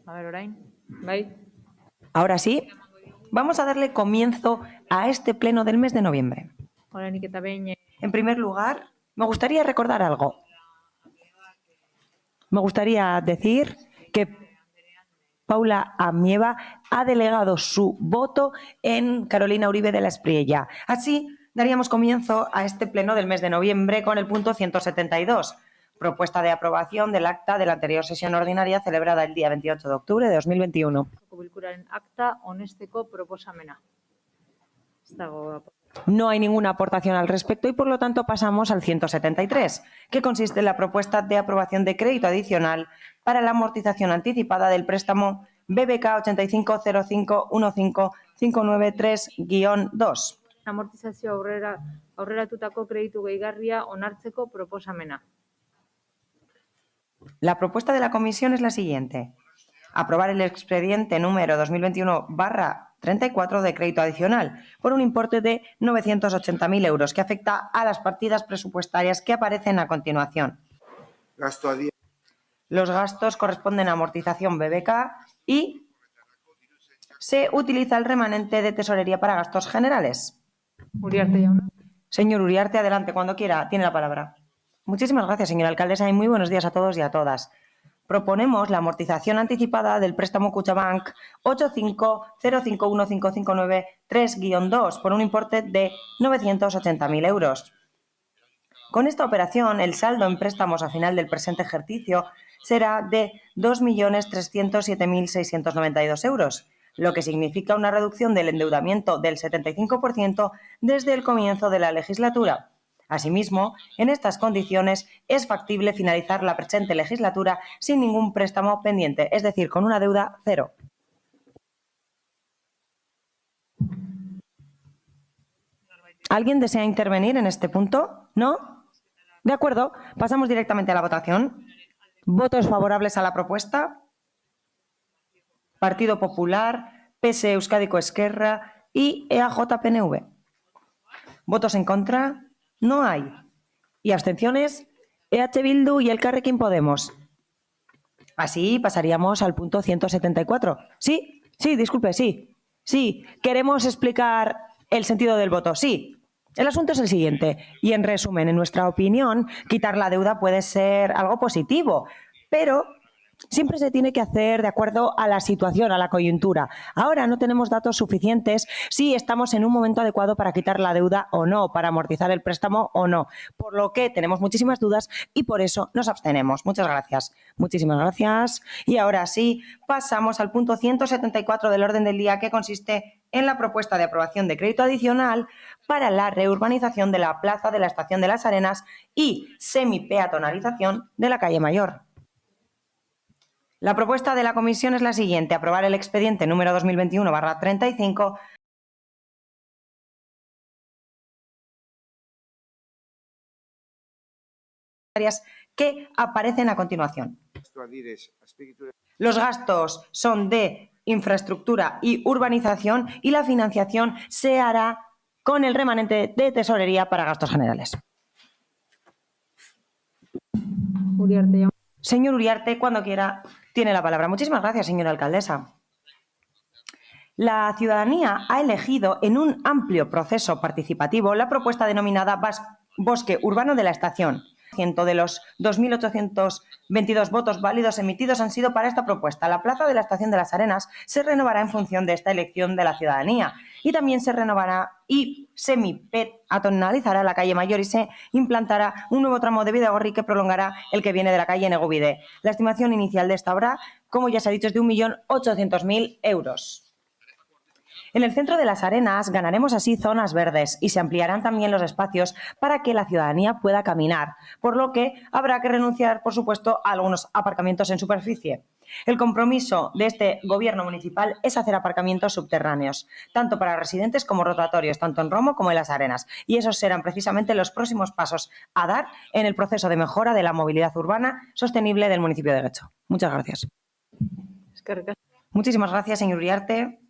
A ver, orain. Bai. Ahora sí, vamos a darle comienzo a este pleno del mes de noviembre. Orainik eta behin En primer lugar, me gustaría recordar algo. Me gustaría decir que Paula Amieva ha delegado su voto en Carolina Uribe de la Espriella. Así, daríamos comienzo a este pleno del mes de noviembre con el punto 172, propuesta de aprobación del acta de la anterior sesión ordinaria celebrada el día 28 de octubre de 2021. bilkuraren akta onesteko proposamena. Ez dago No hay ninguna aportación al respecto y por lo tanto pasamos al 173, que consiste en la propuesta de aprobación de crédito adicional para la amortización anticipada del préstamo BBK 85051559-3-2. amortizazio aurreratutako kreditu gehigarria onartzeko proposamena. La propuesta de la comisión es la siguiente. Aprobar el expediente número 2021/34 de crédito adicional por un importe de 980.000 euros que afecta a las partidas presupuestarias que aparecen a continuación. Los gastos corresponden a amortización BBK y se utiliza el remanente de tesorería para gastos generales. Uriarte jauna. Señor Uriarte, adelante, cuando quiera, tiene la palabra. Muchísimas gracias, señora alcaldesa, y muy buenos días a todos y a todas. Proponemos la amortización anticipada del préstamo Kutxabank 85051559-3-2 por un importe de 980.000 euros. Con esta operación, el saldo en préstamos a final del presente ejercicio será de 2.307.692 euros, lo que significa una reducción del endeudamiento del 75% desde el comienzo de la legislatura. Asimismo, en estas condiciones es factible finalizar la presente legislatura sin ningún préstamo pendiente, es decir, con una deuda cero. ¿Alguien desea intervenir en este punto? ¿No? De acuerdo, pasamos directamente a la votación. ¿Votos favorables a la propuesta? Partido Popular, PSE Euskadiko Esquerra y EAJ-PNV. ¿Votos en contra? No hay. ¿Y abstenciones? EH Bildu y Elkarrekin Podemos. Así pasaríamos al punto 174. Sí, disculpe, sí. Sí, queremos explicar el sentido del voto. Sí. El asunto es el siguiente. Y en resumen, en nuestra opinión, quitar la deuda puede ser algo positivo, pero siempre se tiene que hacer de acuerdo a la situación, a la coyuntura. Ahora no tenemos datos suficientes si estamos en un momento adecuado para quitar la deuda o no, para amortizar el préstamo o no. Por lo que tenemos muchísimas dudas y por eso nos abstenemos. Muchas gracias. Muchísimas gracias. Y ahora sí, pasamos al punto 174 del orden del día, que consiste en la propuesta de aprobación de crédito adicional para la reurbanización de la plaza de la Estación de las Arenas y semipeatonalización de la calle Mayor. La propuesta de la comisión es la siguiente: aprobar el expediente número 2021/35 que aparecen a continuación. Los gastos son de infraestructura y urbanización y la financiación se hará con el remanente de tesorería para gastos generales. Uriarte. Señor Uriarte, cuando quiera, tiene la palabra. Muchísimas gracias, señora alcaldesa. La ciudadanía ha elegido en un amplio proceso participativo la propuesta denominada Bosque Urbano de la Estación. De los 2.822 votos válidos emitidos han sido para esta propuesta. La plaza de la Estación de las Arenas se renovará en función de esta elección de la ciudadanía y también se renovará y semipeatonalizará la calle Mayor y se implantará un nuevo tramo de Bidegorri que prolongará el que viene de la calle Negubide. La estimación inicial de esta obra, como ya se ha dicho, es de 1.800.000 euros. En el centro de las Arenas ganaremos así zonas verdes y se ampliarán también los espacios para que la ciudadanía pueda caminar, por lo que habrá que renunciar, por supuesto, a algunos aparcamientos en superficie. El compromiso de este gobierno municipal es hacer aparcamientos subterráneos, tanto para residentes como rotatorios, tanto en Romo como en las Arenas, y esos serán precisamente los próximos pasos a dar en el proceso de mejora de la movilidad urbana sostenible del municipio de Getxo. Muchas gracias. Muchísimas gracias, señor Uriarte.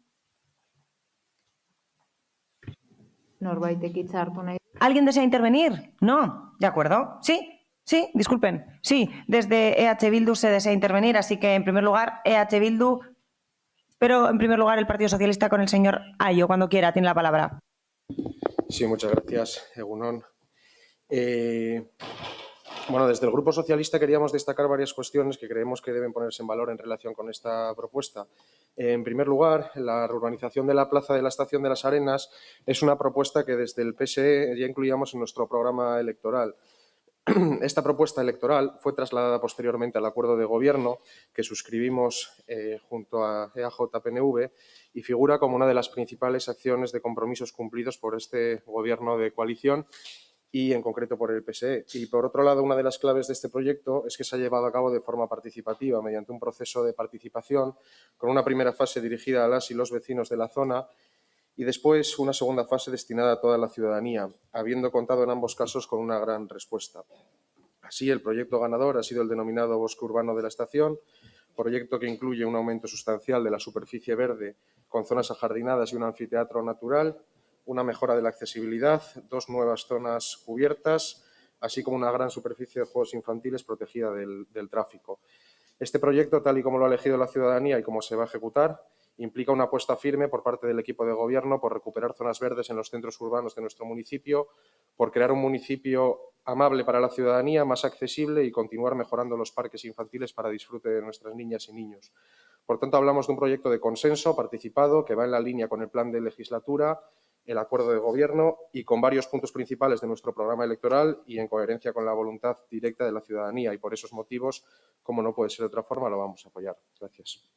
¿Alguien desea intervenir? No. ¿De acuerdo? Sí. Sí, disculpen. Sí, desde EH Bildu se desea intervenir, así que en primer lugar EH Bildu, pero en primer lugar el Partido Socialista con el señor Ayo, cuando quiera, tiene la palabra. Sí, muchas gracias, Egunon. Bueno, desde el Grupo Socialista queríamos destacar varias cuestiones que creemos que deben ponerse en valor en relación con esta propuesta. En primer lugar, la reurbanización de la plaza de la Estación de las Arenas es una propuesta que desde el PSE ya incluíamos en nuestro programa electoral. Esta propuesta electoral fue trasladada posteriormente al acuerdo de gobierno que suscribimos junto a EAJ-PNV y figura como una de las principales acciones de compromisos cumplidos por este gobierno de coalición y en concreto por el PSE. Y por otro lado, una de las claves de este proyecto es que se ha llevado a cabo de forma participativa mediante un proceso de participación con una primera fase dirigida a las y los vecinos de la zona y después una segunda fase destinada a toda la ciudadanía, habiendo contado en ambos casos con una gran respuesta. Así, el proyecto ganador ha sido el denominado Bosque Urbano de la Estación, proyecto que incluye un aumento sustancial de la superficie verde con zonas ajardinadas y un anfiteatro natural, una mejora de la accesibilidad, 2 nuevas zonas cubiertas, así como una gran superficie de juegos infantiles protegida del tráfico. Este proyecto, tal y como lo ha elegido la ciudadanía y cómo se va a ejecutar, implica una apuesta firme por parte del equipo de gobierno por recuperar zonas verdes en los centros urbanos de nuestro municipio, por crear un municipio amable para la ciudadanía, más accesible y continuar mejorando los parques infantiles para disfrute de nuestras niñas y niños. Por tanto, hablamos de un proyecto de consenso participado que va en la línea con el plan de legislatura, el acuerdo de gobierno y con varios puntos principales de nuestro programa electoral y en coherencia con la voluntad directa de la ciudadanía. Y por esos motivos, como no puede ser de otra forma, lo vamos a apoyar. Gracias.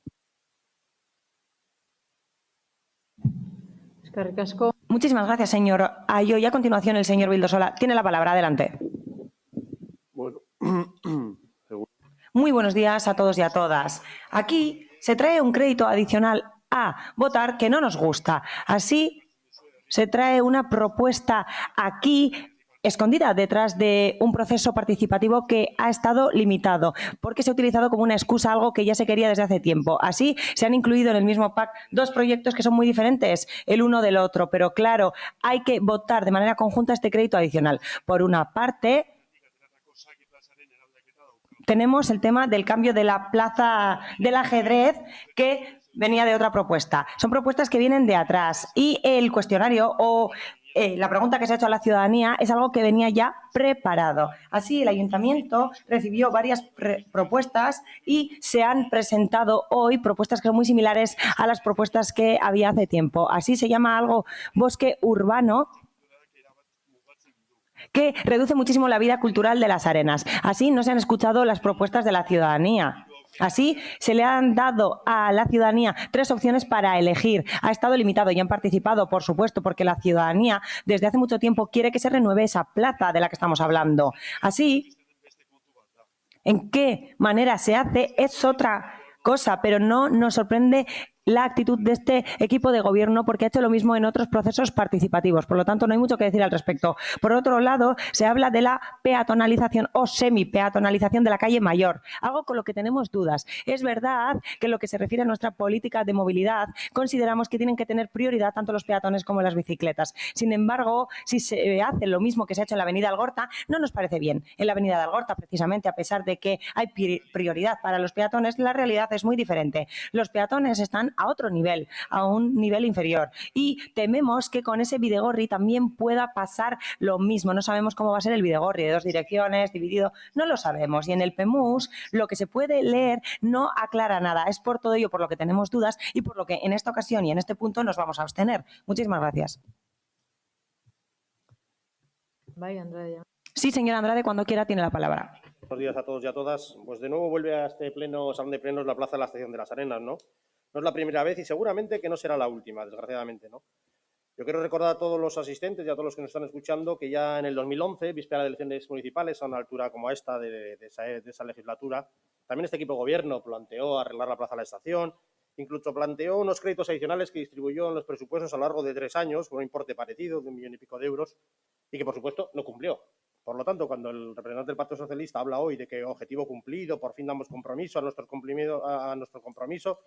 Eskerrik asko. Muchísimas gracias, señor Ayo. Y a continuación el señor Vildosola tiene la palabra. Adelante. Bueno, Muy buenos días a todos y a todas. Aquí se trae un crédito adicional a votar que no nos gusta. Así se trae una propuesta aquí escondida detrás de un proceso participativo que ha estado limitado, porque se ha utilizado como una excusa algo que ya se quería desde hace tiempo. Así se han incluido en el mismo pack 2 proyectos que son muy diferentes el uno del otro, pero claro, hay que votar de manera conjunta este crédito adicional. Por una parte, tenemos el tema del cambio de la plaza del ajedrez que venía de otra propuesta. Son propuestas que vienen de atrás y el cuestionario o la pregunta que se ha hecho a la ciudadanía es algo que venía ya preparado. Así, el ayuntamiento recibió varias propuestas y se han presentado hoy propuestas que son muy similares a las propuestas que había hace tiempo. Así se llama algo bosque urbano, que reduce muchísimo la vida cultural de las arenas. Así no se han escuchado las propuestas de la ciudadanía. Así se le han dado a la ciudadanía 3 opciones para elegir. Ha estado limitado y han participado, por supuesto, porque la ciudadanía desde hace mucho tiempo quiere que se renueve esa plaza de la que estamos hablando. Así, ¿en qué manera se hace? Es otra cosa, pero no nos sorprende la actitud de este equipo de gobierno porque ha hecho lo mismo en otros procesos participativos. Por lo tanto, no hay mucho que decir al respecto. Por otro lado, se habla de la peatonalización o semi-peatonalización de la calle Mayor, algo con lo que tenemos dudas. Es verdad que en lo que se refiere a nuestra política de movilidad, consideramos que tienen que tener prioridad tanto los peatones como las bicicletas. Sin embargo, si se hace lo mismo que se ha hecho en la avenida Algorta, no nos parece bien. En la avenida de Algorta, precisamente, a pesar de que hay prioridad para los peatones, la realidad es muy diferente. Los peatones están a otro nivel, a un nivel inferior. Y tememos que con ese Bidegorri también pueda pasar lo mismo. No sabemos cómo va a ser el Bidegorri, de 2 direcciones, dividido, no lo sabemos. Y en el PEMUS, lo que se puede leer no aclara nada. Es por todo ello por lo que tenemos dudas y por lo que en esta ocasión y en este punto nos vamos a abstener. Muchísimas gracias. Bai, Andrade. Sí, señora Andrade, cuando quiera tiene la palabra. Buenos días a todos y a todas. Pues de nuevo vuelve a este salón de plenos la plaza de la Estación de las Arenas, ¿no? No es la primera vez y seguramente que no será la última, desgraciadamente, ¿no? Yo quiero recordar a todos los asistentes y a todos los que nos están escuchando que ya en el 2011, víspera de elecciones municipales, a una altura como esta de esa legislatura, también este equipo de gobierno planteó arreglar la plaza de la Estación, incluso planteó unos créditos adicionales que distribuyó en los presupuestos a lo largo de 3 años, con un importe parecido de 1,5 millones de euros, y que, por supuesto, no cumplió. Por lo tanto, cuando el representante del Partido Socialista habla hoy de que objetivo cumplido, por fin damos compromiso a nuestro compromiso,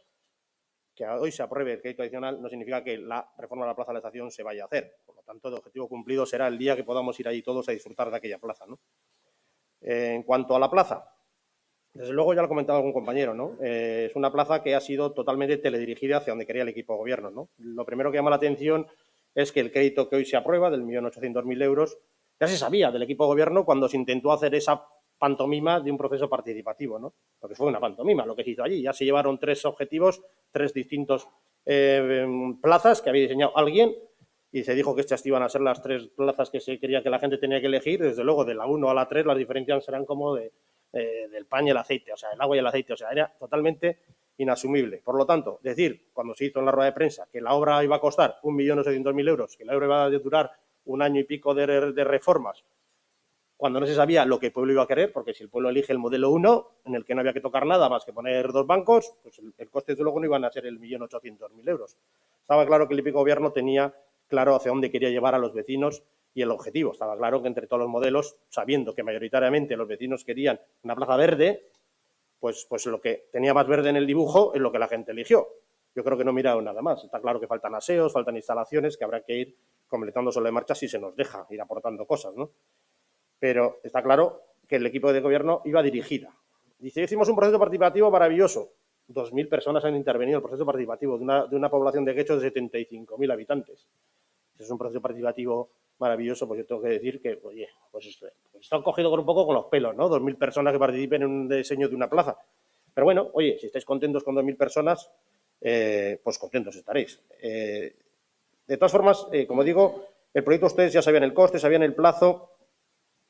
que hoy se apruebe el crédito adicional no significa que la reforma de la plaza de la Estación se vaya a hacer. Por lo tanto, el objetivo cumplido será el día que podamos ir allí todos a disfrutar de aquella plaza, ¿no? En cuanto a la plaza, desde luego ya lo ha comentado algún compañero, ¿no? Es una plaza que ha sido totalmente teledirigida hacia donde quería el equipo de gobierno, ¿no? Lo primero que llama la atención es que el crédito que hoy se aprueba, del 1.800.000 euros, ya se sabía del equipo de gobierno cuando se intentó hacer esa pantomima de un proceso participativo, ¿no? Porque fue una pantomima lo que se hizo allí. Ya se llevaron 3 objetivos, 3 distintos plazas que había diseñado alguien, y se dijo que estas iban a ser las 3 plazas que se quería que la gente tenía que elegir. Desde luego, de la 1 a la 3 las diferencias serán como del pan y el aceite, o sea, el agua y el aceite, o sea, era totalmente inasumible. Por lo tanto, decir, cuando se hizo en la rueda de prensa, que la obra iba a costar 1.800.000 euros, que la obra iba a durar 1 año y pico de reformas, cuando no se sabía lo que el pueblo iba a querer, porque si el pueblo elige el modelo 1, en el que no había que tocar nada más que poner 2 bancos, pues el coste de luego no iban a ser el 1.800.000 euros. Estaba claro que el equipo gobierno tenía claro hacia dónde quería llevar a los vecinos y el objetivo. Estaba claro que entre todos los modelos, sabiendo que mayoritariamente los vecinos querían una plaza verde, pues lo que tenía más verde en el dibujo es lo que la gente eligió. Yo creo que no he mirado nada más. Está claro que faltan aseos, faltan instalaciones, que habrá que ir completando sobre la marcha si se nos deja ir aportando cosas, ¿no? Pero está claro que el equipo de gobierno iba dirigida. Dice, hicimos un proceso participativo maravilloso. 2.000 personas han intervenido en el proceso participativo de una población de Guecho de 75.000 habitantes. Es un proceso participativo maravilloso, pues yo tengo que decir que, oye, pues está cogido un poco con los pelos, ¿no? 2.000 personas que participen en un diseño de una plaza. Pero bueno, oye, si estáis contentos con 2.000 personas, pues contentos estaréis. De todas formas, como digo, el proyecto ustedes ya sabían el coste, sabían el plazo,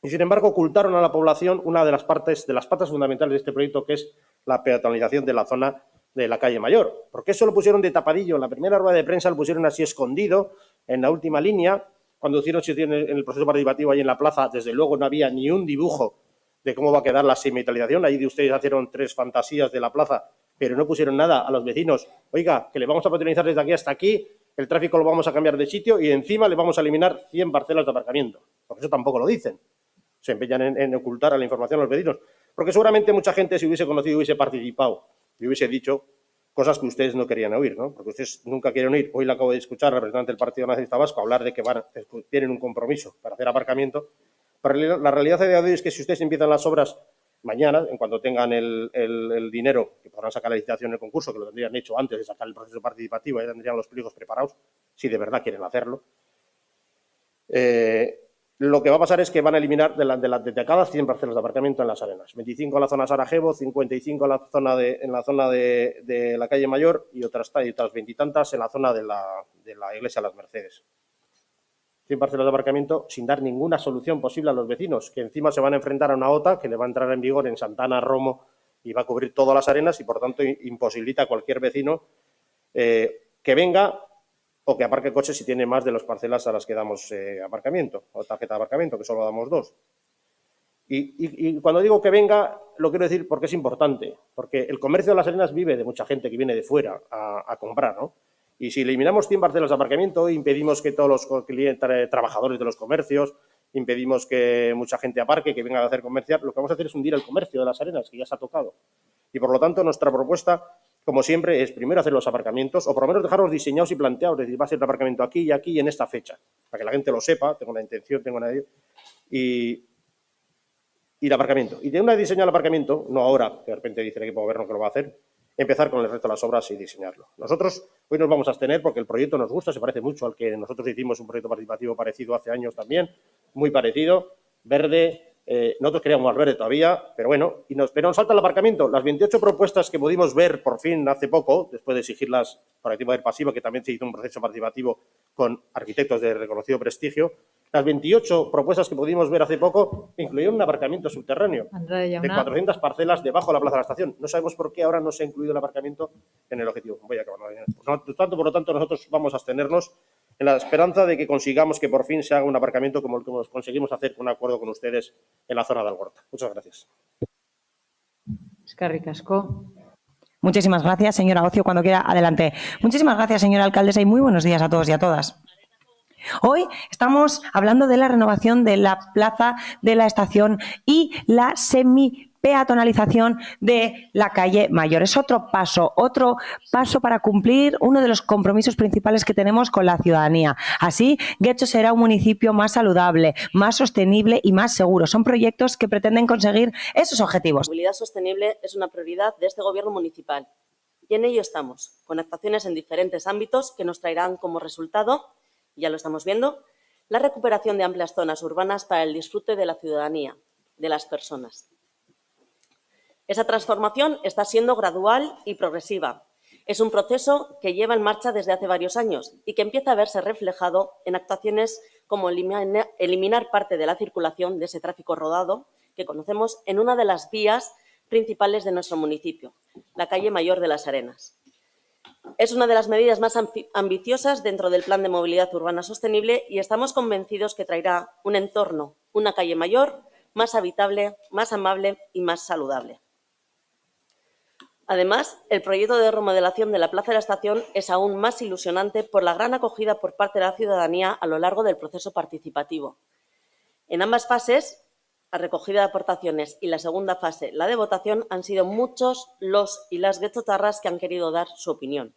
y sin embargo ocultaron a la población una de las patas fundamentales de este proyecto, que es la peatonalización de la zona de la calle Mayor. ¿Por qué eso lo pusieron de tapadillo? En la primera rueda de prensa lo pusieron así escondido, en la última línea. Cuando hicieron en el proceso participativo ahí en la plaza, desde luego no había ni un dibujo de cómo va a quedar la semipeatonalización. Ahí de ustedes hicieron 3 fantasías de la plaza, pero no pusieron nada a los vecinos. Oiga, que le vamos a peatonalizar desde aquí hasta aquí, el tráfico lo vamos a cambiar de sitio y encima le vamos a eliminar 100 parcelas de aparcamiento. Por eso tampoco lo dicen. Se empeñan en ocultar a la información a los vecinos. Porque seguramente mucha gente, si hubiese conocido, hubiese participado y hubiese dicho cosas que ustedes no querían oír, ¿no? Porque ustedes nunca quieren oír. Hoy le acabo de escuchar al representante del Partido Nacionalista Vasco hablar de que tienen un compromiso para hacer aparcamiento. Pero la realidad de hoy es que si ustedes empiezan las obras mañana, en cuanto tengan el dinero, que podrán sacar la licitación en el concurso, que lo tendrían hecho antes de sacar el proceso participativo, ya tendrían los pliegos preparados, si de verdad quieren hacerlo. Lo que va a pasar es que van a eliminar de cada 100 parcelas de aparcamiento en Las Arenas. 25 en la zona Sarajevo, 55 en la zona de la calle Mayor y otras 20 y tantas en la zona de la iglesia de las Mercedes. 100 parcelas de aparcamiento sin dar ninguna solución posible a los vecinos, que encima se van a enfrentar a una OTA que le va a entrar en vigor en Santana, Romo, y va a cubrir todas las arenas y, por tanto, imposibilita a cualquier vecino que venga o que aparque coches si tiene más de las parcelas a las que damos aparcamiento, o tarjeta de aparcamiento, que solo damos 2. Y cuando digo que venga, lo quiero decir porque es importante, porque el comercio de Las Arenas vive de mucha gente que viene de fuera a comprar, ¿no? Y si eliminamos 100 parcelas de aparcamiento, impedimos que todos los trabajadores de los comercios, impedimos que mucha gente aparque, que venga a hacer comerciar, lo que vamos a hacer es hundir el comercio de Las Arenas, que ya se ha tocado. Y por lo tanto, nuestra propuesta, como siempre, es primero hacer los aparcamientos, o por lo menos dejarlos diseñados y planteados, es decir, va a ser el aparcamiento aquí y aquí y en esta fecha, para que la gente lo sepa, tengo una intención, y el aparcamiento. Y de una vez diseñado el aparcamiento, no ahora, que de repente dice el equipo de gobierno que lo va a hacer, empezar con el resto de las obras y diseñarlo. Nosotros hoy nos vamos a abstener porque el proyecto nos gusta, se parece mucho al que nosotros hicimos un proyecto participativo parecido hace años también, muy parecido, verde. Nosotros queríamos más verde todavía, pero bueno, pero nos falta el aparcamiento. Las 28 propuestas que pudimos ver por fin hace poco, después de exigirlas por activa y pasiva, que también se hizo un proceso participativo con arquitectos de reconocido prestigio, las 28 propuestas que pudimos ver hace poco incluyeron un aparcamiento subterráneo de 400 parcelas debajo de la plaza de la estación. No sabemos por qué ahora no se ha incluido el aparcamiento en el objetivo. Voy a acabar. Por lo tanto, nosotros vamos a abstenernos en la esperanza de que consigamos que por fin se haga un aparcamiento como el que conseguimos hacer con un acuerdo con ustedes en la zona de Algorta. Muchas gracias. Eskerrik asko. Muchísimas gracias, señora Ocio. Cuando quiera, adelante. Muchísimas gracias, señora alcaldesa, y muy buenos días a todos y a todas. Hoy estamos hablando de la renovación de la plaza de la estación y la peatonalización de la calle Mayor. Es otro paso para cumplir uno de los compromisos principales que tenemos con la ciudadanía. Así, Getxo será un municipio más saludable, más sostenible y más seguro. Son proyectos que pretenden conseguir esos objetivos. La movilidad sostenible es una prioridad de este Gobierno municipal y en ello estamos, con actuaciones en diferentes ámbitos que nos traerán como resultado, ya lo estamos viendo, la recuperación de amplias zonas urbanas para el disfrute de la ciudadanía, de las personas. Esa transformación está siendo gradual y progresiva. Es un proceso que lleva en marcha desde hace varios años y que empieza a verse reflejado en actuaciones como eliminar parte de la circulación de ese tráfico rodado que conocemos en una de las vías principales de nuestro municipio, la calle Mayor de las Arenas. Es una de las medidas más ambiciosas dentro del Plan de Movilidad Urbana Sostenible y estamos convencidos que traerá un entorno, una calle mayor, más habitable, más amable y más saludable. Además, el proyecto de remodelación de la Plaza de la Estación es aún más ilusionante por la gran acogida por parte de la ciudadanía a lo largo del proceso participativo. En ambas fases, la recogida de aportaciones y la segunda fase, la de votación, han sido muchos los y las getxotarras que han querido dar su opinión.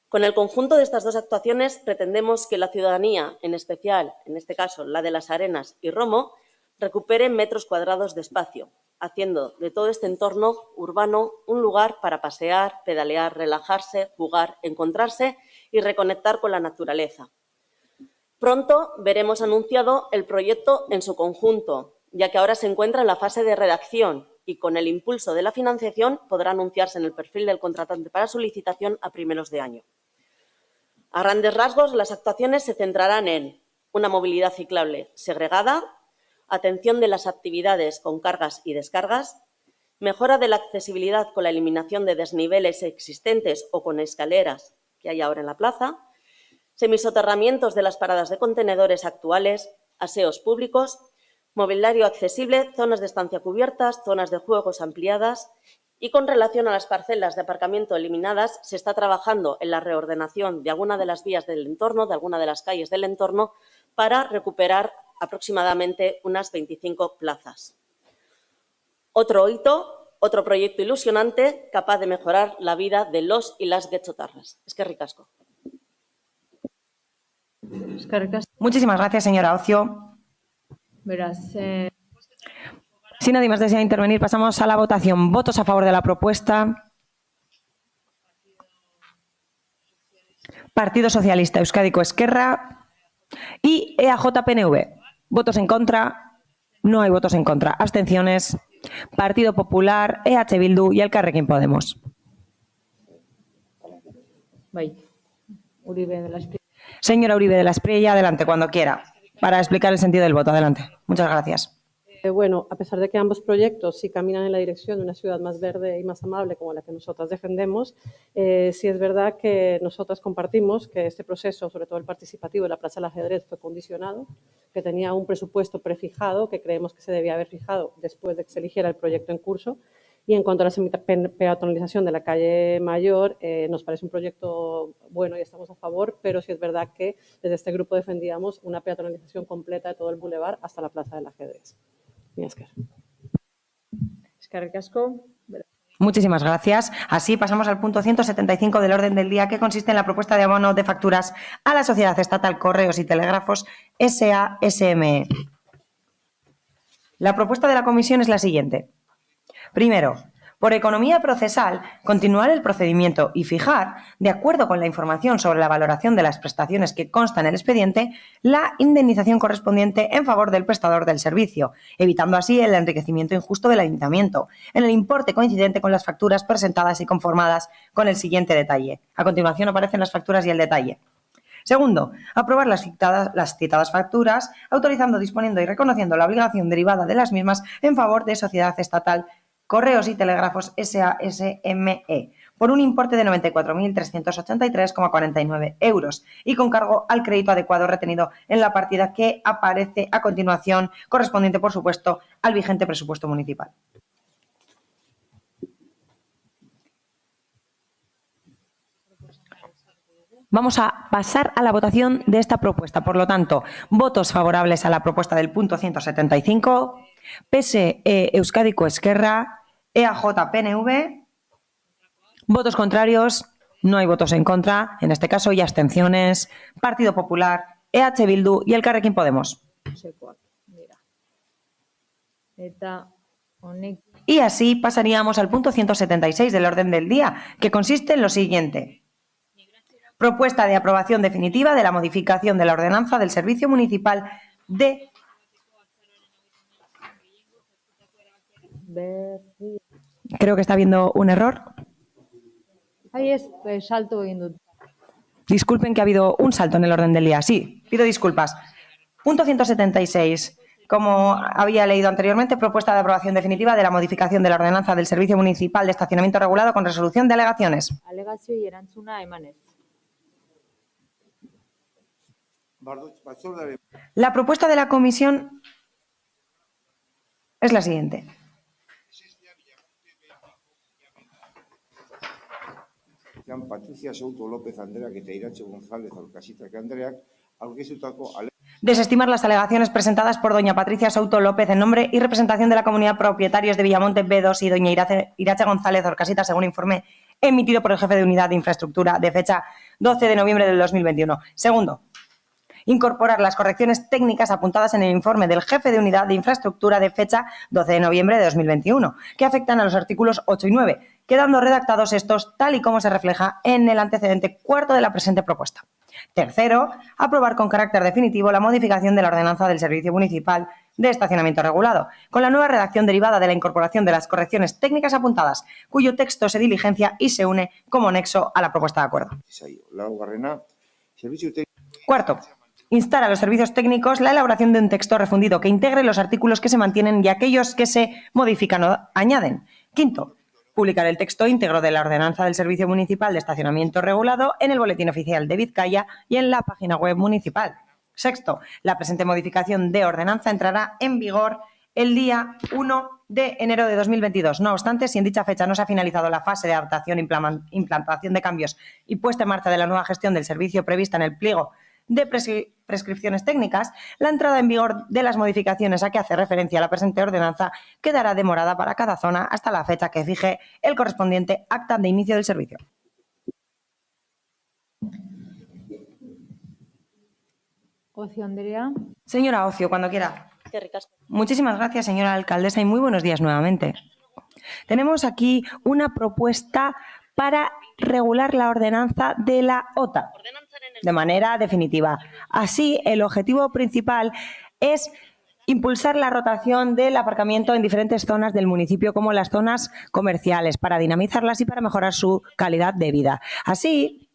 Con el conjunto de estas dos actuaciones pretendemos que la ciudadanía, en especial, en este caso, la de Las Arenas y Romo, recupere metros cuadrados de espacio, haciendo de todo este entorno urbano un lugar para pasear, pedalear, relajarse, jugar, encontrarse y reconectar con la naturaleza. Pronto veremos anunciado el proyecto en su conjunto, ya que ahora se encuentra en la fase de redacción y con el impulso de la financiación podrá anunciarse en el perfil del contratante para su licitación a primeros de año. A grandes rasgos, las actuaciones se centrarán en una movilidad ciclable segregada, atención de las actividades con cargas y descargas, mejora de la accesibilidad con la eliminación de desniveles existentes o con escaleras que hay ahora en la plaza, semisoterramientos de las paradas de contenedores actuales, aseos públicos, mobiliario accesible, zonas de estancia cubiertas, zonas de juegos ampliadas y con relación a las parcelas de aparcamiento eliminadas, se está trabajando en la reordenación de alguna de las vías del entorno, de alguna de las calles del entorno, para recuperar aproximadamente unas 25 plazas. Otro hito, otro proyecto ilusionante capaz de mejorar la vida de los y las getxotarras. Eskerrik asko. Muchísimas gracias, señora Ocio. Beraz, Si nadie más desea intervenir, pasamos a la votación. ¿Votos a favor de la propuesta? Partido Socialista Euskadiko Esquerra y EAJ-PNV. ¿Votos en contra? No hay votos en contra. Abstenciones. Partido Popular, EH Bildu y Elkarrekin Podemos. bai, Uribe de la Espriella. Señora Uribe de la Espriella, adelante cuando quiera, para explicar el sentido del voto. Adelante. Muchas gracias. Bueno, a pesar de que ambos proyectos sí caminan en la dirección de una ciudad más verde y más amable como la que nosotras defendemos, sí es verdad que nosotras compartimos que este proceso, sobre todo el participativo de la Plaza del Ajedrez, fue condicionado, que tenía un presupuesto prefijado que creemos que se debía haber fijado después de que se eligiera el proyecto en curso. Y en cuanto a la peatonalización de la calle Mayor, nos parece un proyecto bueno y estamos a favor, pero sí es verdad que desde este grupo defendíamos una peatonalización completa de todo el bulevar hasta la Plaza del Ajedrez. Eskerrik asko. Muchísimas gracias. Así pasamos al punto 175 del orden del día, que consiste en la propuesta de abono de facturas a la Sociedad Estatal Correos y Telégrafos S.A.S.M.E. La propuesta de la comisión es la siguiente. Primero, por economía procesal, continuar el procedimiento y fijar, de acuerdo con la información sobre la valoración de las prestaciones que consta en el expediente, la indemnización correspondiente en favor del prestador del servicio, evitando así el enriquecimiento injusto del ayuntamiento, en el importe coincidente con las facturas presentadas y conformadas con el siguiente detalle. A continuación aparecen las facturas y el detalle. Segundo, aprobar las citadas facturas, autorizando, disponiendo y reconociendo la obligación derivada de las mismas en favor de Sociedad Estatal Correos y Telégrafos S.A.S.M.E. por un importe de 94.383,49 € y con cargo al crédito adecuado retenido en la partida que aparece a continuación, correspondiente, por supuesto, al vigente presupuesto municipal. Vamos a pasar a la votación de esta propuesta. Por lo tanto, votos favorables a la propuesta del punto 175, PSE, Euskadiko Esquerra, EAJ, PNV. Votos contrarios, no hay votos en contra, en este caso, y abstenciones. Partido Popular, EH Bildu y Elkarrekin Podemos. Sekoak dira. Eta honek Y así pasaríamos al punto 176 del orden del día, que consiste en lo siguiente. Propuesta de aprobación definitiva de la modificación de la ordenanza del Servicio Municipal de... berri... Creo que está habiendo un error. Salto egin dut. Disculpen que ha habido un salto en el orden del día. Sí, pido disculpas. Punto 176. Como había leído anteriormente, propuesta de aprobación definitiva de la modificación de la ordenanza del Servicio Municipal de Estacionamiento Regulado con resolución de alegaciones. Alegazioei erantzuna emanez. La propuesta de la comisión es la siguiente. Patricia Souto López Andreak eta Iratxe González Orkasitak Andreak aurkeztutako Desestimar las alegaciones presentadas por doña Patricia Souto López en nombre y representación de la comunidad propietarios de Villamonte B2 y doña Iratxe González Orcasita, según informe emitido por el jefe de unidad de infraestructura de fecha 12 de noviembre del 2021. Segundo, incorporar las correcciones técnicas apuntadas en el informe del jefe de unidad de infraestructura de fecha 12 de noviembre de 2021, que afectan a los artículos 8 y 9, quedando redactados estos tal y como se refleja en el antecedente cuarto de la presente propuesta. Tercero, aprobar con carácter definitivo la modificación de la ordenanza del Servicio Municipal de Estacionamiento Regulado, con la nueva redacción derivada de la incorporación de las correcciones técnicas apuntadas, cuyo texto se diligencia y se une como nexo a la propuesta de acuerdo. Cuarto, instar a los servicios técnicos la elaboración de un texto refundido que integre los artículos que se mantienen y aquellos que se modifican o añaden. Quinto, publicar el texto íntegro de la ordenanza del Servicio Municipal de Estacionamiento Regulado en el Boletín Oficial de Vizcaya y en la página web municipal. Sexto, la presente modificación de ordenanza entrará en vigor el día 1 de enero de 2022. No obstante, si en dicha fecha no se ha finalizado la fase de adaptación, implantación de cambios y puesta en marcha de la nueva gestión del servicio prevista en el pliego de prescripciones técnicas, la entrada en vigor de las modificaciones a que hace referencia la presente ordenanza quedará demorada para cada zona hasta la fecha que fije el correspondiente acta de inicio del servicio. Ocio Andrea. Señora Ocio, cuando quiera. Qué ricas. Muchísimas gracias, señora alcaldesa, y muy buenos días nuevamente. Tenemos aquí una propuesta para regular la ordenanza de la OTA de manera definitiva. Así, el objetivo principal es impulsar la rotación del aparcamiento en diferentes zonas del municipio, como las zonas comerciales, para dinamizarlas y para mejorar su calidad de vida. Así,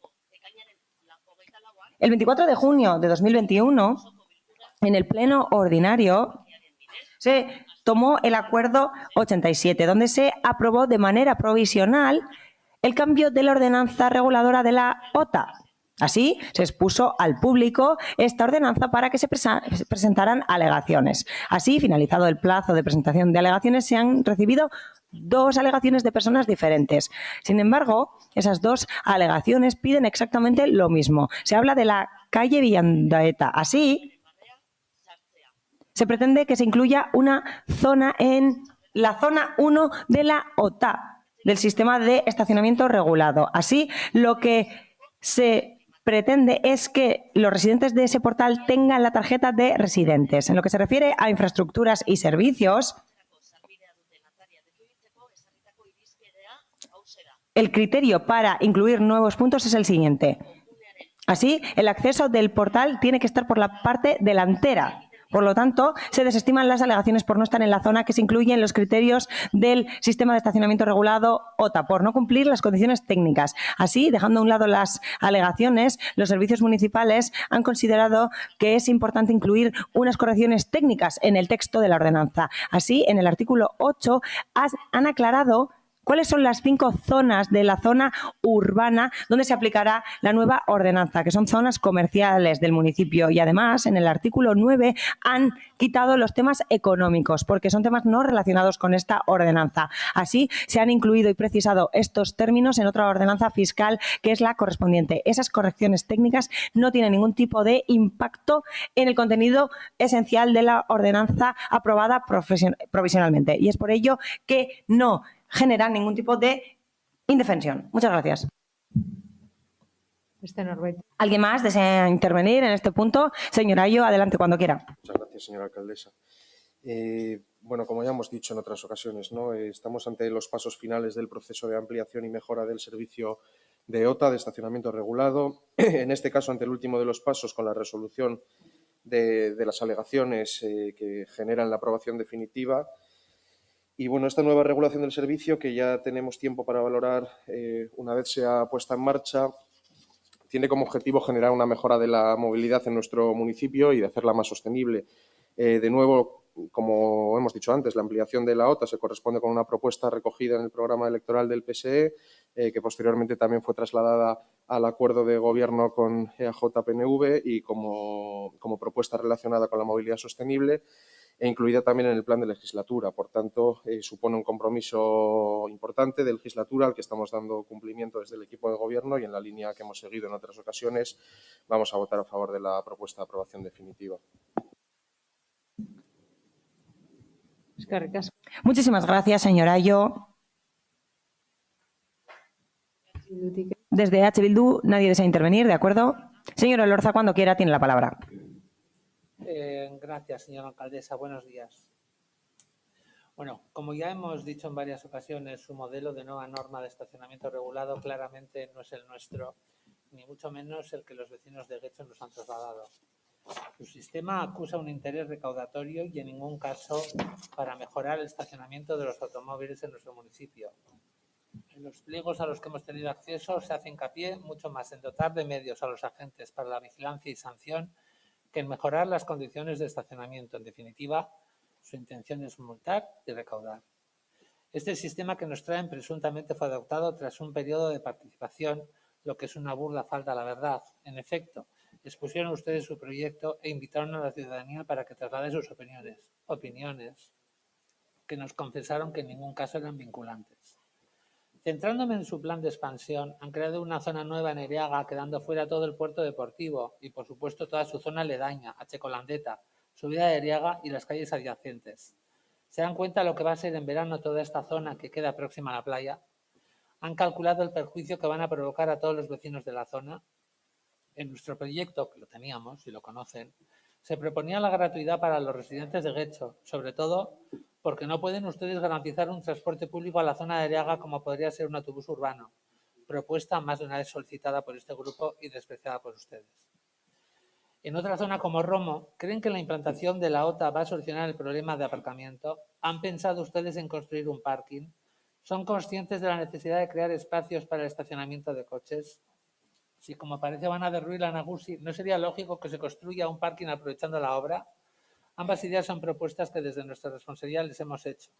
el 24 de junio de 2021, en el pleno ordinario, se tomó el acuerdo 87, donde se aprobó de manera provisional el cambio de la ordenanza reguladora de la OTA. Así, se expuso al público esta ordenanza para que se presentaran alegaciones. Así, finalizado el plazo de presentación de alegaciones, se han recibido 2 alegaciones de personas diferentes. Sin embargo, esas 2 alegaciones piden exactamente lo mismo. Se habla de la calle Villandaeta. Así, se pretende que se incluya una zona en la zona 1 de la OTA, del sistema de estacionamiento regulado. Así, lo que se pretende es que los residentes de ese portal tengan la tarjeta de residentes. En lo que se refiere a infraestructuras y servicios, el criterio para incluir nuevos puntos es el siguiente. Así, el acceso del portal tiene que estar por la parte delantera. Por lo tanto, se desestiman las alegaciones por no estar en la zona que se incluye en los criterios del sistema de estacionamiento regulado OTA, por no cumplir las condiciones técnicas. Así, dejando a un lado las alegaciones, los servicios municipales han considerado que es importante incluir unas correcciones técnicas en el texto de la ordenanza. Así, en el artículo 8 han aclarado cuáles son las 5 zonas de la zona urbana donde se aplicará la nueva ordenanza, que son zonas comerciales del municipio. Y además, en el artículo 9 han quitado los temas económicos, porque son temas no relacionados con esta ordenanza. Así, se han incluido y precisado estos términos en otra ordenanza fiscal, que es la correspondiente. Esas correcciones técnicas no tienen ningún tipo de impacto en el contenido esencial de la ordenanza aprobada provisionalmente. Y es por ello que no generan ningún tipo de indefensión. Muchas gracias. ¿Alguien más desea intervenir en este punto? Señor Ayo, adelante cuando quiera. Muchas gracias, señora alcaldesa. Bueno, como ya hemos dicho en otras ocasiones, ¿no? Estamos ante los pasos finales del proceso de ampliación y mejora del servicio de OTA, de estacionamiento regulado. En este caso, ante el último de los pasos, con la resolución de las alegaciones que generan la aprobación definitiva. Y bueno, esta nueva regulación del servicio, que ya tenemos tiempo para valorar una vez sea puesta en marcha, tiene como objetivo generar una mejora de la movilidad en nuestro municipio y de hacerla más sostenible. De nuevo, como hemos dicho antes, la ampliación de la OTA se corresponde con una propuesta recogida en el programa electoral del PSE, que posteriormente también fue trasladada al acuerdo de gobierno con EAJ-PNV y como propuesta relacionada con la movilidad sostenible, e incluida también en el plan de legislatura. Por tanto, supone un compromiso importante de legislatura al que estamos dando cumplimiento desde el equipo de gobierno, y en la línea que hemos seguido en otras ocasiones vamos a votar a favor de la propuesta de aprobación definitiva. Muchísimas gracias, señor Ayo. Desde H. Bildu nadie desea intervenir, ¿de acuerdo? Señor Elorza, cuando quiera, tiene la palabra. Gracias, señora alcaldesa. Buenos días. Bueno, como ya hemos dicho en varias ocasiones, su modelo de nueva norma de estacionamiento regulado claramente no es el nuestro, ni mucho menos el que los vecinos de Guecho nos han trasladado. Su sistema acusa un interés recaudatorio y en ningún caso para mejorar el estacionamiento de los automóviles en nuestro municipio. En los pliegos a los que hemos tenido acceso se hace hincapié mucho más en dotar de medios a los agentes para la vigilancia y sanción que en mejorar las condiciones de estacionamiento. En definitiva, su intención es multar y recaudar. Este sistema que nos traen presuntamente fue adoptado tras un periodo de participación, lo que es una burda falta a la verdad. En efecto, expusieron ustedes su proyecto e invitaron a la ciudadanía para que traslade sus opiniones que nos confesaron que en ningún caso eran vinculantes. Centrándome en su plan de expansión, han creado una zona nueva en Eriaga, quedando fuera todo el puerto deportivo y, por supuesto, toda su zona aledaña, Achecolandeta, subida de Eriaga y las calles adyacentes. ¿Se dan cuenta de lo que va a ser en verano toda esta zona que queda próxima a la playa? ¿Han calculado el perjuicio que van a provocar a todos los vecinos de la zona? En nuestro proyecto, que lo teníamos y lo conocen, se proponía la gratuidad para los residentes de Guecho, sobre todo porque no pueden ustedes garantizar un transporte público a la zona de Eriaga como podría ser un autobús urbano, propuesta más de una vez solicitada por este grupo y despreciada por ustedes. En otra zona como Romo, ¿creen que la implantación de la OTA va a solucionar el problema de aparcamiento? ¿Han pensado ustedes en construir un parking? ¿Son conscientes de la necesidad de crear espacios para el estacionamiento de coches? Si, como parece, van a derruir la Nagusi, ¿no sería lógico que se construya un parking aprovechando la obra? Ambas ideas son propuestas que desde nuestra responsabilidad les hemos hecho.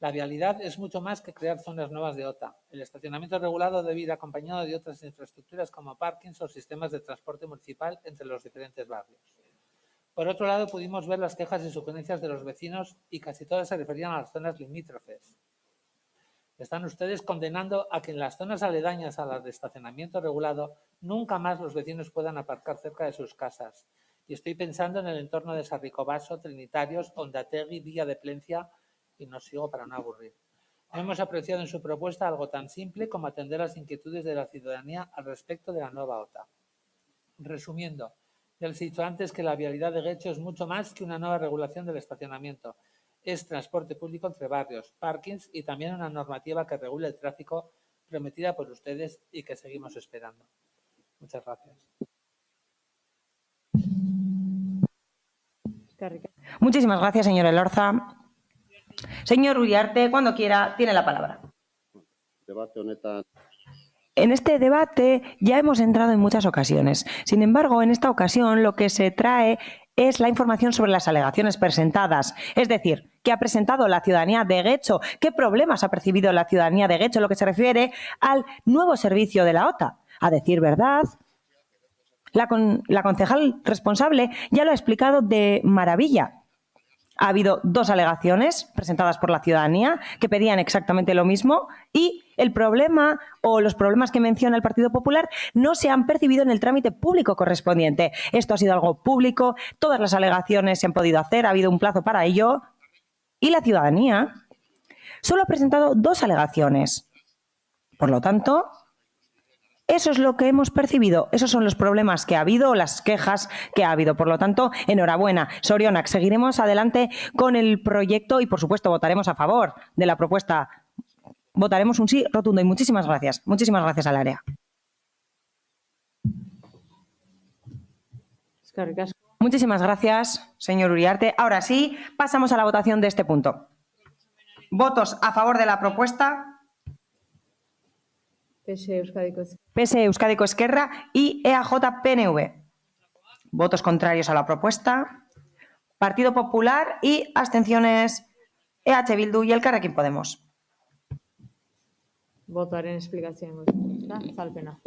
La vialidad es mucho más que crear zonas nuevas de OTA. El estacionamiento regulado debe ir acompañado de otras infraestructuras como parkings o sistemas de transporte municipal entre los diferentes barrios. Por otro lado, pudimos ver las quejas y sugerencias de los vecinos y casi todas se referían a las zonas limítrofes. Están ustedes condenando a que en las zonas aledañas a las de estacionamiento regulado nunca más los vecinos puedan aparcar cerca de sus casas. Y estoy pensando en el entorno de Sarricobaso, Trinitarios, Ondategui, Villa de Plencia, y no sigo para no aburrir. No hemos apreciado en su propuesta algo tan simple como atender las inquietudes de la ciudadanía al respecto de la nueva OTA. Resumiendo, ya les he dicho antes que la vialidad de Guecho es mucho más que una nueva regulación del estacionamiento. Es transporte público entre barrios, parkings y también una normativa que regule el tráfico prometida por ustedes y que seguimos esperando. Muchas gracias. Muchísimas gracias, señor Elorza. Señor Uriarte, cuando quiera, tiene la palabra. En este debate ya hemos entrado en muchas ocasiones. Sin embargo, en esta ocasión lo que se trae es la información sobre las alegaciones presentadas. Es decir, que ha presentado la ciudadanía de Guecho, qué problemas ha percibido la ciudadanía de Guecho en lo que se refiere al nuevo servicio de la OTA. A decir verdad, la concejal responsable ya lo ha explicado de maravilla. Ha habido 2 alegaciones presentadas por la ciudadanía que pedían exactamente lo mismo y el problema o los problemas que menciona el Partido Popular no se han percibido en el trámite público correspondiente. Esto ha sido algo público, todas las alegaciones se han podido hacer, ha habido un plazo para ello y la ciudadanía solo ha presentado 2 alegaciones. Por lo tanto, eso es lo que hemos percibido, esos son los problemas que ha habido, las quejas que ha habido. Por lo tanto, enhorabuena, Sorionak. Seguiremos adelante con el proyecto y, por supuesto, votaremos a favor de la propuesta. Votaremos un sí rotundo y muchísimas gracias. Muchísimas gracias al área. Muchísimas gracias, señor Uriarte. Ahora sí, pasamos a la votación de este punto. ¿Votos a favor de la propuesta? PSE Euskadiko Esquerra y EAJ-PNV. Votos contrarios a la propuesta. Partido Popular y abstenciones EH Bildu y Elkarrekin Podemos. Votaren explicación. Azalpena.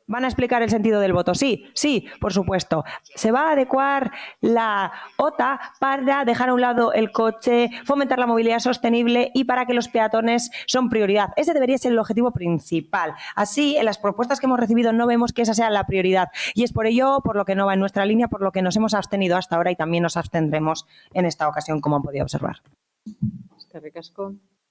Van a explicar el sentido del voto. Sí, sí, por supuesto. Se va a adecuar la OTA para dejar a un lado el coche, fomentar la movilidad sostenible y para que los peatones son prioridad. Ese debería ser el objetivo principal. Así, en las propuestas que hemos recibido no vemos que esa sea la prioridad. Y es por ello por lo que no va en nuestra línea, por lo que nos hemos abstenido hasta ahora y también nos abstendremos en esta ocasión, como han podido observar.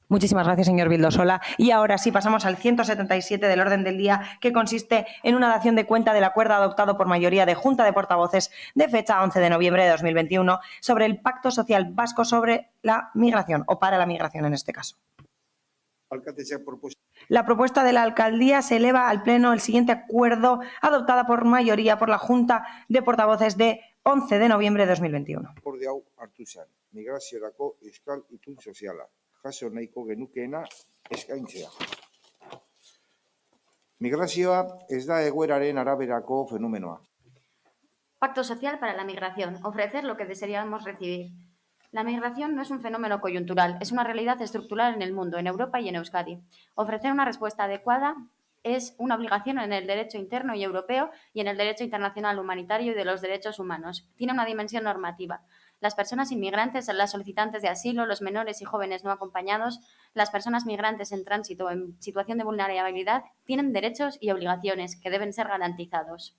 Muchísimas gracias, señor Vildosola. Y ahora sí, pasamos al 177 del orden del día, que consiste en una dación de cuenta del acuerdo adoptado por mayoría de Junta de Portavoces de fecha 11 de noviembre de 2021 sobre el Pacto Social Vasco sobre la migración, o para la migración en este caso. La propuesta de la alcaldía se eleva al Pleno el siguiente acuerdo adoptada por mayoría por la Junta de Portavoces de 11 de noviembre de 2021. Akorde hau hartu zen, migraziorako euskal itun soziala, jaso nahiko genukeena eskaintzea. Migrazioa ez da egoeraren araberako fenomenoa. Pacto social para la migración, ofrecer lo que desearíamos recibir. La migración no es un fenómeno coyuntural, es una realidad estructural en el mundo, en Europa y en Euskadi. Ofrecer una respuesta adecuada es una obligación en el derecho interno y europeo y en el derecho internacional humanitario y de los derechos humanos. Tiene una dimensión normativa. Las personas inmigrantes, las solicitantes de asilo, los menores y jóvenes no acompañados, las personas migrantes en tránsito en situación de vulnerabilidad tienen derechos y obligaciones que deben ser garantizados.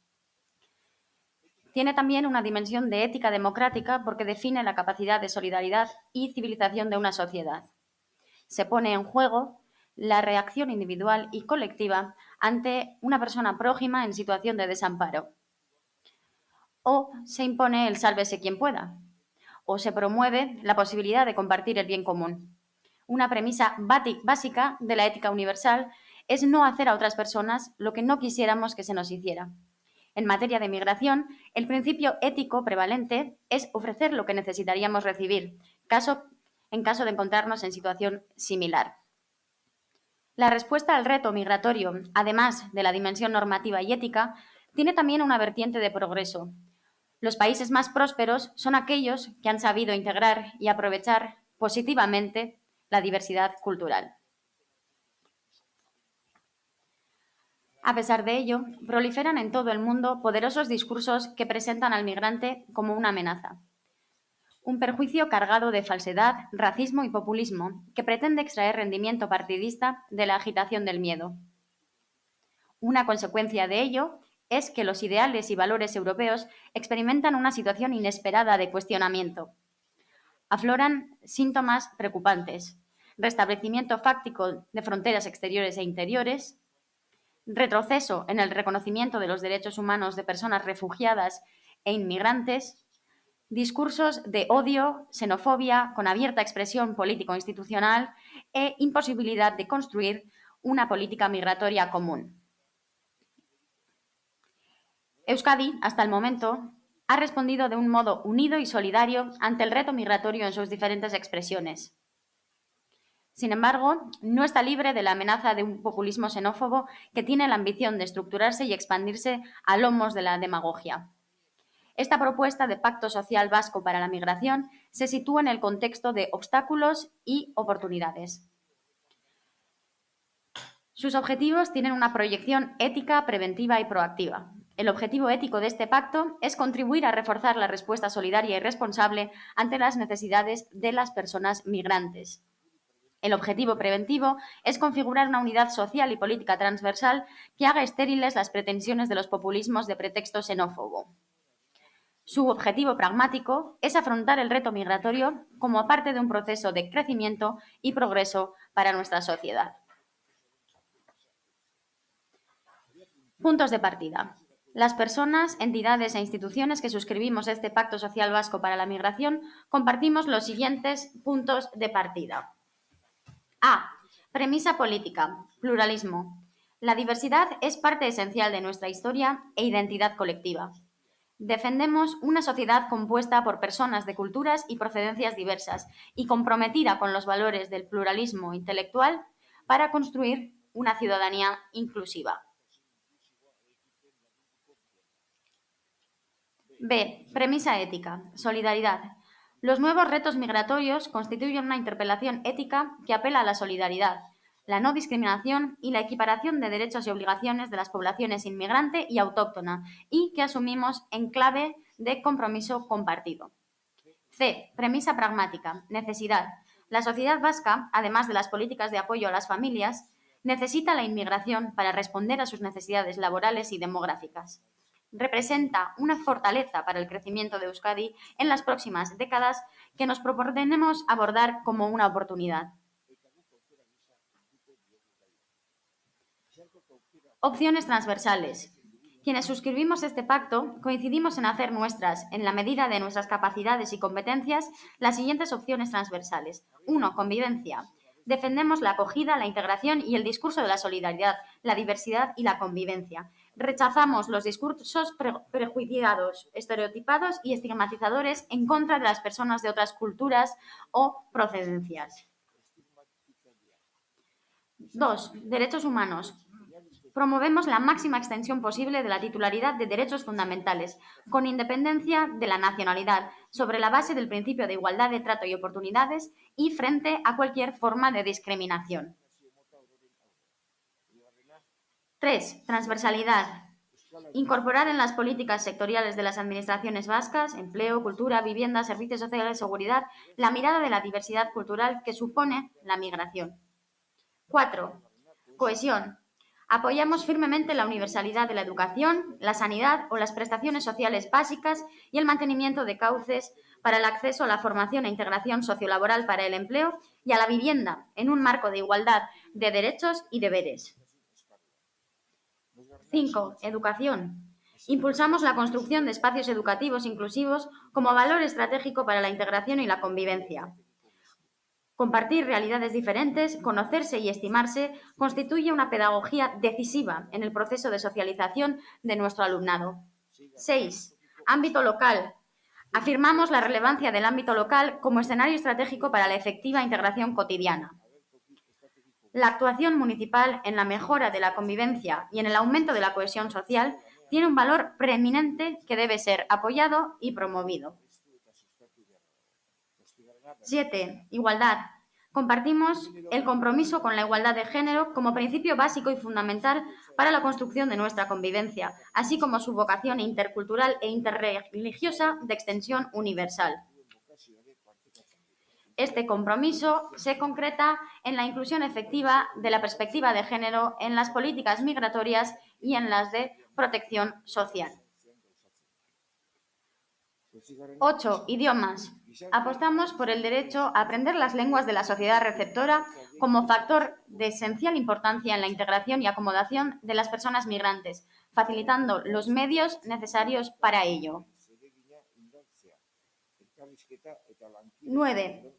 Tiene también una dimensión de ética democrática porque define la capacidad de solidaridad y civilización de una sociedad. Se pone en juego la reacción individual y colectiva ante una persona prójima en situación de desamparo. O se impone el sálvese quien pueda. O se promueve la posibilidad de compartir el bien común. Una premisa básica de la ética universal es no hacer a otras personas lo que no quisiéramos que se nos hiciera. En materia de migración, el principio ético prevalente es ofrecer lo que necesitaríamos recibir, en caso de encontrarnos en situación similar. La respuesta al reto migratorio, además de la dimensión normativa y ética, tiene también una vertiente de progreso. Los países más prósperos son aquellos que han sabido integrar y aprovechar positivamente la diversidad cultural. A pesar de ello, proliferan en todo el mundo poderosos discursos que presentan al migrante como una amenaza. Un perjuicio cargado de falsedad, racismo y populismo que pretende extraer rendimiento partidista de la agitación del miedo. Una consecuencia de ello es que los ideales y valores europeos experimentan una situación inesperada de cuestionamiento. Afloran síntomas preocupantes: restablecimiento fáctico de fronteras exteriores e interiores, retroceso en el reconocimiento de los derechos humanos de personas refugiadas e inmigrantes, discursos de odio, xenofobia con abierta expresión político-institucional e imposibilidad de construir una política migratoria común. Euskadi, hasta el momento, ha respondido de un modo unido y solidario ante el reto migratorio en sus diferentes expresiones. Sin embargo, no está libre de la amenaza de un populismo xenófobo que tiene la ambición de estructurarse y expandirse a lomos de la demagogia. Esta propuesta de Pacto Social Vasco para la Migración se sitúa en el contexto de obstáculos y oportunidades. Sus objetivos tienen una proyección ética, preventiva y proactiva. El objetivo ético de este pacto es contribuir a reforzar la respuesta solidaria y responsable ante las necesidades de las personas migrantes. El objetivo preventivo es configurar una unidad social y política transversal que haga estériles las pretensiones de los populismos de pretexto xenófobo. Su objetivo pragmático es afrontar el reto migratorio como parte de un proceso de crecimiento y progreso para nuestra sociedad. Puntos de partida. Las personas, entidades e instituciones que suscribimos este Pacto Social Vasco para la Migración compartimos los siguientes puntos de partida. A. Premisa política. Pluralismo. La diversidad es parte esencial de nuestra historia e identidad colectiva. Defendemos una sociedad compuesta por personas de culturas y procedencias diversas y comprometida con los valores del pluralismo intelectual para construir una ciudadanía inclusiva. B. Premisa ética. Solidaridad. Los nuevos retos migratorios constituyen una interpelación ética que apela a la solidaridad, la no discriminación y la equiparación de derechos y obligaciones de las poblaciones inmigrante y autóctona y que asumimos en clave de compromiso compartido. C. Premisa pragmática. Necesidad. La sociedad vasca, además de las políticas de apoyo a las familias, necesita la inmigración para responder a sus necesidades laborales y demográficas. Representa una fortaleza para el crecimiento de Euskadi en las próximas décadas que nos proponemos abordar como una oportunidad. Opciones transversales. Quienes suscribimos este pacto coincidimos en hacer nuestras, en la medida de nuestras capacidades y competencias, las siguientes opciones transversales. 1. Convivencia. Defendemos la acogida, la integración y el discurso de la solidaridad, la diversidad y la convivencia. Rechazamos los discursos prejuiciados, estereotipados y estigmatizadores en contra de las personas de otras culturas o procedencias. 2. Derechos humanos. Promovemos la máxima extensión posible de la titularidad de derechos fundamentales, con independencia de la nacionalidad, sobre la base del principio de igualdad de trato y oportunidades y frente a cualquier forma de discriminación. 3. Transversalidad. Incorporar en las políticas sectoriales de las administraciones vascas, empleo, cultura, vivienda, servicios sociales, seguridad, la mirada de la diversidad cultural que supone la migración. 4. Cohesión. Apoyamos firmemente la universalidad de la educación, la sanidad o las prestaciones sociales básicas y el mantenimiento de cauces para el acceso a la formación e integración sociolaboral para el empleo y a la vivienda en un marco de igualdad de derechos y deberes. 5. Educación. Impulsamos la construcción de espacios educativos inclusivos como valor estratégico para la integración y la convivencia. Compartir realidades diferentes, conocerse y estimarse constituye una pedagogía decisiva en el proceso de socialización de nuestro alumnado. 6. Ámbito local. Afirmamos la relevancia del ámbito local como escenario estratégico para la efectiva integración cotidiana. La actuación municipal en la mejora de la convivencia y en el aumento de la cohesión social tiene un valor preeminente que debe ser apoyado y promovido. 7. Igualdad. Compartimos el compromiso con la igualdad de género como principio básico y fundamental para la construcción de nuestra convivencia, así como su vocación intercultural e interreligiosa de extensión universal. Este compromiso se concreta en la inclusión efectiva de la perspectiva de género en las políticas migratorias y en las de protección social. 8. Idiomas. Apostamos por el derecho a aprender las lenguas de la sociedad receptora como factor de esencial importancia en la integración y acomodación de las personas migrantes, facilitando los medios necesarios para ello. 9.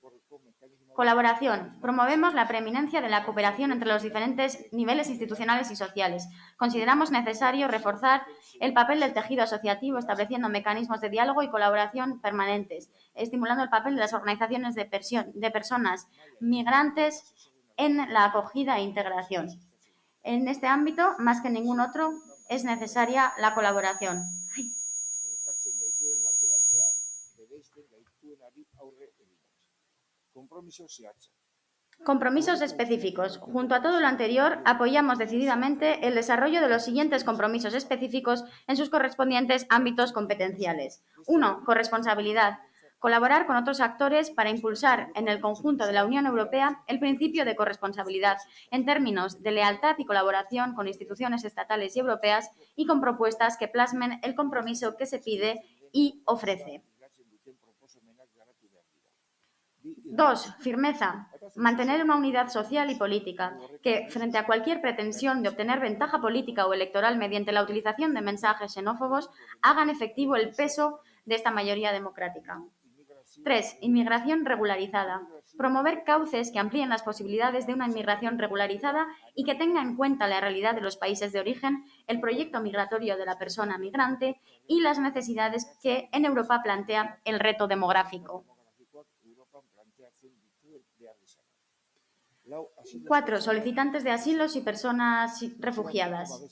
Colaboración. Promovemos la preeminencia de la cooperación entre los diferentes niveles institucionales y sociales. Consideramos necesario reforzar el papel del tejido asociativo, estableciendo mecanismos de diálogo y colaboración permanentes, estimulando el papel de las organizaciones de personas migrantes en la acogida e integración. En este ámbito, más que en ningún otro, es necesaria la colaboración. aurre eginez. Konpromiso zehatza. Compromisos específicos. Junto a todo lo anterior, apoyamos decididamente el desarrollo de los siguientes compromisos específicos en sus correspondientes ámbitos competenciales. 1. Corresponsabilidad. Colaborar con otros actores para impulsar en el conjunto de la Unión Europea el principio de corresponsabilidad en términos de lealtad y colaboración con instituciones estatales y europeas y con propuestas que plasmen el compromiso que se pide y ofrece. 2. Firmeza. Mantener una unidad social y política que, frente a cualquier pretensión de obtener ventaja política o electoral mediante la utilización de mensajes xenófobos, hagan efectivo el peso de esta mayoría democrática. 3. Inmigración regularizada. Promover cauces que amplíen las posibilidades de una inmigración regularizada y que tenga en cuenta la realidad de los países de origen, el proyecto migratorio de la persona migrante y las necesidades que en Europa plantea el reto demográfico. 4. Solicitantes de asilos y personas refugiadas.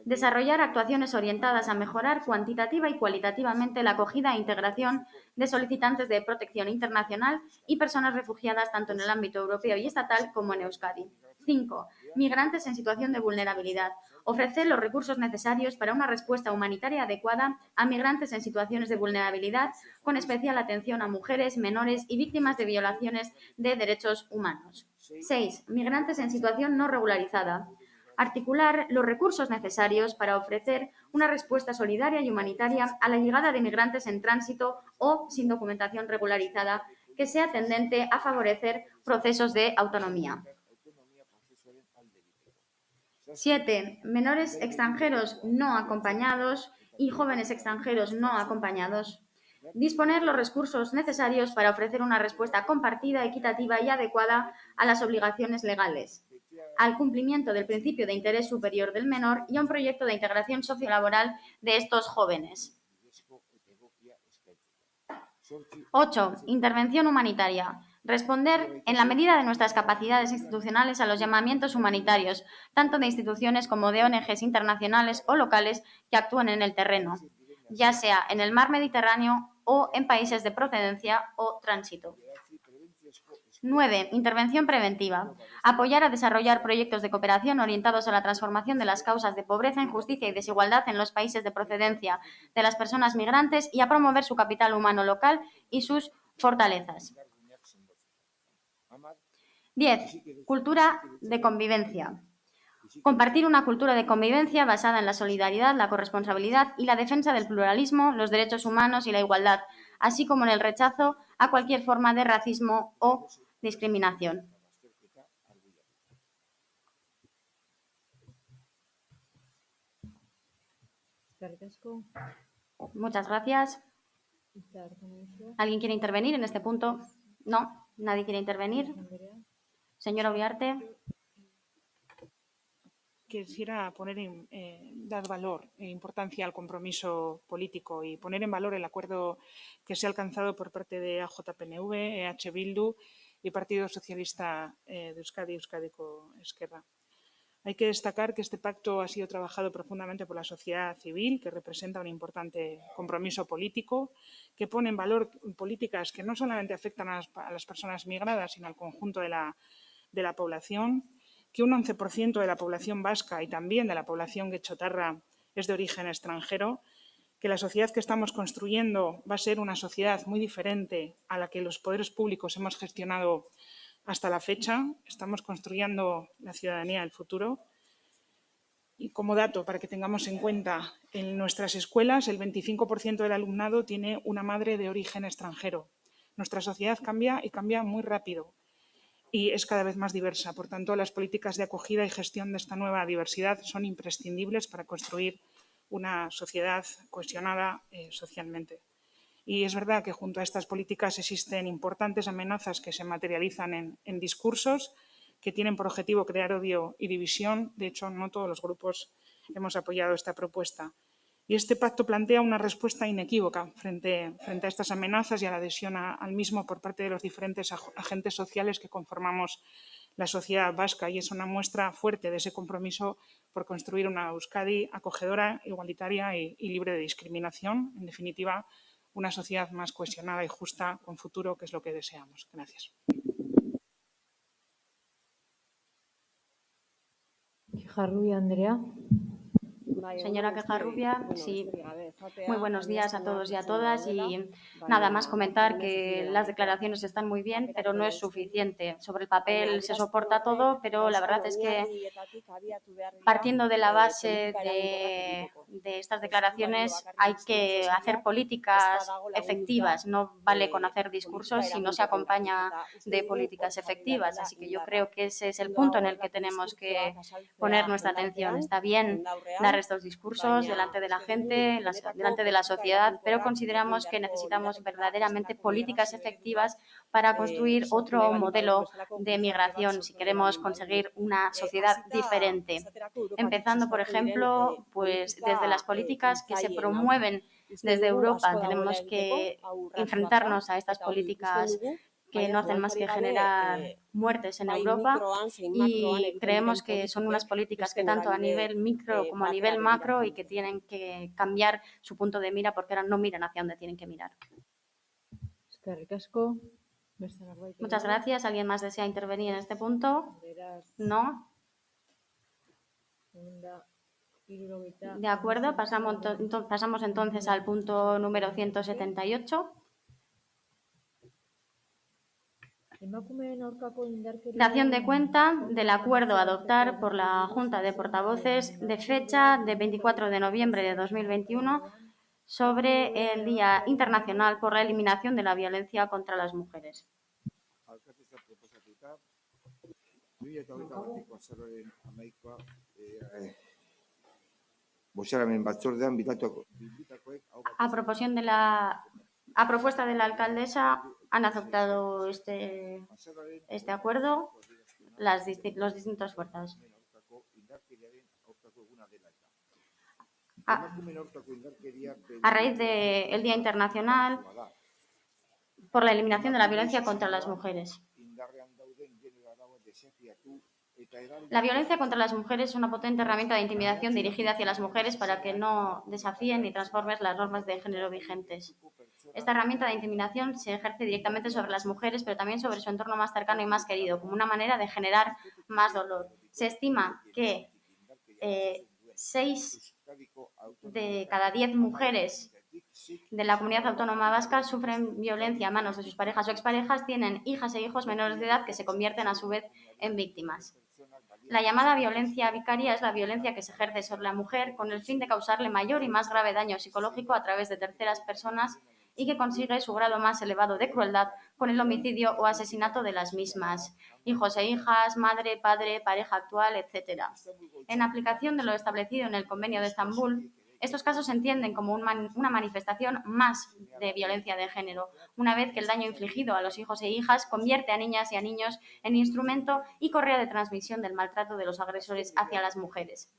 Desarrollar actuaciones orientadas a mejorar cuantitativa y cualitativamente la acogida e integración de solicitantes de protección internacional y personas refugiadas tanto en el ámbito europeo y estatal como en Euskadi. 5. Migrantes en situación de vulnerabilidad. Ofrecer los recursos necesarios para una respuesta humanitaria adecuada a migrantes en situaciones de vulnerabilidad, con especial atención a mujeres, menores y víctimas de violaciones de derechos humanos. 6. Migrantes en situación no regularizada. Articular los recursos necesarios para ofrecer una respuesta solidaria y humanitaria a la llegada de migrantes en tránsito o sin documentación regularizada que sea tendente a favorecer procesos de autonomía. 7. Menores extranjeros no acompañados y jóvenes extranjeros no acompañados. Disponer los recursos necesarios para ofrecer una respuesta compartida, equitativa y adecuada a las obligaciones legales, al cumplimiento del principio de interés superior del menor y a un proyecto de integración sociolaboral de estos jóvenes. 8. Intervención humanitaria. Responder en la medida de nuestras capacidades institucionales a los llamamientos humanitarios, tanto de instituciones como de ONGs internacionales o locales que actúen en el terreno, ya sea en el mar Mediterráneo o en países de procedencia o tránsito. 9. Intervención preventiva. Apoyar a desarrollar proyectos de cooperación orientados a la transformación de las causas de pobreza, injusticia y desigualdad en los países de procedencia de las personas migrantes y a promover su capital humano local y sus fortalezas. 10. Cultura de convivencia. Compartir una cultura de convivencia basada en la solidaridad, la corresponsabilidad y la defensa del pluralismo, los derechos humanos y la igualdad, así como en el rechazo a cualquier forma de racismo o discriminación. Muchas gracias. ¿Alguien quiere intervenir en este punto? No, nadie quiere intervenir. Señora Uriarte. Quisiera dar valor e importancia al compromiso político y poner en valor el acuerdo que se ha alcanzado por parte de AJPNV, EH Bildu y Partido Socialista de Euskadi, Euskadiko Ezkerra. Hay que destacar que este pacto ha sido trabajado profundamente por la sociedad civil, que representa un importante compromiso político, que pone en valor políticas que no solamente afectan a las personas migradas, sino al conjunto de la población, que un 11% de la población vasca y también de la población guechotarra es de origen extranjero, que la sociedad que estamos construyendo va a ser una sociedad muy diferente a la que los poderes públicos hemos gestionado hasta la fecha. Estamos construyendo la ciudadanía del futuro. Y como dato, para que tengamos en cuenta, en nuestras escuelas el 25% del alumnado tiene una madre de origen extranjero. Nuestra sociedad cambia y cambia muy rápido y es cada vez más diversa. Por tanto, las políticas de acogida y gestión de esta nueva diversidad son imprescindibles para construir una sociedad cohesionada socialmente. Y es verdad que junto a estas políticas existen importantes amenazas que se materializan en discursos que tienen por objetivo crear odio y división. De hecho, no todos los grupos hemos apoyado esta propuesta. Y este pacto plantea una respuesta inequívoca frente a estas amenazas y a la adhesión al mismo por parte de los diferentes agentes sociales que conformamos la sociedad vasca. Y es una muestra fuerte de ese compromiso por construir una Euskadi acogedora, igualitaria y libre de discriminación. En definitiva, una sociedad más cohesionada y justa con futuro, que es lo que deseamos. Gracias. Quejarrubia Andrea. Señora Quejarrubia, sí. Muy buenos días a todos y a todas y nada más comentar que las declaraciones están muy bien, pero no es suficiente. Sobre el papel se soporta todo, pero la verdad es que partiendo de la base de estas declaraciones hay que hacer políticas efectivas. No vale con hacer discursos si no se acompaña de políticas efectivas. Así que yo creo que ese es el punto en el que tenemos que poner nuestra atención. Está bien dar estos discursos delante de la gente, delante de la sociedad, pero consideramos que necesitamos verdaderamente políticas efectivas para construir otro modelo de migración si queremos conseguir una sociedad diferente. Empezando, por ejemplo, pues desde las políticas que se promueven desde Europa. Tenemos que enfrentarnos a estas políticas que no hacen más que generar muertes en Europa y creemos que son unas políticas que tanto a nivel micro como a nivel macro y que tienen que cambiar su punto de mira porque ahora no miran hacia dónde tienen que mirar. Muchas gracias. ¿Alguien más desea intervenir en este punto? ¿No? De acuerdo, pasamos entonces al punto número 178. Dación de cuenta del acuerdo a adoptar por la Junta de Portavoces de fecha de 24 de noviembre de 2021 sobre el Día Internacional por la Eliminación de la Violencia contra las Mujeres. A propuesta de la alcaldesa han aceptado este acuerdo las distintas fuerzas. A raíz del Día Internacional por la eliminación de la violencia contra las mujeres. La violencia contra las mujeres es una potente herramienta de intimidación dirigida hacia las mujeres para que no desafíen ni transformen las normas de género vigentes. Esta herramienta de intimidación se ejerce directamente sobre las mujeres, pero también sobre su entorno más cercano y más querido, como una manera de generar más dolor. Se estima que 6 de cada 10 mujeres de la comunidad autónoma vasca sufren violencia a manos de sus parejas o exparejas, tienen hijas e hijos menores de edad que se convierten a su vez en víctimas. La llamada violencia vicaria es la violencia que se ejerce sobre la mujer con el fin de causarle mayor y más grave daño psicológico a través de terceras personas y que consigue su grado más elevado de crueldad con el homicidio o asesinato de las mismas, hijos e hijas, madre, padre, pareja actual, etc. En aplicación de lo establecido en el Convenio de Estambul, estos casos se entienden como una manifestación más de violencia de género, una vez que el daño infligido a los hijos e hijas convierte a niñas y a niños en instrumento y correa de transmisión del maltrato de los agresores hacia las mujeres.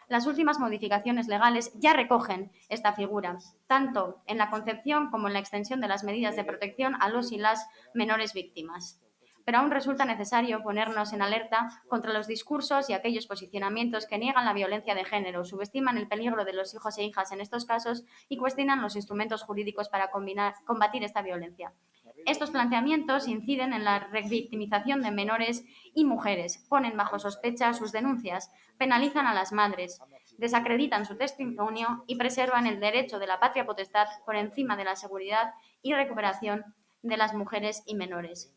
Las últimas modificaciones legales ya recogen esta figura, tanto en la concepción como en la extensión de las medidas de protección a los y las menores víctimas. Pero aún resulta necesario ponernos en alerta contra los discursos y aquellos posicionamientos que niegan la violencia de género, subestiman el peligro de los hijos e hijas en estos casos y cuestionan los instrumentos jurídicos para combatir esta violencia. Estos planteamientos inciden en la revictimización de menores y mujeres, ponen bajo sospecha sus denuncias, penalizan a las madres, desacreditan su testimonio y preservan el derecho de la patria potestad por encima de la seguridad y recuperación de las mujeres y menores.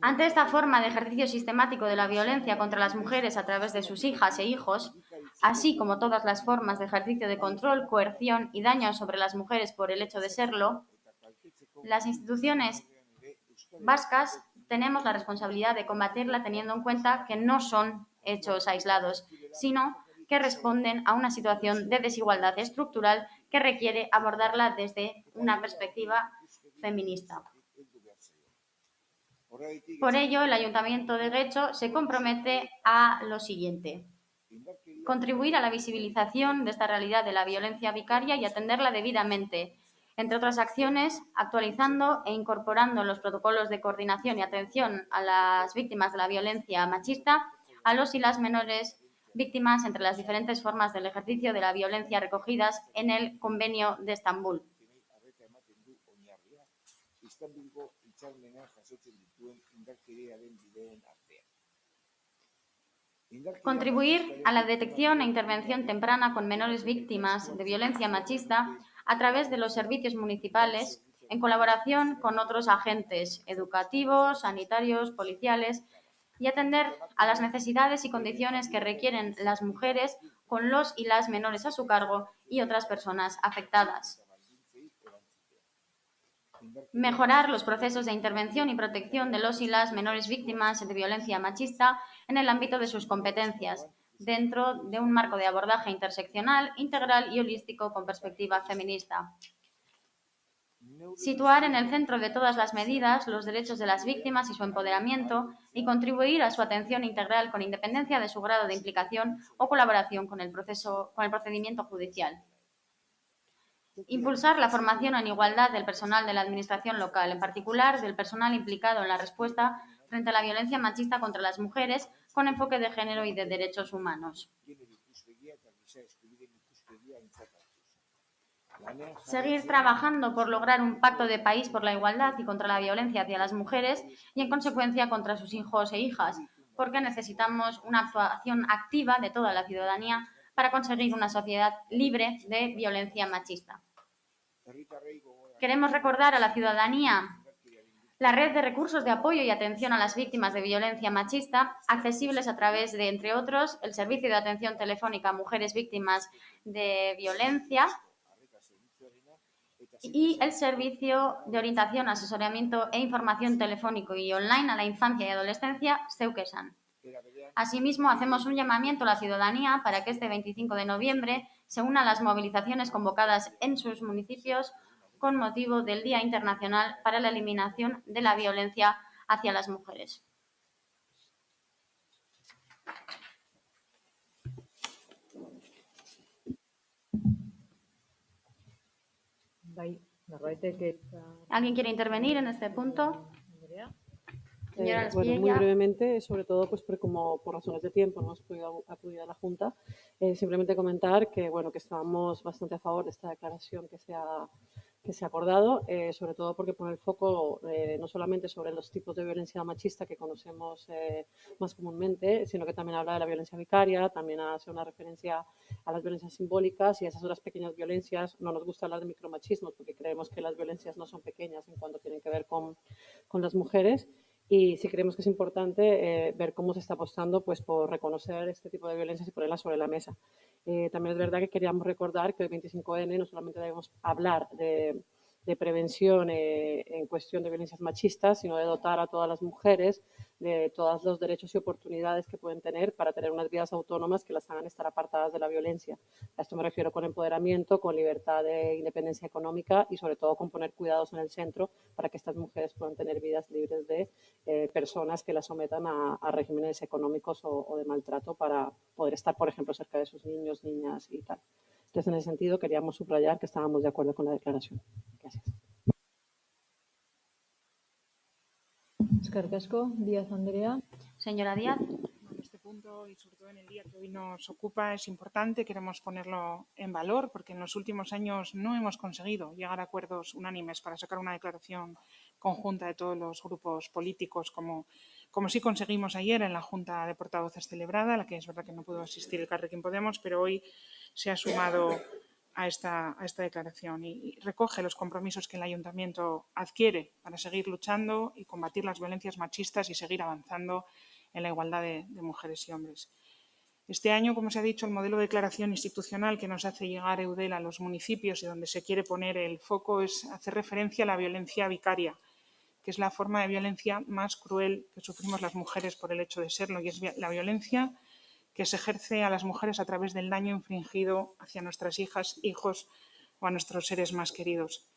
Ante esta forma de ejercicio sistemático de la violencia contra las mujeres a través de sus hijas e hijos, así como todas las formas de ejercicio de control, coerción y daño sobre las mujeres por el hecho de serlo, las instituciones vascas tenemos la responsabilidad de combatirla teniendo en cuenta que no son hechos aislados, sino que responden a una situación de desigualdad estructural que requiere abordarla desde una perspectiva feminista. Por ello, el Ayuntamiento de Getxo se compromete a lo siguiente: contribuir a la visibilización de esta realidad de la violencia vicaria y atenderla debidamente, entre otras acciones, actualizando e incorporando los protocolos de coordinación y atención a las víctimas de la violencia machista, a los y las menores víctimas entre las diferentes formas del ejercicio de la violencia recogidas en el Convenio de Estambul. Contribuir a la detección e intervención temprana con menores víctimas de violencia machista a través de los servicios municipales en colaboración con otros agentes educativos, sanitarios, policiales y atender a las necesidades y condiciones que requieren las mujeres con los y las menores a su cargo y otras personas afectadas. Mejorar los procesos de intervención y protección de los y las menores víctimas de violencia machista en el ámbito de sus competencias, dentro de un marco de abordaje interseccional, integral y holístico con perspectiva feminista. Situar en el centro de todas las medidas los derechos de las víctimas y su empoderamiento y contribuir a su atención integral con independencia de su grado de implicación o colaboración con el procedimiento judicial. Impulsar la formación en igualdad del personal de la administración local, en particular del personal implicado en la respuesta frente a la violencia machista contra las mujeres con enfoque de género y de derechos humanos. Seguir trabajando por lograr un pacto de país por la igualdad y contra la violencia hacia las mujeres y, en consecuencia, contra sus hijos e hijas, porque necesitamos una actuación activa de toda la ciudadanía para conseguir una sociedad libre de violencia machista. Queremos recordar a la ciudadanía la red de recursos de apoyo y atención a las víctimas de violencia machista, accesibles a través de, entre otros, el Servicio de Atención Telefónica a Mujeres Víctimas de Violencia y el Servicio de Orientación, Asesoramiento e Información Telefónico y Online a la Infancia y Adolescencia, Zeukesan. Asimismo, hacemos un llamamiento a la ciudadanía para que este 25 de noviembre se una a las movilizaciones convocadas en sus municipios con motivo del Día Internacional para la Eliminación de la Violencia hacia las Mujeres. ¿Alguien quiere intervenir en este punto? Señora Bueno, muy Espieria. brevemente, sobre todo pues porque como por razones de tiempo no hemos podido acudir a la Junta, simplemente comentar que bueno que estamos bastante a favor de esta declaración que se ha acordado, sobre todo porque pone el foco no solamente sobre los tipos de violencia machista que conocemos más comúnmente, sino que también habla de la violencia vicaria, también hace una referencia a las violencias simbólicas y a esas otras pequeñas violencias. No nos gusta hablar de micromachismos porque creemos que las violencias no son pequeñas en cuanto tienen que ver con las mujeres. Y sí creemos que es importante ver cómo se está apostando pues, por reconocer este tipo de violencias y ponerlas sobre la mesa. También es verdad que queríamos recordar que el 25N no solamente debemos hablar de prevención en cuestión de violencias machistas, sino de dotar a todas las mujeres de todos los derechos y oportunidades que pueden tener para tener unas vidas autónomas que las hagan estar apartadas de la violencia. A esto me refiero con empoderamiento, con libertad de independencia económica y sobre todo con poner cuidados en el centro para que estas mujeres puedan tener vidas libres de personas que las sometan a regímenes económicos o de maltrato para poder estar, por ejemplo, cerca de sus niños, niñas y tal. Entonces, en ese sentido, queríamos subrayar que estábamos de acuerdo con la declaración. Gracias. Eskerrik asko, Díaz Andrea. Señora Díaz. En este punto y sobre todo en el día que hoy nos ocupa es importante, queremos ponerlo en valor porque en los últimos años no hemos conseguido llegar a acuerdos unánimes para sacar una declaración conjunta de todos los grupos políticos como sí conseguimos ayer en la Junta de Portavoces celebrada, a la que es verdad que no pudo asistir el Elkarrekin Podemos, pero hoy se ha sumado a esta declaración y recoge los compromisos que el Ayuntamiento adquiere para seguir luchando y combatir las violencias machistas y seguir avanzando en la igualdad de mujeres y hombres. Este año, como se ha dicho, el modelo de declaración institucional que nos hace llegar Eudel a los municipios y donde se quiere poner el foco es hacer referencia a la violencia vicaria, que es la forma de violencia más cruel que sufrimos las mujeres por el hecho de serlo, y es la violencia que se ejerce a las mujeres a través del daño infringido hacia nuestras hijas, hijos o a nuestros seres más queridos.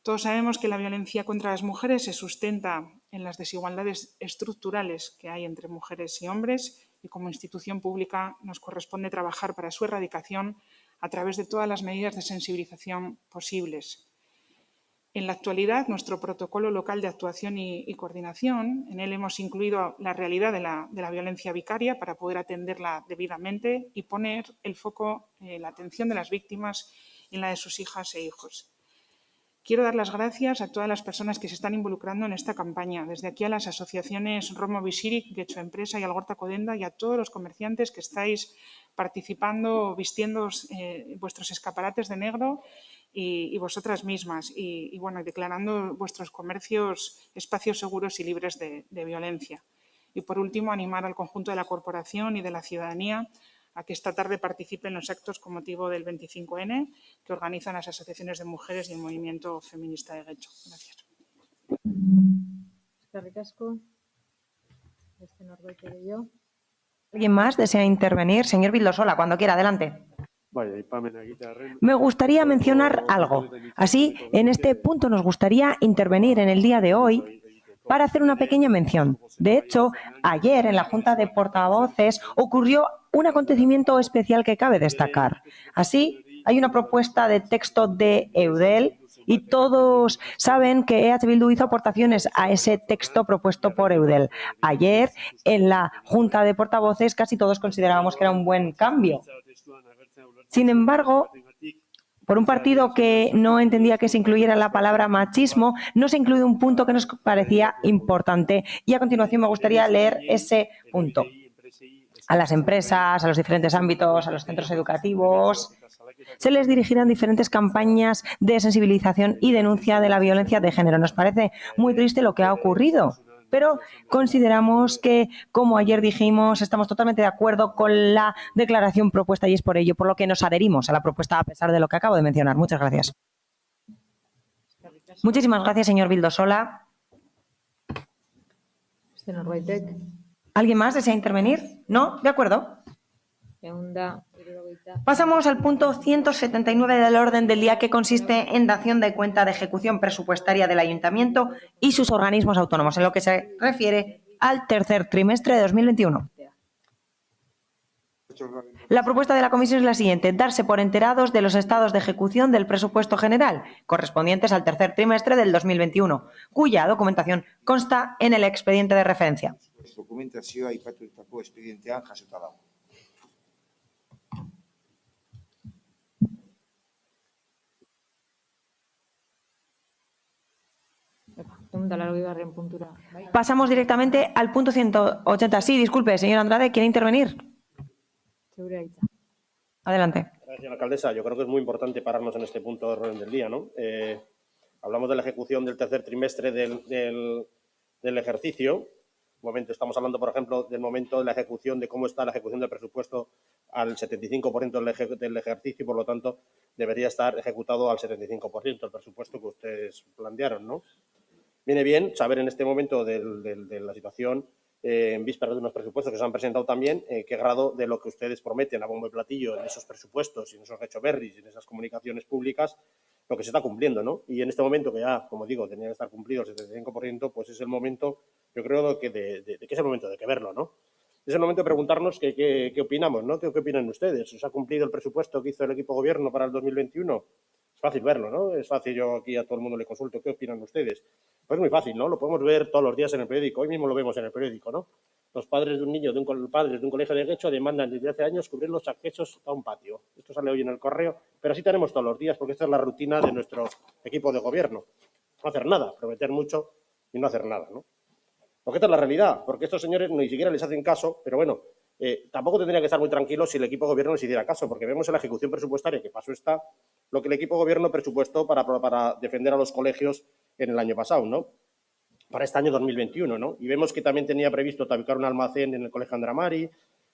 Todos sabemos que la violencia contra las mujeres se sustenta en las desigualdades estructurales que hay entre mujeres y hombres y como institución pública nos corresponde trabajar para su erradicación a través de todas las medidas de sensibilización posibles. En la actualidad, nuestro protocolo local de actuación y coordinación, en él hemos incluido la realidad de la violencia vicaria para poder atenderla debidamente y poner el foco, la atención de las víctimas en la de sus hijas e hijos. Quiero dar las gracias a todas las personas que se están involucrando en esta campaña, desde aquí a las asociaciones Romo Bisirik, Getxo Empresa y Algorta Codenda, y a todos los comerciantes que estáis participando, vistiendo vuestros escaparates de negro y vosotras mismas, y bueno, declarando vuestros comercios espacios seguros y libres de violencia. Y por último, animar al conjunto de la corporación y de la ciudadanía a que esta tarde participe en los actos con motivo del 25N que organizan las asociaciones de mujeres y el movimiento feminista de Getxo. Gracias. Eskerrik asko. Beste norbait gehiago? ¿Alguien más desea intervenir? Señor Vildosola, cuando quiera, adelante. Me gustaría mencionar algo. Así, en este punto nos gustaría intervenir en el día de hoy para hacer una pequeña mención. De hecho, ayer en la Junta de Portavoces ocurrió un acontecimiento especial que cabe destacar. Así, hay una propuesta de texto de Eudel y todos saben que EH Bildu hizo aportaciones a ese texto propuesto por Eudel. Ayer, en la Junta de Portavoces, casi todos considerábamos que era un buen cambio. Sin embargo, por un partido que no entendía que se incluyera la palabra machismo, no se incluye un punto que nos parecía importante. Y a continuación me gustaría leer ese punto. A las empresas, a los diferentes ámbitos, a los centros educativos, se les dirigirán diferentes campañas de sensibilización y denuncia de la violencia de género. Nos parece muy triste lo que ha ocurrido, pero consideramos que, como ayer dijimos, estamos totalmente de acuerdo con la declaración propuesta y es por ello por lo que nos adherimos a la propuesta a pesar de lo que acabo de mencionar. Muchas gracias. Muchísimas gracias, señor Vildosola. Beste norbaitek? ¿Alguien más desea intervenir? ¿No? De acuerdo. Pasamos al punto 179 del orden del día, que consiste en dación de cuenta de ejecución presupuestaria del Ayuntamiento y sus organismos autónomos, en lo que se refiere al tercer trimestre de 2021. La propuesta de la Comisión es la siguiente: darse por enterados de los estados de ejecución del presupuesto general correspondientes al tercer trimestre del 2021, cuya documentación consta en el expediente de referencia. Dokumentazioa aipatutako espedientean jasota dago. Pasamos directamente al punto 180. Sí, disculpe, señor Andrade, ¿quiere intervenir? Adelante. Gracias, señora alcaldesa. Yo creo que es muy importante pararnos en este punto de orden del día, ¿no? Hablamos de la ejecución del tercer trimestre del ejercicio. Estamos hablando, por ejemplo, del momento de la ejecución, de cómo está la ejecución del presupuesto al 75% del ejercicio y, por lo tanto, debería estar ejecutado al 75% el presupuesto que ustedes plantearon, ¿no? Viene bien saber en este momento de la situación, en vísperas de unos presupuestos que se han presentado también, qué grado de lo que ustedes prometen a bombo y platillo en esos presupuestos y en esos gechoberris y en esas comunicaciones públicas, lo que se está cumpliendo, ¿no? Y en este momento que ya, como digo, tenía que estar cumplido el 75%, pues es el momento, yo creo, que es el momento de que verlo, ¿no? Es el momento de preguntarnos qué opinamos, ¿no? ¿Qué opinan ustedes? ¿Se ha cumplido el presupuesto que hizo el equipo gobierno para el 2021? Es fácil verlo, ¿no? Es fácil, yo aquí a todo el mundo le consulto, ¿qué opinan ustedes? Pues es muy fácil, ¿no? Lo podemos ver todos los días en el periódico. Hoy mismo lo vemos en el periódico, ¿no? Los padres de un niño, padres de un colegio de Getxo demandan desde hace años cubrir los accesos a un patio. Esto sale hoy en el correo, pero así tenemos todos los días porque esta es la rutina de nuestro equipo de gobierno. No hacer nada, prometer mucho y no hacer nada, ¿no? Porque esta es la realidad, porque estos señores ni siquiera les hacen caso, pero bueno, tampoco tendría que estar muy tranquilos si el equipo de gobierno les hiciera caso, porque vemos en la ejecución presupuestaria, que paso está, lo que el equipo de gobierno presupuestó para defender a los colegios en el año pasado, ¿no? Para este año 2021, ¿no? Y vemos que también tenía previsto tabicar un almacén en el Colegio Andramari,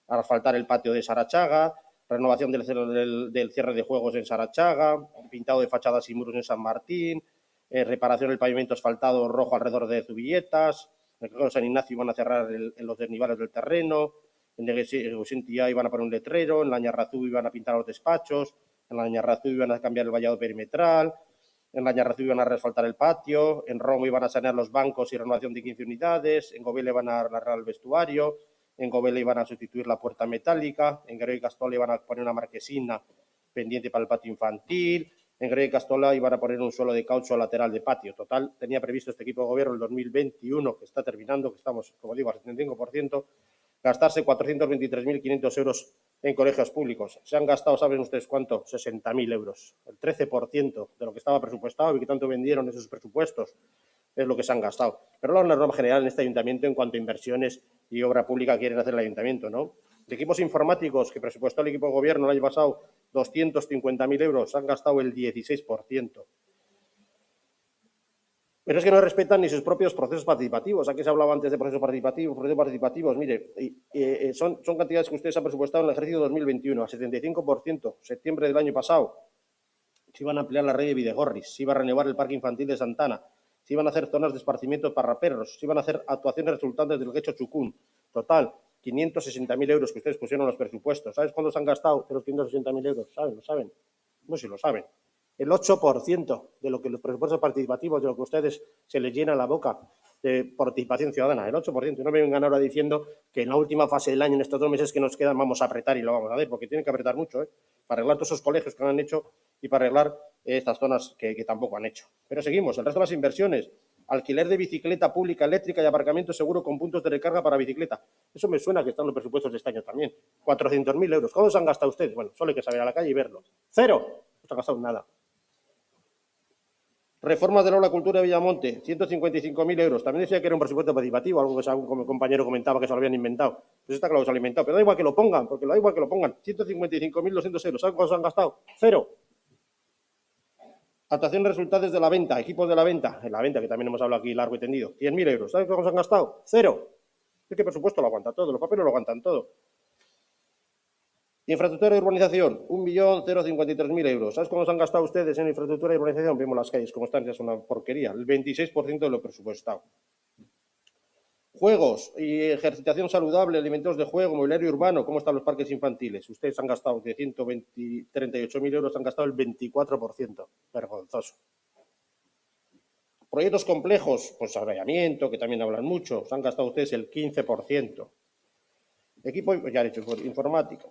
asfaltar el patio de Sarachaga, renovación del cierre de juegos en Sarachaga, pintado de fachadas y muros en San Martín, reparación del pavimento asfaltado rojo alrededor de Zubilletas, en el Colegio de San Ignacio iban a cerrar los desniveles del terreno, en Negusentia iban a poner un letrero, en la Ñarrazú iban a pintar los despachos, en la Ñarrazú iban a cambiar el vallado perimetral, en la Ñarrazú iban a reasfaltar el patio, en Romo iban a sanear los bancos y renovación de 15 unidades, en Gobele iban a arreglar el vestuario, en Gobele iban a sustituir la puerta metálica, en Guerrero y Castola iban a poner una marquesina pendiente para el patio infantil, en Grey Castola iban a poner un suelo de caucho lateral de patio. Total, tenía previsto este equipo de gobierno el 2021, que está terminando, que estamos, como digo, al 75%, gastarse 423.500 euros en colegios públicos. Se han gastado, ¿saben ustedes cuánto? 60.000 euros. El 13% de lo que estaba presupuestado y que tanto vendieron esos presupuestos es lo que se han gastado. Pero la norma general en este ayuntamiento en cuanto a inversiones y obra pública quieren hacer el ayuntamiento, ¿no? De equipos informáticos que presupuestó el equipo de gobierno el año pasado 250.000 euros, han gastado el 16%. Pero es que no respetan ni sus propios procesos participativos. Aquí se hablaba antes de procesos participativos. Mire, son cantidades que ustedes han presupuestado en el ejercicio 2021, a 75%, septiembre del año pasado. Se iban a ampliar la red de Bidegorris, se iba a renovar el parque infantil de Santana, se iban a hacer zonas de esparcimiento para perros, se iban a hacer actuaciones resultantes del Guecho Chucún. Total, 560.000 euros que ustedes pusieron en los presupuestos. ¿Sabes cuándo se han gastado de los 560.000 euros? ¿Saben? ¿Lo saben? No sé si lo saben. El 8% de lo que los presupuestos participativos, de lo que a ustedes se les llena la boca de participación ciudadana, el 8%. No me vengan ahora diciendo que en la última fase del año, en estos 2 meses que nos quedan, vamos a apretar y lo vamos a ver, porque tienen que apretar mucho, para arreglar todos esos colegios que no han hecho y para arreglar estas zonas que tampoco han hecho. Pero seguimos, el resto de las inversiones, alquiler de bicicleta pública eléctrica y aparcamiento seguro con puntos de recarga para bicicleta. Eso me suena que están en los presupuestos de este año también. 400.000 euros. ¿Cuándo se han gastado ustedes? Bueno, solo hay que salir a la calle y verlo. ¡Cero! No se han gastado nada. Reformas del aula cultura de Villamonte, 155.000 euros. También decía que era un presupuesto participativo, algo que algún compañero comentaba que se lo habían inventado. Pues está claro que se lo han inventado, pero da igual que lo pongan, porque da igual que lo pongan. 155.200 euros. ¿Saben cuántos se han gastado? Cero. Actuación de resultados de la venta, equipos de la venta, en la venta, que también hemos hablado aquí largo y tendido. 100.000 euros. ¿Saben cuántos se han gastado? Cero. Es que el presupuesto lo aguanta todo, los papeles lo aguantan todo. Infraestructura de urbanización, 1.053.000 euros. ¿Sabes cómo se han gastado ustedes en infraestructura de urbanización? Vemos las calles como están, ya es una porquería. El 26% de lo presupuestado. Juegos y ejercitación saludable, alimentos de juego, mobiliario urbano, ¿cómo están los parques infantiles? Ustedes han gastado de 138.000 euros, han gastado el 24%. Vergonzoso. Proyectos complejos, pues saneamiento, que también hablan mucho, se han gastado ustedes el 15%. Equipo, ya he dicho, informática.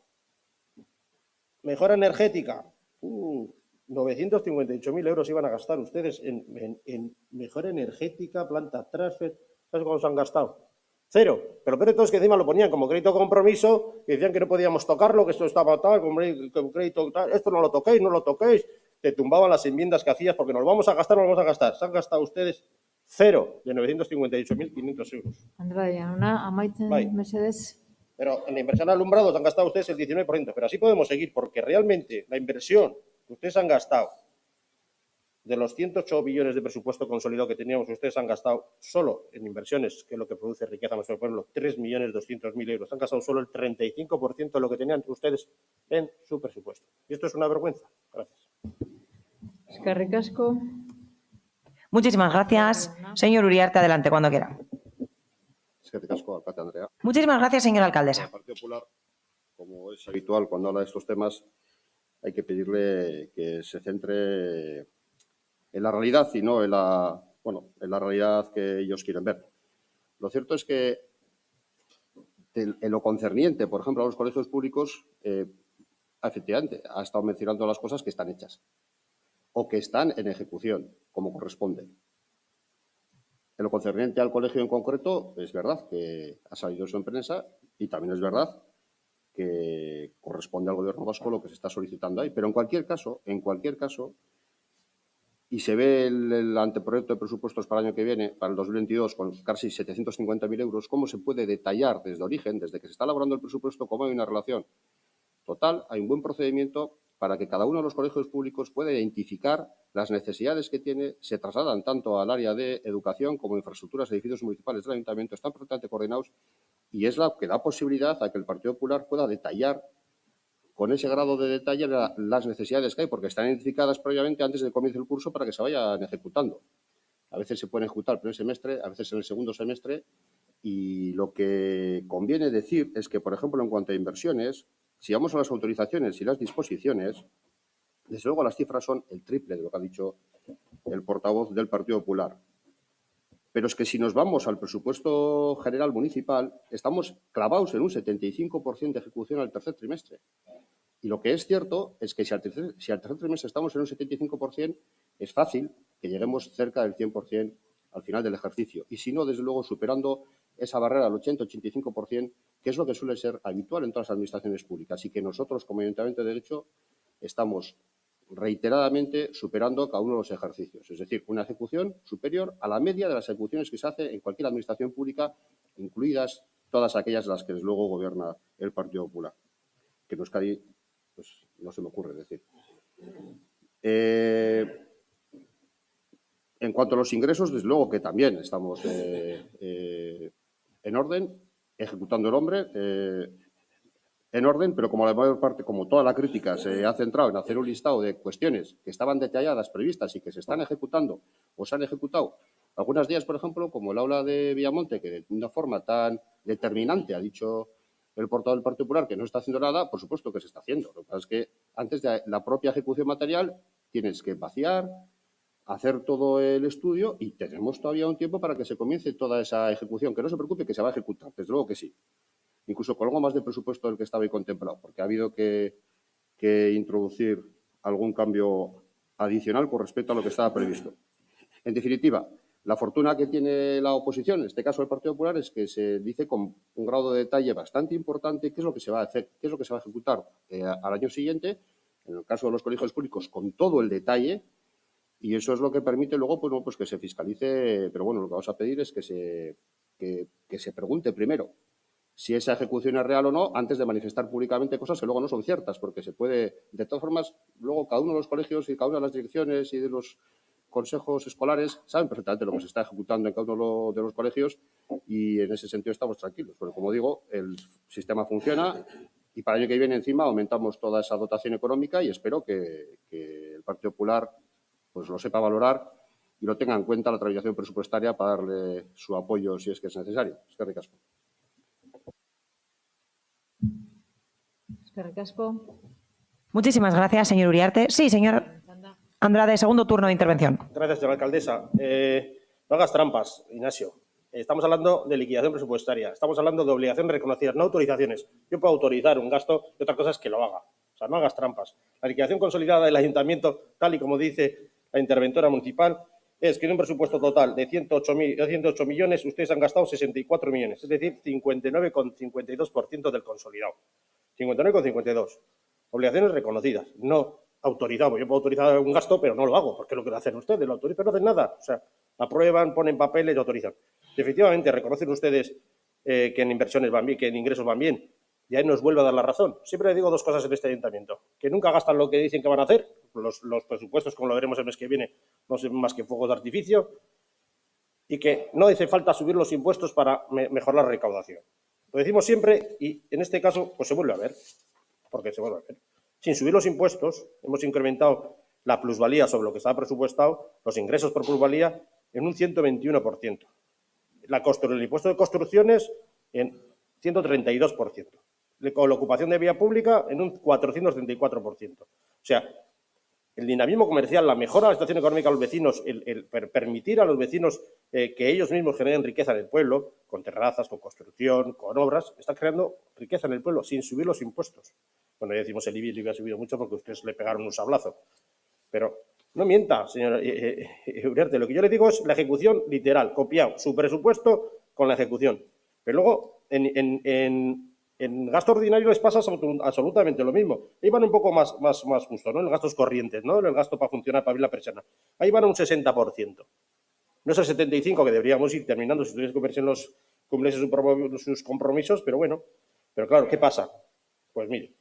Mejora energética, 958.000 euros iban a gastar ustedes en mejora energética, planta transfer. ¿Sabes cuánto se han gastado? Cero. Pero peor de todo es que encima lo ponían como crédito compromiso, que decían que no podíamos tocarlo, que esto estaba tal, con crédito tal, esto no lo toquéis, no lo toquéis. Te tumbaban las enmiendas que hacías porque nos lo vamos a gastar, nos lo vamos a gastar. Se han gastado ustedes cero de 958.500 euros. Andrea Jauna, amaitzen mesedez. Pero en la inversión alumbrado han gastado ustedes el 19%. Pero así podemos seguir, porque realmente la inversión que ustedes han gastado, de los 108 billones de presupuesto consolidado que teníamos, ustedes han gastado solo en inversiones, que es lo que produce riqueza a nuestro pueblo, 3.200.000 euros. Han gastado solo el 35% de lo que tenían ustedes en su presupuesto. Y esto es una vergüenza. Gracias. Eskerrik asko. Muchísimas gracias. Señor Uriarte, adelante, cuando quiera. Eskerrik asko, alcalde Andrea. Muchísimas gracias, señora alcaldesa. El Partido Popular, como es habitual cuando habla de estos temas, hay que pedirle que se centre en la realidad y no en la realidad que ellos quieren ver. Lo cierto es que en lo concerniente, por ejemplo, a los colegios públicos, efectivamente, ha estado mencionando las cosas que están hechas o que están en ejecución, como corresponde. En lo concerniente al colegio en concreto, es verdad que ha salido eso en prensa y también es verdad que corresponde al Gobierno vasco lo que se está solicitando ahí. Pero en cualquier caso, y se ve el anteproyecto de presupuestos para el año que viene, para el 2022, con casi 750.000 euros, cómo se puede detallar desde origen, desde que se está elaborando el presupuesto, cómo hay una relación total, hay un buen procedimiento para que cada uno de los colegios públicos pueda identificar las necesidades que tiene, se trasladan tanto al área de educación como infraestructuras, edificios municipales del ayuntamiento, están perfectamente coordinados y es la que da posibilidad a que el Partido Popular pueda detallar con ese grado de detalle las necesidades que hay, porque están identificadas previamente antes de que comience el curso para que se vayan ejecutando. A veces se pueden ejecutar el primer semestre, a veces en el segundo semestre, y lo que conviene decir es que, por ejemplo, en cuanto a inversiones, si vamos a las autorizaciones y las disposiciones, desde luego las cifras son el triple de lo que ha dicho el portavoz del Partido Popular. Pero es que si nos vamos al presupuesto general municipal, estamos clavados en un 75% de ejecución al tercer trimestre. Y lo que es cierto es que si al tercer trimestre estamos en un 75%, es fácil que lleguemos cerca del 100% al final del ejercicio. Y si no, desde luego, superando esa barrera del 80-85%, que es lo que suele ser habitual en todas las administraciones públicas. Y que nosotros, como Ayuntamiento de Derecho, estamos reiteradamente superando cada uno de los ejercicios. Es decir, una ejecución superior a la media de las ejecuciones que se hace en cualquier administración pública, incluidas todas aquellas de las que, desde luego, gobierna el Partido Popular. Que en Euskadi, pues, no se me ocurre decir. En cuanto a los ingresos, desde luego que también estamos en orden, ejecutando el hombre en orden, pero como la mayor parte, como toda la crítica se ha centrado en hacer un listado de cuestiones que estaban detalladas, previstas y que se están ejecutando o se han ejecutado algunas de ellas, por ejemplo, como el aula de Villamonte, que de una forma tan determinante ha dicho el portavoz del Partido Popular que no está haciendo nada, por supuesto que se está haciendo. Lo que pasa es que antes de la propia ejecución material tienes que vaciar, hacer todo el estudio y tenemos todavía un tiempo para que se comience toda esa ejecución. Que no se preocupe, que se va a ejecutar, desde luego que sí. Incluso con algo más de presupuesto del que estaba ahí contemplado, porque ha habido que introducir algún cambio adicional con respecto a lo que estaba previsto. En definitiva, la fortuna que tiene la oposición, en este caso el Partido Popular, es que se dice con un grado de detalle bastante importante qué es lo que se va a hacer, qué es lo que se va a ejecutar al año siguiente, en el caso de los colegios públicos, con todo el detalle, y eso es lo que permite luego pues que se fiscalice. Pero bueno, lo que vamos a pedir es que se pregunte primero si esa ejecución es real o no, antes de manifestar públicamente cosas que luego no son ciertas, porque se puede, de todas formas, luego cada uno de los colegios y cada una de las direcciones y de los consejos escolares saben perfectamente lo que se está ejecutando en cada uno de los colegios y en ese sentido estamos tranquilos. Porque, como digo, el sistema funciona y para el año que viene encima aumentamos toda esa dotación económica y espero que el Partido Popular pues lo sepa valorar y lo tenga en cuenta la tramitación presupuestaria para darle su apoyo si es que es necesario. Eskerrik asko. Eskerrik asko. Muchísimas gracias, señor Uriarte. Sí, señor Andrade, segundo turno de intervención. Gracias, señora alcaldesa. No hagas trampas, Ignacio. Estamos hablando de liquidación presupuestaria. Estamos hablando de obligaciones reconocidas, no autorizaciones. Yo puedo autorizar un gasto y otra cosa es que lo haga. O sea, no hagas trampas. La liquidación consolidada del ayuntamiento, tal y como dice la interventora municipal, es que en un presupuesto total de 108 millones, ustedes han gastado 64 millones, es decir, 59,52% del consolidado. 59,52. Obligaciones reconocidas, no autorizado. Yo puedo autorizar un gasto, pero no lo hago, porque lo que hacen ustedes, lo autorizan, no hacen nada. O sea, aprueban, ponen papeles y autorizan. Y efectivamente, reconocen ustedes que en inversiones van bien, que en ingresos van bien. Y ahí nos vuelve a dar la razón. Siempre le digo dos cosas en este ayuntamiento. Que nunca gastan lo que dicen que van a hacer. Los presupuestos, como lo veremos el mes que viene, no son más que fuegos de artificio. Y que no hace falta subir los impuestos para mejorar la recaudación. Lo decimos siempre y en este caso pues se vuelve a ver. Porque se vuelve a ver. Sin subir los impuestos, hemos incrementado la plusvalía sobre lo que estaba presupuestado, los ingresos por plusvalía, en un 121%. El impuesto de construcciones en 132%. Con la ocupación de vía pública en un 434%. O sea, el dinamismo comercial, la mejora de la situación económica de los vecinos, el permitir a los vecinos que ellos mismos generen riqueza en el pueblo, con terrazas, con construcción, con obras, está creando riqueza en el pueblo sin subir los impuestos. Bueno, ya decimos el IBI ha subido mucho porque ustedes le pegaron un sablazo. Pero no mienta, señor Uriarte. Lo que yo le digo es la ejecución literal, copiado su presupuesto con la ejecución. Pero luego, en gasto ordinario les pasa absolutamente lo mismo. Ahí van un poco más justo, ¿no? En los gastos corrientes, ¿no? En el gasto para funcionar, para abrir la persiana. Ahí van a un 60%. No es el 75% que deberíamos ir terminando si tuvieras que cumplirse sus compromisos, pero bueno. Pero claro, ¿qué pasa? Pues mire,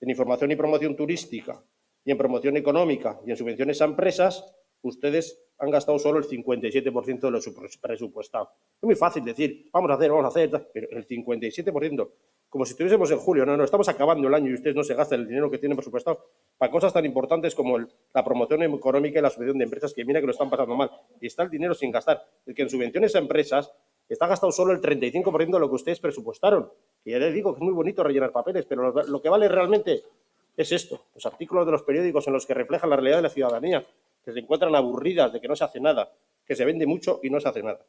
en información y promoción turística y en promoción económica y en subvenciones a empresas, ustedes han gastado solo el 57% de lo presupuestado. Es muy fácil decir, vamos a hacer, pero el 57%, como si estuviésemos en julio, no, estamos acabando el año y ustedes no se gastan el dinero que tienen presupuestado para cosas tan importantes como la promoción económica y la subvención de empresas, que mira que lo están pasando mal. Y está el dinero sin gastar. El que en subvenciones a empresas está gastado solo el 35% de lo que ustedes presupuestaron. Y ya les digo que es muy bonito rellenar papeles, pero lo que vale realmente es esto, los artículos de los periódicos en los que reflejan la realidad de la ciudadanía, que se encuentran aburridas de que no se hace nada, que se vende mucho y no se hace nada.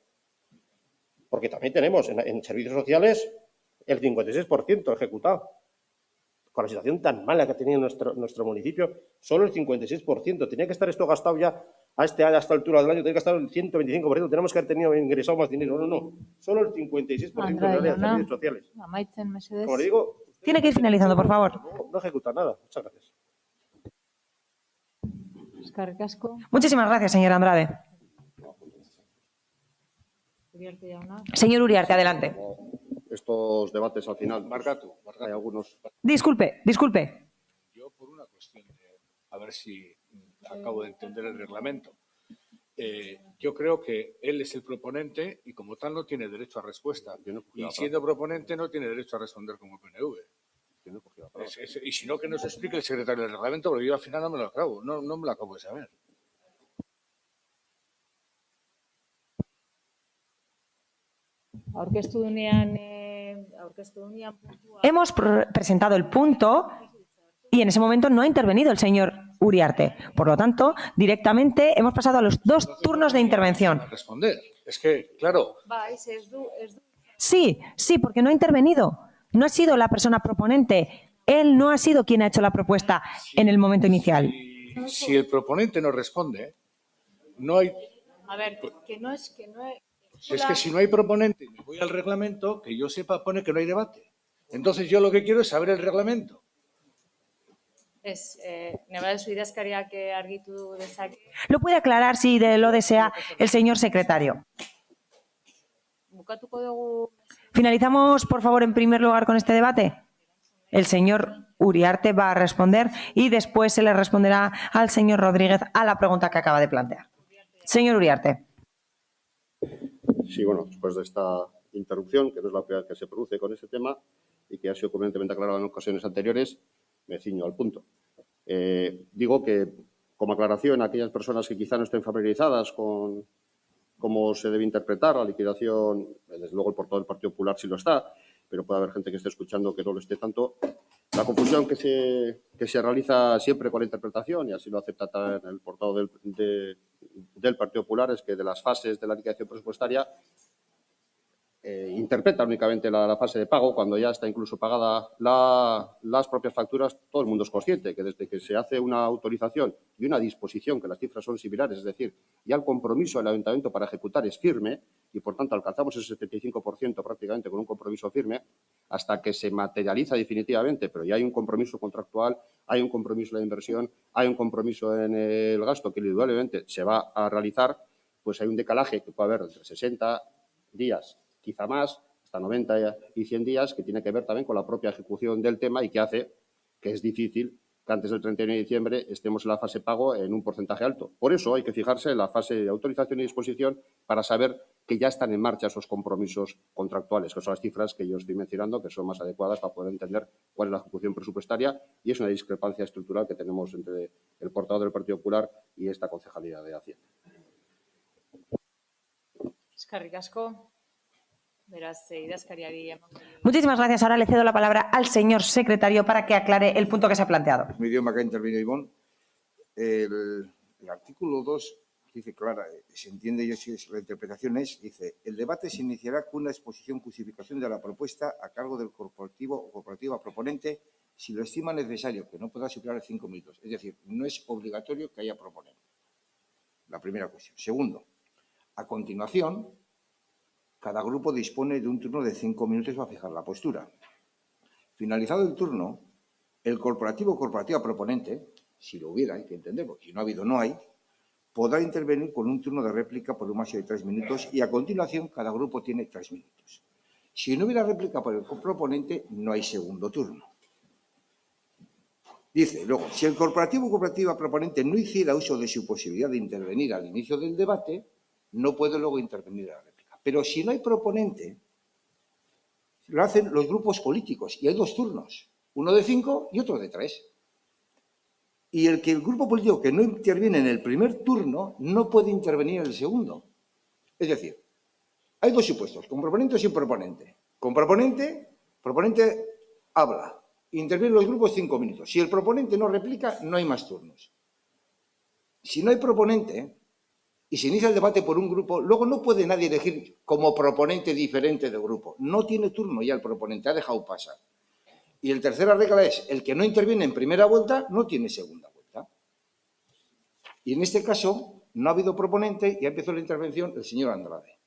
Porque también tenemos en servicios sociales el 56% ejecutado. con la situación tan mala que ha tenido nuestro municipio, solo el 56%. Tenía que estar esto gastado ya a esta altura del año, tenía que estar el 125%. Tenemos que haber tenido ingresado más dinero. No. Solo el 56% en el área de servicios sociales. Como le digo, Tiene que ir finalizando, por favor. no ejecuta nada. Muchas gracias. Muchísimas gracias, señor Andrade. Señor Uriarte, adelante. Estos debates al final, hay algunos... Disculpe. Yo por una cuestión de, a ver si acabo de entender el reglamento. Yo creo que él es el proponente y como tal no tiene derecho a respuesta. Y siendo proponente no tiene derecho a responder como PNV. Y si no, que nos explique el secretario del reglamento, porque yo al final no me lo acabo, no me lo acabo de saber. Hemos presentado el punto y en ese momento no ha intervenido el señor Uriarte. Por lo tanto, directamente hemos pasado a los 2 turnos de intervención. Responder. Es que, claro. Sí, porque no ha intervenido. No ha sido la persona proponente. Él no ha sido quien ha hecho la propuesta en el momento inicial. Si el proponente no responde, no hay... A ver, que no es... Es que si no hay proponente y me voy al reglamento, que yo sepa, pone que no hay debate. Entonces yo lo que quiero es saber el reglamento. Lo puede aclarar si lo desea el señor secretario. Finalizamos, por favor, en primer lugar con este debate. El señor Uriarte va a responder y después se le responderá al señor Rodríguez a la pregunta que acaba de plantear. Señor Uriarte. Sí, bueno, después de esta interrupción, que no es la primera vez que se produce con este tema y que ha sido convenientemente aclarado en ocasiones anteriores, me ciño al punto. Digo que, como aclaración a aquellas personas que quizá no estén familiarizadas con cómo se debe interpretar la liquidación, desde luego el portavoz del Partido Popular sí lo está, pero puede haber gente que esté escuchando que no lo esté tanto. La confusión que se realiza siempre con la interpretación, y así lo acepta también el portavoz del Partido Popular, es que de las fases de la liquidación presupuestaria interpreta únicamente la fase de pago, cuando ya está incluso pagada las propias facturas. Todo el mundo es consciente que desde que se hace una autorización y una disposición, que las cifras son similares, es decir, ya el compromiso del Ayuntamiento para ejecutar es firme y, por tanto, alcanzamos el 75% prácticamente con un compromiso firme, hasta que se materializa definitivamente, pero ya hay un compromiso contractual, hay un compromiso de inversión, hay un compromiso en el gasto que indudablemente se va a realizar, pues hay un decalaje que puede haber entre 60 días, quizá más, hasta 90 y 100 días, que tiene que ver también con la propia ejecución del tema y que hace que es difícil que antes del 31 de diciembre estemos en la fase pago en un porcentaje alto. Por eso hay que fijarse en la fase de autorización y disposición para saber que ya están en marcha esos compromisos contractuales, que son las cifras que yo estoy mencionando, que son más adecuadas para poder entender cuál es la ejecución presupuestaria, y es una discrepancia estructural que tenemos entre el portavoz del Partido Popular y esta concejalía de Hacienda. Eskerrik asko. Muchísimas gracias. Ahora le cedo la palabra al señor secretario para que aclare el punto que se ha planteado. Mi idioma que ha intervenido Ivonne. El artículo 2 dice clara, se entiende, yo si la interpretación es, dice, el debate se iniciará con una exposición, justificación de la propuesta a cargo del corporativo o corporativa proponente si lo estima necesario, que no pueda superar 5 minutos. Es decir, no es obligatorio que haya proponente. La primera cuestión. Segundo, a continuación, cada grupo dispone de un turno de 5 minutos para fijar la postura. Finalizado el turno, el corporativo o corporativa proponente, si lo hubiera, hay que entenderlo, si no ha habido, no hay, podrá intervenir con un turno de réplica por un máximo de 3 minutos y a continuación cada grupo tiene 3 minutos. Si no hubiera réplica por el proponente, no hay segundo turno. Dice, luego, si el corporativo o corporativa proponente no hiciera uso de su posibilidad de intervenir al inicio del debate, no puede luego intervenir a la réplica. Pero si no hay proponente, lo hacen los grupos políticos y hay 2 turnos, uno de 5 y otro de 3. Y el grupo político que no interviene en el primer turno no puede intervenir en el segundo. Es decir, hay 2 supuestos, con proponente o sin proponente. Con proponente habla, intervienen los grupos 5 minutos. Si el proponente no replica, no hay más turnos. Si no hay proponente y se inicia el debate por un grupo, luego no puede nadie elegir como proponente diferente del grupo. No tiene turno ya el proponente, ha dejado pasar. Y la tercera regla es, el que no interviene en primera vuelta no tiene segunda vuelta. Y en este caso no ha habido proponente y ha empezado la intervención el señor Andrade.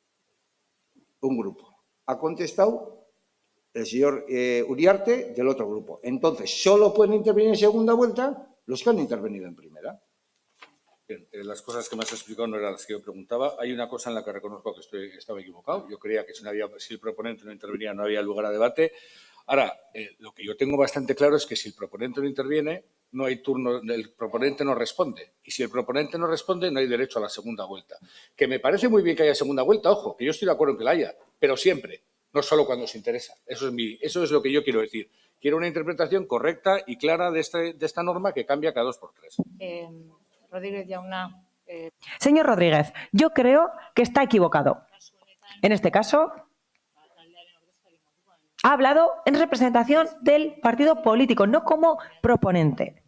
Un grupo. Ha contestado el señor Uriarte del otro grupo. Entonces, solo pueden intervenir en segunda vuelta los que han intervenido en primera. Bien, las cosas que me has explicado no eran las que yo preguntaba. Hay una cosa en la que reconozco que estaba equivocado. Yo creía que si el proponente no intervenía no había lugar a debate. Ahora, lo que yo tengo bastante claro es que si el proponente no interviene, no hay turno, el proponente no responde. Y si el proponente no responde, no hay derecho a la segunda vuelta. Que me parece muy bien que haya segunda vuelta, ojo, que yo estoy de acuerdo en que la haya, pero siempre, no solo cuando se interesa. Eso es lo que yo quiero decir. Quiero una interpretación correcta y clara de esta norma que cambia cada 2 por 3. Rodríguez Jauna. Señor Rodríguez, yo creo que está equivocado. En este caso, ha hablado en representación del partido político, no como proponente.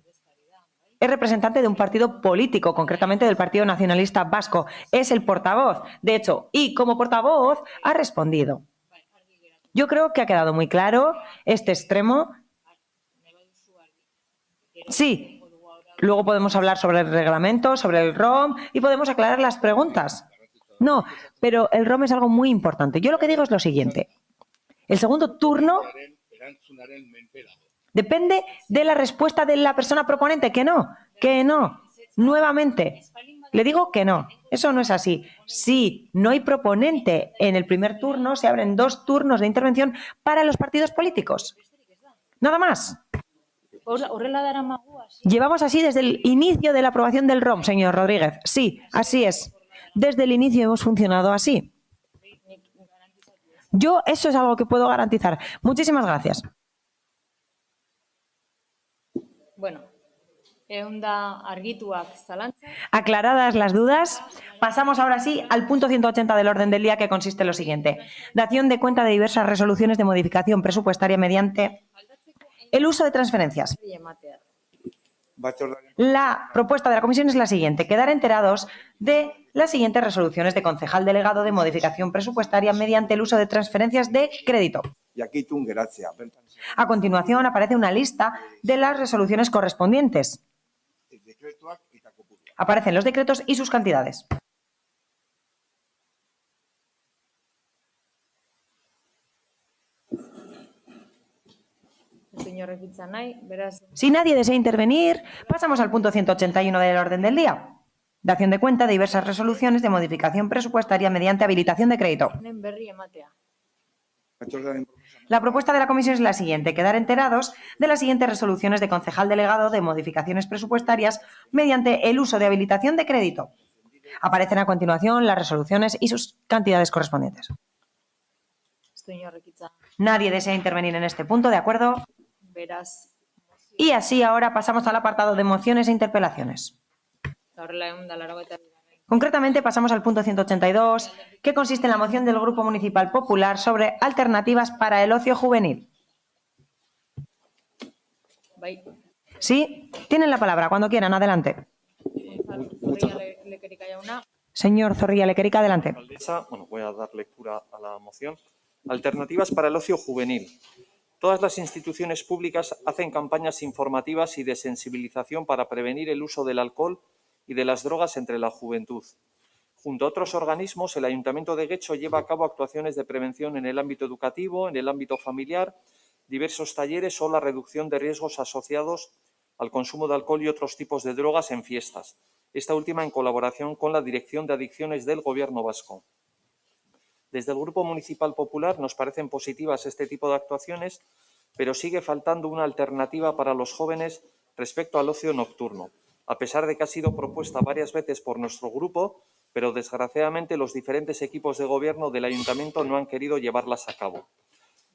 Es representante de un partido político, concretamente del Partido Nacionalista Vasco. Es el portavoz, de hecho, y como portavoz ha respondido. Yo creo que ha quedado muy claro este extremo. Sí. Luego podemos hablar sobre el reglamento, sobre el ROM y podemos aclarar las preguntas. No, pero el ROM es algo muy importante. Yo lo que digo es lo siguiente. El segundo turno depende de la respuesta de la persona proponente. Que no. Nuevamente, le digo que no. Eso no es así. Si no hay proponente en el primer turno, se abren 2 turnos de intervención para los partidos políticos. Nada más. Llevamos así desde el inicio de la aprobación del ROM, señor Rodríguez. Sí, así es. Desde el inicio hemos funcionado así. Yo eso es algo que puedo garantizar. Muchísimas gracias. Bueno, argituak zalantza. Aclaradas las dudas, pasamos ahora sí al punto 180 del orden del día, que consiste en lo siguiente. Dación de cuenta de diversas resoluciones de modificación presupuestaria mediante el uso de transferencias. La propuesta de la comisión es la siguiente: quedar enterados de las siguientes resoluciones de concejal delegado de modificación presupuestaria mediante el uso de transferencias de crédito. A continuación aparece una lista de las resoluciones correspondientes. Aparecen los decretos y sus cantidades. Si nadie desea intervenir, pasamos al punto 181 del orden del día. Dación de cuenta de diversas resoluciones de modificación presupuestaria mediante habilitación de crédito. La propuesta de la comisión es la siguiente: quedar enterados de las siguientes resoluciones de concejal delegado de modificaciones presupuestarias mediante el uso de habilitación de crédito. Aparecen a continuación las resoluciones y sus cantidades correspondientes. Nadie desea intervenir en este punto, ¿de acuerdo? Y así ahora pasamos al apartado de mociones e interpelaciones. Concretamente pasamos al punto 182, que consiste en la moción del Grupo Municipal Popular sobre alternativas para el ocio juvenil. Sí, tienen la palabra cuando quieran, adelante. Señor Zorrilla Lequerica, adelante. Bueno, voy a dar lectura a la moción. Alternativas para el ocio juvenil. Todas las instituciones públicas hacen campañas informativas y de sensibilización para prevenir el uso del alcohol y de las drogas entre la juventud. Junto a otros organismos, el Ayuntamiento de Guecho lleva a cabo actuaciones de prevención en el ámbito educativo, en el ámbito familiar, diversos talleres o la reducción de riesgos asociados al consumo de alcohol y otros tipos de drogas en fiestas, esta última en colaboración con la Dirección de Adicciones del Gobierno vasco. Desde el Grupo Municipal Popular nos parecen positivas este tipo de actuaciones, pero sigue faltando una alternativa para los jóvenes respecto al ocio nocturno, a pesar de que ha sido propuesta varias veces por nuestro grupo, pero desgraciadamente los diferentes equipos de gobierno del Ayuntamiento no han querido llevarlas a cabo.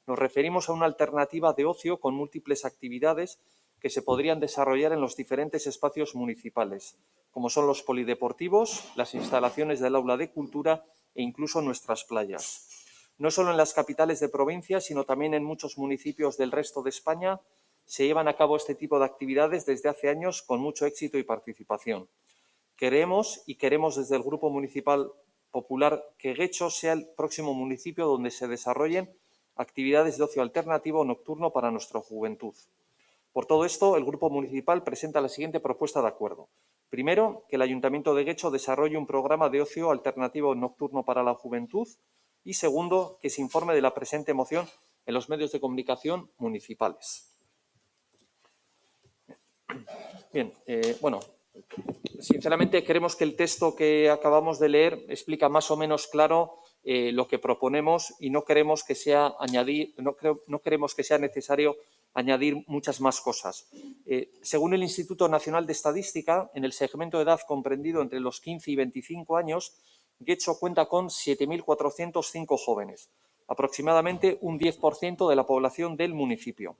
Nos referimos a una alternativa de ocio con múltiples actividades que se podrían desarrollar en los diferentes espacios municipales, como son los polideportivos, las instalaciones del aula de cultura e incluso nuestras playas. No solo en las capitales de provincia, sino también en muchos municipios del resto de España se llevan a cabo este tipo de actividades desde hace años con mucho éxito y participación. Queremos desde el Grupo Municipal Popular que Guecho sea el próximo municipio donde se desarrollen actividades de ocio alternativo nocturno para nuestra juventud. Por todo esto, el Grupo Municipal presenta la siguiente propuesta de acuerdo. Primero, que el Ayuntamiento de Guecho desarrolle un programa de ocio alternativo nocturno para la juventud. Y segundo, que se informe de la presente moción en los medios de comunicación municipales. Bien, bueno, sinceramente creemos que el texto que acabamos de leer explica más o menos claro lo que proponemos y no queremos que sea necesario añadir muchas más cosas. Según el Instituto Nacional de Estadística, en el segmento de edad comprendido entre los 15 y 25 años, Guecho cuenta con 7.405 jóvenes, aproximadamente un 10% de la población del municipio.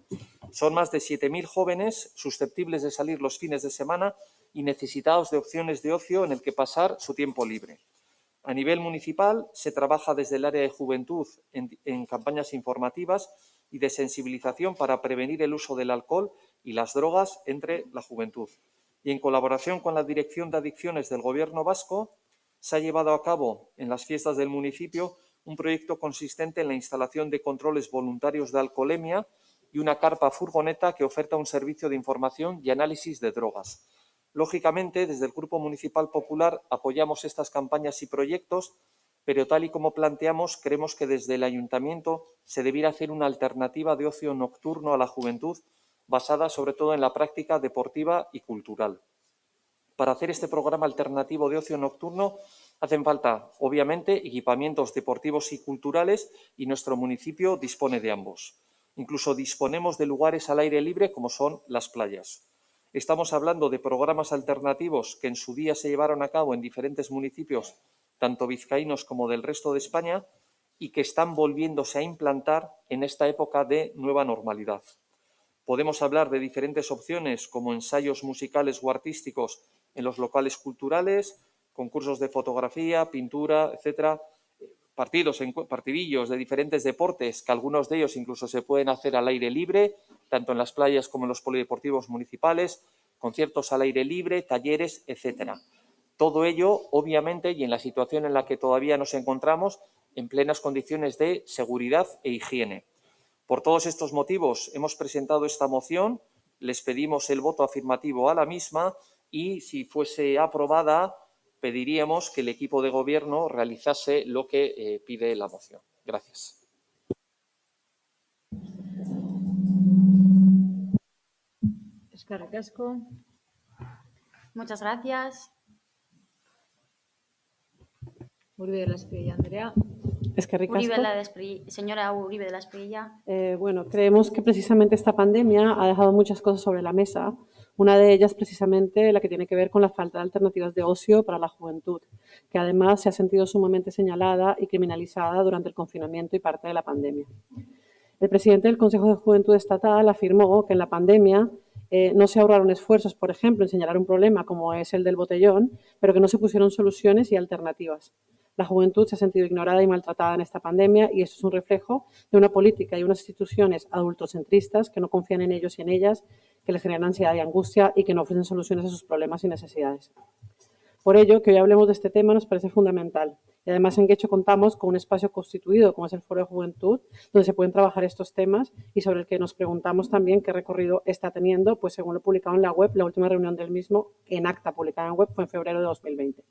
Son más de 7.000 jóvenes susceptibles de salir los fines de semana y necesitados de opciones de ocio en el que pasar su tiempo libre. A nivel municipal se trabaja desde el área de juventud en campañas informativas y de sensibilización para prevenir el uso del alcohol y las drogas entre la juventud. Y en colaboración con la Dirección de Adicciones del Gobierno vasco, se ha llevado a cabo en las fiestas del municipio un proyecto consistente en la instalación de controles voluntarios de alcoholemia y una carpa furgoneta que oferta un servicio de información y análisis de drogas. Lógicamente, desde el Grupo Municipal Popular apoyamos estas campañas y proyectos, pero tal y como planteamos, creemos que desde el Ayuntamiento se debiera hacer una alternativa de ocio nocturno a la juventud basada sobre todo en la práctica deportiva y cultural. Para hacer este programa alternativo de ocio nocturno hacen falta, obviamente, equipamientos deportivos y culturales y nuestro municipio dispone de ambos. Incluso disponemos de lugares al aire libre como son las playas. Estamos hablando de programas alternativos que en su día se llevaron a cabo en diferentes municipios, tanto vizcaínos como del resto de España, y que están volviéndose a implantar en esta época de nueva normalidad. Podemos hablar de diferentes opciones como ensayos musicales o artísticos en los locales culturales, concursos de fotografía, pintura, etcétera, partidillos de diferentes deportes, que algunos de ellos incluso se pueden hacer al aire libre, tanto en las playas como en los polideportivos municipales, conciertos al aire libre, talleres, etcétera. Todo ello, obviamente, y en la situación en la que todavía nos encontramos, en plenas condiciones de seguridad e higiene. Por todos estos motivos hemos presentado esta moción, les pedimos el voto afirmativo a la misma y, si fuese aprobada, pediríamos que el equipo de gobierno realizase lo que pide la moción. Gracias. Eskerrik asko. Muchas gracias. Uribe de la Espriella, Andrea. Señora Uribe de la Espriella. Bueno, creemos que precisamente esta pandemia ha dejado muchas cosas sobre la mesa. Una de ellas precisamente la que tiene que ver con la falta de alternativas de ocio para la juventud, que además se ha sentido sumamente señalada y criminalizada durante el confinamiento y parte de la pandemia. El presidente del Consejo de Juventud Estatal afirmó que en la pandemia no se ahorraron esfuerzos, por ejemplo, en señalar un problema como es el del botellón, pero que no se pusieron soluciones y alternativas. La juventud se ha sentido ignorada y maltratada en esta pandemia y eso es un reflejo de una política y unas instituciones adultocentristas que no confían en ellos y en ellas, que les generan ansiedad y angustia y que no ofrecen soluciones a sus problemas y necesidades. Por ello, que hoy hablemos de este tema nos parece fundamental. Y además en Guecho contamos con un espacio constituido como es el Foro de Juventud, donde se pueden trabajar estos temas y sobre el que nos preguntamos también qué recorrido está teniendo, pues según lo publicado en la web, la última reunión del mismo en acta publicada en web fue en febrero de 2020.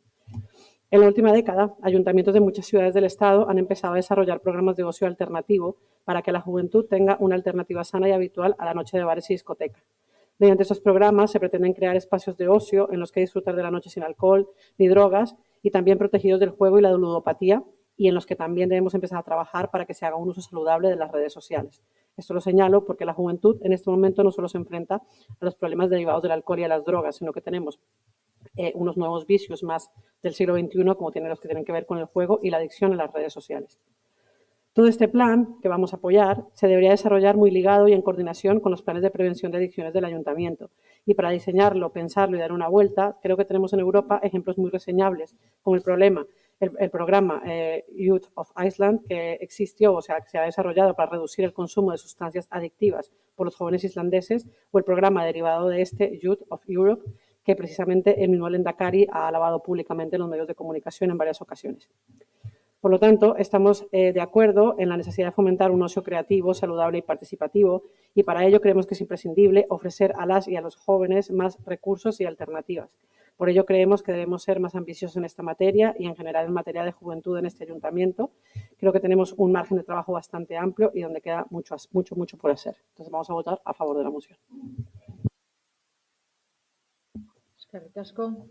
En la última década, ayuntamientos de muchas ciudades del Estado han empezado a desarrollar programas de ocio alternativo para que la juventud tenga una alternativa sana y habitual a la noche de bares y discotecas. Mediante estos programas se pretenden crear espacios de ocio en los que disfrutar de la noche sin alcohol ni drogas y también protegidos del juego y la ludopatía y en los que también debemos empezar a trabajar para que se haga un uso saludable de las redes sociales. Esto lo señalo porque la juventud en este momento no solo se enfrenta a los problemas derivados del alcohol y a las drogas, sino que tenemos unos nuevos vicios más del siglo XXI, como tienen los que tienen que ver con el juego y la adicción a las redes sociales. Todo este plan que vamos a apoyar se debería desarrollar muy ligado y en coordinación con los planes de prevención de adicciones del Ayuntamiento. Y para diseñarlo, pensarlo y dar una vuelta, creo que tenemos en Europa ejemplos muy reseñables, como el programa Youth of Iceland, que existió, o sea, que se ha desarrollado para reducir el consumo de sustancias adictivas por los jóvenes islandeses, o el programa derivado de este Youth of Europe, que precisamente el mismo Lendakari ha alabado públicamente en los medios de comunicación en varias ocasiones. Por lo tanto, estamos de acuerdo en la necesidad de fomentar un ocio creativo, saludable y participativo, y para ello creemos que es imprescindible ofrecer a las y a los jóvenes más recursos y alternativas. Por ello creemos que debemos ser más ambiciosos en esta materia y en general en materia de juventud en este ayuntamiento. Creo que tenemos un margen de trabajo bastante amplio y donde queda mucho por hacer. Entonces vamos a votar a favor de la moción. Eskerrik asko.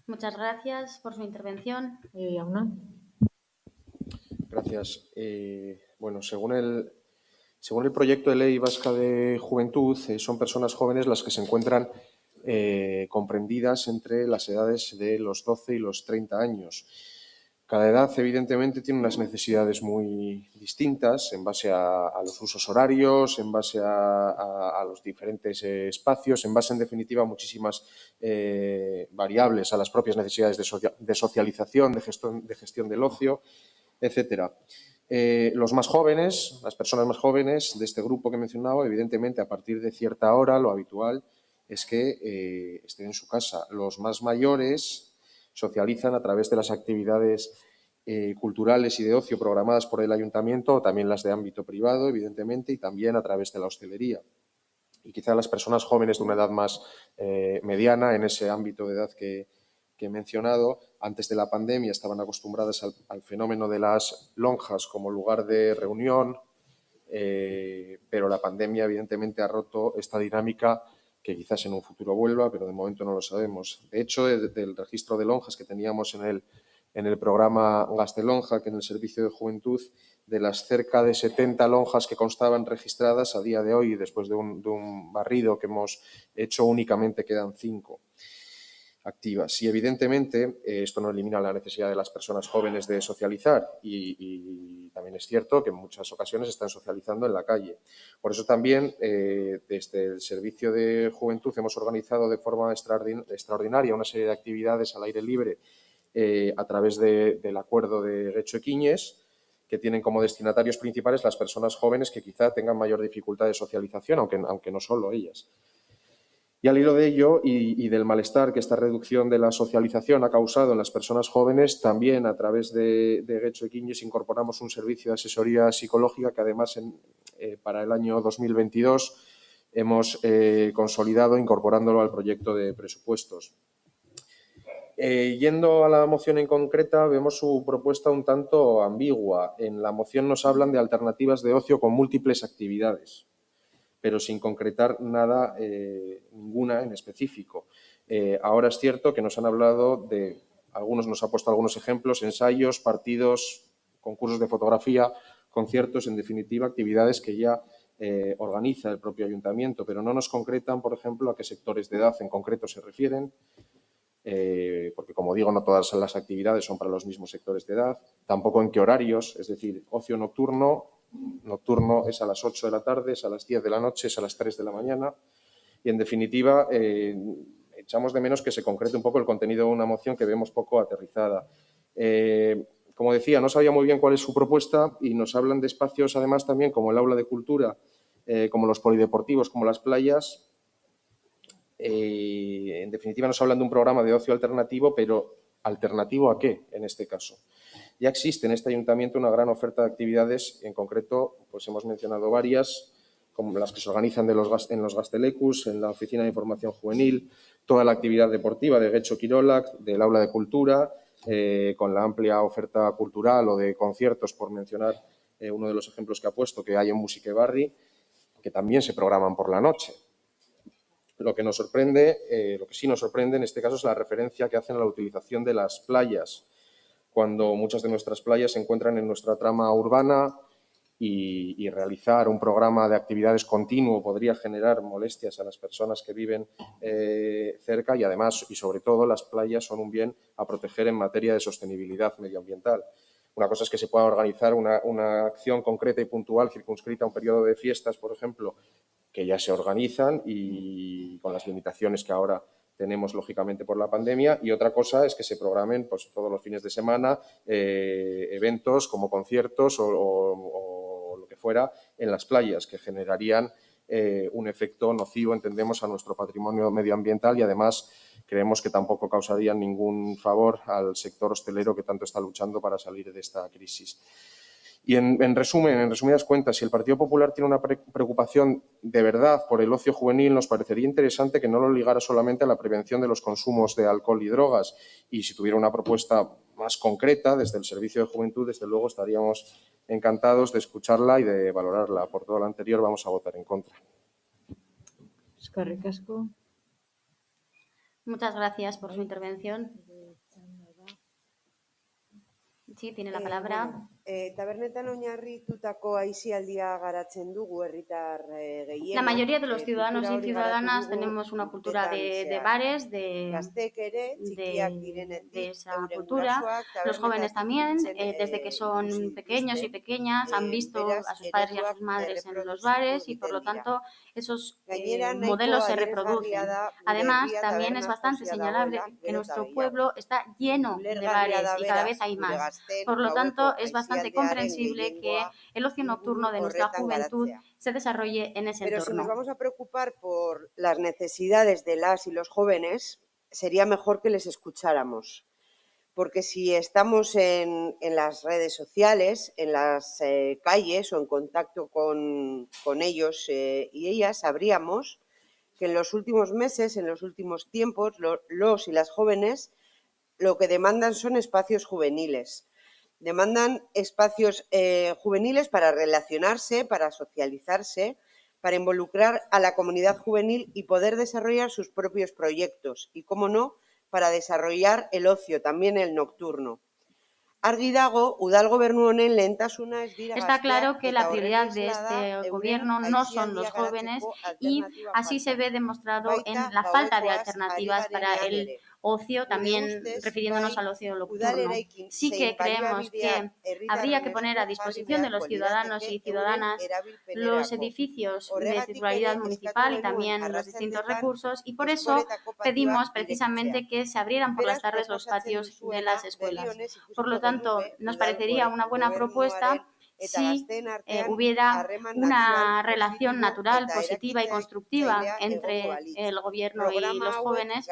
Muchas gracias por su intervención. Jauna. Gracias. Bueno, según el proyecto de ley vasca de juventud, son personas jóvenes las que se encuentran comprendidas entre las edades de los 12 y los 30 años. Cada edad, evidentemente, tiene unas necesidades muy distintas en base a los usos horarios, en base a los diferentes espacios, en base, en definitiva, a muchísimas variables, a las propias necesidades de socialización, de gestión del ocio, etcétera. Los más jóvenes, las personas más jóvenes de este grupo que he mencionado, evidentemente, a partir de cierta hora, lo habitual es que estén en su casa. Los más mayores socializan a través de las actividades culturales y de ocio programadas por el ayuntamiento, o también las de ámbito privado, evidentemente, y también a través de la hostelería. Y quizá las personas jóvenes de una edad más mediana, en ese ámbito de edad que he mencionado, antes de la pandemia estaban acostumbradas al fenómeno de las lonjas como lugar de reunión, pero la pandemia evidentemente ha roto esta dinámica que quizás en un futuro vuelva, pero de momento no lo sabemos. De hecho, del registro de lonjas que teníamos en el programa Gastelonja, que en el Servicio de Juventud, de las cerca de 70 lonjas que constaban registradas, a día de hoy, después de un barrido que hemos hecho, únicamente quedan 5 activas. Y evidentemente esto no elimina la necesidad de las personas jóvenes de socializar y también es cierto que en muchas ocasiones están socializando en la calle. Por eso también desde el Servicio de Juventud hemos organizado de forma extraordinaria una serie de actividades al aire libre a través del acuerdo de Getxo-Ekiñes, que tienen como destinatarios principales las personas jóvenes que quizá tengan mayor dificultad de socialización, aunque no solo ellas. Y al hilo de ello y del malestar que esta reducción de la socialización ha causado en las personas jóvenes, también a través de Getxo-Ekiñes incorporamos un servicio de asesoría psicológica que además para el año 2022 hemos consolidado incorporándolo al proyecto de presupuestos. Yendo a la moción en concreta, vemos su propuesta un tanto ambigua. En la moción nos hablan de alternativas de ocio con múltiples actividades, pero sin concretar nada, ninguna en específico. Ahora es cierto que nos han hablado nos ha puesto algunos ejemplos, ensayos, partidos, concursos de fotografía, conciertos, en definitiva, actividades que ya organiza el propio ayuntamiento, pero no nos concretan, por ejemplo, a qué sectores de edad en concreto se refieren, porque, como digo, no todas las actividades son para los mismos sectores de edad, tampoco en qué horarios, es decir, ocio nocturno es a las 8 de la tarde, es a las 10 de la noche, es a las 3 de la mañana y, en definitiva, echamos de menos que se concrete un poco el contenido de una moción que vemos poco aterrizada. Como decía, no sabía muy bien cuál es su propuesta y nos hablan de espacios, además, también como el aula de cultura, como los polideportivos, como las playas. En definitiva, nos hablan de un programa de ocio alternativo, pero ¿alternativo a qué en este caso? Ya existe en este ayuntamiento una gran oferta de actividades, en concreto, pues hemos mencionado varias, como las que se organizan en los Gastelecus, en la Oficina de Información Juvenil, toda la actividad deportiva de Getxo Kirolak, del aula de cultura, con la amplia oferta cultural o de conciertos, por mencionar uno de los ejemplos que ha puesto, que hay en Musique Barri, que también se programan por la noche. Lo que sí nos sorprende en este caso es la referencia que hacen a la utilización de las playas, cuando muchas de nuestras playas se encuentran en nuestra trama urbana y realizar un programa de actividades continuo podría generar molestias a las personas que viven cerca y además, y sobre todo, las playas son un bien a proteger en materia de sostenibilidad medioambiental. Una cosa es que se pueda organizar una acción concreta y puntual circunscrita a un periodo de fiestas, por ejemplo, que ya se organizan y con las limitaciones que ahora tenemos, lógicamente, por la pandemia, y otra cosa es que se programen pues, todos los fines de semana eventos como conciertos o lo que fuera en las playas, que generarían un efecto nocivo, entendemos, a nuestro patrimonio medioambiental y además creemos que tampoco causarían ningún favor al sector hostelero que tanto está luchando para salir de esta crisis. Y en resumen, en resumidas cuentas, si el Partido Popular tiene una preocupación de verdad por el ocio juvenil, nos parecería interesante que no lo ligara solamente a la prevención de los consumos de alcohol y drogas. Y si tuviera una propuesta más concreta desde el Servicio de Juventud, desde luego estaríamos encantados de escucharla y de valorarla. Por todo lo anterior, vamos a votar en contra. Eskerrik asko. Muchas gracias por su intervención. Sí, tiene la palabra. Tabernetan oinarritutako aisialdia garatzen dugu herritar gehienok. La mayoría de los ciudadanos y ciudadanas tenemos una cultura de bares, de esa cultura. Los jóvenes también, desde que son pequeños y pequeñas, han visto a sus padres y a sus madres en los bares y, por lo tanto, esos modelos se reproducen. Además, también es bastante señalable que nuestro pueblo está lleno de bares y cada vez hay más. Por lo tanto, es bastante comprensible que el ocio nocturno de nuestra juventud se desarrolle en ese entorno. Pero si nos vamos a preocupar por las necesidades de las y los jóvenes, sería mejor que les escucháramos. Porque si estamos en las redes sociales, en las calles o en contacto con ellos y ellas, sabríamos que en los últimos meses, en los últimos tiempos, los y las jóvenes lo que demandan son espacios juveniles. Demandan espacios juveniles para relacionarse, para socializarse, para involucrar a la comunidad juvenil y poder desarrollar sus propios proyectos. Y, cómo no, para desarrollar el ocio, también el nocturno. Argi dago, udal gobernu honen lehentasuna ez dira. Está claro que la prioridad de este gobierno no son los jóvenes y así se ve demostrado en la falta de alternativas para el ocio, también refiriéndonos al ocio nocturno. Sí que creemos que habría que poner a disposición de los ciudadanos y ciudadanas los edificios de titularidad municipal y también los distintos recursos, y por eso pedimos precisamente que se abrieran por las tardes los patios de las escuelas. Por lo tanto, nos parecería una buena propuesta si hubiera una relación natural, positiva y constructiva entre el gobierno y los jóvenes,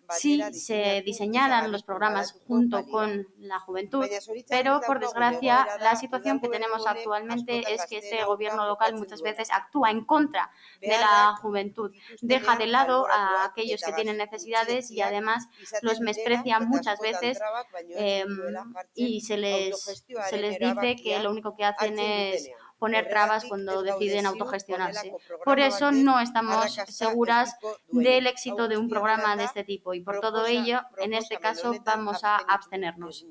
si se diseñaran los programas junto con la juventud, pero por desgracia la situación que tenemos actualmente es que este gobierno local muchas veces actúa en contra de la juventud, deja de lado a aquellos que tienen necesidades y además los menosprecia muchas veces y se les dice que lo único que hacen es poner trabas cuando deciden autogestionarse. Por eso no estamos seguras del éxito de un programa de este tipo y por todo ello, en este caso, vamos a abstenernos.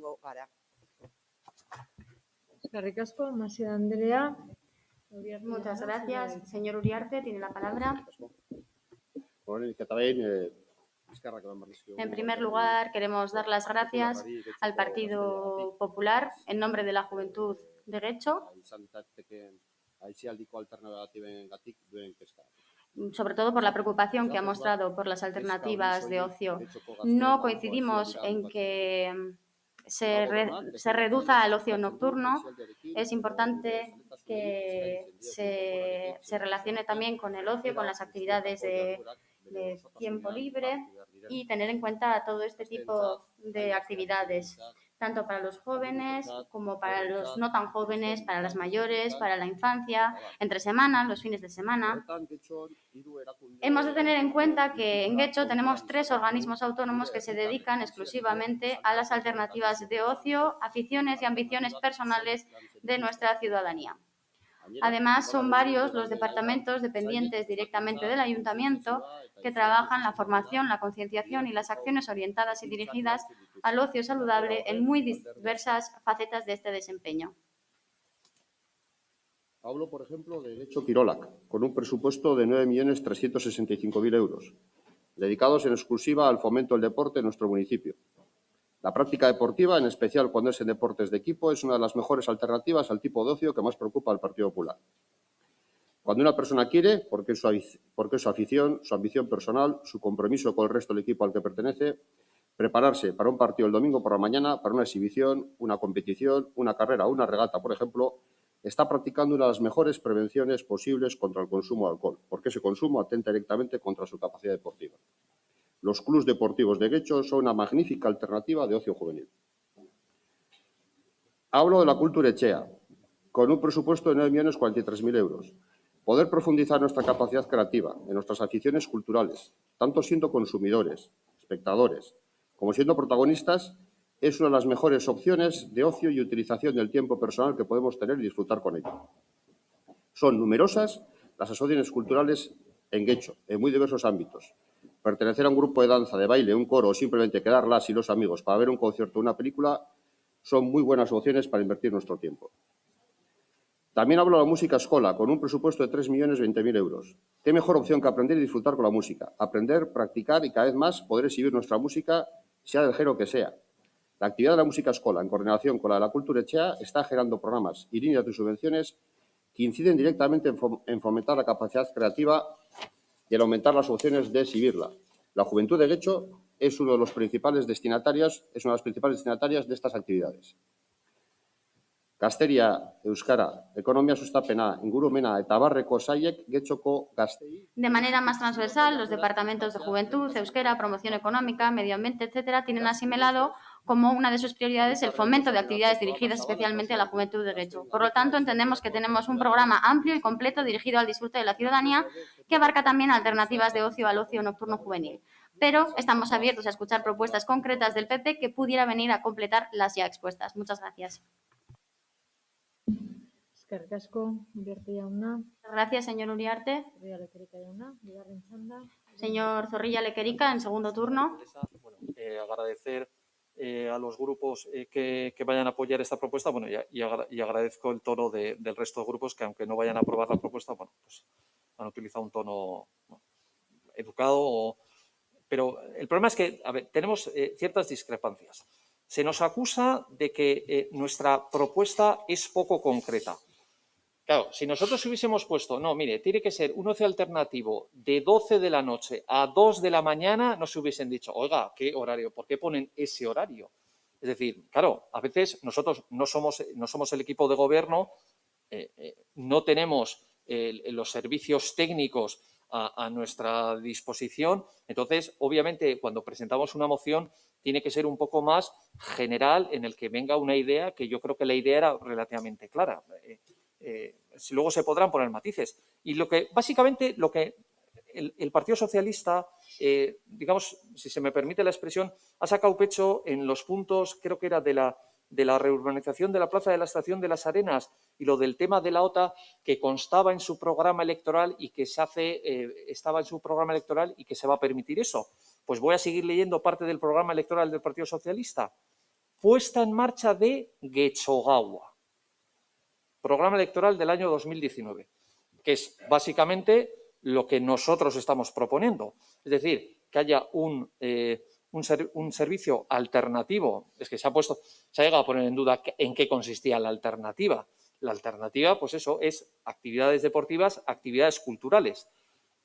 Eskerrik asko, Masida Andrea. Muchas gracias. Señor Uriarte, tiene la palabra. En primer lugar, queremos dar las gracias al Partido Popular en nombre de la Juventud de Getxo, sobre todo por la preocupación que ha mostrado por las alternativas de ocio. No coincidimos en que se reduzca el ocio nocturno. Es importante que se relacione también con el ocio, con las actividades de tiempo libre y tener en cuenta todo este tipo de actividades, tanto para los jóvenes como para los no tan jóvenes, para las mayores, para la infancia, entre semana, los fines de semana. Hemos de tener en cuenta que en Getxo tenemos 3 organismos autónomos que se dedican exclusivamente a las alternativas de ocio, aficiones y ambiciones personales de nuestra ciudadanía. Además, son varios los departamentos dependientes directamente del ayuntamiento que trabajan la formación, la concienciación y las acciones orientadas y dirigidas al ocio saludable en muy diversas facetas de este desempeño. Hablo, por ejemplo, de Getxo Kirolak, con un presupuesto de 9.365.000 euros, dedicados en exclusiva al fomento del deporte en nuestro municipio. La práctica deportiva, en especial cuando es en deportes de equipo, es una de las mejores alternativas al tipo de ocio que más preocupa al Partido Popular. Cuando una persona quiere, porque es su afición, su ambición personal, su compromiso con el resto del equipo al que pertenece, prepararse para un partido el domingo por la mañana, para una exhibición, una competición, una carrera o una regata, por ejemplo, está practicando una de las mejores prevenciones posibles contra el consumo de alcohol, porque ese consumo atenta directamente contra su capacidad deportiva. Los clubs deportivos de Guecho son una magnífica alternativa de ocio juvenil. Hablo de la Cultura Echea, con un presupuesto de 9.043.000 euros. Poder profundizar nuestra capacidad creativa en nuestras aficiones culturales, tanto siendo consumidores, espectadores, como siendo protagonistas, es una de las mejores opciones de ocio y utilización del tiempo personal que podemos tener y disfrutar con ello. Son numerosas las asociaciones culturales en Guecho, en muy diversos ámbitos. Pertenecer a un grupo de danza, de baile, un coro o simplemente quedar las y los amigos para ver un concierto o una película son muy buenas opciones para invertir nuestro tiempo. También hablo de la música escola, con un presupuesto de 3.020.000 euros. ¿Qué mejor opción que aprender y disfrutar con la música? Aprender, practicar y cada vez más poder exhibir nuestra música, sea del género que sea. La actividad de la música escola, en coordinación con la de la Cultura Echea, está generando programas y líneas de subvenciones que inciden directamente en fomentar la capacidad creativa y en aumentar las opciones de exhibirla. La juventud de Guecho es una de las principales destinatarias de estas actividades. Gazteria, euskara, ekonomia sustapena, ingurumena eta abarreko sailek Getxoko gaztei. De manera más transversal, los departamentos de Juventud, Euskera, Promoción Económica, Medio Ambiente, etcétera, tienen asimilado como una de sus prioridades el fomento de actividades dirigidas especialmente a la juventud de Guecho. Por lo tanto, entendemos que tenemos un programa amplio y completo dirigido al disfrute de la ciudadanía que abarca también alternativas de ocio al ocio nocturno juvenil. Pero estamos abiertos a escuchar propuestas concretas del PP que pudiera venir a completar las ya expuestas. Muchas gracias. Eskerrik asko, Uriarte jauna. Gracias, señor Uriarte. Zorrilla Lekerika jauna, bigarren txanda. Señor Zorrilla Lekerika, en segundo turno. Agradecer a los grupos que vayan a apoyar esta propuesta, bueno, y agradezco el tono del resto de grupos que, aunque no vayan a aprobar la propuesta, bueno, pues han utilizado un tono educado. Pero el problema es que, a ver, tenemos ciertas discrepancias. Se nos acusa de que nuestra propuesta es poco concreta. Claro, si nosotros hubiésemos puesto, no, mire, tiene que ser un ocio alternativo de 12 de la noche a 2 de la mañana, no se hubiesen dicho, oiga, ¿qué horario? ¿Por qué ponen ese horario? Es decir, claro, a veces nosotros no somos el equipo de gobierno, no tenemos los servicios técnicos a nuestra disposición. Entonces, obviamente, cuando presentamos una moción, tiene que ser un poco más general en el que venga una idea, que yo creo que la idea era relativamente clara. Luego se podrán poner matices. Y básicamente lo que el Partido Socialista, digamos, si se me permite la expresión, ha sacado pecho en los puntos, creo que era de la reurbanización de la Plaza de la Estación de las Arenas y lo del tema de la OTA, que constaba en su programa electoral y que estaba en su programa electoral y que se va a permitir eso. Pues voy a seguir leyendo parte del programa electoral del Partido Socialista. Puesta en marcha de Getxogaua. Programa electoral del año 2019, que es básicamente lo que nosotros estamos proponiendo. Es decir, que haya un servicio alternativo. Es que se ha llegado a poner en duda en qué consistía la alternativa. La alternativa, pues eso, es actividades deportivas, actividades culturales.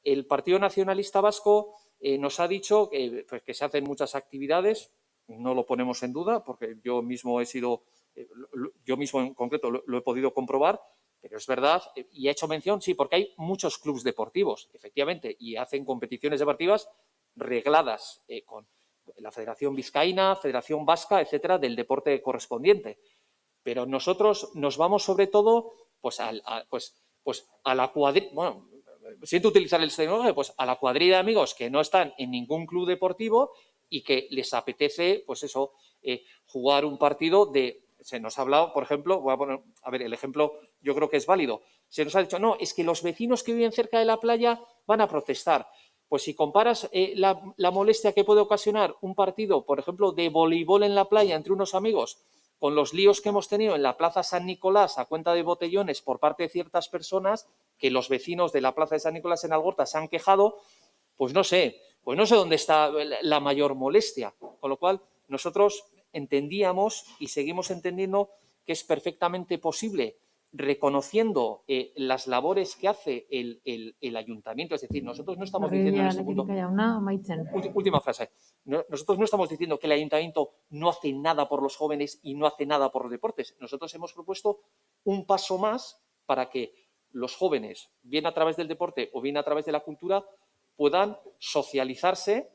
El Partido Nacionalista Vasco nos ha dicho que se hacen muchas actividades, no lo ponemos en duda, porque yo mismo en concreto lo he podido comprobar, pero es verdad, y he hecho mención, sí, porque hay muchos clubes deportivos, efectivamente, y hacen competiciones deportivas regladas con la Federación Vizcaína, Federación Vasca, etcétera, del deporte correspondiente. Pero nosotros nos vamos sobre todo pues a la cuadrilla, bueno, siento utilizar el tecnológico, pues a la cuadrilla de amigos que no están en ningún club deportivo y que les apetece, pues eso, jugar un partido se nos ha hablado, por ejemplo, voy a poner, a ver, el ejemplo yo creo que es válido. Se nos ha dicho, no, es que los vecinos que viven cerca de la playa van a protestar. Pues si comparas la molestia que puede ocasionar un partido, por ejemplo, de voleibol en la playa entre unos amigos, con los líos que hemos tenido en la Plaza San Nicolás a cuenta de botellones por parte de ciertas personas, que los vecinos de la Plaza de San Nicolás en Algorta se han quejado, pues no sé dónde está la mayor molestia. Con lo cual, nosotros entendíamos y seguimos entendiendo que es perfectamente posible, reconociendo las labores que hace el ayuntamiento. Es decir, nosotros no estamos diciendo en este punto... Última frase. Nosotros no estamos diciendo que el ayuntamiento no hace nada por los jóvenes y no hace nada por los deportes. Nosotros hemos propuesto un paso más para que los jóvenes, bien a través del deporte o bien a través de la cultura, puedan socializarse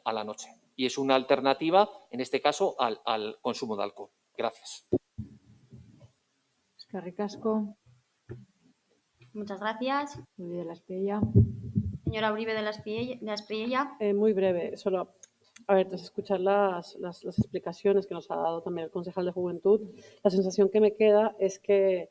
a la noche. Y es una alternativa, en este caso, al consumo de alcohol. Gracias. Eskerrik asko. Muchas gracias. Uribe de la Espriella. Señora Uribe de la Espriella. Muy breve, solo, a ver, tras escuchar las explicaciones que nos ha dado también el concejal de Juventud, la sensación que me queda es que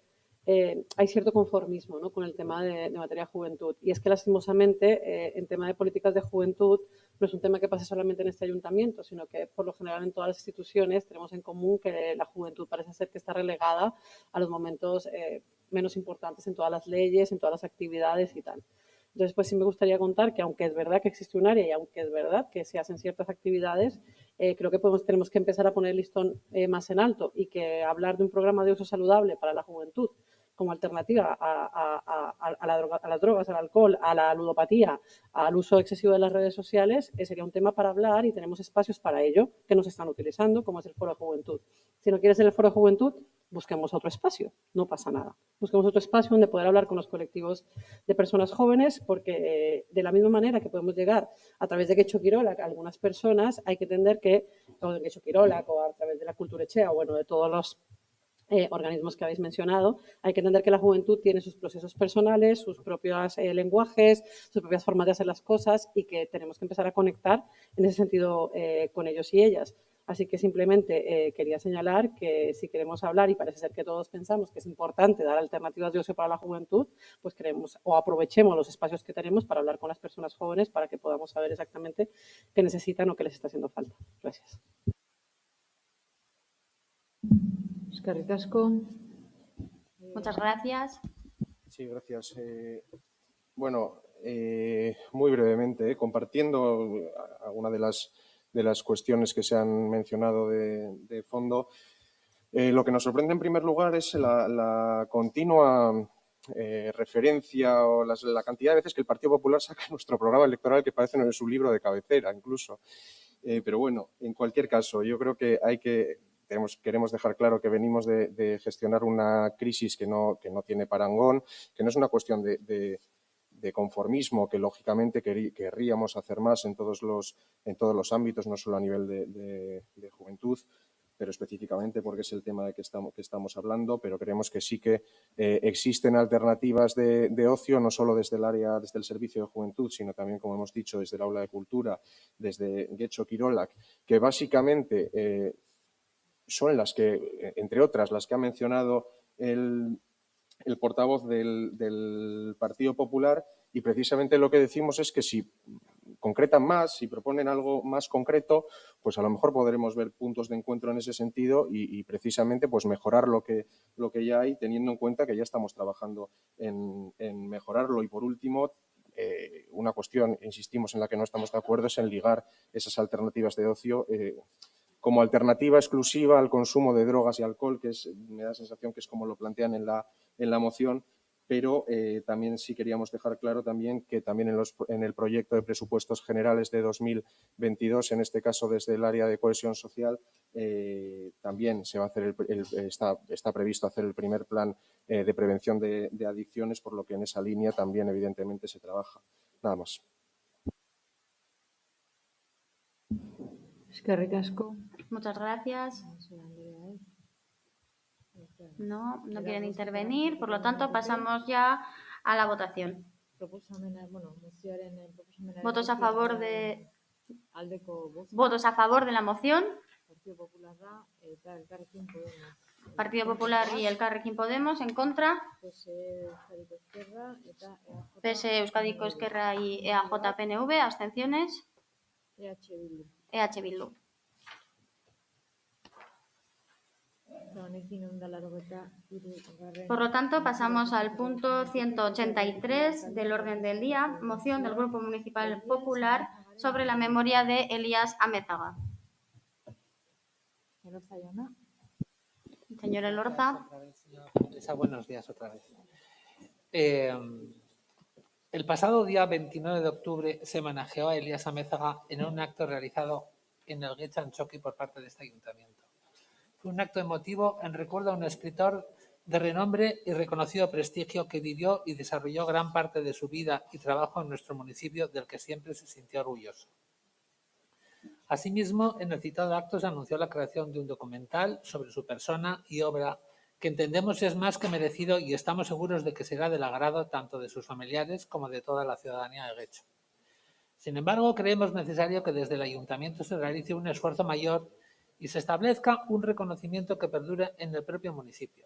hay cierto conformismo, ¿no?, con el tema de materia de juventud. Y es que, lastimosamente, en tema de políticas de juventud, no es un tema que pase solamente en este ayuntamiento, sino que, por lo general, en todas las instituciones tenemos en común que la juventud parece ser que está relegada a los momentos menos importantes en todas las leyes, en todas las actividades y tal. Entonces, pues sí me gustaría contar que, aunque es verdad que existe un área y aunque es verdad que se hacen ciertas actividades, creo que tenemos que empezar a poner el listón más en alto, y que hablar de un programa de uso saludable para la juventud como alternativa a las drogas, al alcohol, a la ludopatía, al uso excesivo de las redes sociales, sería un tema para hablar, y tenemos espacios para ello que no se están utilizando, como es el Foro de Juventud. Si no quieres el Foro de Juventud, busquemos otro espacio, no pasa nada. Busquemos otro espacio donde poder hablar con los colectivos de personas jóvenes, porque de la misma manera que podemos llegar a través de Getxo Kirolak a algunas personas, hay que entender que, o de Getxo Kirolak, o a través de la Cultura Etxea, o bueno, de todos los organismos que habéis mencionado, hay que entender que la juventud tiene sus procesos personales, sus propios lenguajes, sus propias formas de hacer las cosas, y que tenemos que empezar a conectar en ese sentido con ellos y ellas. Así que simplemente quería señalar que si queremos hablar, y parece ser que todos pensamos que es importante dar alternativas de ocio para la juventud, pues queremos o aprovechemos los espacios que tenemos para hablar con las personas jóvenes, para que podamos saber exactamente qué necesitan o qué les está haciendo falta. Gracias. Eskerrik asko. Muchas gracias. Sí, gracias. Bueno, muy brevemente, compartiendo algunas de las cuestiones que se han mencionado de fondo, lo que nos sorprende en primer lugar es la continua referencia o la cantidad de veces que el Partido Popular saca nuestro programa electoral, que parece en su libro de cabecera incluso. Pero bueno, en cualquier caso, yo creo que queremos dejar claro que venimos de gestionar una crisis que no tiene parangón, que no es una cuestión de conformismo, que lógicamente querríamos hacer más en todos los ámbitos, no solo a nivel de juventud, pero específicamente porque es el tema de que estamos hablando, pero creemos que sí que existen alternativas de ocio, no solo desde el servicio de juventud, sino también, como hemos dicho, desde el aula de cultura, desde Getxo Kirolak, que básicamente son las que, entre otras, las que ha mencionado el portavoz del Partido Popular, y precisamente lo que decimos es que si concretan más, si proponen algo más concreto, pues a lo mejor podremos ver puntos de encuentro en ese sentido y precisamente pues mejorar lo que ya hay, teniendo en cuenta que ya estamos trabajando en mejorarlo. Y por último, una cuestión, insistimos, en la que no estamos de acuerdo, es en ligar esas alternativas de ocio como alternativa exclusiva al consumo de drogas y alcohol, que me da la sensación que es como lo plantean en la moción, pero también sí queríamos dejar claro también que también en el proyecto de presupuestos generales de 2022, en este caso desde el área de cohesión social, también se va a hacer está previsto hacer el primer plan de prevención de adicciones, por lo que en esa línea también evidentemente se trabaja. Nada más. Eskerrik asko. Muchas gracias. No quieren intervenir, por lo tanto pasamos ya a la votación. Votos a favor de la moción. Partido Popular y Elkarrekin Podemos en contra. PSE, Euskadiko Ezkerra y EAJ-PNV, abstenciones. EH Bildu. Por lo tanto, pasamos al punto 183 del orden del día, moción del Grupo Municipal Popular sobre la memoria de Elías Amézaga. Señor Elorza. Buenos días otra vez. El pasado día 29 de octubre se homenajeó a Elías Amézaga en un acto realizado en el Getxo Antxoki por parte de este ayuntamiento. Fue un acto emotivo en recuerdo a un escritor de renombre y reconocido prestigio que vivió y desarrolló gran parte de su vida y trabajo en nuestro municipio, del que siempre se sintió orgulloso. Asimismo, en el citado acto se anunció la creación de un documental sobre su persona y obra que entendemos es más que merecido y estamos seguros de que será del agrado tanto de sus familiares como de toda la ciudadanía de Guecho. Sin embargo, creemos necesario que desde el Ayuntamiento se realice un esfuerzo mayor y se establezca un reconocimiento que perdure en el propio municipio.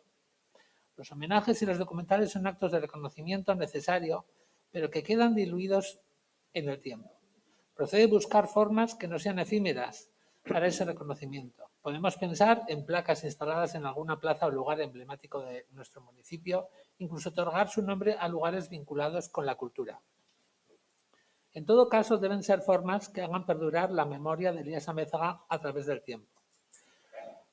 Los homenajes y los documentales son actos de reconocimiento necesario, pero que quedan diluidos en el tiempo. Procede buscar formas que no sean efímeras para ese reconocimiento. Podemos pensar en placas instaladas en alguna plaza o lugar emblemático de nuestro municipio, incluso otorgar su nombre a lugares vinculados con la cultura. En todo caso, deben ser formas que hagan perdurar la memoria de Elías Amézaga a través del tiempo.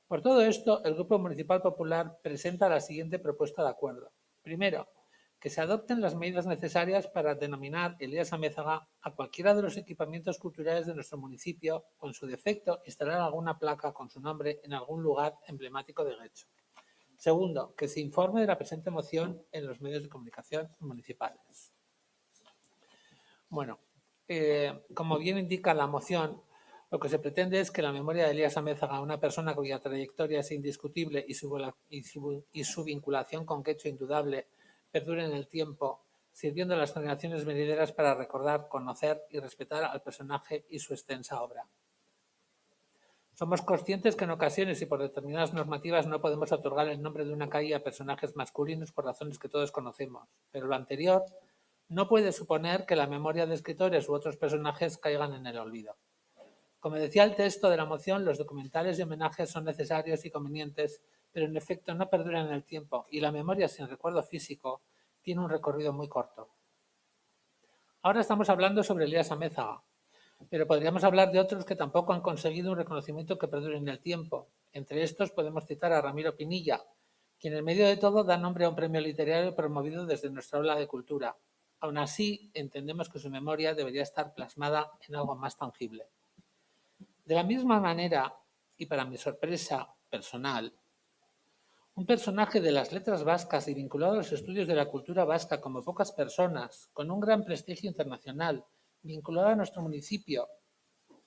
Por todo esto, el Grupo Municipal Popular presenta la siguiente propuesta de acuerdo. Primero, que se adopten las medidas necesarias para denominar Elías Amézaga a cualquiera de los equipamientos culturales de nuestro municipio o, en su defecto, instalar alguna placa con su nombre en algún lugar emblemático de Guecho. Segundo, que se informe de la presente moción en los medios de comunicación municipales. Bueno, como bien indica la moción, lo que se pretende es que la memoria de Elías Amézaga, una persona cuya trayectoria es indiscutible y su vinculación con Guecho indudable, perdure en el tiempo, sirviendo a las generaciones venideras para recordar, conocer y respetar al personaje y su extensa obra. Somos conscientes que en ocasiones y por determinadas normativas no podemos otorgar el nombre de una calle a personajes masculinos por razones que todos conocemos, pero lo anterior no puede suponer que la memoria de escritores u otros personajes caigan en el olvido. Como decía el texto de la moción, los documentales y homenajes son necesarios y convenientes, pero en efecto no perduran en el tiempo y la memoria sin recuerdo físico tiene un recorrido muy corto. Ahora estamos hablando sobre Elías Amézaga, pero podríamos hablar de otros que tampoco han conseguido un reconocimiento que perdure en el tiempo. Entre estos podemos citar a Ramiro Pinilla, quien en medio de todo da nombre a un premio literario promovido desde nuestra aula de cultura. Aún así, entendemos que su memoria debería estar plasmada en algo más tangible. De la misma manera, y para mi sorpresa personal, un personaje de las letras vascas y vinculado a los estudios de la cultura vasca como pocas personas, con un gran prestigio internacional, vinculado a nuestro municipio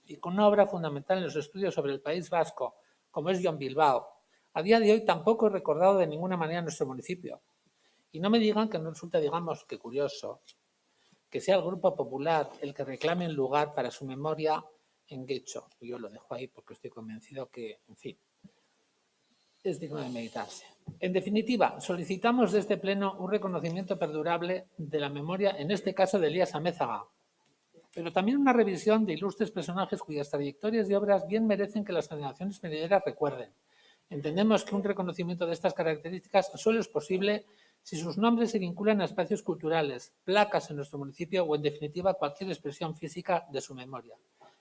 y con una obra fundamental en los estudios sobre el País Vasco, como es Jon Bilbao, a día de hoy tampoco es recordado de ninguna manera en nuestro municipio. Y no me digan que no resulta, digamos, que curioso que sea el Grupo Popular el que reclame un lugar para su memoria en Guecho. Yo lo dejo ahí porque estoy convencido que, en fin, es digno de meditarse. En definitiva, solicitamos de este Pleno un reconocimiento perdurable de la memoria, en este caso de Elías Amézaga, pero también una revisión de ilustres personajes cuyas trayectorias y obras bien merecen que las generaciones venideras recuerden. Entendemos que un reconocimiento de estas características solo es posible si sus nombres se vinculan a espacios culturales, placas en nuestro municipio o, en definitiva, cualquier expresión física de su memoria.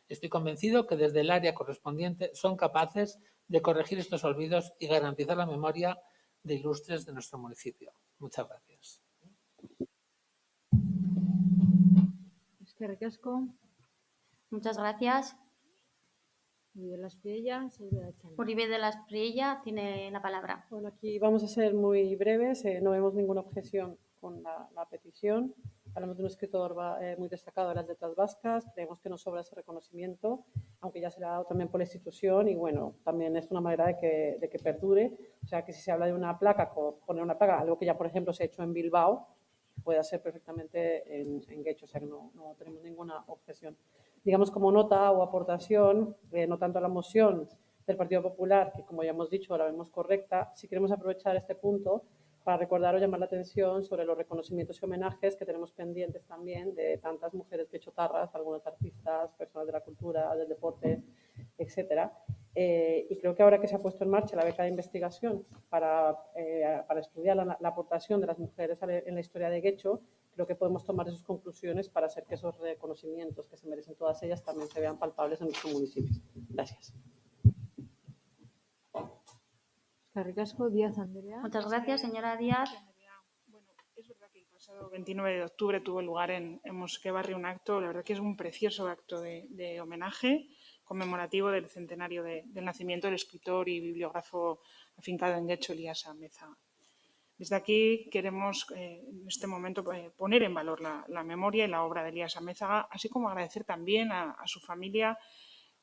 Estoy convencido que desde el área correspondiente son capaces de corregir estos olvidos y garantizar la memoria de ilustres de nuestro municipio. Muchas gracias. Eskerrik asko. Muchas gracias. Uribe de las Priella, Seguridad de Chanda. Uribe de las Priella tiene la palabra. Bueno, aquí vamos a ser muy breves. No vemos ninguna objeción con la petición. Hablamos de un escritor muy destacado de las letras vascas. Creemos que nos sobra ese reconocimiento, aunque ya se le ha dado también por la institución y, bueno, también es una manera de que perdure. O sea, que si se habla de una placa, poner una placa, algo que ya, por ejemplo, se ha hecho en Bilbao, puede ser perfectamente en Guecho. O sea, que no tenemos ninguna objeción. Digamos, como nota o aportación, no tanto a la moción del Partido Popular, que como ya hemos dicho la vemos correcta, si queremos aprovechar este punto para recordar o llamar la atención sobre los reconocimientos y homenajes que tenemos pendientes también de tantas mujeres quechotarras, algunas artistas, personas de la cultura, del deporte, etcétera. Y creo que ahora que se ha puesto en marcha la beca de investigación para estudiar la aportación de las mujeres en la historia de Guecho, creo que podemos tomar esas conclusiones para hacer que esos reconocimientos que se merecen todas ellas también se vean palpables en nuestro municipio. Gracias. Eskerrik asko, Díaz Andrea. Muchas gracias, señora Díaz. Bueno, es verdad que el pasado 29 de octubre tuvo lugar en Mosqué Barri un acto, la verdad que es un precioso acto de homenaje conmemorativo del centenario del nacimiento del escritor y bibliógrafo afincado en Guecho, Elías Amézaga. Desde aquí queremos en este momento poner en valor la memoria y la obra de Elías Amézaga, así como agradecer también a su familia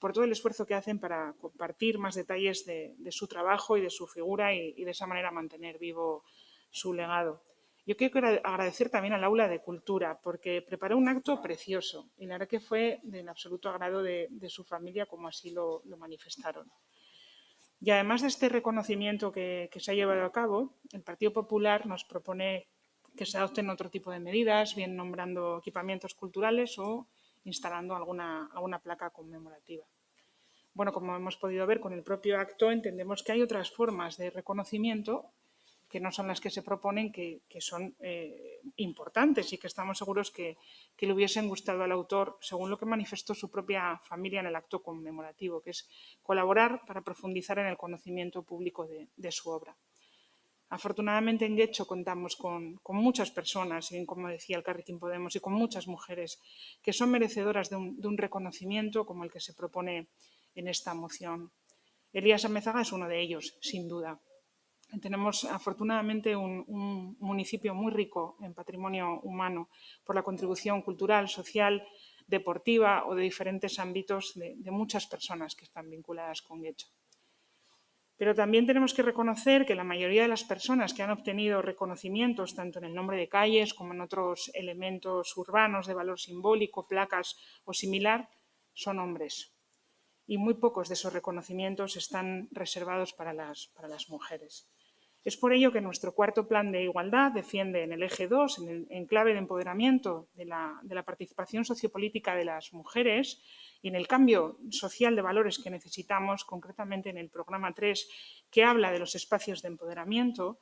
por todo el esfuerzo que hacen para compartir más detalles de su trabajo y de su figura y de esa manera mantener vivo su legado. Yo quiero agradecer también al Aula de Cultura porque preparó un acto precioso y la verdad que fue del absoluto agrado de su familia, como así lo manifestaron. Y además de este reconocimiento que se ha llevado a cabo, el Partido Popular nos propone que se adopten otro tipo de medidas, bien nombrando equipamientos culturales o instalando alguna placa conmemorativa. Bueno, como hemos podido ver con el propio acto, entendemos que hay otras formas de reconocimiento que no son las que se proponen, que son importantes y que estamos seguros que le hubiesen gustado al autor, según lo que manifestó su propia familia en el acto conmemorativo, que es colaborar para profundizar en el conocimiento público de su obra. Afortunadamente en Getxo contamos con muchas personas, y como decía Elkarrekin Podemos, y con muchas mujeres que son merecedoras de un reconocimiento como el que se propone en esta moción. Elías Amézaga es uno de ellos, sin duda. Tenemos afortunadamente un municipio muy rico en patrimonio humano por la contribución cultural, social, deportiva o de diferentes ámbitos de muchas personas que están vinculadas con Getxo. Pero también tenemos que reconocer que la mayoría de las personas que han obtenido reconocimientos, tanto en el nombre de calles como en otros elementos urbanos de valor simbólico, placas o similar, son hombres. Y muy pocos de esos reconocimientos están reservados para las mujeres. Es por ello que nuestro cuarto plan de igualdad defiende en el eje 2, en clave de empoderamiento de la participación sociopolítica de las mujeres y en el cambio social de valores que necesitamos, concretamente en el programa 3, que habla de los espacios de empoderamiento,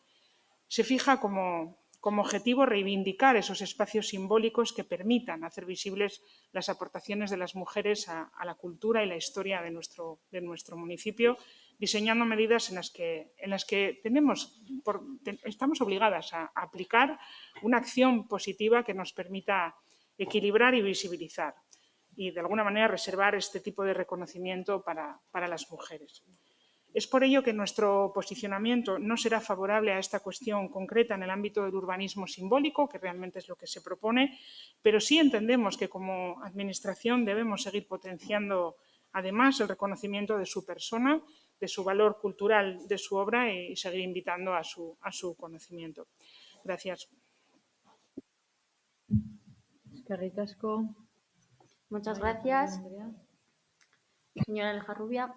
se fija como objetivo reivindicar esos espacios simbólicos que permitan hacer visibles las aportaciones de las mujeres a la cultura y la historia de nuestro municipio, diseñando medidas en las que estamos obligadas a aplicar una acción positiva que nos permita equilibrar y visibilizar y, de alguna manera, reservar este tipo de reconocimiento para las mujeres. Es por ello que nuestro posicionamiento no será favorable a esta cuestión concreta en el ámbito del urbanismo simbólico, que realmente es lo que se propone, pero sí entendemos que como Administración debemos seguir potenciando además el reconocimiento de su persona, de su valor cultural, de su obra y seguir invitando a su conocimiento. Gracias. Eskerrik asko. Muchas gracias. Señora Lejarrubia.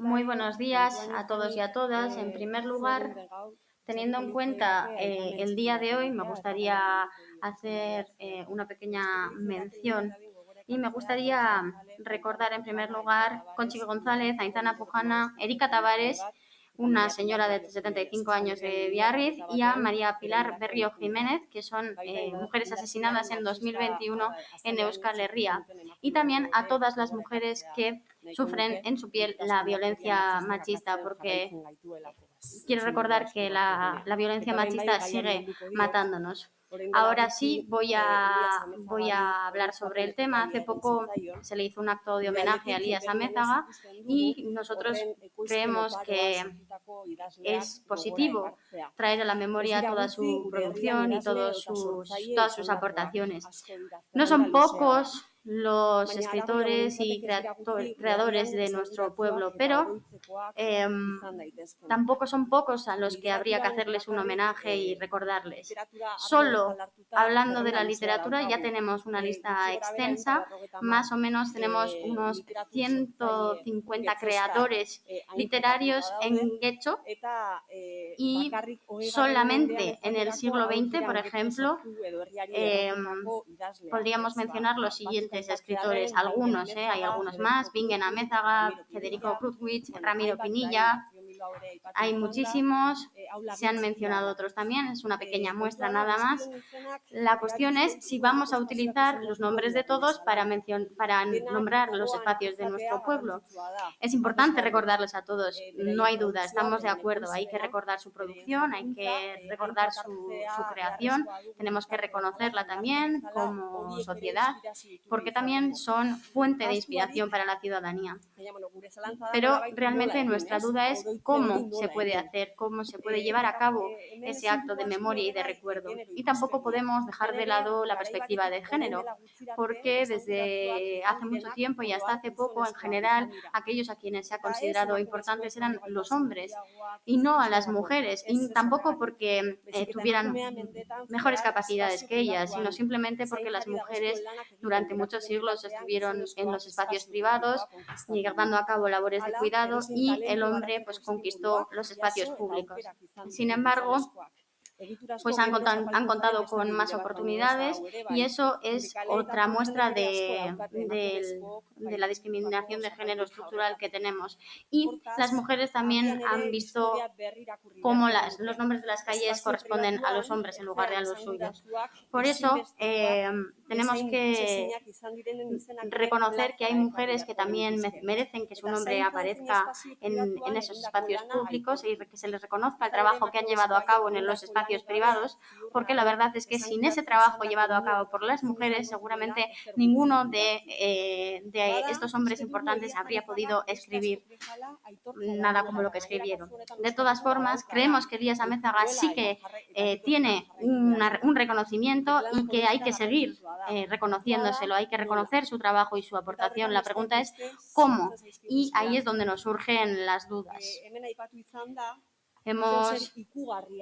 Muy buenos días a todos y a todas. En primer lugar, teniendo en cuenta el día de hoy, me gustaría hacer una pequeña mención y me gustaría recordar en primer lugar Conchi González, Aintzana Pujana, Erika Tavares, una señora de 75 años de Biarritz, y a María Pilar Berrio Jiménez, que son mujeres asesinadas en 2021 en Euskal Herria, y también a todas las mujeres que sufren en su piel la violencia machista, porque quiero recordar que la violencia machista sigue matándonos. Ahora sí voy a hablar sobre el tema. Hace poco se le hizo un acto de homenaje a Elías Amézaga y nosotros creemos que es positivo traer a la memoria toda su producción y todas sus aportaciones. No son pocos los escritores y creadores de nuestro pueblo, pero tampoco son pocos a los que habría que hacerles un homenaje y recordarles. Solo hablando de la literatura ya tenemos una lista extensa, más o menos tenemos unos 150 creadores literarios en Getxo y solamente en el siglo XX, por ejemplo, podríamos mencionar los siguientes escritores, algunos, hay algunos más: Bingen Amézaga, Federico Krutwitz, Ramiro Pinilla, hay muchísimos, se han mencionado otros también, es una pequeña muestra nada más. La cuestión es si vamos a utilizar los nombres de todos para nombrar los espacios de nuestro pueblo. Es importante recordarles a todos, no hay duda, estamos de acuerdo, hay que recordar su producción, hay que recordar su creación, tenemos que reconocerla también como sociedad, porque también son fuente de inspiración para la ciudadanía. Pero realmente nuestra duda es cómo se puede hacer, cómo se puede llevar a cabo ese acto de memoria y de recuerdo. Y tampoco podemos dejar de lado la perspectiva de género, porque desde hace mucho tiempo y hasta hace poco, en general, aquellos a quienes se ha considerado importantes eran los hombres y no a las mujeres, y tampoco porque tuvieran mejores capacidades que ellas, sino simplemente porque las mujeres durante muchos siglos estuvieron en los espacios privados llevando a cabo labores de cuidado y el hombre pues conquistó los espacios públicos. Sin embargo, pues han contado con más oportunidades y eso es otra muestra de la discriminación de género estructural que tenemos. Y las mujeres también han visto cómo los nombres de las calles corresponden a los hombres en lugar de a los suyos. Por eso tenemos que reconocer que hay mujeres que también merecen que su nombre aparezca en esos espacios públicos y que se les reconozca el trabajo que han llevado a cabo en los espacios privados, porque la verdad es que sin ese trabajo llevado a cabo por las mujeres, seguramente ninguno de estos hombres importantes habría podido escribir nada como lo que escribieron. De todas formas, creemos que Elías Amézaga sí que tiene un reconocimiento y que hay que seguir reconociéndoselo, hay que reconocer su trabajo y su aportación. La pregunta es ¿cómo? Y ahí es donde nos surgen las dudas. Hemos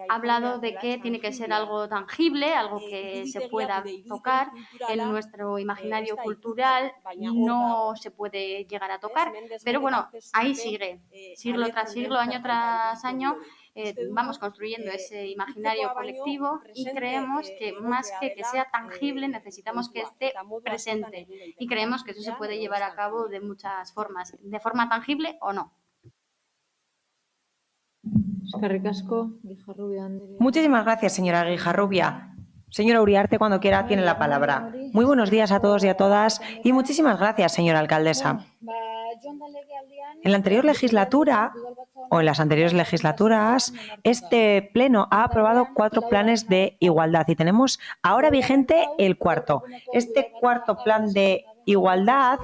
hablado de que tiene que ser algo tangible, algo que se pueda tocar en nuestro imaginario cultural, no se puede llegar a tocar, pero bueno, ahí sigue, siglo tras siglo, año tras año, vamos construyendo ese imaginario colectivo y creemos que más que sea tangible necesitamos que esté presente y creemos que eso se puede llevar a cabo de muchas formas, de forma tangible o no. Muchísimas gracias, señora Guijarrubia. Señora Uriarte, cuando quiera, tiene la palabra. Muy buenos días a todos y a todas y muchísimas gracias, señora alcaldesa. En la anterior legislatura, o en las anteriores legislaturas, este pleno ha aprobado 4 planes de igualdad y tenemos ahora vigente el cuarto. Este cuarto plan de igualdad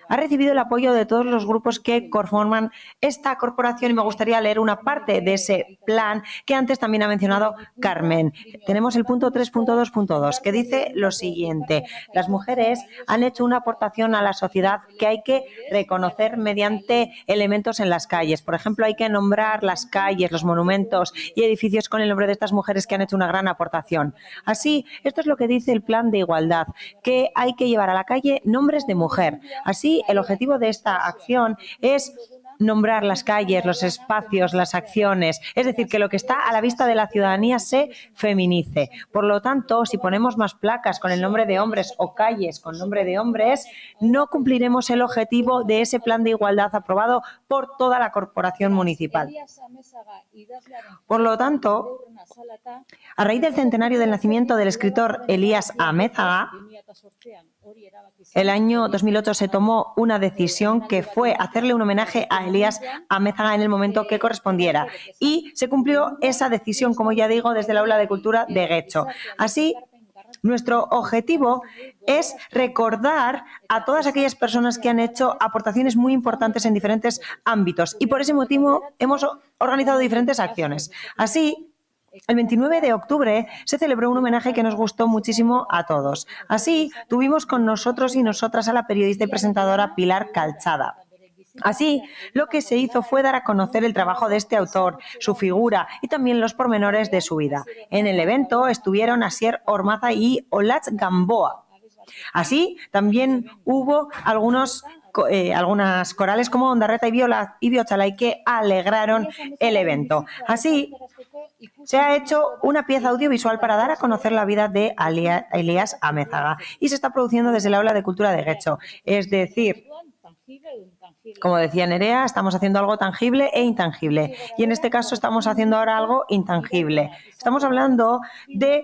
ha recibido el apoyo de todos los grupos que conforman esta corporación y me gustaría leer una parte de ese plan que antes también ha mencionado Carmen. Tenemos el punto 3.2.2 que dice lo siguiente: las mujeres han hecho una aportación a la sociedad que hay que reconocer mediante elementos en las calles. Por ejemplo, hay que nombrar las calles, los monumentos y edificios con el nombre de estas mujeres que han hecho una gran aportación. Así, esto es lo que dice el plan de igualdad, que hay que llevar a la calle nombres de mujer. Así, el objetivo de esta acción es nombrar las calles, los espacios, las acciones, es decir, que lo que está a la vista de la ciudadanía se feminice. Por lo tanto, si ponemos más placas con el nombre de hombres o calles con nombre de hombres, no cumpliremos el objetivo de ese plan de igualdad aprobado por toda la corporación municipal. Por lo tanto, a raíz del centenario del nacimiento del escritor Elías Amézaga, el año 2008 se tomó una decisión que fue hacerle un homenaje a Elías Amézaga en el momento que correspondiera y se cumplió esa decisión, como ya digo, desde el Aula de Cultura de Guecho. Así, nuestro objetivo es recordar a todas aquellas personas que han hecho aportaciones muy importantes en diferentes ámbitos y por ese motivo hemos organizado diferentes acciones. Así, el 29 de octubre se celebró un homenaje que nos gustó muchísimo a todos. Así, tuvimos con nosotros y nosotras a la periodista y presentadora Pilar Calzada. Así, lo que se hizo fue dar a conocer el trabajo de este autor, su figura y también los pormenores de su vida. En el evento estuvieron Asier Ormaza y Olatz Gamboa. Así, también hubo algunas corales como Ondarreta y Biochalay que alegraron el evento. Así, se ha hecho una pieza audiovisual para dar a conocer la vida de Elías Amézaga y se está produciendo desde el Aula de Cultura de Guecho. Es decir, como decía Nerea, estamos haciendo algo tangible e intangible y en este caso estamos haciendo ahora algo intangible. Estamos hablando de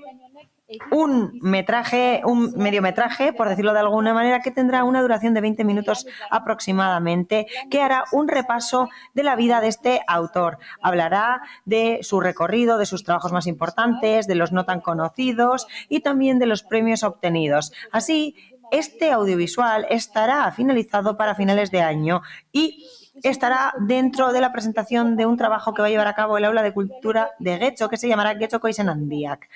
un mediometraje, por decirlo de alguna manera, que tendrá una duración de 20 minutos aproximadamente, que hará un repaso de la vida de este autor. Hablará de su recorrido, de sus trabajos más importantes, de los no tan conocidos y también de los premios obtenidos. Así, este audiovisual estará finalizado para finales de año y estará dentro de la presentación de un trabajo que va a llevar a cabo el Aula de Cultura de Getxo, que se llamará Getxo Koizen Handiak.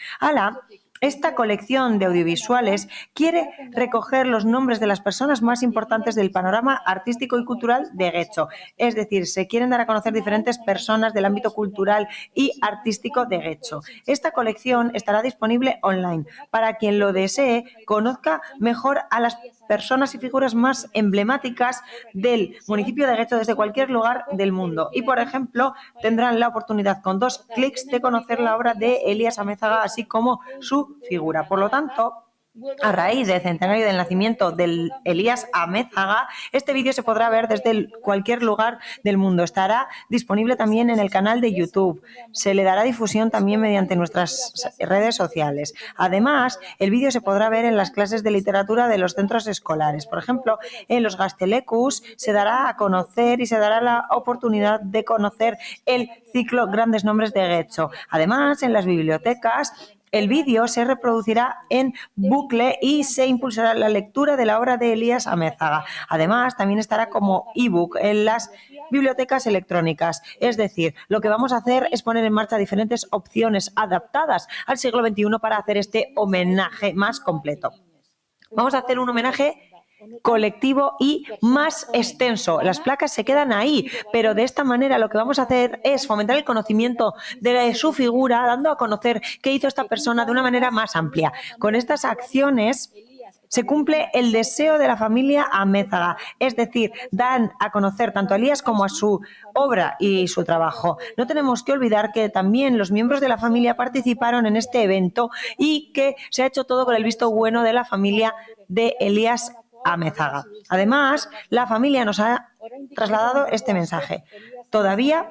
Esta colección de audiovisuales quiere recoger los nombres de las personas más importantes del panorama artístico y cultural de Getxo. Es decir, se quieren dar a conocer diferentes personas del ámbito cultural y artístico de Getxo. Esta colección estará disponible online para quien lo desee, conozca mejor a las personas y figuras más emblemáticas del municipio de Getxo desde cualquier lugar del mundo. Y, por ejemplo, tendrán la oportunidad con 2 clics de conocer la obra de Elías Amézaga, así como su figura. Por lo tanto, a raíz del centenario del nacimiento del Elías Amézaga, este vídeo se podrá ver desde cualquier lugar del mundo. Estará disponible también en el canal de YouTube. Se le dará difusión también mediante nuestras redes sociales. Además, el vídeo se podrá ver en las clases de literatura de los centros escolares. Por ejemplo, en los Gaztelecus se dará a conocer y se dará la oportunidad de conocer el ciclo Grandes Nombres de Getxo. Además, en las bibliotecas, el vídeo se reproducirá en bucle y se impulsará la lectura de la obra de Elías Amézaga. Además, también estará como ebook en las bibliotecas electrónicas. Es decir, lo que vamos a hacer es poner en marcha diferentes opciones adaptadas al siglo XXI para hacer este homenaje más completo. Vamos a hacer un homenaje colectivo y más extenso. Las placas se quedan ahí, pero de esta manera lo que vamos a hacer es fomentar el conocimiento de su figura, dando a conocer qué hizo esta persona de una manera más amplia. Con estas acciones se cumple el deseo de la familia Amézaga, es decir, dan a conocer tanto a Elías como a su obra y su trabajo. No tenemos que olvidar que también los miembros de la familia participaron en este evento y que se ha hecho todo con el visto bueno de la familia de Elías Amézaga. Además, la familia nos ha trasladado este mensaje. Todavía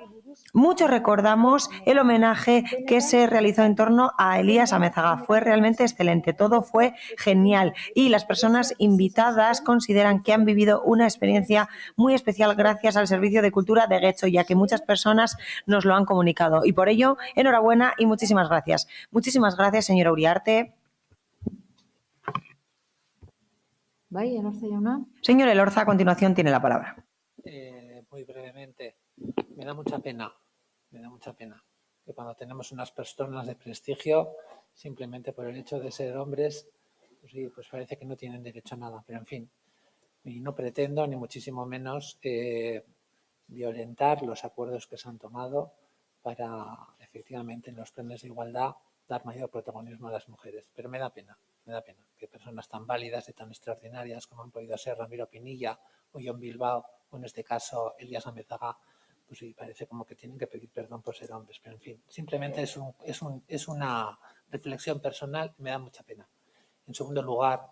muchos recordamos el homenaje que se realizó en torno a Elías Amézaga. Fue realmente excelente, todo fue genial y las personas invitadas consideran que han vivido una experiencia muy especial gracias al Servicio de Cultura de Getxo, ya que muchas personas nos lo han comunicado. Y por ello, enhorabuena y muchísimas gracias. Muchísimas gracias, señora Uriarte. Señor Elorza, a continuación tiene la palabra. Muy brevemente, me da mucha pena que cuando tenemos unas personas de prestigio, simplemente por el hecho de ser hombres, pues sí, pues parece que no tienen derecho a nada, pero en fin, y no pretendo ni muchísimo menos violentar los acuerdos que se han tomado para efectivamente en los planes de igualdad dar mayor protagonismo a las mujeres, pero me da pena que personas tan válidas y tan extraordinarias como han podido ser Ramiro Pinilla o Jon Bilbao, o en este caso Elías Amézaga, pues sí, parece como que tienen que pedir perdón por ser hombres, pero en fin, simplemente es una reflexión personal y me da mucha pena. En segundo lugar,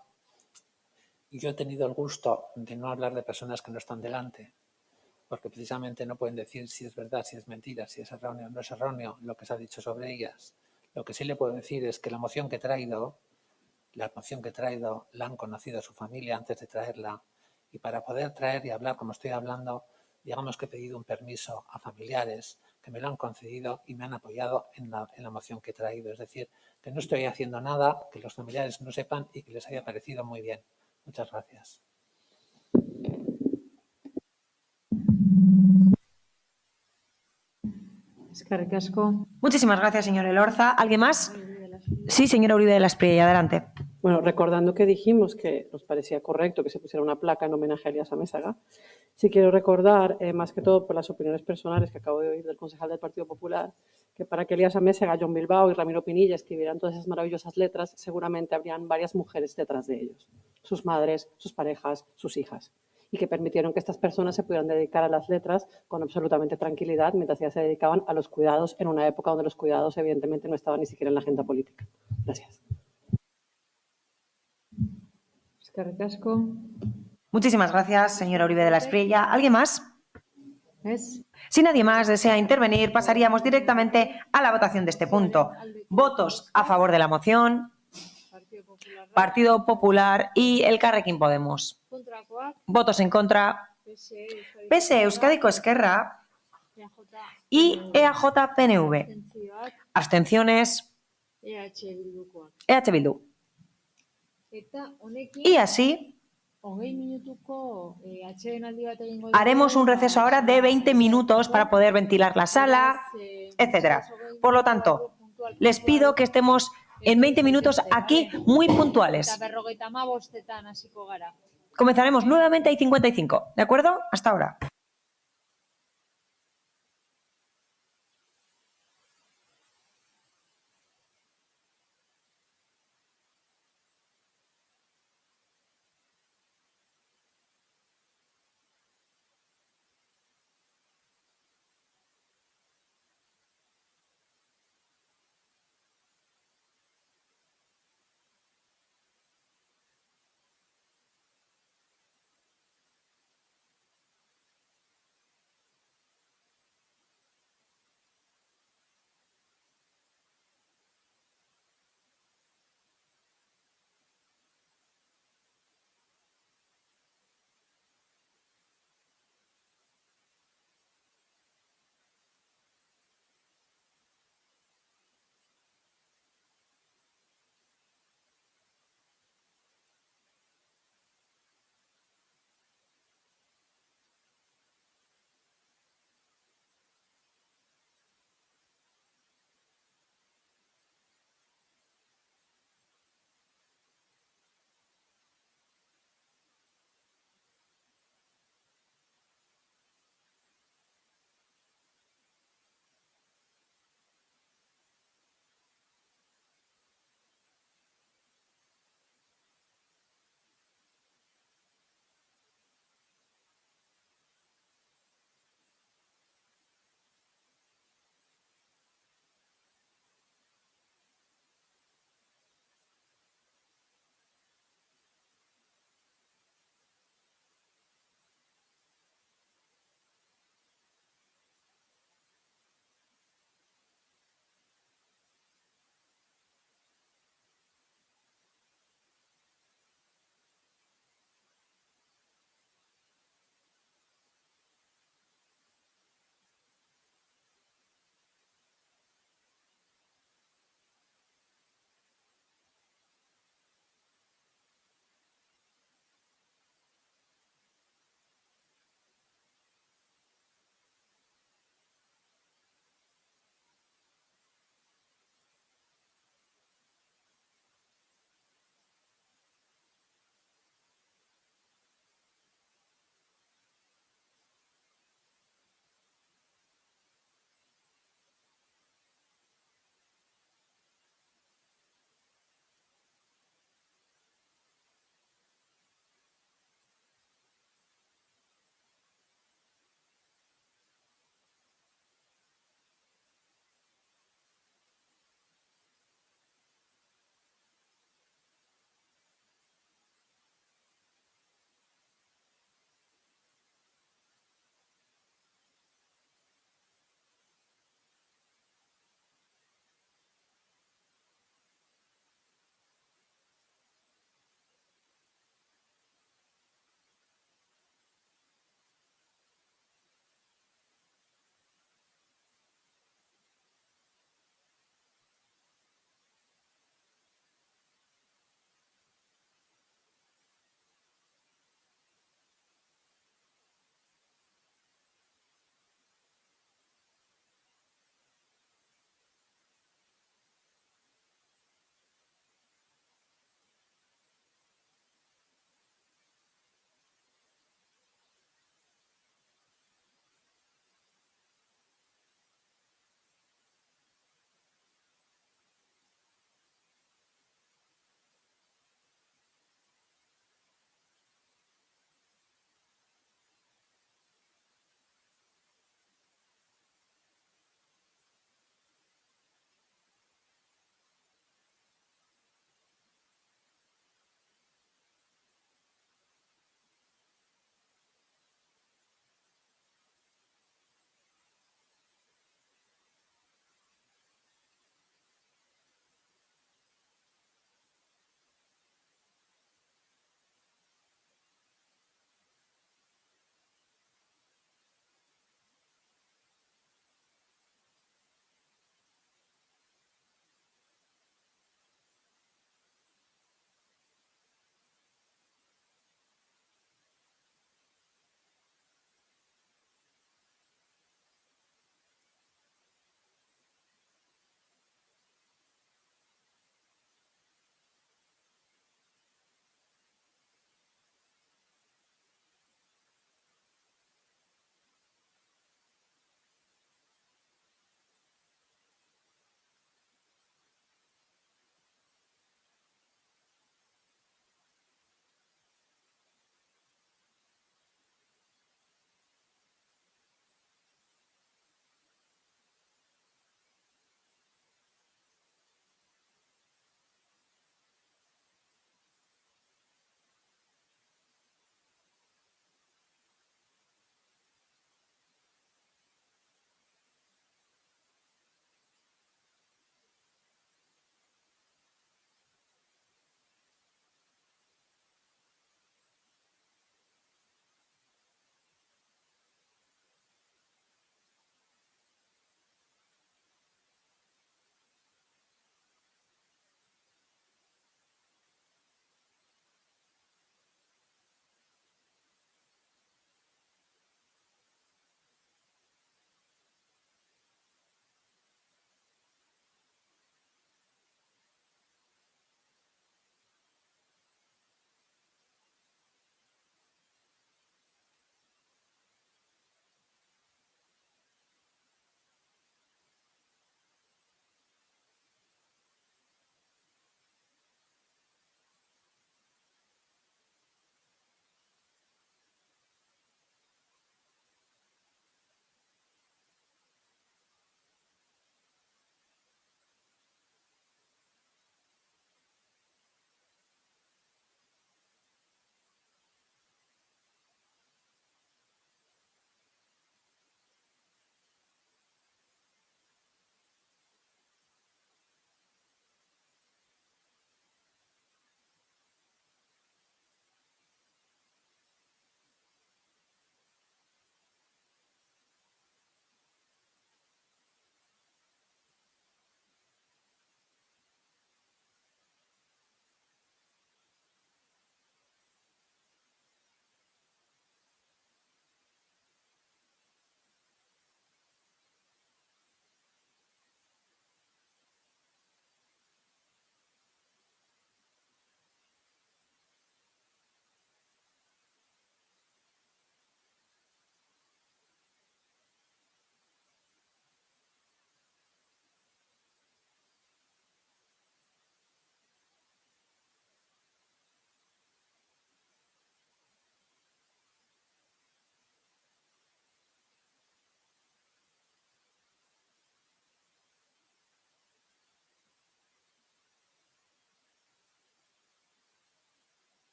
yo he tenido el gusto de no hablar de personas que no están delante, porque precisamente no pueden decir si es verdad, si es mentira, si es erróneo o no es erróneo lo que se ha dicho sobre ellas. Lo que sí le puedo decir es que la moción que he traído la han conocido a su familia antes de traerla, y para poder traer y hablar como estoy hablando, digamos que he pedido un permiso a familiares que me lo han concedido y me han apoyado en la moción que he traído. Es decir, que no estoy haciendo nada que los familiares no sepan y que les haya parecido muy bien. Muchas gracias. Muchísimas gracias, señor Elorza. ¿Alguien más? Sí, señora Uribe de la Espriella, adelante. Bueno, recordando que dijimos que nos parecía correcto que se pusiera una placa en homenaje a Elías Amézaga, sí quiero recordar, más que todo por las opiniones personales que acabo de oír del concejal del Partido Popular, que para que Elías Amézaga, Jon Bilbao y Ramiro Pinilla escribieran todas esas maravillosas letras, seguramente habrían varias mujeres detrás de ellos, sus madres, sus parejas, sus hijas, y que permitieron que estas personas se pudieran dedicar a las letras con absolutamente tranquilidad, mientras ya se dedicaban a los cuidados en una época donde los cuidados evidentemente no estaban ni siquiera en la agenda política. Gracias. Muchísimas gracias, señora Uribe de la Espriella. ¿Alguien más? Si nadie más desea intervenir, pasaríamos directamente a la votación de este punto. Votos a favor de la moción. Partido Popular y Elkarrekin Podemos. Votos en contra. PSE Euskadiko Ezkerra y EAJ-PNV. Abstenciones. EH Bildu. Y así 20 minutuko atsedenaldi bat egingo Haremos un receso ahora de 20 minutos para poder ventilar la sala, etc. Por lo tanto, les pido que estemos en 20 minutos aquí muy puntuales. Eta 55etan hasiko gara. Comenzaremos nuevamente a 55, ¿de acuerdo? Hasta ahora.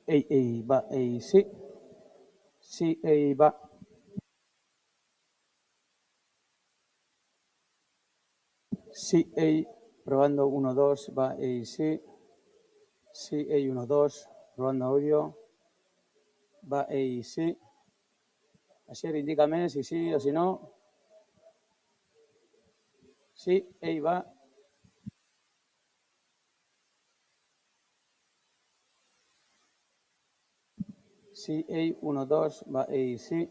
Ei va, ei sí. Sí, ei va. Sí, ei. Probando 1, 2, va, ei sí. Sí, ei 1, 2. Probando audio. Va, ei sí. Asier, indícame si sí o si no. Sí, ei va. Sí, ei 1, 2, va, ei sí.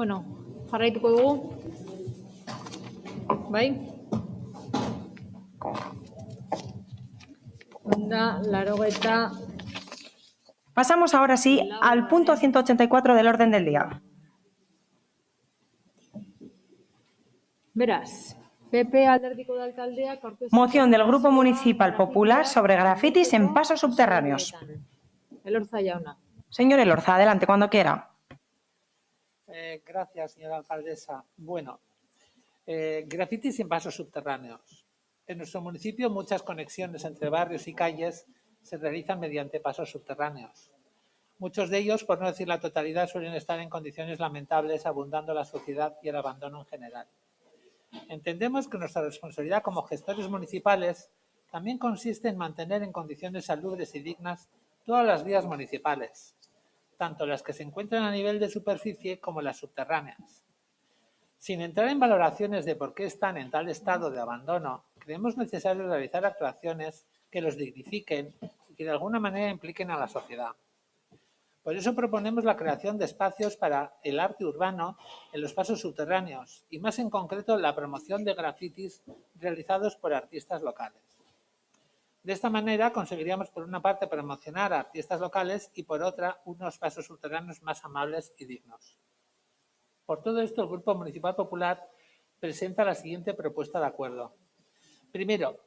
Bueno, jarraituko dugu. Bai? Onda, 80. Pasamos ahora sí al punto 184 del orden del día. Beraz, PP alderdiko da alkaldeak aurkeztu Moción del Grupo Municipal Popular sobre grafitis en pasos subterráneos. Elorza jauna. Señor Elorza, adelante cuando quiera. Gracias, señora alcaldesa. Bueno, grafitis en pasos subterráneos. En nuestro municipio muchas conexiones entre barrios y calles se realizan mediante pasos subterráneos. Muchos de ellos, por no decir la totalidad, suelen estar en condiciones lamentables, abundando la suciedad y el abandono en general. Entendemos que nuestra responsabilidad como gestores municipales también consiste en mantener en condiciones salubres y dignas todas las vías municipales, tanto las que se encuentran a nivel de superficie como las subterráneas. Sin entrar en valoraciones de por qué están en tal estado de abandono, creemos necesario realizar actuaciones que los dignifiquen y que de alguna manera impliquen a la sociedad. Por eso proponemos la creación de espacios para el arte urbano en los pasos subterráneos y más en concreto la promoción de grafitis realizados por artistas locales. De esta manera conseguiríamos por una parte promocionar a artistas locales y por otra unos pasos subterráneos más amables y dignos. Por todo esto, el Grupo Municipal Popular presenta la siguiente propuesta de acuerdo. Primero,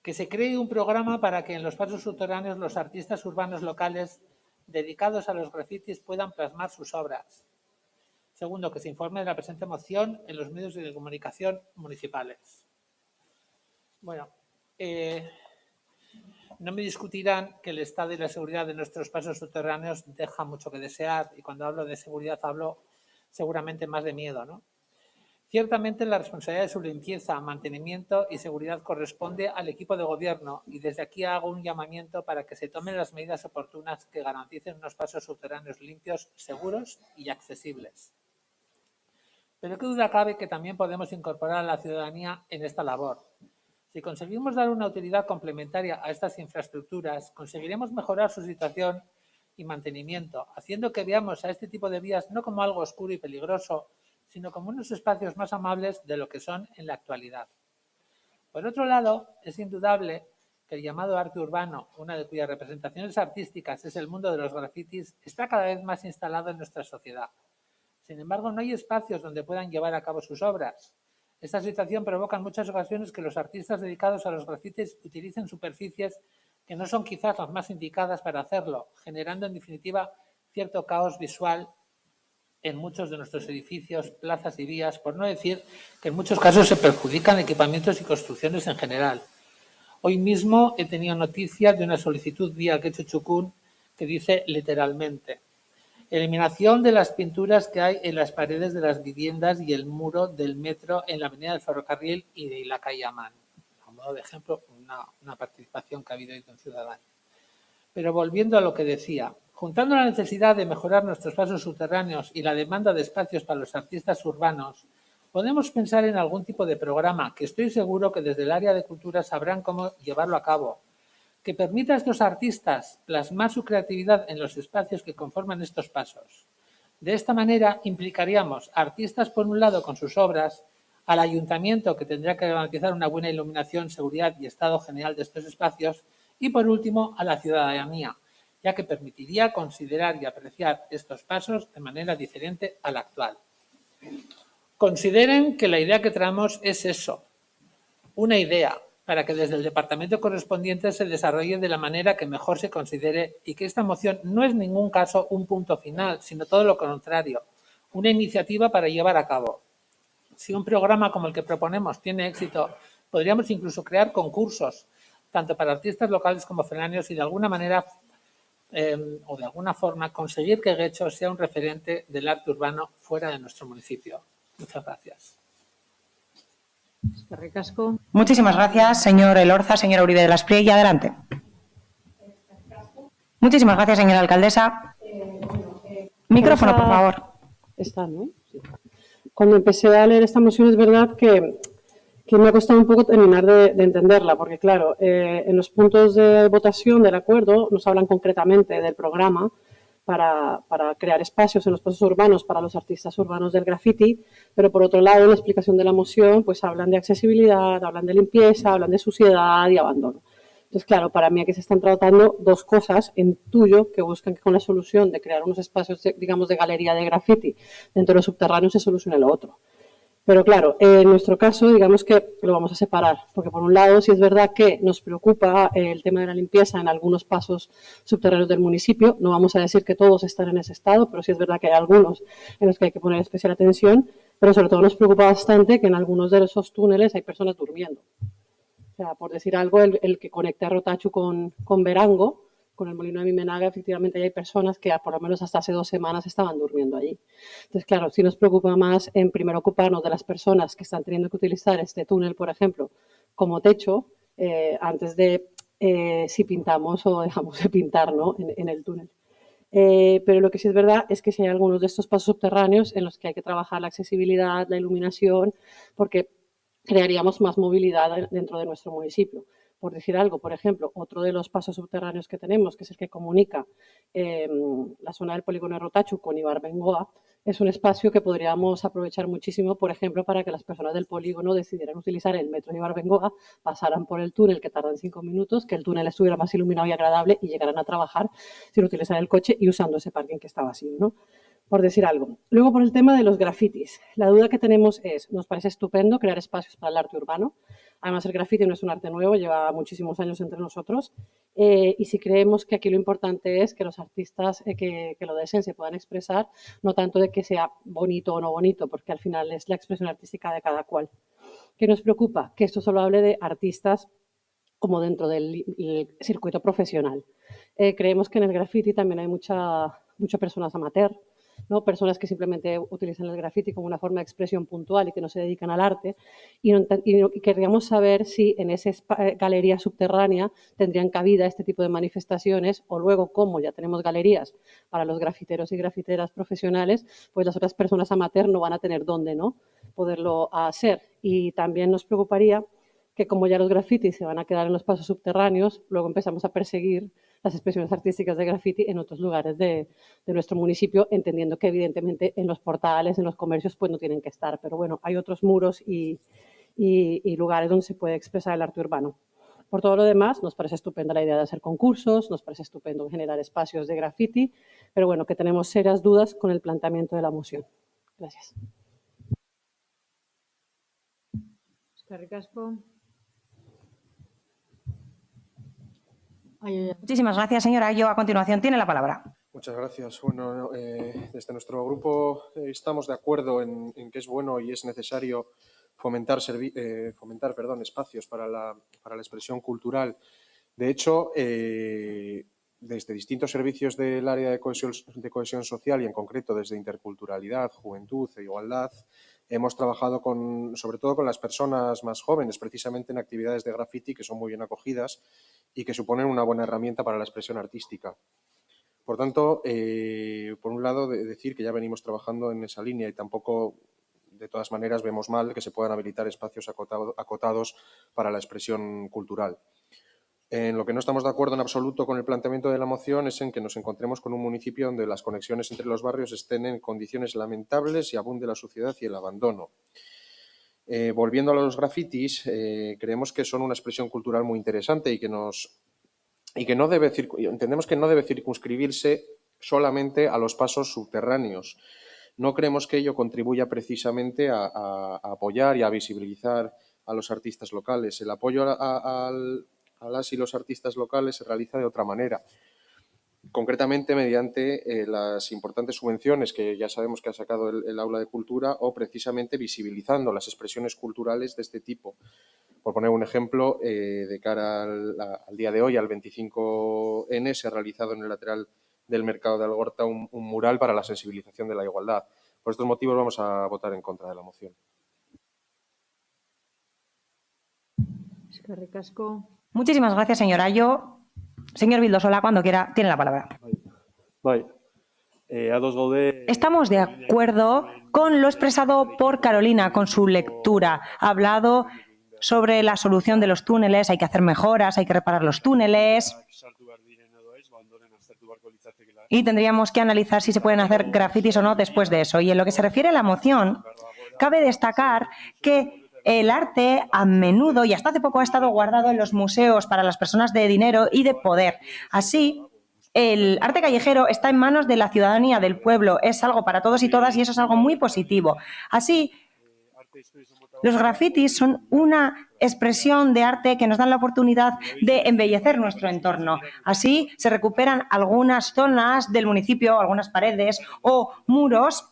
que se cree un programa para que en los pasos subterráneos los artistas urbanos locales dedicados a los grafitis puedan plasmar sus obras. Segundo, que se informe de la presente moción en los medios de comunicación municipales. Bueno, no me discutirán que el estado y la seguridad de nuestros pasos subterráneos deja mucho que desear, y cuando hablo de seguridad hablo seguramente más de miedo, ¿no? Ciertamente la responsabilidad de su limpieza, mantenimiento y seguridad corresponde al equipo de gobierno y desde aquí hago un llamamiento para que se tomen las medidas oportunas que garanticen unos pasos subterráneos limpios, seguros y accesibles. Pero qué duda cabe que también podemos incorporar a la ciudadanía en esta labor. Si conseguimos dar una utilidad complementaria a estas infraestructuras, conseguiremos mejorar su situación y mantenimiento, haciendo que veamos a este tipo de vías no como algo oscuro y peligroso, sino como unos espacios más amables de lo que son en la actualidad. Por otro lado, es indudable que el llamado arte urbano, una de cuyas representaciones artísticas es el mundo de los grafitis, está cada vez más instalado en nuestra sociedad. Sin embargo, no hay espacios donde puedan llevar a cabo sus obras. Esta situación provoca en muchas ocasiones que los artistas dedicados a los grafitis utilicen superficies que no son quizás las más indicadas para hacerlo, generando en definitiva cierto caos visual en muchos de nuestros edificios, plazas y vías, por no decir que en muchos casos se perjudican equipamientos y construcciones en general. Hoy mismo he tenido noticia de una solicitud vía Quecho Chucún que dice literalmente: eliminación de las pinturas que hay en las paredes de las viviendas y el muro del metro en la avenida del Ferrocarril y de la calle Amán. A modo de ejemplo, una participación que ha habido ahí con Ciudadanos. Pero volviendo a lo que decía, juntando la necesidad de mejorar nuestros pasos subterráneos y la demanda de espacios para los artistas urbanos, podemos pensar en algún tipo de programa que estoy seguro que desde el área de cultura sabrán cómo llevarlo a cabo, que permita a estos artistas plasmar su creatividad en los espacios que conforman estos pasos. De esta manera implicaríamos a artistas por un lado con sus obras, al ayuntamiento que tendría que garantizar una buena iluminación, seguridad y estado general de estos espacios y por último a la ciudadanía, ya que permitiría considerar y apreciar estos pasos de manera diferente a la actual. Consideren que la idea que traemos es eso, una idea, para que desde el departamento correspondiente se desarrolle de la manera que mejor se considere y que esta moción no es en ningún caso un punto final, sino todo lo contrario, una iniciativa para llevar a cabo. Si un programa como el que proponemos tiene éxito, podríamos incluso crear concursos, tanto para artistas locales como foráneos y de alguna manera o de alguna forma conseguir que Guecho sea un referente del arte urbano fuera de nuestro municipio. Muchas gracias. Muchísimas gracias, señor Elorza. Señora Uribe de la Espriella, adelante. Muchísimas gracias, señora alcaldesa. Micrófono, por favor. Está, ¿no? Sí. Cuando empecé a leer esta moción es verdad que me ha costado un poco terminar de entenderla, porque claro, en los puntos de votación del acuerdo nos hablan concretamente del programa, para crear espacios en los pasos urbanos para los artistas urbanos del graffiti, pero por otro lado, en la explicación de la moción, pues hablan de accesibilidad, hablan de limpieza, hablan de suciedad y abandono. Entonces, claro, para mí aquí se están tratando dos cosas, intuyo, que buscan que con la solución de crear unos espacios, digamos, de galería de graffiti dentro de los subterráneos se solucione lo otro. Pero claro, en nuestro caso, digamos que lo vamos a separar, porque por un lado sí es verdad que nos preocupa el tema de la limpieza en algunos pasos subterráneos del municipio. No vamos a decir que todos están en ese estado, pero sí es verdad que hay algunos en los que hay que poner especial atención, pero sobre todo nos preocupa bastante que en algunos de esos túneles hay personas durmiendo. O sea, por decir algo, el que conecta Rotachu con Verango, con el molino de Mimenaga, efectivamente hay personas que por lo menos hasta hace 2 semanas estaban durmiendo allí. Entonces, claro, sí nos preocupa más en primero ocuparnos de las personas que están teniendo que utilizar este túnel, por ejemplo, como techo, antes de si pintamos o dejamos de pintar, ¿no?, en el túnel. Pero lo que sí es verdad es que si hay algunos de estos pasos subterráneos en los que hay que trabajar la accesibilidad, la iluminación, porque crearíamos más movilidad dentro de nuestro municipio. Por decir algo, por ejemplo, otro de los pasos subterráneos que tenemos, que es el que comunica la zona del polígono de Rotachu con Ibarbengoa, es un espacio que podríamos aprovechar muchísimo, por ejemplo, para que las personas del polígono decidieran utilizar el metro de Ibarbengoa, pasaran por el túnel, que tardan 5 minutos, que el túnel estuviera más iluminado y agradable y llegaran a trabajar sin utilizar el coche y usando ese parking que está vacío, ¿no?, por decir algo. Luego, por el tema de los grafitis. La duda que tenemos es, nos parece estupendo crear espacios para el arte urbano. Además, el grafiti no es un arte nuevo, lleva muchísimos años entre nosotros. Y si creemos que aquí lo importante es que los artistas que lo deseen se puedan expresar, no tanto de que sea bonito o no bonito, porque al final es la expresión artística de cada cual. ¿Qué nos preocupa? Que esto solo hable de artistas como dentro del circuito profesional. Creemos que en el grafiti también hay muchas personas amateur, ¿no?, personas que simplemente utilizan el graffiti como una forma de expresión puntual y que no se dedican al arte, y querríamos saber si en esa galería subterránea tendrían cabida este tipo de manifestaciones, o luego, como ya tenemos galerías para los grafiteros y grafiteras profesionales, pues las otras personas amateur no van a tener dónde, ¿no?, poderlo hacer. Y también nos preocuparía que, como ya los grafitis se van a quedar en los pasos subterráneos, luego empezamos a perseguir las expresiones artísticas de graffiti en otros lugares de nuestro municipio, entendiendo que evidentemente en los portales, en los comercios, pues no tienen que estar. Pero bueno, hay otros muros y lugares donde se puede expresar el arte urbano. Por todo lo demás, nos parece estupenda la idea de hacer concursos, nos parece estupendo generar espacios de graffiti, pero bueno, que tenemos serias dudas con el planteamiento de la moción. Gracias. Eskerrik asko. Muchísimas gracias, señora Ayo. A continuación tiene la palabra. Muchas gracias. Bueno, desde nuestro grupo estamos de acuerdo en que es bueno y es necesario fomentar espacios para la expresión cultural. De hecho, desde distintos servicios del área de cohesión social y en concreto desde interculturalidad, juventud e igualdad, hemos trabajado sobre todo con las personas más jóvenes, precisamente en actividades de graffiti que son muy bien acogidas y que suponen una buena herramienta para la expresión artística. Por tanto, por un lado, decir que ya venimos trabajando en esa línea y tampoco, de todas maneras, vemos mal que se puedan habilitar espacios acotados para la expresión cultural. En lo que no estamos de acuerdo en absoluto con el planteamiento de la moción es en que nos encontremos con un municipio donde las conexiones entre los barrios estén en condiciones lamentables y abunde la suciedad y el abandono. Volviendo a los grafitis, creemos que son una expresión cultural muy interesante y que entendemos que no debe circunscribirse solamente a los pasos subterráneos. No creemos que ello contribuya precisamente a apoyar y a visibilizar a los artistas locales. El apoyo a las y los artistas locales se realiza de otra manera, concretamente mediante las importantes subvenciones que ya sabemos que ha sacado el Aula de Cultura o precisamente visibilizando las expresiones culturales de este tipo. Por poner un ejemplo, de cara al día de hoy, al 25N, se ha realizado en el lateral del Mercado de Algorta un mural para la sensibilización de la igualdad. Por estos motivos vamos a votar en contra de la moción. Eskerrik asko. Muchísimas gracias, señora Ayo. Señor Vildosola, cuando quiera, tiene la palabra. Estamos de acuerdo con lo expresado por Carolina, con su lectura. Ha hablado sobre la solución de los túneles, hay que hacer mejoras, hay que reparar los túneles. y tendríamos que analizar si se pueden hacer grafitis o no después de eso. Y en lo que se refiere a la moción, cabe destacar que el arte a menudo y hasta hace poco ha estado guardado en los museos para las personas de dinero y de poder. Así, el arte callejero está en manos de la ciudadanía, del pueblo. Es algo para todos y todas y eso es algo muy positivo. Así, los grafitis son una expresión de arte que nos dan la oportunidad de embellecer nuestro entorno. Así se recuperan algunas zonas del municipio, algunas paredes o muros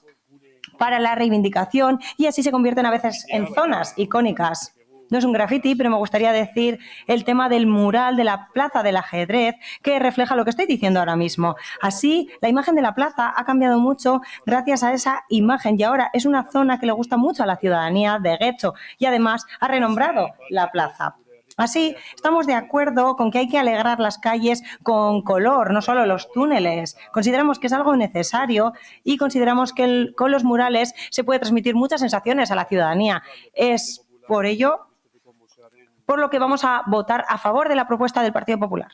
para la reivindicación y así se convierten a veces en zonas icónicas. No es un grafiti, pero me gustaría decir el tema del mural de la Plaza del Ajedrez, que refleja lo que estoy diciendo ahora mismo. Así, la imagen de la plaza ha cambiado mucho gracias a esa imagen y ahora es una zona que le gusta mucho a la ciudadanía de Getxo y además ha renombrado la plaza. Así, estamos de acuerdo con que hay que alegrar las calles con color, no solo los túneles. Consideramos que es algo necesario y consideramos que con los murales se puede transmitir muchas sensaciones a la ciudadanía. Es por ello por lo que vamos a votar a favor de la propuesta del Partido Popular.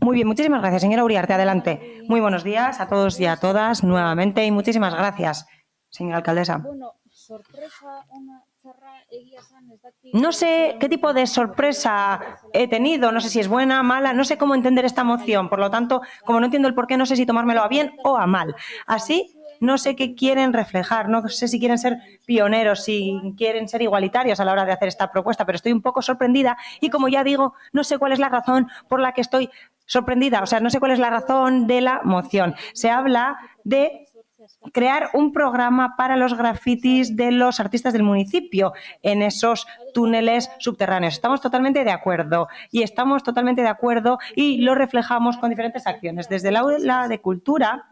Muy bien, muchísimas gracias, señora Uriarte. Adelante. Muy buenos días a todos y a todas nuevamente y muchísimas gracias, señora alcaldesa. No sé qué tipo de sorpresa he tenido, no sé si es buena, mala, no sé cómo entender esta moción. Por lo tanto, como no entiendo el porqué, no sé si tomármelo a bien o a mal. Así, no sé qué quieren reflejar, no sé si quieren ser pioneros, si quieren ser igualitarios a la hora de hacer esta propuesta, pero estoy un poco sorprendida y, como ya digo, no sé cuál es la razón por la que estoy sorprendida, o sea, no sé cuál es la razón de la moción. Se habla de crear un programa para los grafitis de los artistas del municipio en esos túneles subterráneos. Estamos totalmente de acuerdo y lo reflejamos con diferentes acciones. Desde el aula de cultura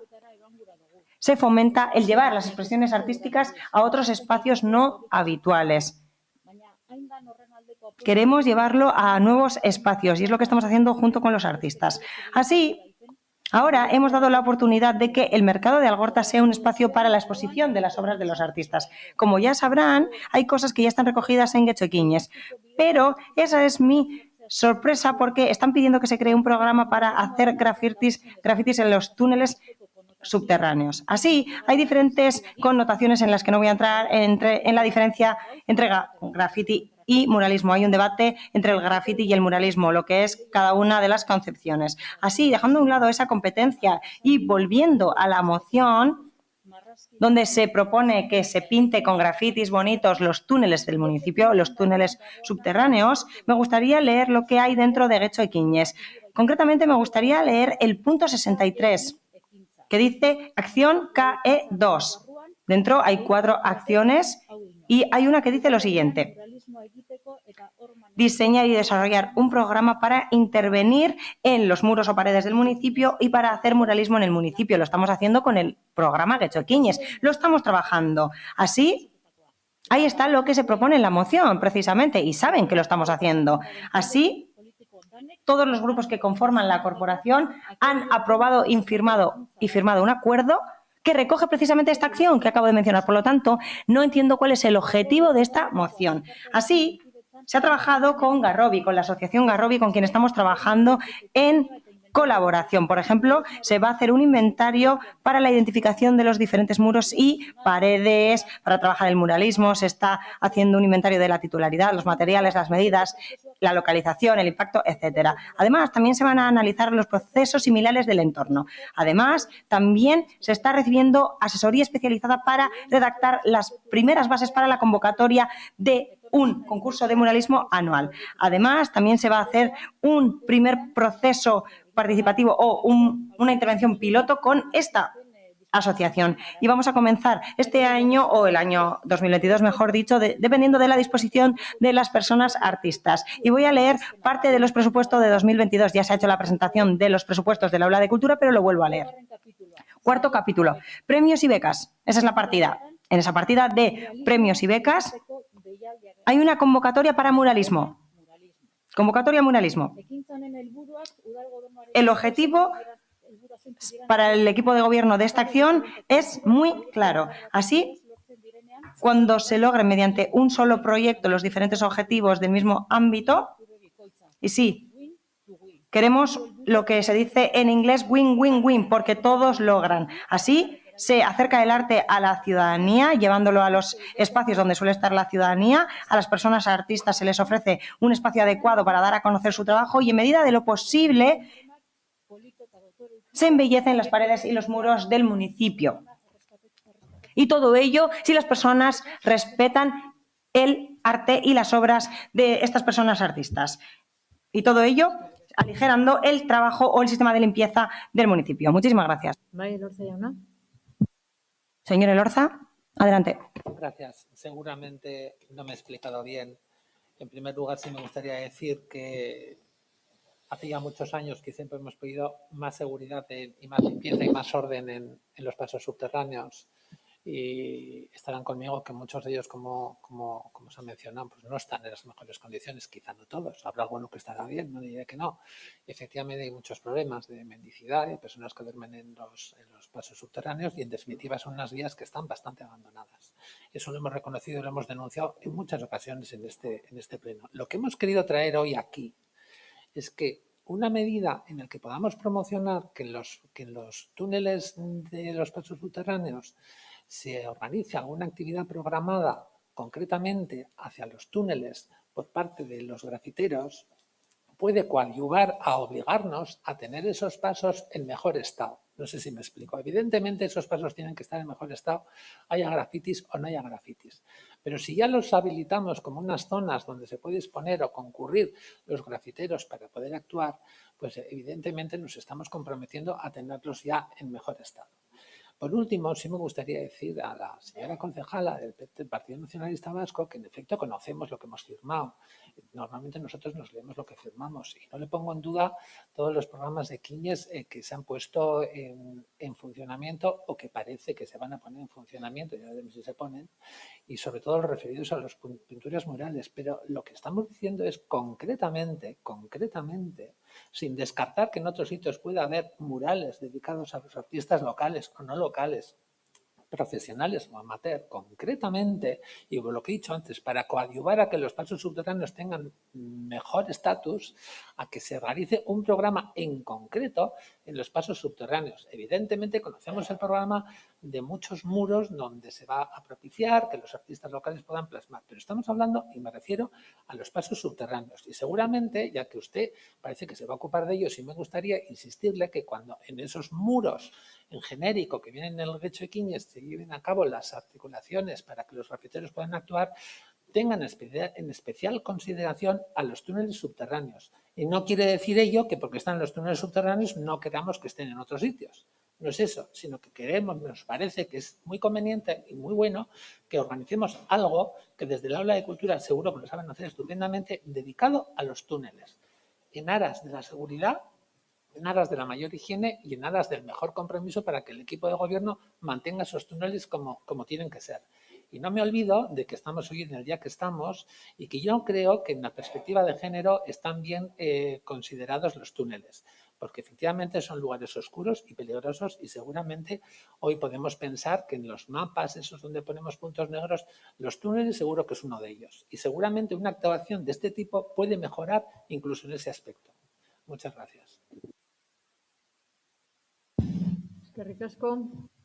se fomenta el llevar las expresiones artísticas a otros espacios no habituales. Queremos llevarlo a nuevos espacios y es lo que estamos haciendo junto con los artistas. Así, ahora hemos dado la oportunidad de que el mercado de Algorta sea un espacio para la exposición de las obras de los artistas. Como ya sabrán, hay cosas que ya están recogidas en Getxo Ekiñes, pero esa es mi sorpresa porque están pidiendo que se cree un programa para hacer grafitis en los túneles subterráneos. Así, hay diferentes connotaciones en las que no voy a entrar en la diferencia entre grafiti y muralismo. Hay un debate entre el grafiti y el muralismo, lo que es cada una de las concepciones. Así, dejando a un lado esa competencia y volviendo a la moción, donde se propone que se pinte con grafitis bonitos los túneles del municipio, los túneles subterráneos, me gustaría leer lo que hay dentro de Getxo Ekiñes. Concretamente, me gustaría leer el punto 63, que dice acción KE2. Dentro hay 4 acciones y hay una que dice lo siguiente: diseñar y desarrollar un programa para intervenir en los muros o paredes del municipio y para hacer muralismo en el municipio. Lo estamos haciendo con el programa Getxo Ekiñes. Lo estamos trabajando. Así, ahí está lo que se propone en la moción, precisamente, y saben que lo estamos haciendo. Así, todos los grupos que conforman la corporación han aprobado y firmado un acuerdo que recoge precisamente esta acción que acabo de mencionar. Por lo tanto, no entiendo cuál es el objetivo de esta moción. Así, se ha trabajado con Garrobi, con la asociación Garrobi, con quien estamos trabajando en colaboración. Por ejemplo, se va a hacer un inventario para la identificación de los diferentes muros y paredes para trabajar el muralismo. Se está haciendo un inventario de la titularidad, los materiales, las medidas, la localización, el impacto, etcétera. Además, también se van a analizar los procesos similares del entorno. Además, también se está recibiendo asesoría especializada para redactar las primeras bases para la convocatoria de un concurso de muralismo anual. Además, también se va a hacer un primer proceso participativo o una intervención piloto con esta asociación. Y vamos a comenzar este año o el año 2022, mejor dicho, dependiendo de la disposición de las personas artistas. Y voy a leer parte de los presupuestos de 2022. Ya se ha hecho la presentación de los presupuestos del Aula de Cultura, pero lo vuelvo a leer. 4º capítulo. Premios y becas. Esa es la partida. En esa partida de premios y becas hay una convocatoria para muralismo. Convocatoria muralismo. El objetivo para el equipo de gobierno de esta acción es muy claro. Así, cuando se logren mediante un solo proyecto los diferentes objetivos del mismo ámbito, y sí, Queremos lo que se dice en inglés win-win-win, porque todos logran. Así se acerca el arte a la ciudadanía, llevándolo a los espacios donde suele estar la ciudadanía. A las personas artistas se les ofrece un espacio adecuado para dar a conocer su trabajo y, en medida de lo posible, se embellecen las paredes y los muros del municipio. Y todo ello si las personas respetan el arte y las obras de estas personas artistas. Y todo ello aligerando el trabajo o el sistema de limpieza del municipio. Muchísimas gracias. Señor Elorza, adelante. Gracias. Seguramente no me he explicado bien. En primer lugar, sí me gustaría decir que hace ya muchos años que siempre hemos pedido más seguridad y más limpieza y más orden en los pasos subterráneos. Y estarán conmigo que muchos de ellos, como se ha mencionado, pues no están en las mejores condiciones, quizá no todos. Habrá alguno que estará bien, no diré que no. Efectivamente hay muchos problemas de mendicidad, hay personas que duermen en los pasos subterráneos y en definitiva son unas vías que están bastante abandonadas. Eso lo hemos reconocido y lo hemos denunciado en muchas ocasiones en este pleno. Lo que hemos querido traer hoy aquí es que una medida en la que podamos promocionar que en los túneles de los pasos subterráneos se organice alguna actividad programada concretamente hacia los túneles por parte de los grafiteros, puede coadyuvar a obligarnos a tener esos pasos en mejor estado. No sé si me explico. Evidentemente esos pasos tienen que estar en mejor estado, haya grafitis o no haya grafitis. Pero si ya los habilitamos como unas zonas donde se puede exponer o concurrir los grafiteros para poder actuar, pues evidentemente nos estamos comprometiendo a tenerlos ya en mejor estado. Por último, sí me gustaría decir a la señora concejala del Partido Nacionalista Vasco que en efecto conocemos lo que hemos firmado. Normalmente nosotros nos leemos lo que firmamos y no le pongo en duda todos los programas de Quiñes que se han puesto en funcionamiento o que parece que se van a poner en funcionamiento, ya veremos si se ponen, y sobre todo los referidos a las pinturas murales. Pero lo que estamos diciendo es concretamente, sin descartar que en otros sitios pueda haber murales dedicados a los artistas locales o no locales, profesionales o amateur, concretamente, y por lo que he dicho antes, para coadyuvar a que los pasos subterráneos tengan mejor estatus, a que se realice un programa en concreto en los pasos subterráneos. Evidentemente conocemos el programa de muchos muros donde se va a propiciar que los artistas locales puedan plasmar, pero estamos hablando, y me refiero a los pasos subterráneos, y seguramente, ya que usted parece que se va a ocupar de ello, sí me gustaría insistirle que cuando en esos muros en genérico que vienen en el Grecho de Quiñes se lleven a cabo las articulaciones para que los grafiteros puedan actuar, tengan en especial consideración a los túneles subterráneos. Y no quiere decir ello que porque están en los túneles subterráneos no queramos que estén en otros sitios. No es eso, sino que queremos, nos parece que es muy conveniente y muy bueno que organicemos algo que desde el aula de cultura seguro que lo saben hacer estupendamente, dedicado a los túneles, en aras de la seguridad, en aras de la mayor higiene y en aras del mejor compromiso para que el equipo de gobierno mantenga esos túneles como tienen que ser. Y no me olvido de que estamos hoy en el día que estamos y que yo creo que en la perspectiva de género están bien considerados los túneles, porque efectivamente son lugares oscuros y peligrosos y seguramente hoy podemos pensar que en los mapas, esos donde ponemos puntos negros, los túneles seguro que es uno de ellos. Y seguramente una actuación de este tipo puede mejorar incluso en ese aspecto. Muchas gracias.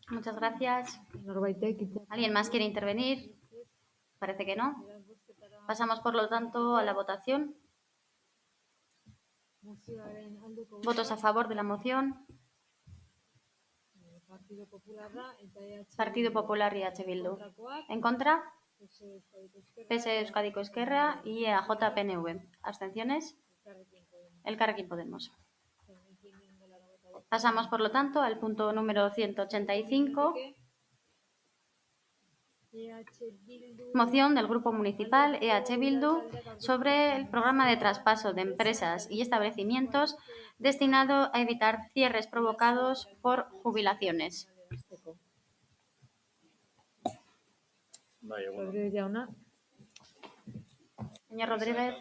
Muchas gracias. ¿Alguien más quiere intervenir? Parece que no. Pasamos, por lo tanto, a la votación. ¿Votos a favor de la moción? Partido Popular y EH Bildu. ¿En contra? PSE Euskadiko Ezkerra y EAJ-PNV. ¿Abstenciones? Elkarrekin Podemos. Pasamos, por lo tanto, al punto número 185. Moción del Grupo Municipal EH Bildu sobre el programa de traspaso de empresas y establecimientos destinado a evitar cierres provocados por jubilaciones. Señor Rodríguez.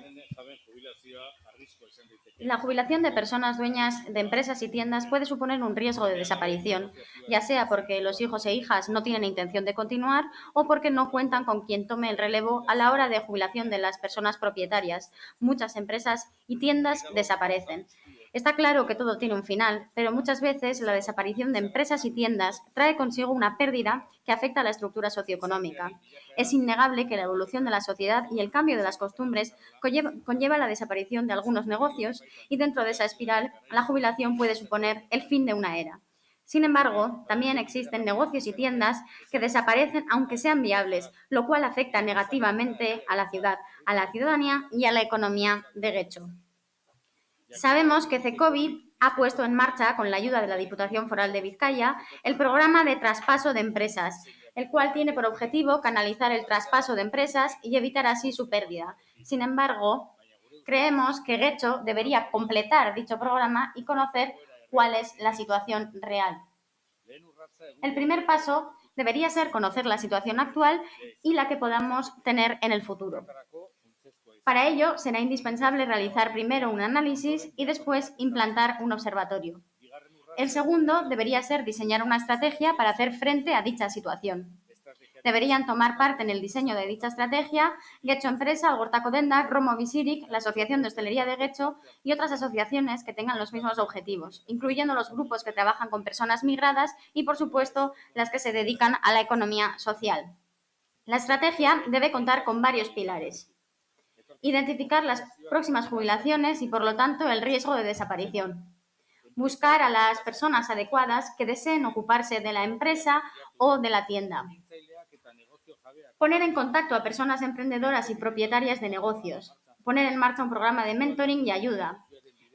La jubilación de personas dueñas de empresas y tiendas puede suponer un riesgo de desaparición, ya sea porque los hijos e hijas no tienen intención de continuar o porque no cuentan con quien tome el relevo a la hora de jubilación de las personas propietarias. Muchas empresas y tiendas desaparecen. Está claro que todo tiene un final, pero muchas veces la desaparición de empresas y tiendas trae consigo una pérdida que afecta a la estructura socioeconómica. Es innegable que la evolución de la sociedad y el cambio de las costumbres conlleva la desaparición de algunos negocios y dentro de esa espiral la jubilación puede suponer el fin de una era. Sin embargo, también existen negocios y tiendas que desaparecen aunque sean viables, lo cual afecta negativamente a la ciudad, a la ciudadanía y a la economía de Getxo. Sabemos que Cecovi ha puesto en marcha, con la ayuda de la Diputación Foral de Vizcaya, el programa de traspaso de empresas, el cual tiene por objetivo canalizar el traspaso de empresas y evitar así su pérdida. Sin embargo, creemos que Getxo debería completar dicho programa y conocer cuál es la situación real. El primer paso debería ser conocer la situación actual y la que podamos tener en el futuro. Para ello, será indispensable realizar primero un análisis y después implantar un observatorio. El segundo debería ser diseñar una estrategia para hacer frente a dicha situación. Deberían tomar parte en el diseño de dicha estrategia Getxo Enpresa, Algortako Dendak, Romo Bizirik, la Asociación de Hostelería de Getxo y otras asociaciones que tengan los mismos objetivos, incluyendo los grupos que trabajan con personas migradas y, por supuesto, las que se dedican a la economía social. La estrategia debe contar con varios pilares. Identificar las próximas jubilaciones y, por lo tanto, el riesgo de desaparición. Buscar a las personas adecuadas que deseen ocuparse de la empresa o de la tienda. Poner en contacto a personas emprendedoras y propietarias de negocios. Poner en marcha un programa de mentoring y ayuda.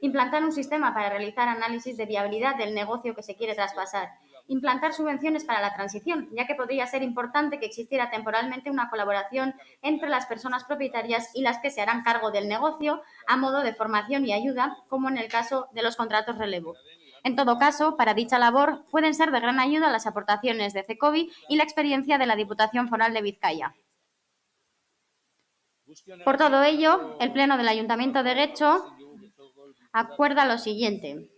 Implantar un sistema para realizar análisis de viabilidad del negocio que se quiere traspasar. Implantar subvenciones para la transición, ya que podría ser importante que existiera temporalmente una colaboración entre las personas propietarias y las que se harán cargo del negocio a modo de formación y ayuda, como en el caso de los contratos relevo. En todo caso, para dicha labor pueden ser de gran ayuda las aportaciones de Cecovi y la experiencia de la Diputación Foral de Vizcaya. Por todo ello, el Pleno del Ayuntamiento de Getxo acuerda lo siguiente.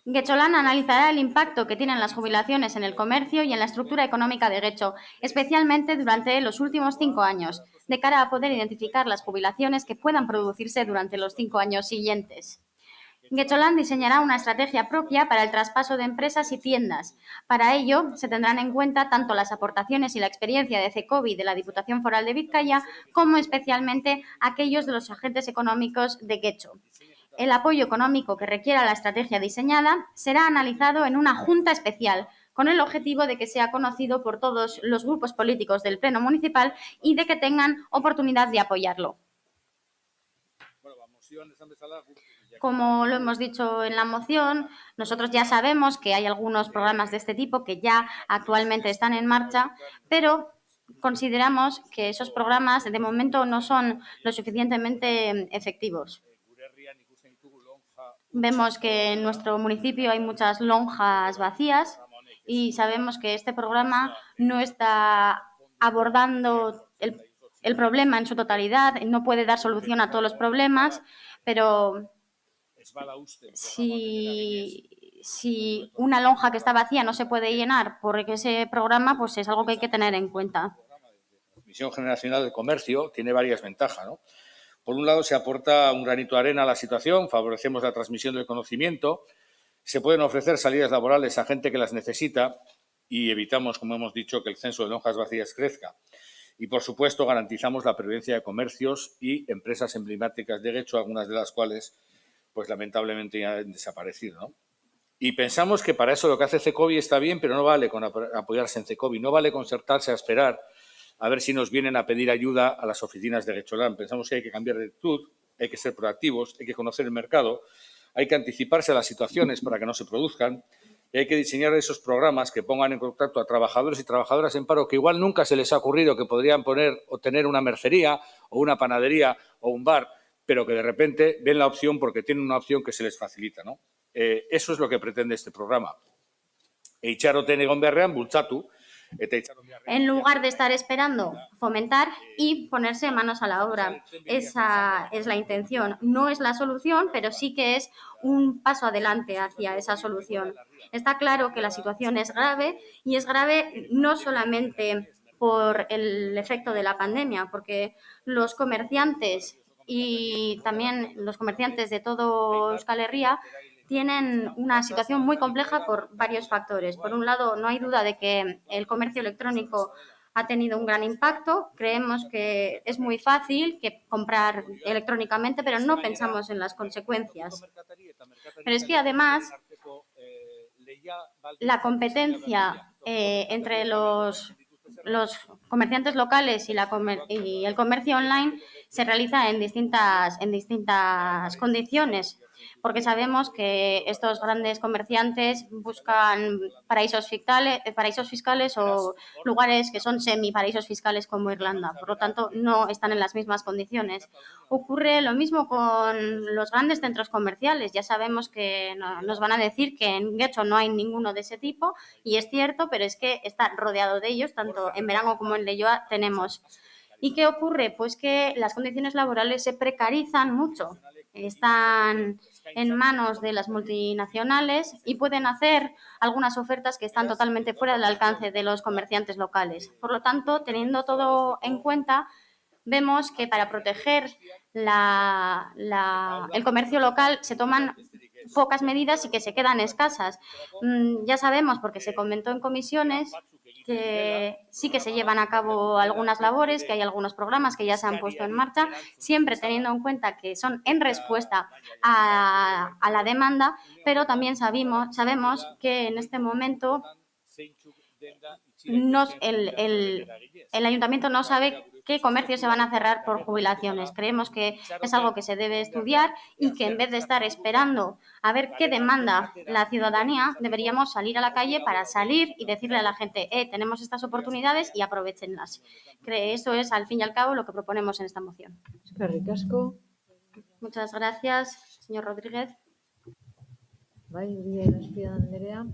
Getxolan analizará el impacto que tienen las jubilaciones en el comercio y en la estructura económica de Getxo, especialmente durante los últimos 5 años, de cara a poder identificar las jubilaciones que puedan producirse durante los 5 años siguientes. Getxolan diseñará una estrategia propia para el traspaso de empresas y tiendas. Para ello, se tendrán en cuenta tanto las aportaciones y la experiencia de Cecovi de la Diputación Foral de Vizcaya, como especialmente aquellos de los agentes económicos de Getxo. El apoyo económico que requiera la estrategia diseñada será analizado en una junta especial, con el objetivo de que sea conocido por todos los grupos políticos del Pleno Municipal y de que tengan oportunidad de apoyarlo. Como lo hemos dicho en la moción, nosotros ya sabemos que hay algunos programas de este tipo que ya actualmente están en marcha, pero consideramos que esos programas de momento no son lo suficientemente efectivos. Vemos que en nuestro municipio hay muchas lonjas vacías y sabemos que este programa no está abordando el problema en su totalidad, no puede dar solución a todos los problemas, pero si una lonja que está vacía no se puede llenar por ese programa, pues es algo que hay que tener en cuenta. La Comisión Generacional del Comercio tiene varias ventajas, ¿no? Por un lado, se aporta un granito de arena a la situación, favorecemos la transmisión del conocimiento, se pueden ofrecer salidas laborales a gente que las necesita y evitamos, como hemos dicho, que el censo de lonjas vacías crezca. Y, por supuesto, garantizamos la presencia de comercios y empresas emblemáticas de Getxo, algunas de las cuales, pues lamentablemente, ya han desaparecido, ¿no? Y pensamos que para eso lo que hace Cecovi está bien, pero no vale con apoyarse en Cecovi, no vale concertarse a esperar a ver si nos vienen a pedir ayuda a las oficinas de Getxolan. Pensamos que hay que cambiar de actitud, hay que ser proactivos, hay que conocer el mercado, hay que anticiparse a las situaciones para que no se produzcan y hay que diseñar esos programas que pongan en contacto a trabajadores y trabajadoras en paro que igual nunca se les ha ocurrido que podrían poner o tener una mercería o una panadería o un bar, pero que de repente ven la opción porque tienen una opción que se les facilita, ¿no? Eso es lo que pretende este programa. Itxaroten egon beharrean bultzatu. En lugar de estar esperando, fomentar y ponerse manos a la obra. Esa es la intención. No es la solución, pero sí que es un paso adelante hacia esa solución. Está claro que la situación es grave y es grave no solamente por el efecto de la pandemia, porque los comerciantes y también los comerciantes de todo Euskal Herria tienen una situación muy compleja por varios factores. Por un lado, no hay duda de que el comercio electrónico ha tenido un gran impacto. Creemos que es muy fácil que comprar electrónicamente, pero no pensamos en las consecuencias. Pero es que además la competencia entre los comerciantes locales y el comercio online se realiza en distintas condiciones, porque sabemos que estos grandes comerciantes buscan paraísos fiscales o lugares que son semiparaísos fiscales como Irlanda. Por lo tanto, no están en las mismas condiciones. Ocurre lo mismo con los grandes centros comerciales. Ya sabemos que nos van a decir que en Getxo no hay ninguno de ese tipo, y es cierto, pero es que está rodeado de ellos, tanto en Berango como en Leioa tenemos. ¿Y qué ocurre? Pues que las condiciones laborales se precarizan mucho. Están en manos de las multinacionales y pueden hacer algunas ofertas que están totalmente fuera del alcance de los comerciantes locales. Por lo tanto, teniendo todo en cuenta, vemos que para proteger el comercio local se toman pocas medidas y que se quedan escasas. Ya sabemos, porque se comentó en comisiones, que sí que se llevan a cabo algunas labores, que hay algunos programas que ya se han puesto en marcha, siempre teniendo en cuenta que son en respuesta a la demanda, pero también sabemos que en este momento el ayuntamiento no sabe qué comercios se van a cerrar por jubilaciones. Creemos que es algo que se debe estudiar y que en vez de estar esperando a ver qué demanda la ciudadanía, deberíamos salir a la calle para salir y decirle a la gente, tenemos estas oportunidades y aprovéchenlas. Eso es, al fin y al cabo, lo que proponemos en esta moción. Eskerrik asko. Muchas gracias, señor Rodríguez. Bai, Uria Irazpia Andrea.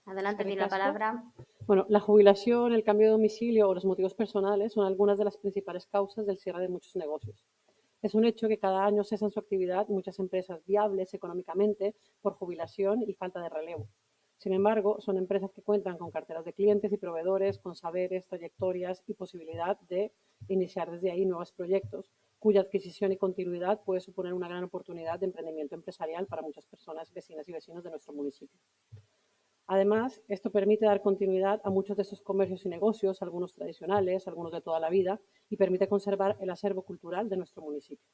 Adelante, tiene la palabra. Bueno, la jubilación, el cambio de domicilio o los motivos personales son algunas de las principales causas del cierre de muchos negocios. Es un hecho que cada año cesan su actividad muchas empresas viables económicamente por jubilación y falta de relevo. Sin embargo, son empresas que cuentan con carteras de clientes y proveedores, con saberes, trayectorias y posibilidad de iniciar desde ahí nuevos proyectos, cuya adquisición y continuidad puede suponer una gran oportunidad de emprendimiento empresarial para muchas personas, vecinas y vecinos de nuestro municipio. Además, esto permite dar continuidad a muchos de estos comercios y negocios, algunos tradicionales, algunos de toda la vida, y permite conservar el acervo cultural de nuestro municipio.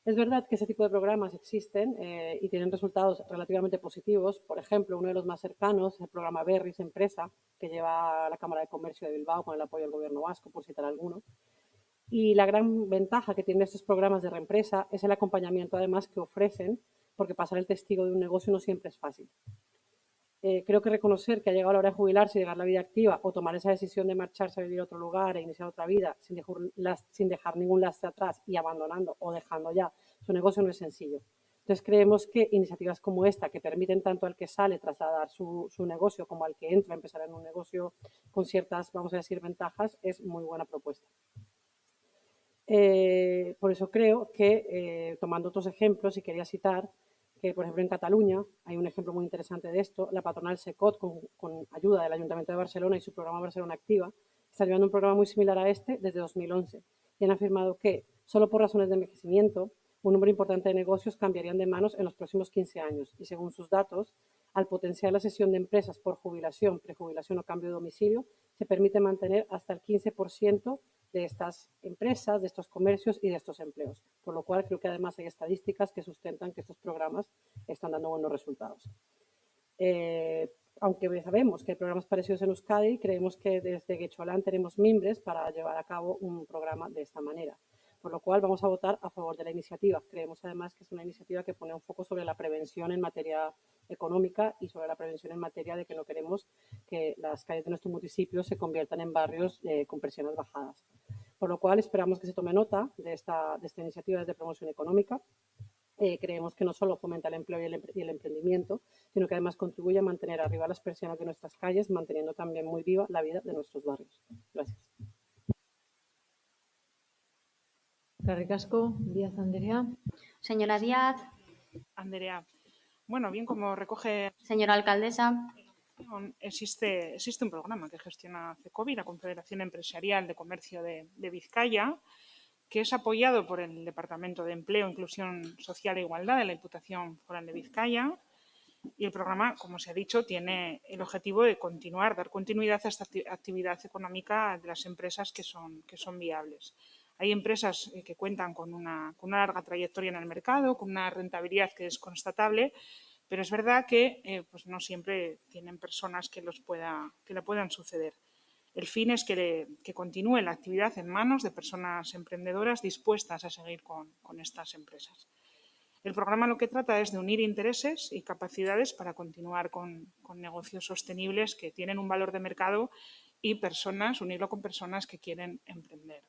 Es verdad que ese tipo de programas existen y tienen resultados relativamente positivos. Por ejemplo, uno de los más cercanos es el programa Berris Empresa, que lleva a la Cámara de Comercio de Bilbao con el apoyo del Gobierno vasco, por citar alguno. Y la gran ventaja que tienen estos programas de reempresa es el acompañamiento, además, que ofrecen, porque pasar el testigo de un negocio no siempre es fácil. Creo que reconocer que ha llegado la hora de jubilarse y llegar a la vida activa o tomar esa decisión de marcharse a vivir a otro lugar e iniciar otra vida sin dejar ningún lastre atrás y abandonando o dejando ya su negocio no es sencillo. Entonces creemos que iniciativas como esta, que permiten tanto al que sale trasladar su negocio como al que entra a empezar en un negocio con ciertas, vamos a decir, ventajas, es muy buena propuesta. Por eso creo que, tomando otros ejemplos, y quería citar que, por ejemplo, en Cataluña hay un ejemplo muy interesante de esto. La patronal SECOT, con ayuda del Ayuntamiento de Barcelona y su programa Barcelona Activa, está llevando un programa muy similar a este desde 2011 y han afirmado que, solo por razones de envejecimiento, un número importante de negocios cambiarían de manos en los próximos 15 años y, según sus datos, al potenciar la cesión de empresas por jubilación, prejubilación o cambio de domicilio, se permite mantener hasta el 15% de estas empresas, de estos comercios y de estos empleos. Por lo cual, creo que además hay estadísticas que sustentan que estos programas están dando buenos resultados. Aunque sabemos que hay programas parecidos en Euskadi, creemos que desde Getxolan tenemos mimbres para llevar a cabo un programa de esta manera. Por lo cual, vamos a votar a favor de la iniciativa. Creemos además que es una iniciativa que pone un foco sobre la prevención en materia económica y sobre la prevención en materia de que no queremos que las calles de nuestro municipio se conviertan en barrios con presiones bajadas. Por lo cual, esperamos que se tome nota de esta iniciativa de promoción económica. Creemos que no solo fomenta el empleo y el emprendimiento, sino que además contribuye a mantener arriba las persianas de nuestras calles, manteniendo también muy viva la vida de nuestros barrios. Gracias. Eskerrik asko, Díaz Andrea. Señora Díaz. Andrea. Bueno, bien, como recoge... Señora alcaldesa. Existe un programa que gestiona CECOBI, la Confederación Empresarial de Comercio de Vizcaya, que es apoyado por el Departamento de Empleo, Inclusión Social e Igualdad de la Diputación Foral de Vizcaya. Y el programa, como se ha dicho, tiene el objetivo de dar continuidad a esta actividad económica de las empresas que son viables. Hay empresas que cuentan con una larga trayectoria en el mercado, con una rentabilidad que es constatable, pero es verdad que pues no siempre tienen personas que la puedan suceder. El fin es que continúe la actividad en manos de personas emprendedoras dispuestas a seguir con estas empresas. El programa lo que trata es de unir intereses y capacidades para continuar con negocios sostenibles que tienen un valor de mercado y unirlo con personas que quieren emprender.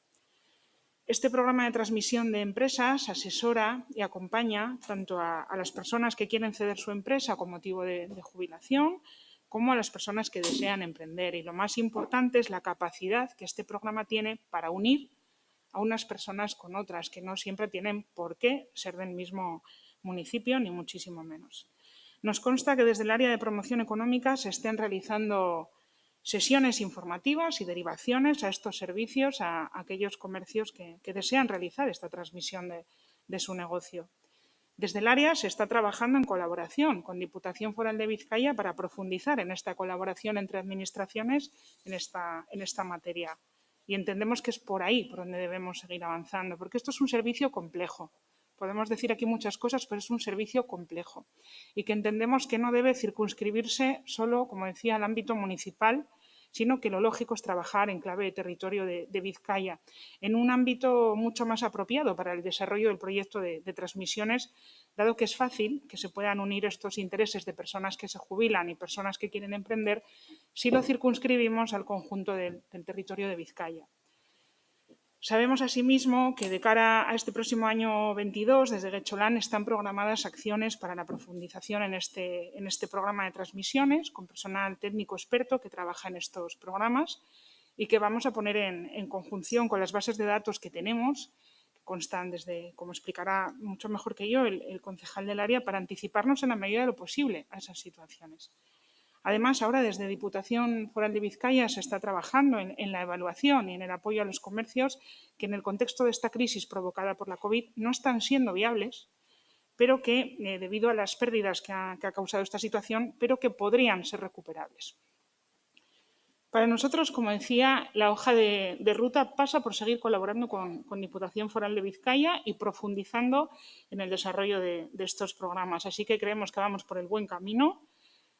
Este programa de transmisión de empresas asesora y acompaña tanto a las personas que quieren ceder su empresa con motivo de jubilación, como a las personas que desean emprender. Y lo más importante es la capacidad que este programa tiene para unir a unas personas con otras, que no siempre tienen por qué ser del mismo municipio, ni muchísimo menos. Nos consta que desde el área de promoción económica se estén realizando sesiones informativas y derivaciones a estos servicios a aquellos comercios que desean realizar esta transmisión de su negocio. Desde el área se está trabajando en colaboración con Diputación Foral de Vizcaya para profundizar en esta colaboración entre administraciones en esta materia. Y entendemos que es por ahí por donde debemos seguir avanzando, porque esto es un servicio complejo. Podemos decir aquí muchas cosas, pero es un servicio complejo y que entendemos que no debe circunscribirse solo, como decía, al ámbito municipal, sino que lo lógico es trabajar en clave de territorio de Vizcaya, en un ámbito mucho más apropiado para el desarrollo del proyecto de transmisiones, dado que es fácil que se puedan unir estos intereses de personas que se jubilan y personas que quieren emprender si lo circunscribimos al conjunto del territorio de Vizcaya. Sabemos asimismo que de cara a este próximo año 22, desde Getxolán están programadas acciones para la profundización en este programa de transmisiones, con personal técnico experto que trabaja en estos programas y que vamos a poner en conjunción con las bases de datos que tenemos, que constan desde, como explicará mucho mejor que yo, el concejal del área, para anticiparnos en la medida de lo posible a esas situaciones. Además, ahora desde Diputación Foral de Vizcaya se está trabajando en la evaluación y en el apoyo a los comercios que en el contexto de esta crisis provocada por la COVID no están siendo viables, pero que debido a las pérdidas que ha causado esta situación, pero que podrían ser recuperables. Para nosotros, como decía, la hoja de ruta pasa por seguir colaborando con Diputación Foral de Vizcaya y profundizando en el desarrollo de estos programas. Así que creemos que vamos por el buen camino.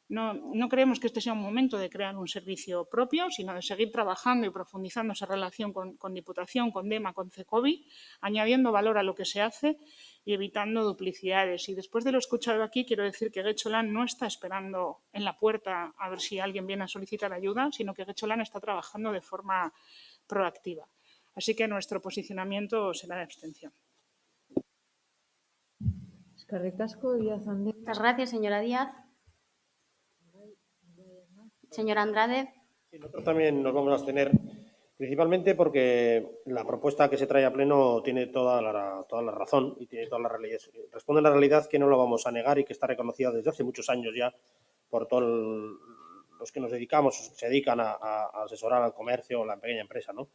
No creemos que este sea un momento de crear un servicio propio, sino de seguir trabajando y profundizando esa relación con Diputación, con DEMA, con CECOVI, añadiendo valor a lo que se hace y evitando duplicidades. Y después de lo escuchado aquí, quiero decir que Getxolán no está esperando en la puerta a ver si alguien viene a solicitar ayuda, sino que Getxolán está trabajando de forma proactiva. Así que nuestro posicionamiento será de abstención. Muchas gracias, señora Díaz. Señora Andrade. Nosotros también nos vamos a abstener, principalmente porque la propuesta que se trae a pleno tiene toda la razón y tiene toda la realidad. Responde a la realidad que no lo vamos a negar y que está reconocida desde hace muchos años ya por todos los que nos dedicamos, se dedican a asesorar al comercio o a la pequeña empresa, ¿no?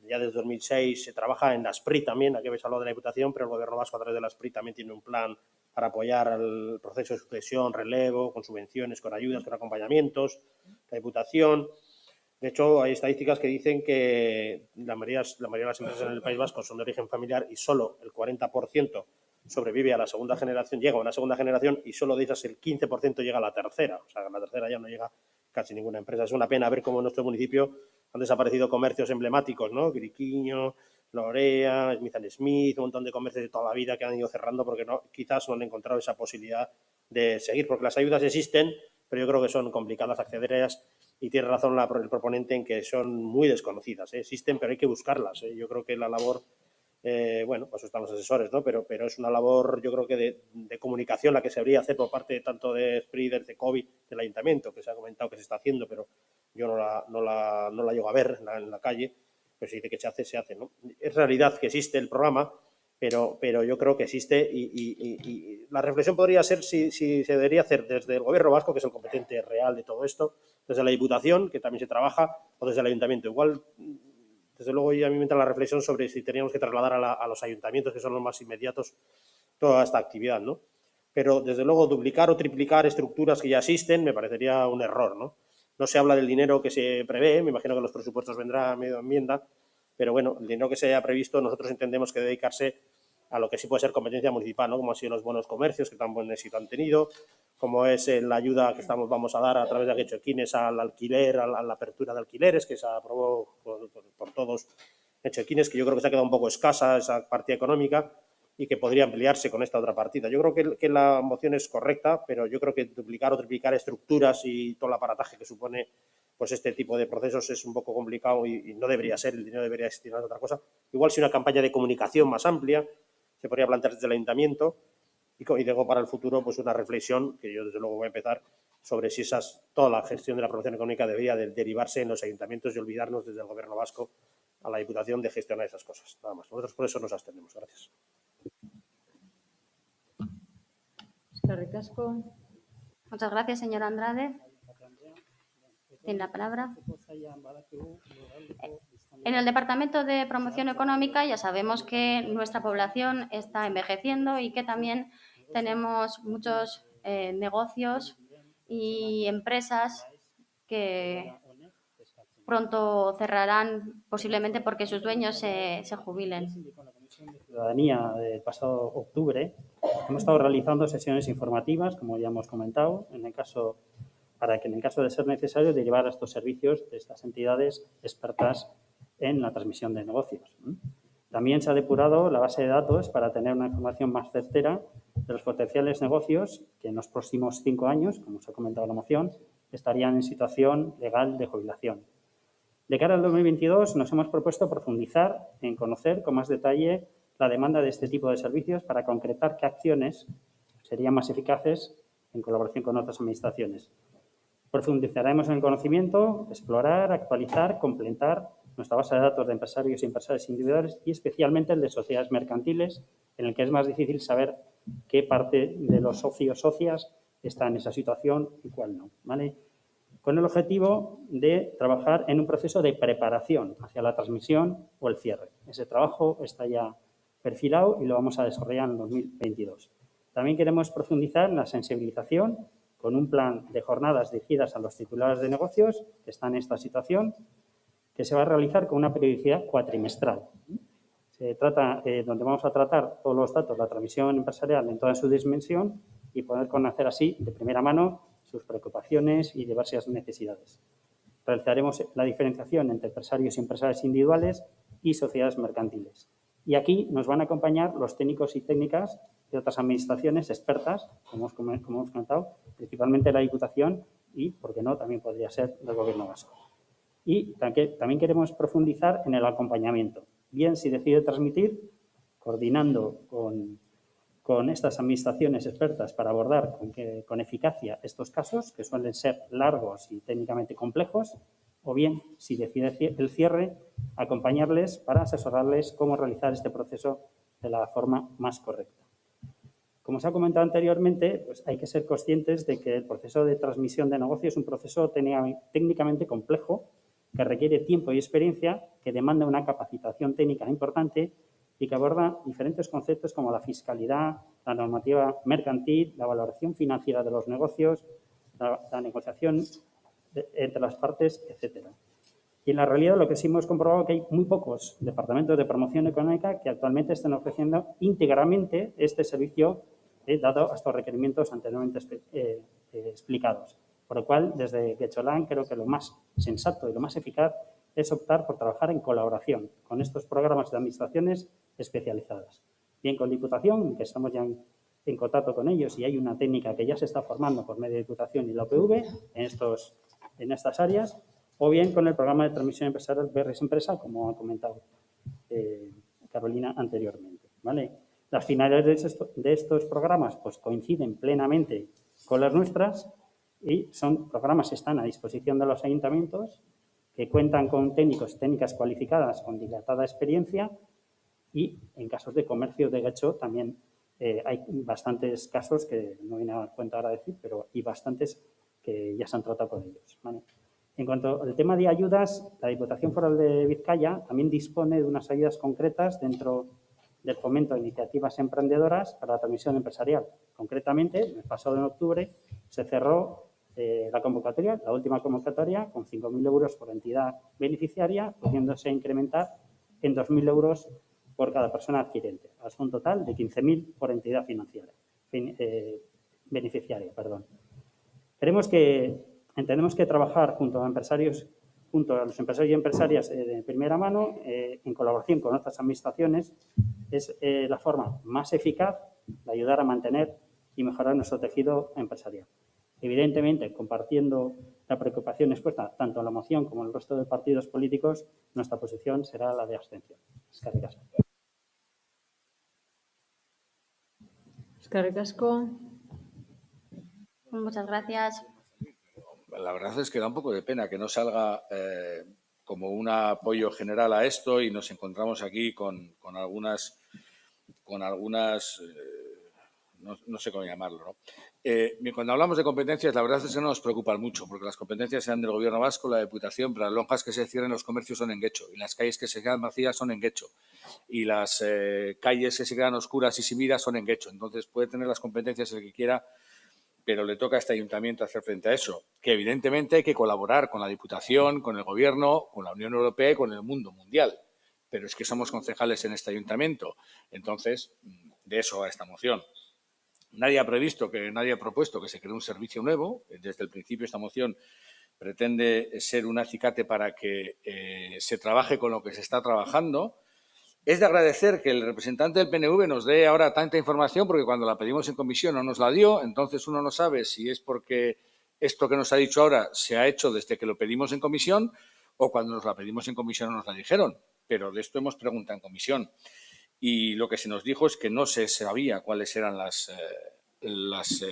Ya desde 2006 se trabaja en la SPRI también, aquí habéis hablado de la Diputación, pero el Gobierno vasco a través de la SPRI también tiene un plan para apoyar el proceso de sucesión, relevo, con subvenciones, con ayudas, con acompañamientos, la Diputación. De hecho, hay estadísticas que dicen que la mayoría de las empresas en el País Vasco son de origen familiar y solo el 40% sobrevive a la segunda generación, llega a una segunda generación y solo de esas el 15% llega a la tercera. O sea, a la tercera ya no llega casi ninguna empresa. Es una pena ver cómo en nuestro municipio han desaparecido comercios emblemáticos, ¿no? Griquiño, Lorea, Smith & Smith, un montón de comercios de toda la vida que han ido cerrando porque quizás no han encontrado esa posibilidad de seguir, porque las ayudas existen, pero yo creo que son complicadas acceder a ellas y tiene razón el proponente en que son muy desconocidas, ¿eh? Existen, pero hay que buscarlas, ¿eh? Yo creo que la labor, bueno, pues están los asesores, ¿no? Pero es una labor, yo creo que de comunicación la que se debería hacer por parte tanto de SPRI, del CECOVI, del Ayuntamiento, que se ha comentado que se está haciendo, pero yo no la llego a ver en la calle. Pues si dice que se hace, ¿no? Es realidad que existe el programa, pero yo creo que existe y la reflexión podría ser si se debería hacer desde el Gobierno vasco, que es el competente real de todo esto, desde la Diputación, que también se trabaja, o desde el Ayuntamiento. Igual Desde luego, a mí me entra la reflexión sobre si teníamos que trasladar a los ayuntamientos, que son los más inmediatos, toda esta actividad, ¿no? Pero, desde luego, duplicar o triplicar estructuras que ya existen me parecería un error, ¿no? No se habla del dinero que se prevé, me imagino que en los presupuestos vendrá medio enmienda, pero bueno, el dinero que se haya previsto nosotros entendemos que debe dedicarse a lo que sí puede ser competencia municipal, ¿no? Como han sido los bonos comercios, que tan buen éxito han tenido, como es la ayuda que vamos a dar a través de Getxoquines al alquiler, a la apertura de alquileres, que se aprobó por todos Getxoquines, que yo creo que se ha quedado un poco escasa esa partida económica y que podría ampliarse con esta otra partida. Yo creo que la moción es correcta, pero yo creo que duplicar o triplicar estructuras y todo el aparataje que supone pues este tipo de procesos es un poco complicado y no debería ser, el dinero debería destinarse a otra cosa. Igual si una campaña de comunicación más amplia se podría plantear desde el ayuntamiento y luego para el futuro pues una reflexión que yo desde luego voy a empezar sobre si toda la gestión de la promoción económica debería derivarse en los ayuntamientos y olvidarnos desde el gobierno vasco a la Diputación de gestionar esas cosas. Nada más. Nosotros por eso nos abstenemos. Gracias. Eskerrik asko. Muchas gracias, señor Andrade. Tiene la palabra. En el Departamento de Promoción Económica ya sabemos que nuestra población está envejeciendo y que también tenemos muchos negocios y empresas que pronto cerrarán, posiblemente porque sus dueños se jubilen. Ciudadanía del pasado octubre, hemos estado realizando sesiones informativas, como ya hemos comentado, para que en el caso de ser necesario derivar a estos servicios de estas entidades expertas en la transmisión de negocios. También se ha depurado la base de datos para tener una información más certera de los potenciales negocios que en los próximos 5 años, como se ha comentado en la moción, estarían en situación legal de jubilación. De cara al 2022 nos hemos propuesto profundizar en conocer con más detalle la demanda de este tipo de servicios para concretar qué acciones serían más eficaces en colaboración con otras administraciones. Profundizaremos en el conocimiento, explorar, actualizar, completar nuestra base de datos de empresarios y empresarias individuales y especialmente el de sociedades mercantiles, en el que es más difícil saber qué parte de los socios socias está en esa situación y cuál no, ¿vale? Con el objetivo de trabajar en un proceso de preparación hacia la transmisión o el cierre. Ese trabajo está ya perfilado y lo vamos a desarrollar en 2022. También queremos profundizar en la sensibilización con un plan de jornadas dirigidas a los titulares de negocios que están en esta situación, que se va a realizar con una periodicidad cuatrimestral. Se trata, donde vamos a tratar todos los datos de la transmisión empresarial en toda su dimensión y poder conocer así de primera mano sus preocupaciones y diversas necesidades. Realizaremos la diferenciación entre empresarios y empresarias individuales y sociedades mercantiles. Y aquí nos van a acompañar los técnicos y técnicas de otras administraciones expertas, como hemos comentado, principalmente la Diputación y, por qué no, también podría ser del Gobierno vasco. Y también queremos profundizar en el acompañamiento. Bien, si decide transmitir, coordinando con estas administraciones expertas para abordar con eficacia estos casos, que suelen ser largos y técnicamente complejos, o bien, si decide el cierre, acompañarles para asesorarles cómo realizar este proceso de la forma más correcta. Como se ha comentado anteriormente, pues hay que ser conscientes de que el proceso de transmisión de negocio es un proceso técnicamente complejo que requiere tiempo y experiencia, que demanda una capacitación técnica importante y que aborda diferentes conceptos como la fiscalidad, la normativa mercantil, la valoración financiera de los negocios, la negociación entre las partes, etcétera. Y en la realidad lo que sí hemos comprobado es que hay muy pocos departamentos de promoción económica que actualmente estén ofreciendo íntegramente este servicio dado a estos requerimientos anteriormente explicados. Por lo cual, desde Getxolan creo que lo más sensato y lo más eficaz es optar por trabajar en colaboración con estos programas de administraciones especializadas. Bien con Diputación, que estamos ya en contacto con ellos y hay una técnica que ya se está formando por medio de Diputación y la UPV en estas áreas, o bien con el programa de transmisión empresarial BRS Empresa, como ha comentado Carolina anteriormente, ¿vale? Las finalidades de estos programas pues, coinciden plenamente con las nuestras y son programas que están a disposición de los ayuntamientos que cuentan con técnicos y técnicas cualificadas con dilatada experiencia y en casos de comercio de Getxo también hay bastantes casos que no viene a cuenta ahora decir, pero hay bastantes que ya se han tratado con ellos, ¿vale? En cuanto al tema de ayudas, la Diputación Foral de Vizcaya también dispone de unas ayudas concretas dentro del fomento de iniciativas emprendedoras para la transmisión empresarial. Concretamente, el pasado en octubre se cerró la convocatoria, la última convocatoria, con 5.000 euros por entidad beneficiaria, pudiéndose incrementar en 2.000 euros por cada persona adquirente, hasta un total de 15.000 por entidad financiera, beneficiaria. Entendemos que trabajar junto a los empresarios y empresarias de primera mano, en colaboración con otras administraciones, es la forma más eficaz de ayudar a mantener y mejorar nuestro tejido empresarial. Evidentemente, compartiendo la preocupación expuesta tanto en la moción como en el resto de partidos políticos, nuestra posición será la de abstención. Eskerrik asko. Eskerrik asko. Muchas gracias. La verdad es que da un poco de pena que no salga como un apoyo general a esto y nos encontramos aquí con algunas no sé cómo llamarlo, ¿no? Cuando hablamos de competencias, la verdad es que no nos preocupan mucho, porque las competencias sean del Gobierno vasco, la Diputación, pero las lonjas que se cierren los comercios son en Guecho, y las calles que se quedan vacías son en Guecho, y las calles que se quedan oscuras y sin vida son en Guecho. Entonces, puede tener las competencias el que quiera, pero le toca a este ayuntamiento hacer frente a eso, que evidentemente hay que colaborar con la Diputación, con el Gobierno, con la Unión Europea y con el mundo mundial. Pero es que somos concejales en este ayuntamiento. Entonces, de eso va esta moción. Nadie ha propuesto que se cree un servicio nuevo. Desde el principio esta moción pretende ser un acicate para que se trabaje con lo que se está trabajando. Es de agradecer que el representante del PNV nos dé ahora tanta información, porque cuando la pedimos en comisión no nos la dio, entonces uno no sabe si es porque esto que nos ha dicho ahora se ha hecho desde que lo pedimos en comisión o cuando nos la pedimos en comisión no nos la dijeron. Pero de esto hemos preguntado en comisión. Y lo que se nos dijo es que no se sabía cuáles eran las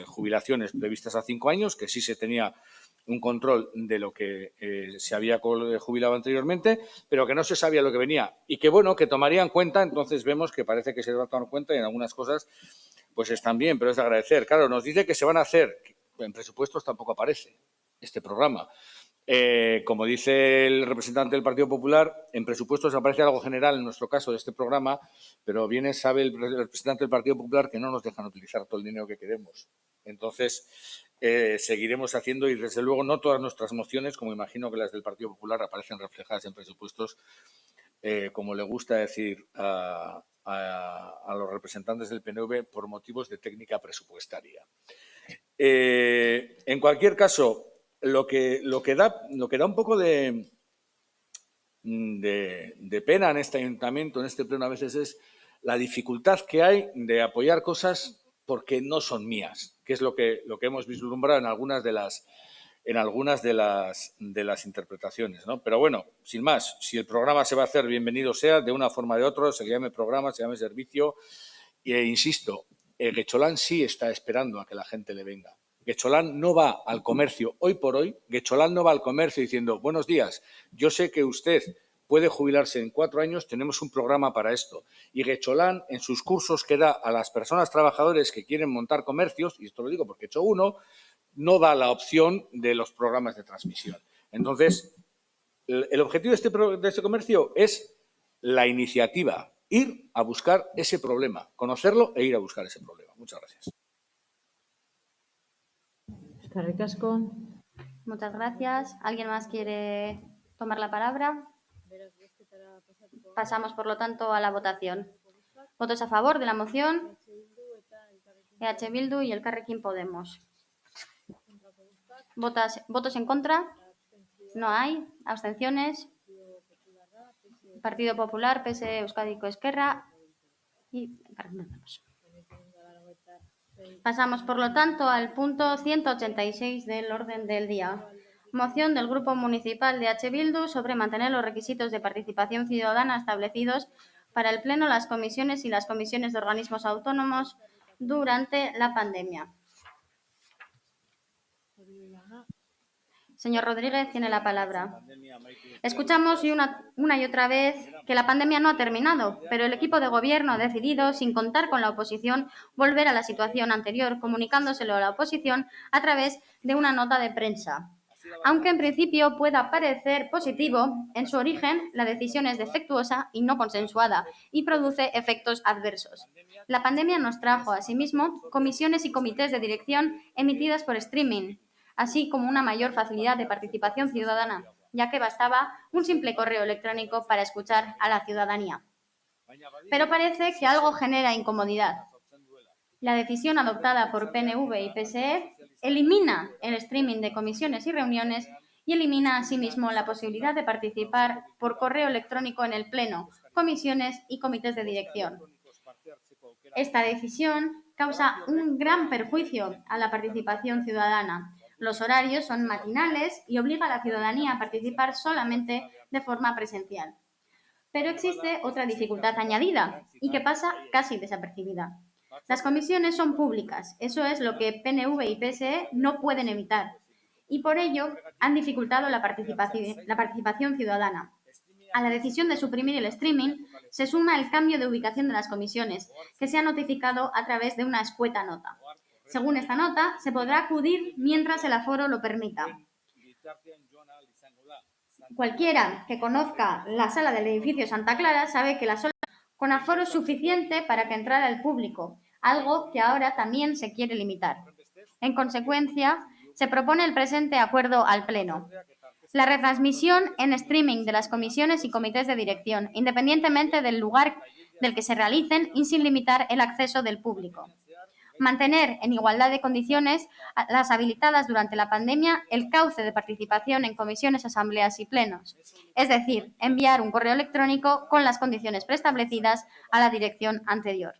jubilaciones previstas a 5 años, que sí se tenía un control de lo que se había jubilado anteriormente, pero que no se sabía lo que venía y que, bueno, que tomaría en cuenta. Entonces vemos que parece que se va a tomar en cuenta y en algunas cosas pues están bien, pero es de agradecer. Claro, nos dice que se van a hacer, en presupuestos tampoco aparece este programa. Como dice el representante del Partido Popular, en presupuestos aparece algo general en nuestro caso de este programa, pero bien sabe el representante del Partido Popular que no nos dejan utilizar todo el dinero que queremos. Entonces, seguiremos haciendo y, desde luego, no todas nuestras mociones, como imagino que las del Partido Popular, aparecen reflejadas en presupuestos, como le gusta decir a los representantes del PNV, por motivos de técnica presupuestaria. En cualquier caso, lo que da un poco de pena en este ayuntamiento, en este pleno, a veces es la dificultad que hay de apoyar cosas porque no son mías, que es lo que hemos vislumbrado en algunas de las interpretaciones, ¿no? Pero bueno, sin más, si el programa se va a hacer, bienvenido sea, de una forma o de otra, se llame programa, se llame servicio. E insisto, Guecholán sí está esperando a que la gente le venga. Guecholán no va al comercio hoy por hoy, Guecholán no va al comercio diciendo buenos días, yo sé que usted puede jubilarse en 4 años, tenemos un programa para esto. Y Guecholán, en sus cursos que da a las personas trabajadores que quieren montar comercios, y esto lo digo porque he hecho uno, no da la opción de los programas de transmisión. Entonces, el objetivo de este comercio es la iniciativa, ir a buscar ese problema, conocerlo e ir a buscar ese problema. Muchas gracias. Eskerrik asko. Muchas gracias. ¿Alguien más quiere tomar la palabra? Pasamos, por lo tanto, a la votación. Votos a favor de la moción. EH Bildu y el Elkarrekin Podemos. ¿Votos en contra? No hay. ¿Abstenciones? Partido Popular, PSE, Euskadiko Ezkerra y Elkarrekin Podemos. Pasamos, por lo tanto, al punto 186 del orden del día. Moción del Grupo Municipal de EH Bildu sobre mantener los requisitos de participación ciudadana establecidos para el Pleno, las comisiones y las comisiones de organismos autónomos durante la pandemia. Señor Rodríguez, tiene la palabra. Escuchamos una y otra vez que la pandemia no ha terminado, pero el equipo de gobierno ha decidido, sin contar con la oposición, volver a la situación anterior, comunicándoselo a la oposición a través de una nota de prensa. Aunque en principio pueda parecer positivo, en su origen la decisión es defectuosa y no consensuada y produce efectos adversos. La pandemia nos trajo, asimismo, comisiones y comités de dirección emitidas por streaming, así como una mayor facilidad de participación ciudadana, ya que bastaba un simple correo electrónico para escuchar a la ciudadanía. Pero parece que algo genera incomodidad. La decisión adoptada por PNV y PSE elimina el streaming de comisiones y reuniones y elimina asimismo la posibilidad de participar por correo electrónico en el Pleno, comisiones y comités de dirección. Esta decisión causa un gran perjuicio a la participación ciudadana. Los horarios son matinales y obliga a la ciudadanía a participar solamente de forma presencial. Pero existe otra dificultad añadida y que pasa casi desapercibida. Las comisiones son públicas, eso es lo que PNV y PSE no pueden evitar, y por ello han dificultado la participación ciudadana. A la decisión de suprimir el streaming se suma el cambio de ubicación de las comisiones, que se ha notificado a través de una escueta nota. Según esta nota, se podrá acudir mientras el aforo lo permita. Cualquiera que conozca la sala del edificio Santa Clara sabe que la sala con aforo suficiente para que entrara el público, algo que ahora también se quiere limitar. En consecuencia, se propone el presente acuerdo al Pleno. La retransmisión en streaming de las comisiones y comités de dirección, independientemente del lugar del que se realicen y sin limitar el acceso del público. Mantener en igualdad de condiciones a las habilitadas durante la pandemia el cauce de participación en comisiones, asambleas y plenos. Es decir, enviar un correo electrónico con las condiciones preestablecidas a la dirección anterior.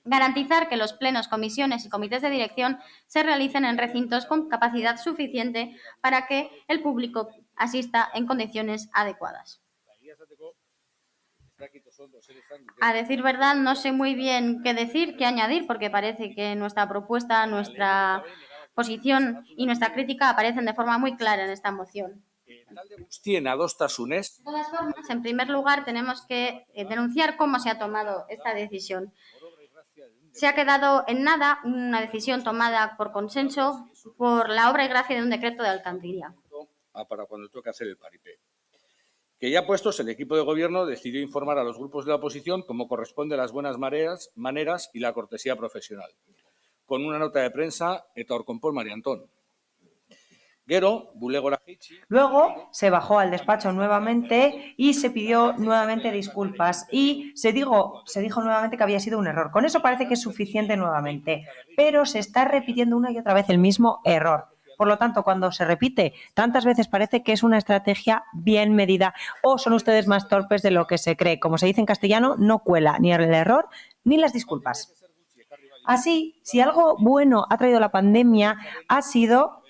Garantizar que los plenos, comisiones y comités de dirección se realicen en recintos con capacidad suficiente para que el público asista en condiciones adecuadas. A decir verdad, no sé muy bien qué decir, qué añadir, porque parece que nuestra propuesta, nuestra posición y nuestra crítica aparecen de forma muy clara en esta moción. De todas formas, en primer lugar, tenemos que denunciar cómo se ha tomado esta decisión. Se ha quedado en nada una decisión tomada por consenso por la obra y gracia de un decreto de alcaldía. Para cuando toque hacer el paripé. Que ya puestos, el equipo de gobierno decidió informar a los grupos de la oposición como corresponde a las buenas maneras y la cortesía profesional, con una nota de prensa eta Orkonpol María Antón. Luego se bajó al despacho nuevamente y se pidió nuevamente disculpas y se dijo nuevamente que había sido un error. Con eso parece que es suficiente nuevamente, pero se está repitiendo una y otra vez el mismo error. Por lo tanto, cuando se repite tantas veces parece que es una estrategia bien medida o son ustedes más torpes de lo que se cree. Como se dice en castellano, no cuela ni el error ni las disculpas. Así, si algo bueno ha traído la pandemia ha sido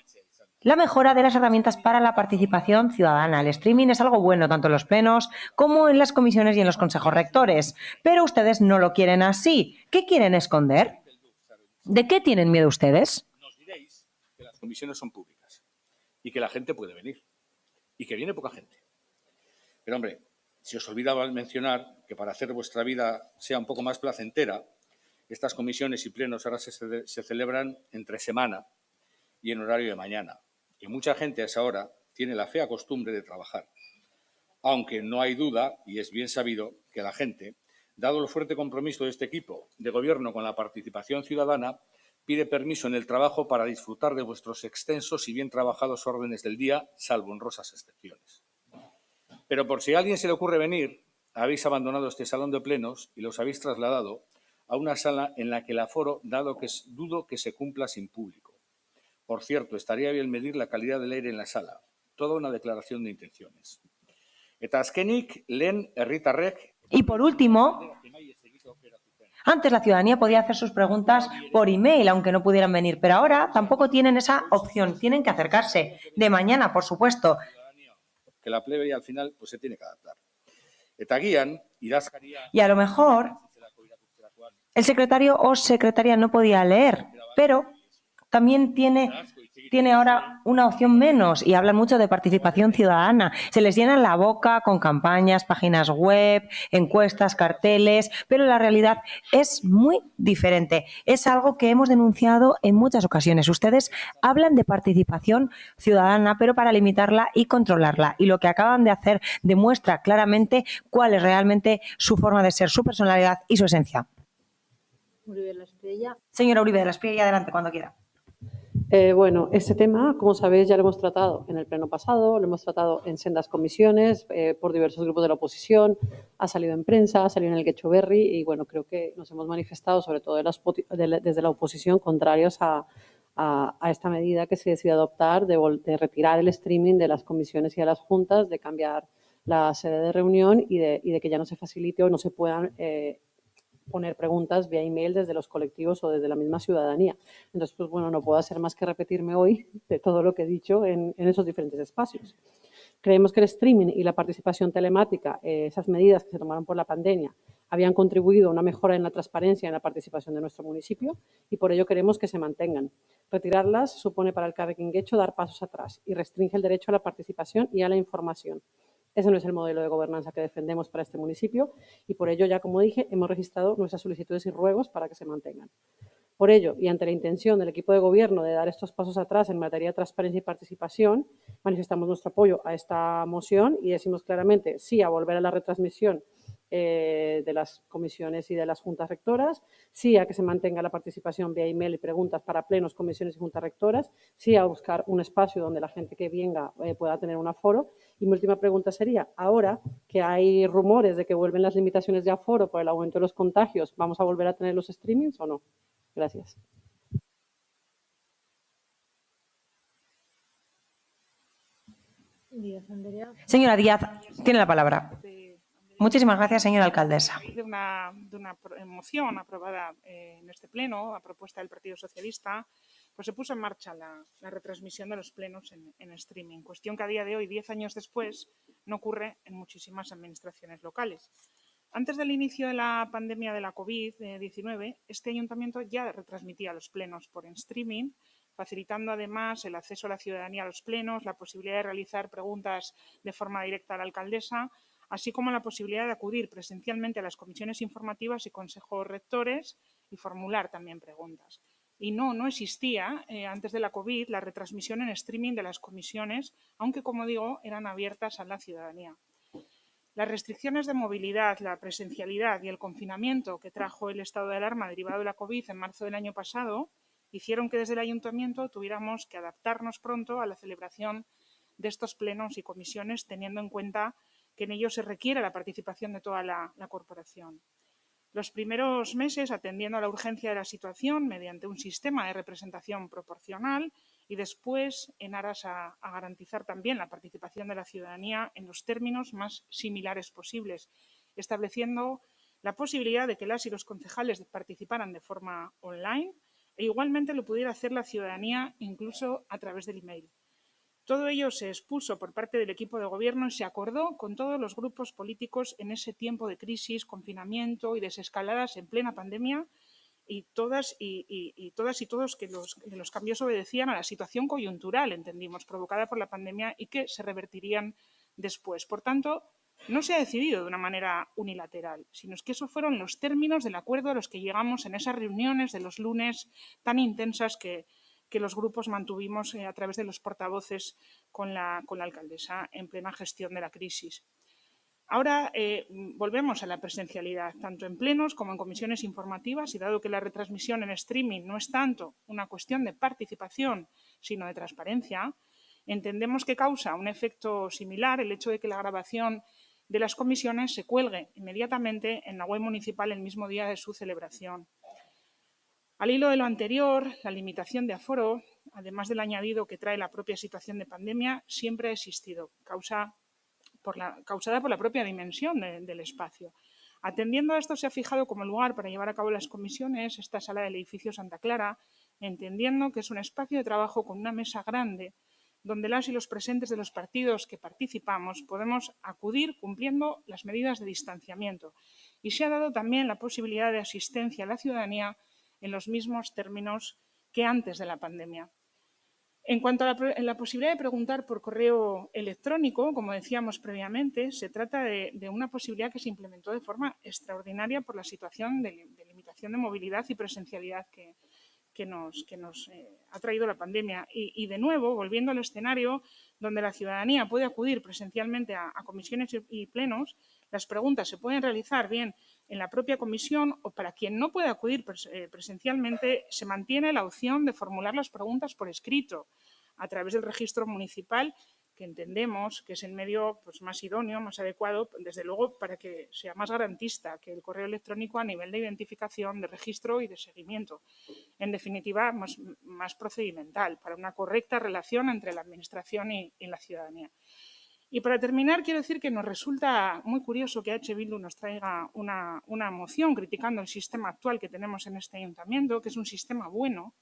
la mejora de las herramientas para la participación ciudadana. El streaming es algo bueno tanto en los plenos como en las comisiones y en los consejos rectores. Pero ustedes no lo quieren así. ¿Qué quieren esconder? ¿De qué tienen miedo ustedes? Las comisiones son públicas y que la gente puede venir y que viene poca gente. Pero, hombre, si os olvidaba mencionar que para hacer vuestra vida sea un poco más placentera, estas comisiones y plenos ahora se celebran entre semana y en horario de mañana. Y mucha gente a esa hora tiene la fea costumbre de trabajar. Aunque no hay duda, y es bien sabido, que la gente, dado el fuerte compromiso de este equipo de gobierno con la participación ciudadana, pide permiso en el trabajo para disfrutar de vuestros extensos y bien trabajados órdenes del día, salvo honrosas excepciones. Pero por si a alguien se le ocurre venir, habéis abandonado este salón de plenos y los habéis trasladado a una sala en la que el aforo, dudo que se cumpla sin público. Por cierto, estaría bien medir la calidad del aire en la sala. Toda una declaración de intenciones. Eta azkenik, lehen herritarrek. Y por último, antes la ciudadanía podía hacer sus preguntas por email, aunque no pudieran venir, pero ahora tampoco tienen esa opción, tienen que acercarse. De mañana, por supuesto. Que la plebe al final pues, se tiene que adaptar. Y a lo mejor el secretario o secretaria no podía leer, pero también tiene ahora una opción menos y hablan mucho de participación ciudadana. Se les llena la boca con campañas, páginas web, encuestas, carteles, pero la realidad es muy diferente. Es algo que hemos denunciado en muchas ocasiones. Ustedes hablan de participación ciudadana, pero para limitarla y controlarla. Y lo que acaban de hacer demuestra claramente cuál es realmente su forma de ser, su personalidad y su esencia. Uribe de la Espriella. Señora Uribe de la Espriella, adelante cuando quiera. Bueno, este tema, como sabéis, ya lo hemos tratado en el pleno pasado, lo hemos tratado en sendas comisiones por diversos grupos de la oposición, ha salido en prensa, ha salido en el Getxoberri y bueno, creo que nos hemos manifestado, sobre todo desde la oposición, contrarios a esta medida que se decidió adoptar de retirar el streaming de las comisiones y de las juntas, de cambiar la sede de reunión y de que ya no se facilite o no se puedan poner preguntas vía email desde los colectivos o desde la misma ciudadanía. Entonces, pues bueno, no puedo hacer más que repetirme hoy de todo lo que he dicho en esos diferentes espacios. Creemos que el streaming y la participación telemática, esas medidas que se tomaron por la pandemia, habían contribuido a una mejora en la transparencia y en la participación de nuestro municipio y por ello queremos que se mantengan. Retirarlas supone para el Elkarrekin Getxo dar pasos atrás y restringe el derecho a la participación y a la información. Ese no es el modelo de gobernanza que defendemos para este municipio y por ello, ya como dije, hemos registrado nuestras solicitudes y ruegos para que se mantengan. Por ello, y ante la intención del equipo de gobierno de dar estos pasos atrás en materia de transparencia y participación, manifestamos nuestro apoyo a esta moción y decimos claramente sí a volver a la retransmisión de las comisiones y de las juntas rectoras, sí a que se mantenga la participación vía email y preguntas para plenos, comisiones y juntas rectoras, sí a buscar un espacio donde la gente que venga pueda tener un aforo. Y mi última pregunta sería, ahora que hay rumores de que vuelven las limitaciones de aforo por el aumento de los contagios, ¿vamos a volver a tener los streamings o no? Gracias. Díaz Andrea. Señora Díaz, tiene la palabra. Muchísimas gracias, señora alcaldesa. De una moción aprobada en este pleno, a propuesta del Partido Socialista, pues se puso en marcha la retransmisión de los plenos en streaming, cuestión que a día de hoy, 10 años después, no ocurre en muchísimas administraciones locales. Antes del inicio de la pandemia de la COVID-19, este ayuntamiento ya retransmitía los plenos por streaming, facilitando además el acceso a la ciudadanía a los plenos, la posibilidad de realizar preguntas de forma directa a la alcaldesa, así como la posibilidad de acudir presencialmente a las comisiones informativas y consejos rectores y formular también preguntas. Y no existía antes de la COVID la retransmisión en streaming de las comisiones, aunque, como digo, eran abiertas a la ciudadanía. Las restricciones de movilidad, la presencialidad y el confinamiento que trajo el estado de alarma derivado de la COVID en marzo del año pasado hicieron que desde el ayuntamiento tuviéramos que adaptarnos pronto a la celebración de estos plenos y comisiones, teniendo en cuenta que en ellos se requiere la participación de toda la corporación. Los primeros meses, atendiendo a la urgencia de la situación mediante un sistema de representación proporcional y después en aras a garantizar también la participación de la ciudadanía en los términos más similares posibles, estableciendo la posibilidad de que las y los concejales participaran de forma online e igualmente lo pudiera hacer la ciudadanía incluso a través del email. Todo ello se expuso por parte del equipo de gobierno y se acordó con todos los grupos políticos en ese tiempo de crisis, confinamiento y desescaladas en plena pandemia y todas y todos que los cambios obedecían a la situación coyuntural, entendimos, provocada por la pandemia y que se revertirían después. Por tanto, no se ha decidido de una manera unilateral, sino que esos fueron los términos del acuerdo a los que llegamos en esas reuniones de los lunes tan intensas que los grupos mantuvimos a través de los portavoces con la alcaldesa en plena gestión de la crisis. Ahora volvemos a la presencialidad, tanto en plenos como en comisiones informativas, y dado que la retransmisión en streaming no es tanto una cuestión de participación, sino de transparencia, entendemos que causa un efecto similar el hecho de que la grabación de las comisiones se cuelgue inmediatamente en la web municipal el mismo día de su celebración. Al hilo de lo anterior, la limitación de aforo, además del añadido que trae la propia situación de pandemia, siempre ha existido, causada por la propia dimensión del espacio. Atendiendo a esto, se ha fijado como lugar para llevar a cabo las comisiones esta sala del edificio Santa Clara, entendiendo que es un espacio de trabajo con una mesa grande, donde las y los presentes de los partidos que participamos podemos acudir cumpliendo las medidas de distanciamiento. Y se ha dado también la posibilidad de asistencia a la ciudadanía en los mismos términos que antes de la pandemia. En cuanto a la posibilidad de preguntar por correo electrónico, como decíamos previamente, se trata de una posibilidad que se implementó de forma extraordinaria por la situación de limitación de movilidad y presencialidad que nos ha traído la pandemia. Y de nuevo, volviendo al escenario donde la ciudadanía puede acudir presencialmente a comisiones y plenos, las preguntas se pueden realizar bien en la propia comisión o, para quien no puede acudir presencialmente, se mantiene la opción de formular las preguntas por escrito a través del registro municipal, que entendemos que es el medio más idóneo, más adecuado, desde luego para que sea más garantista que el correo electrónico a nivel de identificación, de registro y de seguimiento. En definitiva, más procedimental, para una correcta relación entre la Administración y la ciudadanía. Y para terminar, quiero decir que nos resulta muy curioso que H. Bildu nos traiga una moción criticando el sistema actual que tenemos en este ayuntamiento, que es un sistema bueno.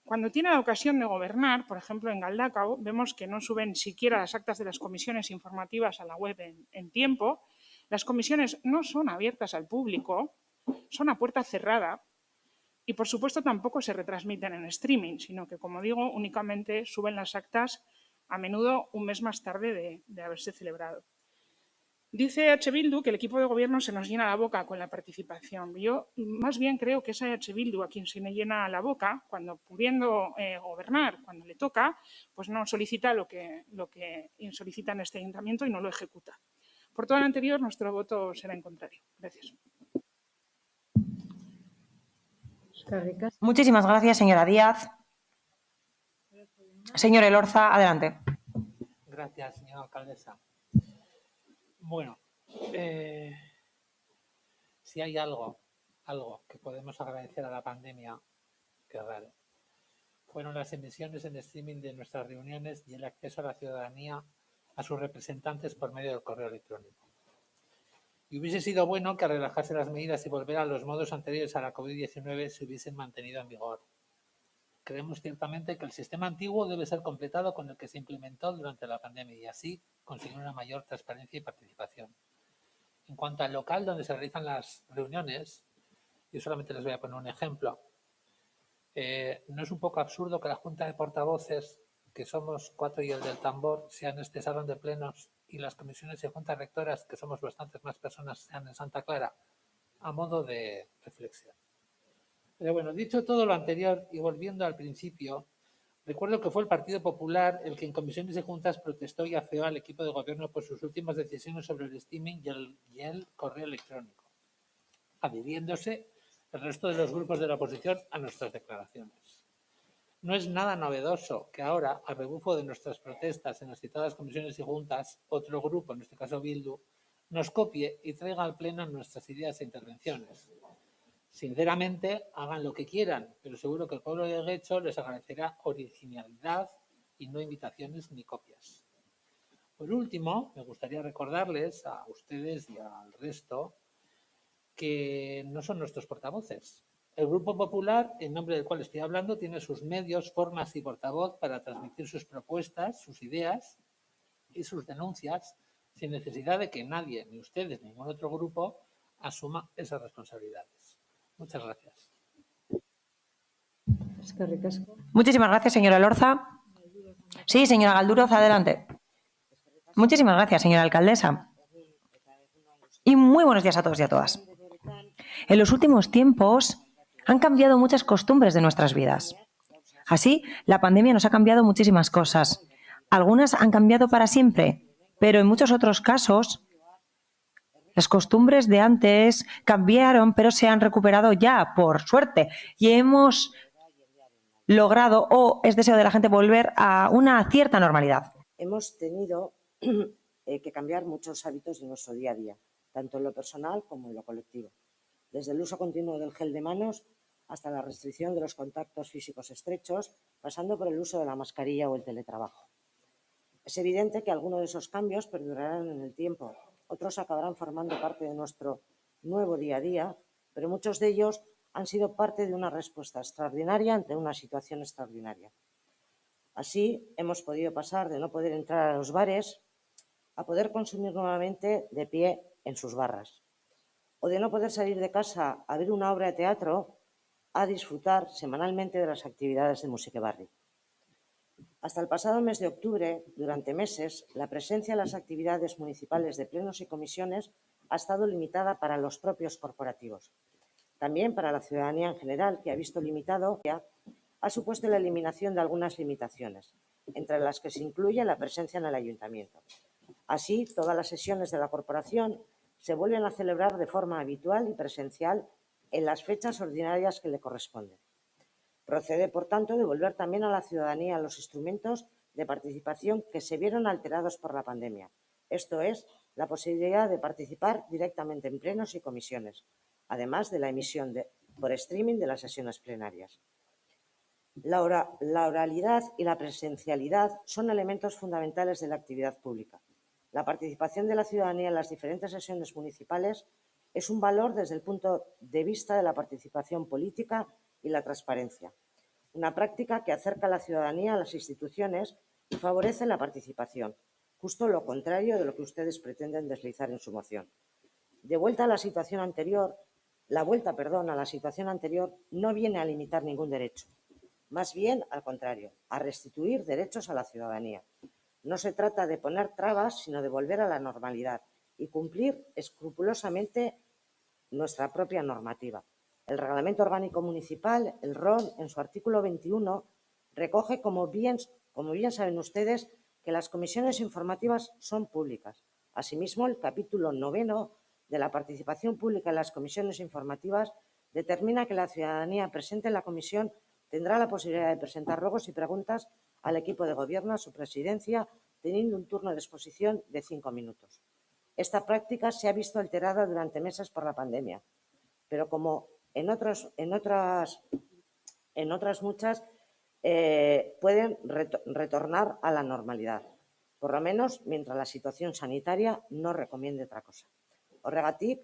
Cuando tiene la ocasión de gobernar, por ejemplo en Galdakao, vemos que no suben siquiera las actas de las comisiones informativas a la web en tiempo. Las comisiones no son abiertas al público, son a puerta cerrada y, por supuesto, tampoco se retransmiten en streaming, sino que, como digo, únicamente suben las actas a menudo un mes más tarde de haberse celebrado. Dice H. Bildu que el equipo de gobierno se nos llena la boca con la participación. Yo más bien creo que es a H. Bildu a quien se le llena la boca cuando, pudiendo gobernar, cuando le toca, pues no solicita lo que solicita en este ayuntamiento y no lo ejecuta. Por todo lo anterior, nuestro voto será en contrario. Gracias. Muchísimas gracias, señora Díaz. Señor Elorza, adelante. Gracias, señora alcaldesa. Bueno, si hay algo que podemos agradecer a la pandemia, que es raro, fueron las emisiones en streaming de nuestras reuniones y el acceso a la ciudadanía a sus representantes por medio del correo electrónico. Y hubiese sido bueno que al relajarse las medidas y volver a los modos anteriores a la COVID-19 se hubiesen mantenido en vigor. Creemos ciertamente que el sistema antiguo debe ser completado con el que se implementó durante la pandemia y así conseguir una mayor transparencia y participación. En cuanto al local donde se realizan las reuniones, yo solamente les voy a poner un ejemplo. ¿No es un poco absurdo que la Junta de Portavoces, que somos 4 y el del tambor, sea en este salón de plenos y las comisiones y juntas rectoras, que somos bastantes más personas, sean en Santa Clara? A modo de reflexión. Pero bueno, dicho todo lo anterior y volviendo al principio, recuerdo que fue el Partido Popular el que en comisiones y juntas protestó y afeó al equipo de gobierno por sus últimas decisiones sobre el streaming y el correo electrónico, adhiriéndose el resto de los grupos de la oposición a nuestras declaraciones. No es nada novedoso que ahora, a rebufo de nuestras protestas en las citadas comisiones y juntas, otro grupo, en este caso Bildu, nos copie y traiga al pleno nuestras ideas e intervenciones. Sinceramente, hagan lo que quieran, pero seguro que el pueblo de Guecho les agradecerá originalidad y no imitaciones ni copias. Por último, me gustaría recordarles a ustedes y al resto que no son nuestros portavoces. El Grupo Popular, en nombre del cual estoy hablando, tiene sus medios, formas y portavoz para transmitir sus propuestas, sus ideas y sus denuncias sin necesidad de que nadie, ni ustedes, ni ningún otro grupo, asuma esas responsabilidades. Muchas gracias. Muchísimas gracias, señora Elorza. Sí, señora Galduroz, adelante. Muchísimas gracias, señora alcaldesa. Y muy buenos días a todos y a todas. En los últimos tiempos han cambiado muchas costumbres de nuestras vidas. Así, la pandemia nos ha cambiado muchísimas cosas. Algunas han cambiado para siempre, pero en muchos otros casos las costumbres de antes cambiaron, pero se han recuperado ya, por suerte, y hemos logrado, o es deseo de la gente, volver a una cierta normalidad. Hemos tenido que cambiar muchos hábitos de nuestro día a día, tanto en lo personal como en lo colectivo. Desde el uso continuo del gel de manos hasta la restricción de los contactos físicos estrechos, pasando por el uso de la mascarilla o el teletrabajo. Es evidente que algunos de esos cambios perdurarán en el tiempo. Otros acabarán formando parte de nuestro nuevo día a día, pero muchos de ellos han sido parte de una respuesta extraordinaria ante una situación extraordinaria. Así, hemos podido pasar de no poder entrar a los bares a poder consumir nuevamente de pie en sus barras, o de no poder salir de casa a ver una obra de teatro a disfrutar semanalmente de las actividades de Musiquebarri. Hasta el pasado mes de octubre, durante meses, la presencia en las actividades municipales de plenos y comisiones ha estado limitada para los propios corporativos. También para la ciudadanía en general, que ha visto limitado, ha supuesto la eliminación de algunas limitaciones, entre las que se incluye la presencia en el ayuntamiento. Así, todas las sesiones de la corporación se vuelven a celebrar de forma habitual y presencial en las fechas ordinarias que le corresponden. Procede, por tanto, devolver también a la ciudadanía los instrumentos de participación que se vieron alterados por la pandemia. Esto es, la posibilidad de participar directamente en plenos y comisiones, además de la emisión por streaming de las sesiones plenarias. La oralidad y la presencialidad son elementos fundamentales de la actividad pública. La participación de la ciudadanía en las diferentes sesiones municipales es un valor desde el punto de vista de la participación política y la transparencia. Una práctica que acerca a la ciudadanía a las instituciones y favorece la participación, justo lo contrario de lo que ustedes pretenden deslizar en su moción. La vuelta a la situación anterior no viene a limitar ningún derecho, más bien al contrario, a restituir derechos a la ciudadanía. No se trata de poner trabas, sino de volver a la normalidad y cumplir escrupulosamente nuestra propia normativa. El Reglamento Orgánico Municipal, el ROM, en su artículo 21, recoge, como bien saben ustedes, que las comisiones informativas son públicas. Asimismo, el capítulo 9 de la participación pública en las comisiones informativas determina que la ciudadanía presente en la comisión tendrá la posibilidad de presentar ruegos y preguntas al equipo de gobierno, a su presidencia, teniendo un turno de exposición de 5 minutos. Esta práctica se ha visto alterada durante meses por la pandemia, pero como en otras muchas, pueden retornar a la normalidad, por lo menos mientras la situación sanitaria no recomiende otra cosa. Horregatik,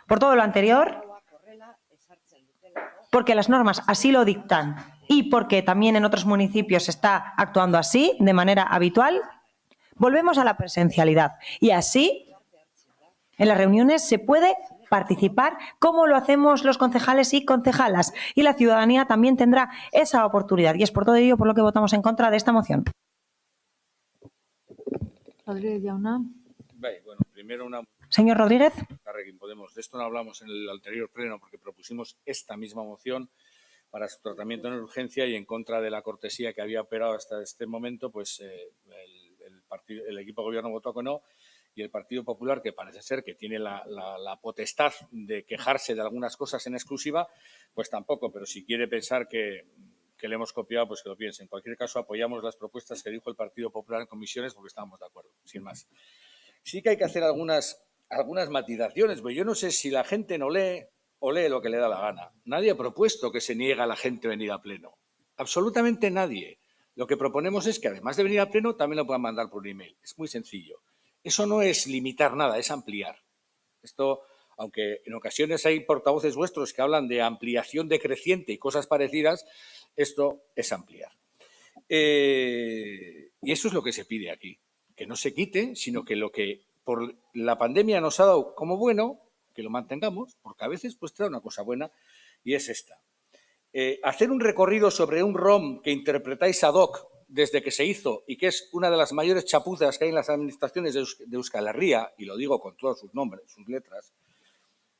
Por todo lo anterior, porque las normas así lo dictan y porque también en otros municipios se está actuando así, de manera habitual, volvemos a la presencialidad. Y así, en las reuniones se puede participar como lo hacemos los concejales y concejalas. Y la ciudadanía también tendrá esa oportunidad. Y es por todo ello por lo que votamos en contra de esta moción. Rodríguez Jauna. Bueno, primero una... Señor Rodríguez. De esto no hablamos en el anterior pleno porque propusimos esta misma moción para su tratamiento en urgencia y en contra de la cortesía que había operado hasta este momento, pues el equipo de gobierno votó que no y el Partido Popular, que parece ser que tiene la potestad de quejarse de algunas cosas en exclusiva, pues tampoco, pero si quiere pensar que le hemos copiado, pues que lo piense. En cualquier caso, apoyamos las propuestas que dijo el Partido Popular en comisiones porque estábamos de acuerdo, sin más. Sí que hay que hacer algunas matizaciones, porque yo no sé si la gente no lee o lee lo que le da la gana. Nadie ha propuesto que se niegue a la gente venir a pleno. Absolutamente nadie. Lo que proponemos es que, además de venir a pleno, también lo puedan mandar por email. Es muy sencillo. Eso no es limitar nada, es ampliar. Esto, aunque en ocasiones hay portavoces vuestros que hablan de ampliación decreciente y cosas parecidas, esto es ampliar. Y eso es lo que se pide aquí. Que no se quite, sino que lo que por la pandemia nos ha dado como bueno, que lo mantengamos, porque a veces pues trae una cosa buena y es esta. Hacer un recorrido sobre un ROM que interpretáis ad hoc desde que se hizo y que es una de las mayores chapuzas que hay en las administraciones de Euskal Herria, y lo digo con todos sus nombres, sus letras,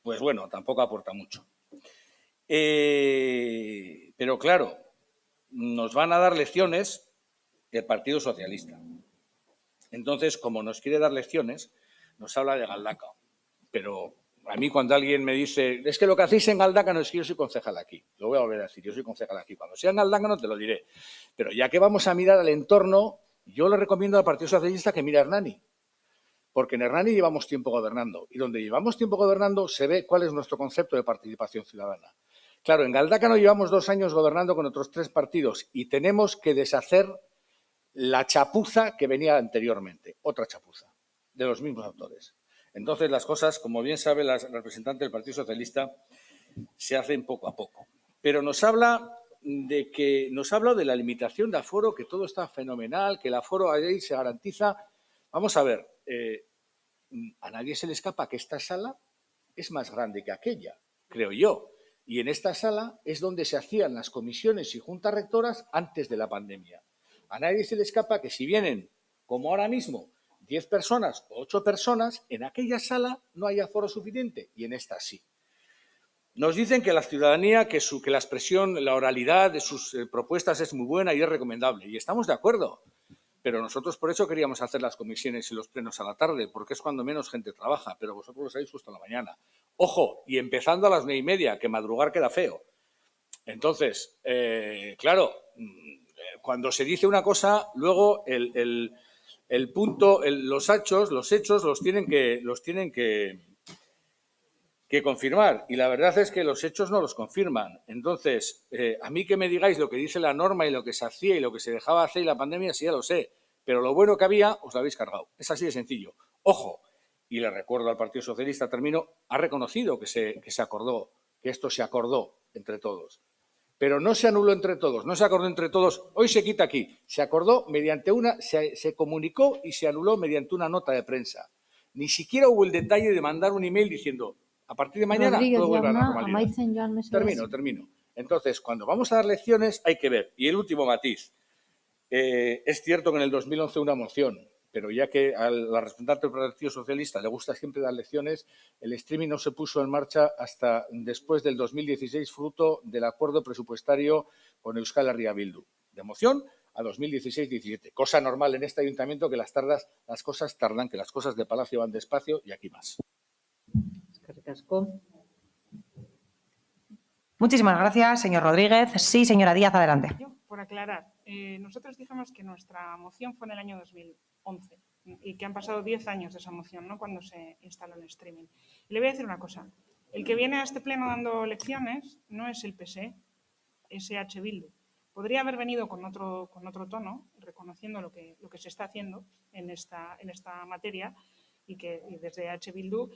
pues bueno, tampoco aporta mucho. Pero claro, nos van a dar lecciones el Partido Socialista. Entonces, como nos quiere dar lecciones, nos habla de Galdakao. Pero a mí cuando alguien me dice, es que lo que hacéis en Galdakao es que yo soy concejal aquí. Lo voy a volver a decir, yo soy concejal aquí. Cuando sea en Galdakao no te lo diré. Pero ya que vamos a mirar al entorno, yo le recomiendo al Partido Socialista que mire a Hernani. Porque en Hernani llevamos tiempo gobernando. Y donde llevamos tiempo gobernando se ve cuál es nuestro concepto de participación ciudadana. Claro, en Galdakao llevamos 2 años gobernando con otros 3 partidos y tenemos que deshacer la chapuza que venía anteriormente, otra chapuza, de los mismos autores. Entonces, las cosas, como bien sabe la representante del Partido Socialista, se hacen poco a poco. Pero nos habla de la limitación de aforo, que todo está fenomenal, que el aforo ahí se garantiza. Vamos a ver, a nadie se le escapa que esta sala es más grande que aquella, creo yo. Y en esta sala es donde se hacían las comisiones y juntas rectoras antes de la pandemia. A nadie se le escapa que si vienen, como ahora mismo, 10 personas o 8 personas, en aquella sala no hay aforo suficiente y en esta sí. Nos dicen que la ciudadanía, que la expresión, la oralidad de sus propuestas es muy buena y es recomendable. Y estamos de acuerdo. Pero nosotros por eso queríamos hacer las comisiones y los plenos a la tarde, porque es cuando menos gente trabaja, pero vosotros lo sabéis justo a la mañana. Ojo, y empezando a las 9:30, que madrugar queda feo. Entonces, claro, cuando se dice una cosa, luego los hechos los tienen que confirmar. Y la verdad es que los hechos no los confirman. Entonces, a mí que me digáis lo que dice la norma y lo que se hacía y lo que se dejaba hacer y la pandemia, sí ya lo sé. Pero lo bueno que había, os lo habéis cargado. Es así de sencillo. Ojo, y le recuerdo al Partido Socialista, termino, ha reconocido que se acordó, que esto se acordó entre todos. Pero no se anuló entre todos, no se acordó entre todos. Hoy se quita aquí. Se acordó mediante se comunicó y se anuló mediante una nota de prensa. Ni siquiera hubo el detalle de mandar un email diciendo a partir de mañana todo vuelve a la normalidad. Termino. Entonces, cuando vamos a dar lecciones hay que ver. Y el último matiz. Es cierto que en el 2011 una moción, pero ya que a la representante del Partido Socialista le gusta siempre dar lecciones, el streaming no se puso en marcha hasta después del 2016, fruto del acuerdo presupuestario con Euskal Herria Bildu. De moción a 2016-17. Cosa normal en este ayuntamiento que las cosas tardan, que las cosas de Palacio van despacio y aquí más. Muchísimas gracias, señor Rodríguez. Sí, señora Díaz, adelante. Por aclarar, nosotros dijimos que nuestra moción fue en el año 2011 y que han pasado 10 años de esa moción, ¿no?, cuando se instaló el streaming. Y le voy a decir una cosa. El que viene a este pleno dando lecciones no es el PSE, es EH Bildu. Podría haber venido con otro tono, reconociendo lo que se está haciendo en esta materia y desde EH Bildu,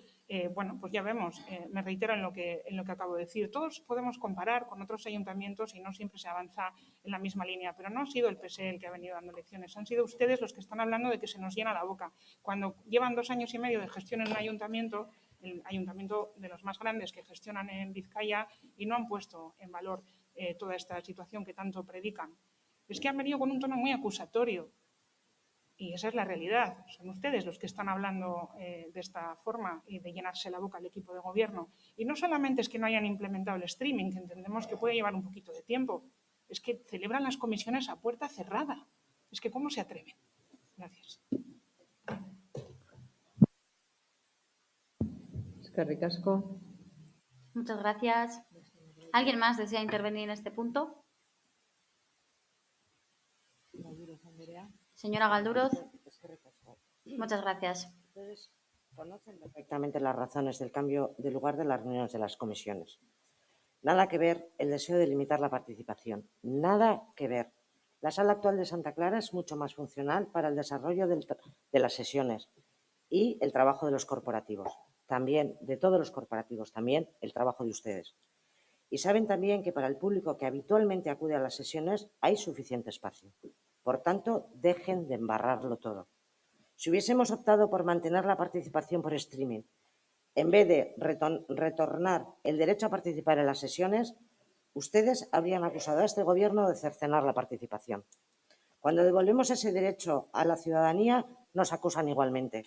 bueno, pues ya vemos, me reitero en lo que acabo de decir. Todos podemos comparar con otros ayuntamientos y no siempre se avanza en la misma línea, pero no ha sido el PSE el que ha venido dando lecciones, han sido ustedes los que están hablando de que se nos llena la boca. Cuando llevan 2 años y medio de gestión en un ayuntamiento, el ayuntamiento de los más grandes que gestionan en Vizcaya, y no han puesto en valor toda esta situación que tanto predican. Es que han venido con un tono muy acusatorio. Y esa es la realidad. Son ustedes los que están hablando de esta forma y de llenarse la boca al equipo de gobierno. Y no solamente es que no hayan implementado el streaming, que entendemos que puede llevar un poquito de tiempo, es que celebran las comisiones a puerta cerrada. Es que ¿cómo se atreven? Gracias. Eskerrik asko. Muchas gracias. ¿Alguien más desea intervenir en este punto? Señora Galduroz. Muchas gracias. Ustedes conocen perfectamente las razones del cambio de lugar de las reuniones de las comisiones. Nada que ver el deseo de limitar la participación. Nada que ver. La sala actual de Santa Clara es mucho más funcional para el desarrollo de las sesiones y el trabajo de los corporativos. También, de todos los corporativos, también el trabajo de ustedes. Y saben también que para el público que habitualmente acude a las sesiones hay suficiente espacio. Por tanto, dejen de embarrarlo todo. Si hubiésemos optado por mantener la participación por streaming, en vez de retornar el derecho a participar en las sesiones, ustedes habrían acusado a este gobierno de cercenar la participación. Cuando devolvemos ese derecho a la ciudadanía, nos acusan igualmente.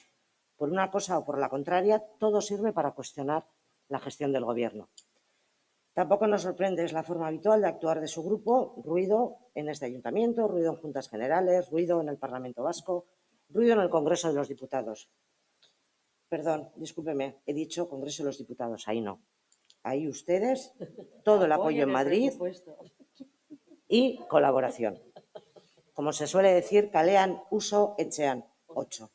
Por una cosa o por la contraria, todo sirve para cuestionar la gestión del gobierno. Tampoco nos sorprende, es la forma habitual de actuar de su grupo, ruido en este ayuntamiento, ruido en juntas generales, ruido en el Parlamento Vasco, ruido en el Congreso de los Diputados. Perdón, discúlpeme, he dicho Congreso de los Diputados, ahí no. Ahí ustedes, todo el apoyo en Madrid y colaboración. Como se suele decir, kalean uso etxean 8.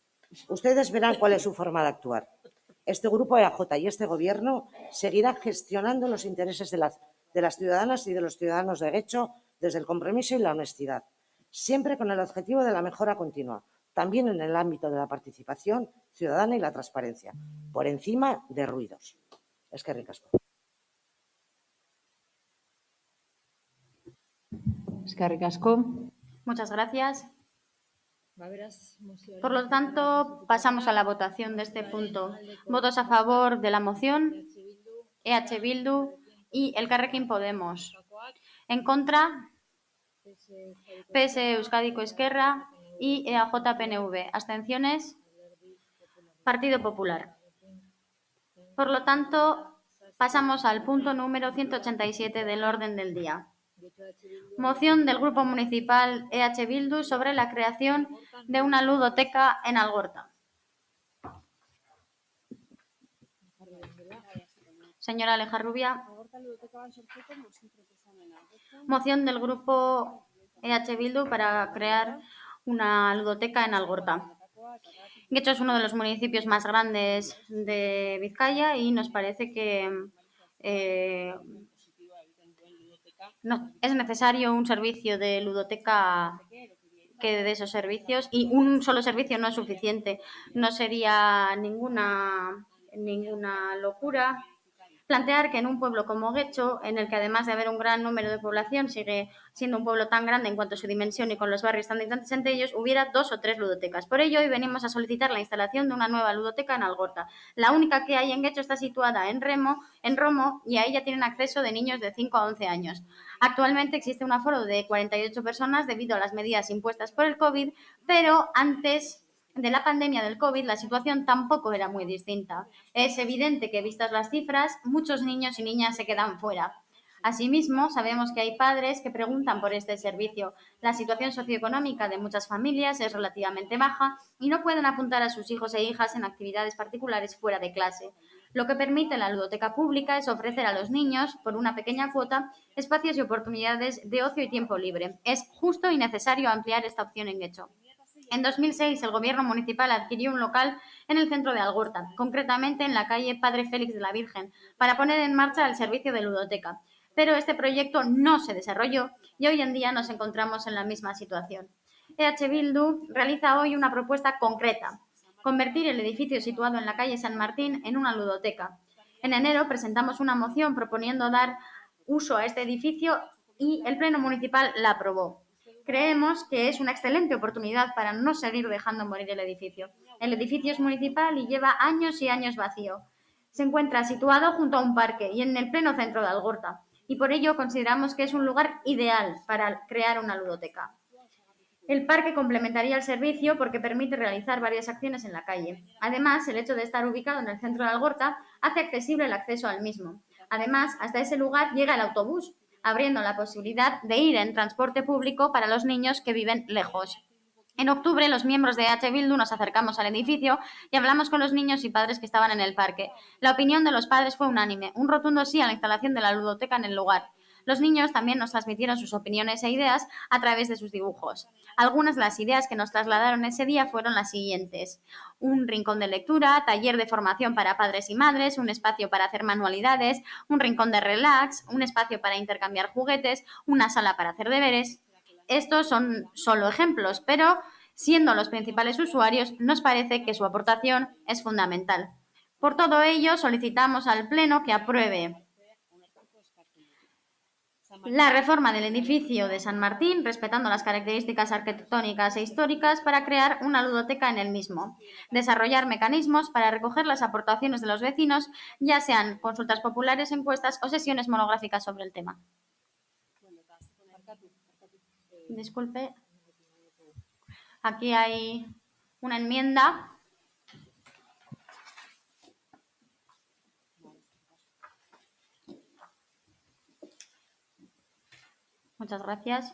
Ustedes verán cuál es su forma de actuar. Este grupo EAJ y este gobierno seguirá gestionando los intereses de las ciudadanas y de los ciudadanos de Guecho desde el compromiso y la honestidad, siempre con el objetivo de la mejora continua, también en el ámbito de la participación ciudadana y la transparencia, por encima de ruidos. Eskerrik asko. Eskerrik asko. Muchas gracias. Por lo tanto, pasamos a la votación de este punto. Votos a favor de la moción, EH Bildu y Elkarrekin Podemos. En contra, PSE, Euskadiko Ezkerra y EAJ-PNV. Abstenciones, Partido Popular. Por lo tanto, pasamos al punto número 187 del orden del día. Moción del Grupo Municipal EH Bildu sobre la creación de una ludoteca en Algorta. Señora Lejarrubia. Moción del Grupo EH Bildu para crear una ludoteca en Algorta. Guecho es uno de los municipios más grandes de Vizcaya y nos parece que no, es necesario un servicio de ludoteca que dé esos servicios, y un solo servicio no es suficiente. No sería ninguna locura plantear que en un pueblo como Guecho, en el que además de haber un gran número de población, sigue siendo un pueblo tan grande en cuanto a su dimensión y con los barrios tan distantes entre ellos, hubiera 2 o 3 ludotecas. Por ello, hoy venimos a solicitar la instalación de una nueva ludoteca en Algorta. La única que hay en Guecho está situada en Romo, y a ella tienen acceso de niños de 5 a 11 años. Actualmente existe un aforo de 48 personas debido a las medidas impuestas por el COVID, pero antes de la pandemia del COVID la situación tampoco era muy distinta. Es evidente que, vistas las cifras, muchos niños y niñas se quedan fuera. Asimismo, sabemos que hay padres que preguntan por este servicio. La situación socioeconómica de muchas familias es relativamente baja y no pueden apuntar a sus hijos e hijas en actividades particulares fuera de clase. Lo que permite la ludoteca pública es ofrecer a los niños, por una pequeña cuota, espacios y oportunidades de ocio y tiempo libre. Es justo y necesario ampliar esta opción en Guecho. En 2006, el Gobierno municipal adquirió un local en el centro de Algorta, concretamente en la calle Padre Félix de la Virgen, para poner en marcha el servicio de ludoteca. Pero este proyecto no se desarrolló y hoy en día nos encontramos en la misma situación. EH Bildu realiza hoy una propuesta concreta: convertir el edificio situado en la calle San Martín en una ludoteca. En enero presentamos una moción proponiendo dar uso a este edificio y el Pleno Municipal la aprobó. Creemos que es una excelente oportunidad para no seguir dejando morir el edificio. El edificio es municipal y lleva años y años vacío. Se encuentra situado junto a un parque y en el pleno centro de Algorta, y por ello consideramos que es un lugar ideal para crear una ludoteca. El parque complementaría el servicio porque permite realizar varias acciones en la calle. Además, el hecho de estar ubicado en el centro de Algorta hace accesible el acceso al mismo. Además, hasta ese lugar llega el autobús, abriendo la posibilidad de ir en transporte público para los niños que viven lejos. En octubre, los miembros de EH Bildu nos acercamos al edificio y hablamos con los niños y padres que estaban en el parque. La opinión de los padres fue unánime, un rotundo sí a la instalación de la ludoteca en el lugar. Los niños también nos transmitieron sus opiniones e ideas a través de sus dibujos. Algunas de las ideas que nos trasladaron ese día fueron las siguientes: un rincón de lectura, taller de formación para padres y madres, un espacio para hacer manualidades, un rincón de relax, un espacio para intercambiar juguetes, una sala para hacer deberes. Estos son solo ejemplos, pero siendo los principales usuarios, nos parece que su aportación es fundamental. Por todo ello, solicitamos al Pleno que apruebe la reforma del edificio de San Martín, respetando las características arquitectónicas e históricas, para crear una ludoteca en el mismo. Desarrollar mecanismos para recoger las aportaciones de los vecinos, ya sean consultas populares, encuestas o sesiones monográficas sobre el tema. Disculpe. Aquí hay una enmienda. Muchas gracias.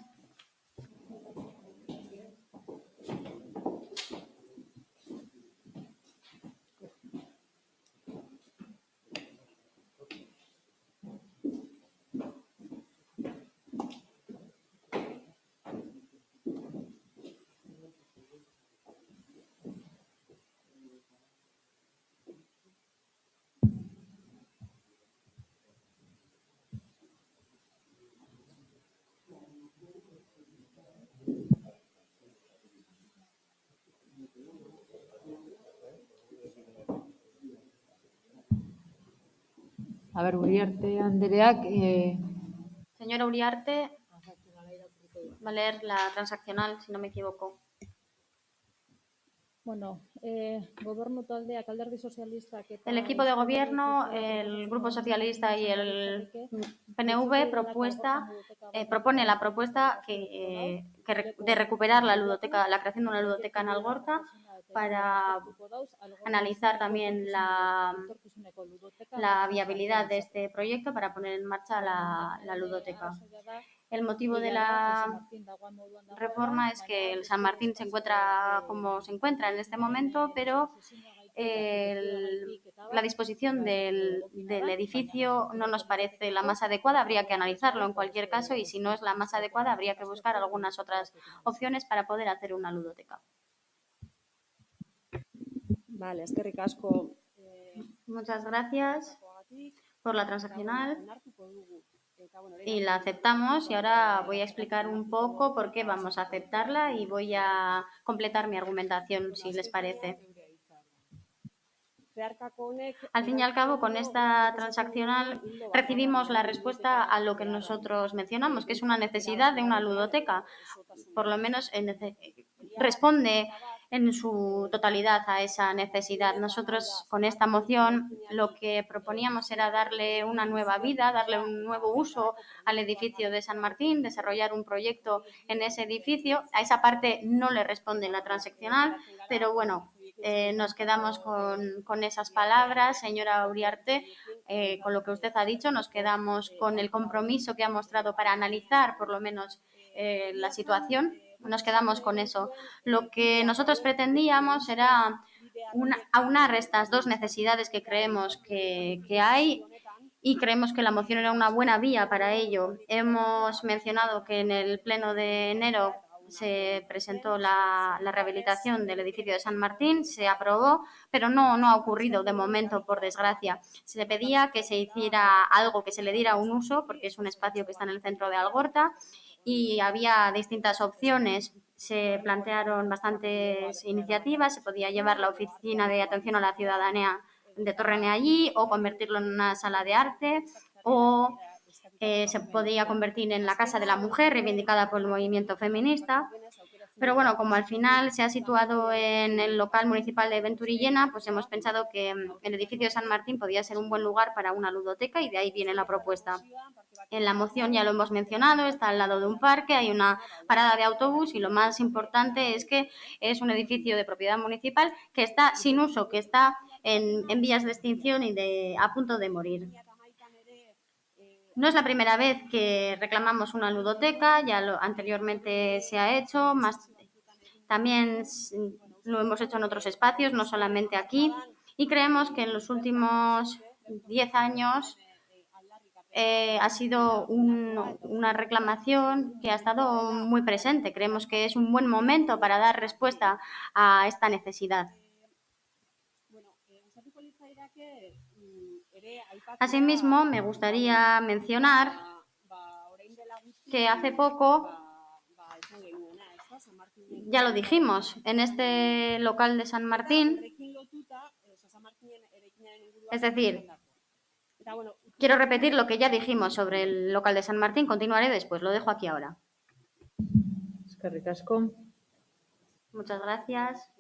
A ver, Uriarte Andereak. Señora Uriarte, va a leer la transaccional, si no me equivoco. Bueno, gobernu taldeak alderdi sozialistak eta El equipo de gobierno, el Grupo Socialista y el PNV propone la propuesta de recuperar la ludoteca, la creación de una ludoteca en Algorta, para analizar también la viabilidad de este proyecto para poner en marcha la ludoteca. El motivo de la reforma es que el San Martín se encuentra como se encuentra en este momento, pero la disposición del edificio no nos parece la más adecuada, habría que analizarlo en cualquier caso y si no es la más adecuada habría que buscar algunas otras opciones para poder hacer una ludoteca. Vale, eskerrik asko. Muchas gracias por la transaccional y la aceptamos y ahora voy a explicar un poco por qué vamos a aceptarla y voy a completar mi argumentación si les parece. Al fin y al cabo, con esta transaccional recibimos la respuesta a lo que nosotros mencionamos, que es una necesidad de una ludoteca. Por lo menos responde en su totalidad a esa necesidad. Nosotros con esta moción lo que proponíamos era darle una nueva vida, darle un nuevo uso al edificio de San Martín, desarrollar un proyecto en ese edificio. A esa parte no le responde la transaccional, pero bueno, nos quedamos con esas palabras, señora Uriarte, con lo que usted ha dicho, nos quedamos con el compromiso que ha mostrado para analizar por lo menos la situación, nos quedamos con eso. Lo que nosotros pretendíamos era aunar estas dos necesidades que creemos que hay y creemos que la moción era una buena vía para ello. Hemos mencionado que en el pleno de enero se presentó la rehabilitación del edificio de San Martín, se aprobó, pero no ha ocurrido de momento, por desgracia. Se le pedía que se hiciera algo, que se le diera un uso, porque es un espacio que está en el centro de Algorta, y había distintas opciones. Se plantearon bastantes iniciativas, se podía llevar la oficina de atención a la ciudadanía de Torrene allí o convertirlo en una sala de arte o se podía convertir en la Casa de la Mujer, reivindicada por el movimiento feminista. Pero bueno, como al final se ha situado en el local municipal de Venturillena, pues hemos pensado que el edificio de San Martín podía ser un buen lugar para una ludoteca y de ahí viene la propuesta. En la moción ya lo hemos mencionado, está al lado de un parque, hay una parada de autobús y lo más importante es que es un edificio de propiedad municipal que está sin uso, que está en vías de extinción y a punto de morir. No es la primera vez que reclamamos una ludoteca, ya anteriormente se ha hecho, también lo hemos hecho en otros espacios, no solamente aquí, y creemos que en los últimos 10 años ha sido una reclamación que ha estado muy presente. Creemos que es un buen momento para dar respuesta a esta necesidad. Asimismo, me gustaría mencionar que hace poco, ya lo dijimos, en este local de San Martín, es decir, quiero repetir lo que ya dijimos sobre el local de San Martín, continuaré después, lo dejo aquí ahora. Eskerrik asko. Muchas gracias.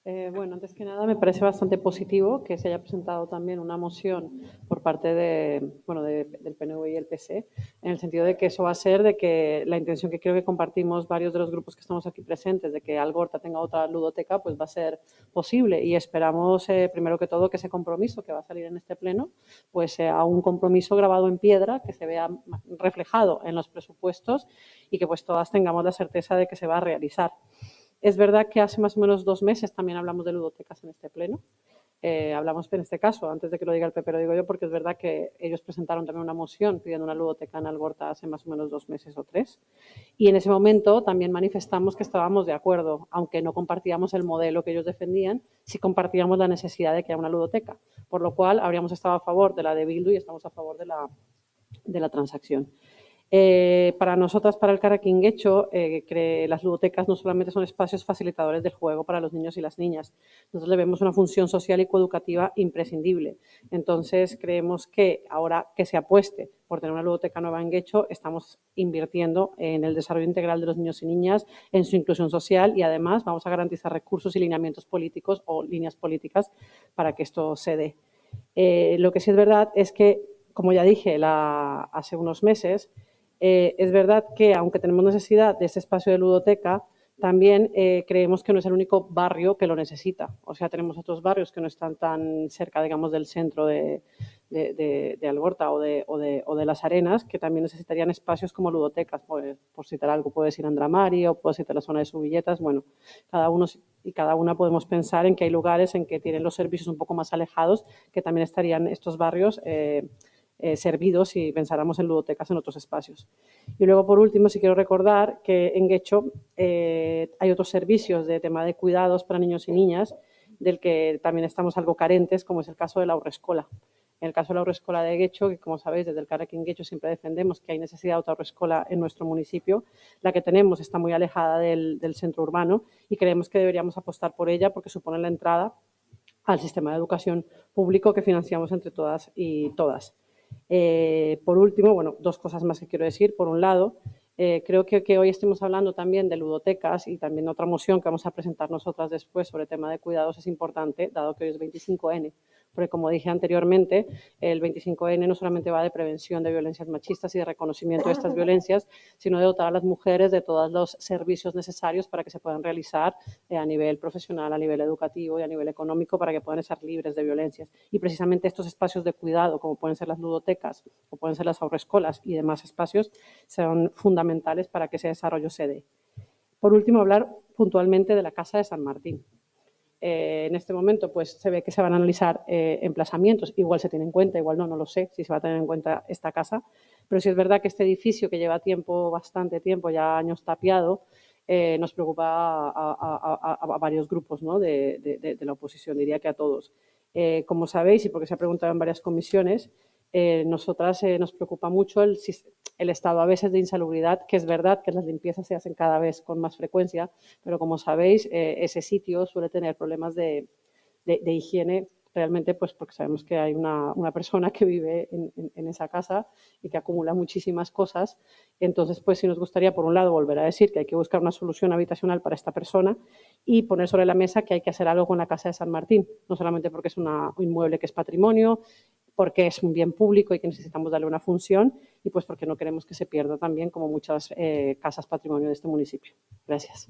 Bueno, antes que nada me parece bastante positivo que se haya presentado también una moción por parte del PNV y el PSE, en el sentido de que eso va a ser de que la intención que creo que compartimos varios de los grupos que estamos aquí presentes, de que Algorta tenga otra ludoteca, pues va a ser posible y esperamos, primero que todo, que ese compromiso que va a salir en este pleno, pues sea un compromiso grabado en piedra, que se vea reflejado en los presupuestos y que pues todas tengamos la certeza de que se va a realizar. Es verdad que hace más o menos 2 meses también hablamos de ludotecas en este pleno. Hablamos en este caso, antes de que lo diga el PP, lo digo yo, porque es verdad que ellos presentaron también una moción pidiendo una ludoteca en Algorta hace más o menos 2 meses o 3. Y en ese momento también manifestamos que estábamos de acuerdo, aunque no compartíamos el modelo que ellos defendían, sí compartíamos la necesidad de que haya una ludoteca. Por lo cual habríamos estado a favor de la de Bildu y estamos a favor de la transacción. Para nosotras, para Elkarrekin Getxo, las ludotecas no solamente son espacios facilitadores del juego para los niños y las niñas. Nosotros le vemos una función social y coeducativa imprescindible. Entonces, creemos que ahora que se apueste por tener una ludoteca nueva en Getxo, estamos invirtiendo en el desarrollo integral de los niños y niñas, en su inclusión social y, además, vamos a garantizar recursos y lineamientos políticos o líneas políticas para que esto se dé. Lo que sí es verdad es que, como ya dije hace unos meses, es verdad que, aunque tenemos necesidad de este espacio de ludoteca, también creemos que no es el único barrio que lo necesita. O sea, tenemos otros barrios que no están tan cerca, digamos, del centro de Algorta o de Las Arenas, que también necesitarían espacios como ludotecas. Por citar algo, puede ser Andramari o puede citar la zona de Subilletas. Bueno, cada uno y cada una podemos pensar en que hay lugares en que tienen los servicios un poco más alejados, que también estarían estos barrios servidos si pensáramos en ludotecas en otros espacios. Y luego, por último, sí quiero recordar que en Getxo hay otros servicios de tema de cuidados para niños y niñas, del que también estamos algo carentes, como es el caso de la Haurreskola. En el caso de la Haurreskola de Getxo, que como sabéis, desde el Elkarrekin Getxo siempre defendemos que hay necesidad de otra haurreskola en nuestro municipio, la que tenemos está muy alejada del centro urbano y creemos que deberíamos apostar por ella porque supone la entrada al sistema de educación público que financiamos entre todas y todas. Por último, bueno, dos cosas más que quiero decir. Por un lado, creo que hoy estemos hablando también de ludotecas y también otra moción que vamos a presentar nosotras después sobre el tema de cuidados es importante, dado que hoy es 25N. Porque, como dije anteriormente, el 25N no solamente va de prevención de violencias machistas y de reconocimiento de estas violencias, sino de dotar a las mujeres de todos los servicios necesarios para que se puedan realizar a nivel profesional, a nivel educativo y a nivel económico para que puedan estar libres de violencias. Y precisamente estos espacios de cuidado, como pueden ser las ludotecas o pueden ser las haurreskolas y demás espacios, son fundamentales para que ese desarrollo se dé. Por último, hablar puntualmente de la Casa de San Martín. En este momento pues se ve que se van a analizar emplazamientos, igual se tiene en cuenta, igual no lo sé si se va a tener en cuenta esta casa, pero sí es verdad que este edificio que lleva bastante tiempo, ya años tapiado, nos preocupa a varios grupos, ¿no? de la oposición, diría que a todos. Como sabéis, y porque se ha preguntado en varias comisiones, nosotras nos preocupa mucho el estado a veces de insalubridad, que es verdad que las limpiezas se hacen cada vez con más frecuencia, pero como sabéis, ese sitio suele tener problemas de higiene realmente, pues porque sabemos que hay una persona que vive en esa casa y que acumula muchísimas cosas. Entonces, pues sí nos gustaría, por un lado, volver a decir que hay que buscar una solución habitacional para esta persona y poner sobre la mesa que hay que hacer algo con la Casa de San Martín, no solamente porque es un inmueble que es patrimonio, porque es un bien público y que necesitamos darle una función y pues porque no queremos que se pierda también como muchas casas patrimonio de este municipio. Gracias.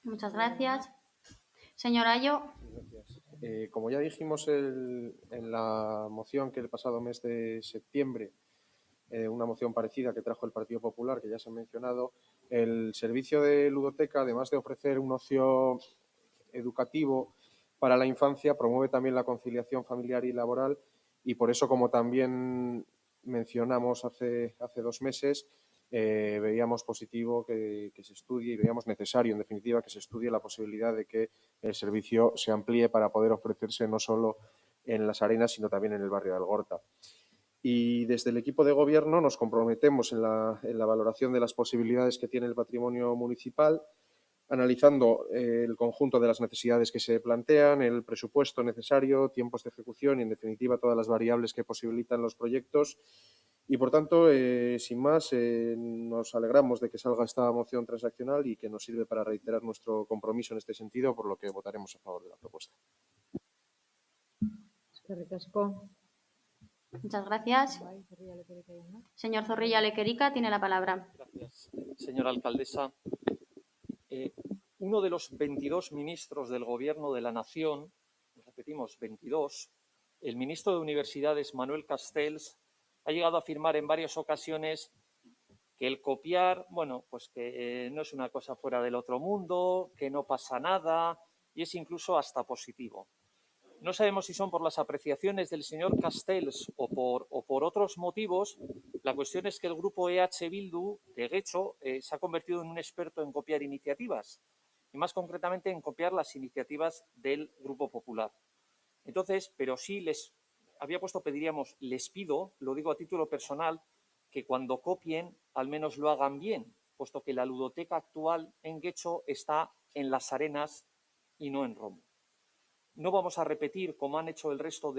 Muchas gracias. Señor Ayo. Como ya dijimos en la moción que el pasado mes de septiembre, una moción parecida que trajo el Partido Popular, que ya se ha mencionado, el servicio de ludoteca, además de ofrecer un ocio educativo para la infancia, promueve también la conciliación familiar y laboral y por eso, como también mencionamos hace 2 meses, veíamos positivo que se estudie y veíamos necesario, en definitiva, que se estudie la posibilidad de que el servicio se amplíe para poder ofrecerse no solo en Las Arenas, sino también en el barrio de Algorta. Y desde el equipo de gobierno nos comprometemos en la valoración de las posibilidades que tiene el patrimonio municipal, analizando el conjunto de las necesidades que se plantean, el presupuesto necesario, tiempos de ejecución y, en definitiva, todas las variables que posibilitan los proyectos. Y, por tanto, sin más, nos alegramos de que salga esta moción transaccional y que nos sirve para reiterar nuestro compromiso en este sentido, por lo que votaremos a favor de la propuesta. Muchas gracias. Señor Zorrilla Lequerica tiene la palabra. Gracias, señora alcaldesa. Uno de los 22 ministros del Gobierno de la Nación, repetimos, 22, el ministro de Universidades, Manuel Castells, ha llegado a afirmar en varias ocasiones que el copiar, bueno, pues que no es una cosa fuera del otro mundo, que no pasa nada y es incluso hasta positivo. No sabemos si son por las apreciaciones del señor Castells o por otros motivos. La cuestión es que el grupo EH Bildu de Getxo se ha convertido en un experto en copiar iniciativas y más concretamente en copiar las iniciativas del Grupo Popular. Entonces, pero sí les había puesto pediríamos, les pido, lo digo a título personal, que cuando copien al menos lo hagan bien, puesto que la ludoteca actual en Guecho está en Las Arenas y no en Romo. No vamos a repetir, como han hecho el resto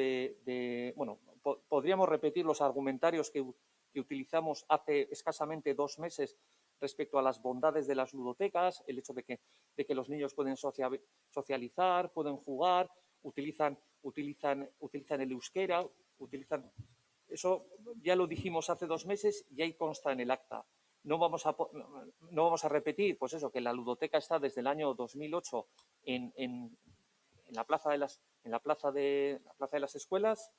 bueno, podríamos repetir los argumentarios que utilizamos hace escasamente 2 meses respecto a las bondades de las ludotecas, el hecho de que los niños pueden socializar, pueden jugar, utilizan el euskera, eso ya lo dijimos hace 2 meses y ahí consta en el acta. No vamos a repetir, pues eso, que la ludoteca está desde el año 2008 en la plaza de las escuelas,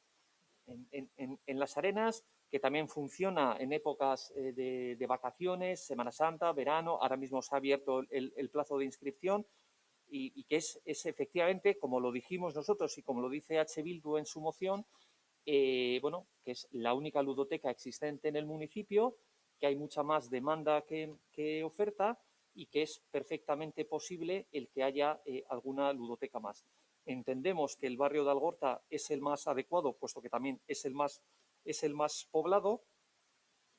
en Las Arenas, que también funciona en épocas de vacaciones, Semana Santa, verano. Ahora mismo se ha abierto el plazo de inscripción y que es efectivamente, como lo dijimos nosotros y como lo dice H. Bildu en su moción, bueno, que es la única ludoteca existente en el municipio, que hay mucha más demanda que oferta y que es perfectamente posible el que haya alguna ludoteca más. Entendemos que el barrio de Algorta es el más adecuado, puesto que también es el más poblado,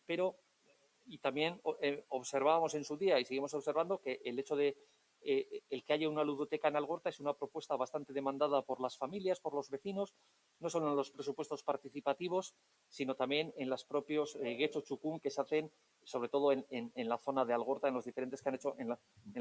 pero y también observábamos en su día y seguimos observando que el hecho de el que haya una ludoteca en Algorta es una propuesta bastante demandada por las familias, por los vecinos, no solo en los presupuestos participativos, sino también en los propios Guecho Txukun que se hacen, sobre todo en la zona de Algorta, en los diferentes que han hecho en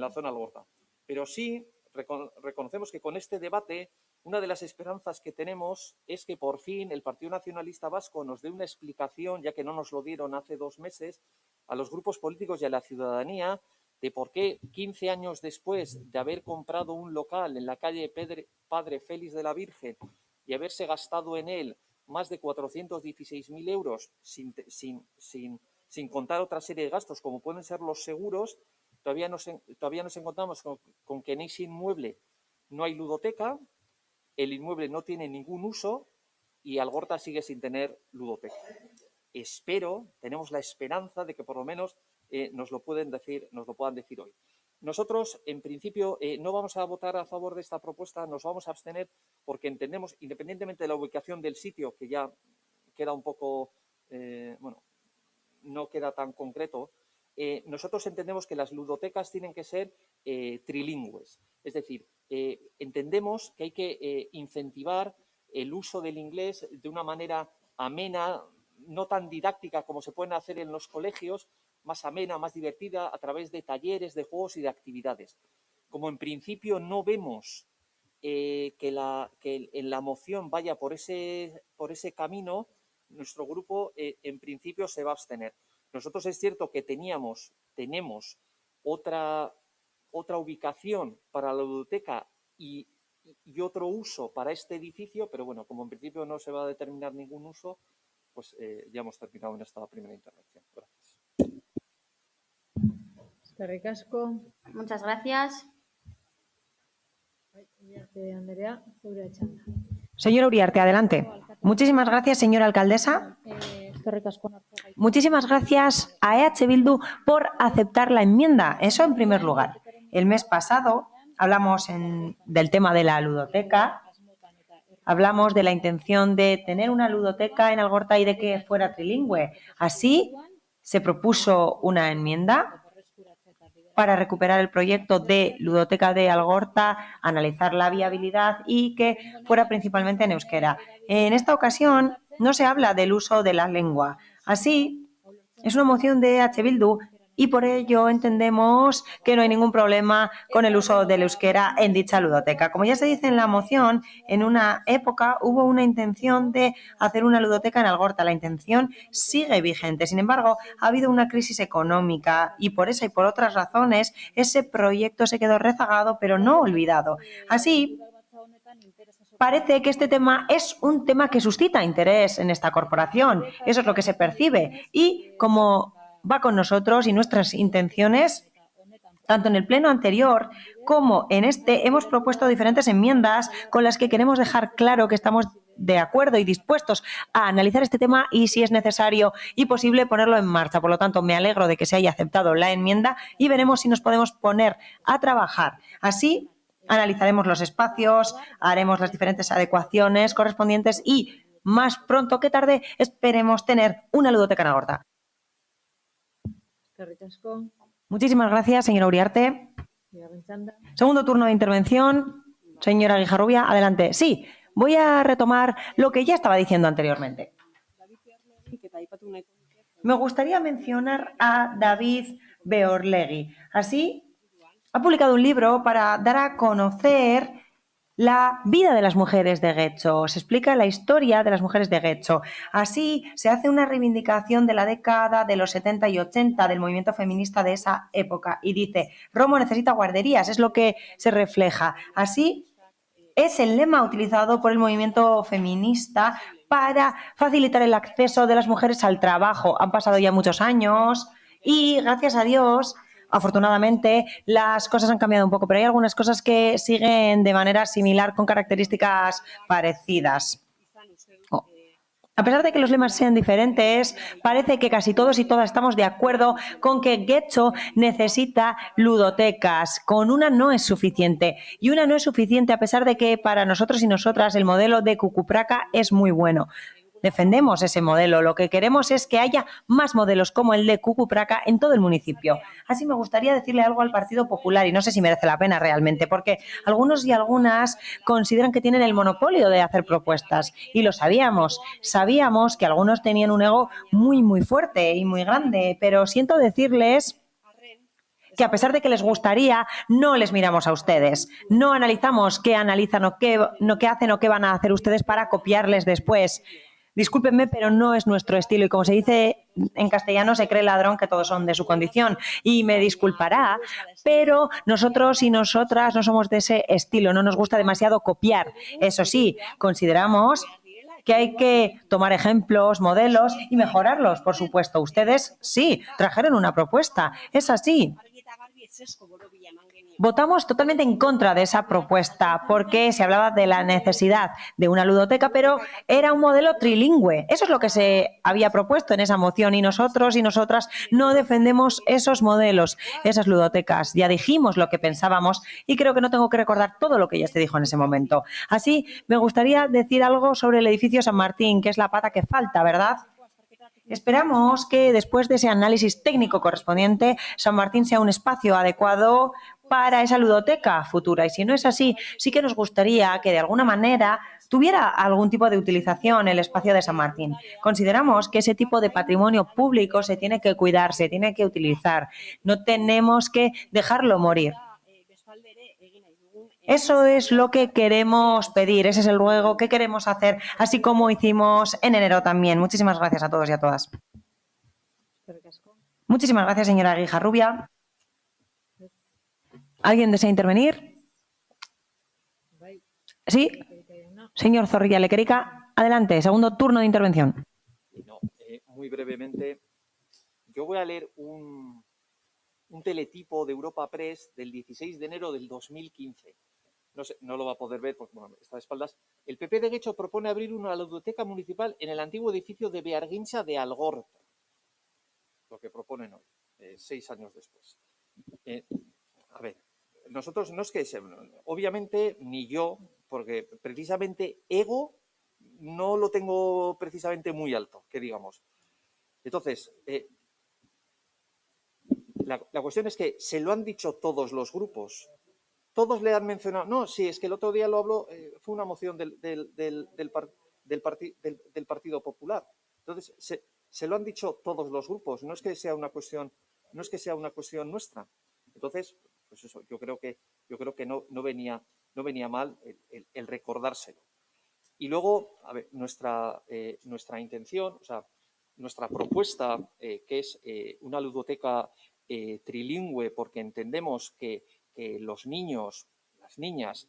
la zona Algorta. Pero sí reconocemos que con este debate una de las esperanzas que tenemos es que por fin el Partido Nacionalista Vasco nos dé una explicación, ya que no nos lo dieron hace 2 meses, a los grupos políticos y a la ciudadanía de por qué 15 años después de haber comprado un local en la calle Padre Félix de la Virgen y haberse gastado en él más de 416.000 euros sin contar otra serie de gastos como pueden ser los seguros, todavía nos encontramos con que en ese inmueble no hay ludoteca, el inmueble no tiene ningún uso y Algorta sigue sin tener ludoteca. Tenemos la esperanza de que por lo menos nos lo puedan decir hoy. Nosotros, en principio, no vamos a votar a favor de esta propuesta, nos vamos a abstener porque entendemos, independientemente de la ubicación del sitio, que ya queda un poco, bueno, no queda tan concreto, nosotros entendemos que las ludotecas tienen que ser trilingües. Es decir, entendemos que hay que incentivar el uso del inglés de una manera amena, no tan didáctica como se pueden hacer en los colegios, más amena, más divertida, a través de talleres, de juegos y de actividades. Como en principio no vemos que en la moción vaya por ese camino, nuestro grupo en principio se va a abstener. Nosotros es cierto que tenemos otra ubicación para la ludoteca y otro uso para este edificio, pero bueno, como en principio no se va a determinar ningún uso, pues ya hemos terminado en esta primera intervención. Gracias. Eskerrik asko. Muchas gracias. Uriarte Andrea, zurea txanda. Señora Uriarte, adelante. Muchísimas gracias, señora alcaldesa. Eskerrik asko. Muchísimas gracias a EH Bildu por aceptar la enmienda. Eso en primer lugar. El mes pasado hablamos del tema de la ludoteca. Hablamos de la intención de tener una ludoteca en Algorta y de que fuera trilingüe. Así se propuso una enmienda para recuperar el proyecto de ludoteca de Algorta, analizar la viabilidad y que fuera principalmente en euskera. En esta ocasión no se habla del uso de la lengua. Así, es una moción de EH Bildu y por ello entendemos que no hay ningún problema con el uso del euskera en dicha ludoteca. Como ya se dice en la moción, en una época hubo una intención de hacer una ludoteca en Algorta. La intención sigue vigente. Sin embargo, ha habido una crisis económica y por esa y por otras razones ese proyecto se quedó rezagado, pero no olvidado. Así, parece que este tema es un tema que suscita interés en esta corporación. Eso es lo que se percibe. Y como va con nosotros y nuestras intenciones, tanto en el pleno anterior como en este, hemos propuesto diferentes enmiendas con las que queremos dejar claro que estamos de acuerdo y dispuestos a analizar este tema y, si es necesario y posible, ponerlo en marcha. Por lo tanto, me alegro de que se haya aceptado la enmienda y veremos si nos podemos poner a trabajar. Así, analizaremos los espacios, haremos las diferentes adecuaciones correspondientes y más pronto que tarde esperemos tener una ludoteca en Agorta. Eskerrik asko. Muchísimas gracias, señora Uriarte. Bigarren txanda. Segundo turno de intervención. Señora Guijarrubia, adelante. Sí, voy a retomar lo que ya estaba diciendo anteriormente. Me gustaría mencionar a David Beorlegui. Así, ha publicado un libro para dar a conocer la vida de las mujeres de Getxo. Se explica la historia de las mujeres de Getxo. Así, se hace una reivindicación de la década de los 70 y 80 del movimiento feminista de esa época. Y dice, Romo necesita guarderías, es lo que se refleja. Así, es el lema utilizado por el movimiento feminista para facilitar el acceso de las mujeres al trabajo. Han pasado ya muchos años y, gracias a Dios, afortunadamente, las cosas han cambiado un poco, pero hay algunas cosas que siguen de manera similar con características parecidas. A pesar de que los lemas sean diferentes, parece que casi todos y todas estamos de acuerdo con que Getxo necesita ludotecas. Con una no es suficiente. Y una no es suficiente a pesar de que para nosotros y nosotras el modelo de Cucupraca es muy bueno. Defendemos ese modelo. Lo que queremos es que haya más modelos como el de Cucupraca en todo el municipio. Así me gustaría decirle algo al Partido Popular y no sé si merece la pena realmente, porque algunos y algunas consideran que tienen el monopolio de hacer propuestas y lo sabíamos. Sabíamos que algunos tenían un ego muy, muy fuerte y muy grande, pero siento decirles que a pesar de que les gustaría, no les miramos a ustedes. No analizamos qué analizan o qué hacen o qué van a hacer ustedes para copiarles después. Discúlpenme, pero no es nuestro estilo y como se dice en castellano, se cree ladrón que todos son de su condición y me disculpará, pero nosotros y nosotras no somos de ese estilo, no nos gusta demasiado copiar. Eso sí, consideramos que hay que tomar ejemplos, modelos y mejorarlos, por supuesto. Ustedes sí, trajeron una propuesta, es así. Votamos totalmente en contra de esa propuesta porque se hablaba de la necesidad de una ludoteca, pero era un modelo trilingüe. Eso es lo que se había propuesto en esa moción y nosotros y nosotras no defendemos esos modelos, esas ludotecas. Ya dijimos lo que pensábamos y creo que no tengo que recordar todo lo que ya se dijo en ese momento. Así, me gustaría decir algo sobre el edificio San Martín, que es la pata que falta, ¿verdad? Esperamos que después de ese análisis técnico correspondiente, San Martín sea un espacio adecuado para esa ludoteca futura. Y si no es así, sí que nos gustaría que de alguna manera tuviera algún tipo de utilización el espacio de San Martín. Consideramos que ese tipo de patrimonio público se tiene que cuidar, se tiene que utilizar. No tenemos que dejarlo morir. Eso es lo que queremos pedir, ese es el ruego que queremos hacer, así como hicimos en enero también. Muchísimas gracias a todos y a todas. Muchísimas gracias, señora Guijarrubia. ¿Alguien desea intervenir? Sí. Señor Zorrilla Lequerica, adelante, segundo turno de intervención. No, muy brevemente, yo voy a leer un teletipo de Europa Press del 16 de enero del 2015. No sé, no lo va a poder ver porque bueno, está de espaldas. El PP de Getxo propone abrir una ludoteca municipal en el antiguo edificio de Bearguincha de Algorta. Lo que proponen hoy, 6 años después. A ver, nosotros no es que, obviamente, ni yo, porque precisamente ego no lo tengo precisamente muy alto, que digamos. Entonces, la cuestión es que se lo han dicho todos los grupos. Todos le han mencionado, no, sí, es que el otro día lo habló, fue una moción del Partido Popular. Entonces, se lo han dicho todos los grupos, no es que sea una cuestión nuestra. Entonces, pues eso, yo creo que no venía mal el recordárselo. Y luego, a ver, nuestra intención, o sea, nuestra propuesta, que es una ludoteca trilingüe, porque entendemos que los niños, las niñas,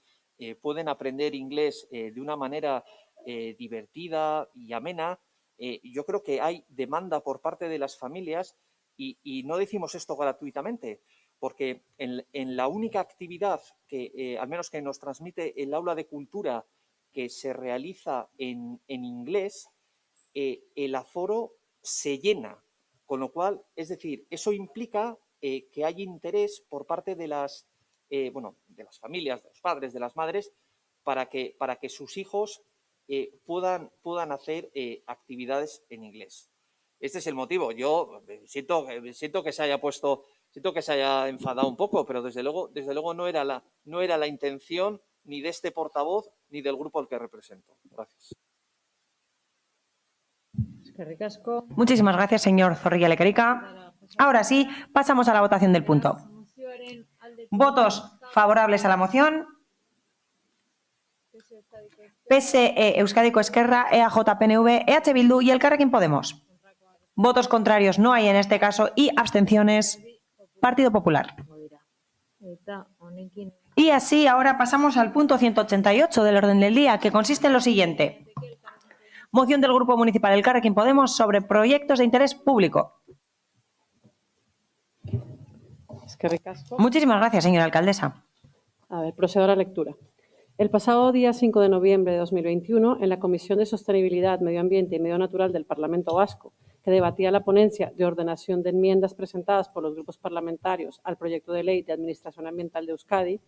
pueden aprender inglés de una manera divertida y amena. Yo creo que hay demanda por parte de las familias y no decimos esto gratuitamente, porque en la única actividad que, al menos que nos transmite el aula de cultura, que se realiza en inglés, el aforo se llena, con lo cual, es decir, eso implica que hay interés por parte de las de las familias, de los padres, de las madres, para que sus hijos puedan hacer actividades en inglés. Este es el motivo. Yo siento que se haya enfadado un poco, pero desde luego no era la intención ni de este portavoz ni del grupo al que represento. Gracias. Muchísimas gracias, señor Zorrilla Lequerica. Ahora sí, pasamos a la votación del punto. Votos favorables a la moción. PSE, Euskadiko Esquerra, EAJ, PNV, EH Bildu y Elkarrekin Podemos. Votos contrarios no hay en este caso y abstenciones, Partido Popular. Y así ahora pasamos al punto 188 del orden del día, que consiste en lo siguiente. Moción del Grupo Municipal Elkarrekin Podemos sobre proyectos de interés público. Muchísimas gracias, señora alcaldesa. A ver, procedo a la lectura. El pasado día 5 de noviembre de 2021, en la Comisión de Sostenibilidad, Medio Ambiente y Medio Natural del Parlamento Vasco, que debatía la ponencia de ordenación de enmiendas presentadas por los grupos parlamentarios al proyecto de ley de Administración Ambiental de Euskadi,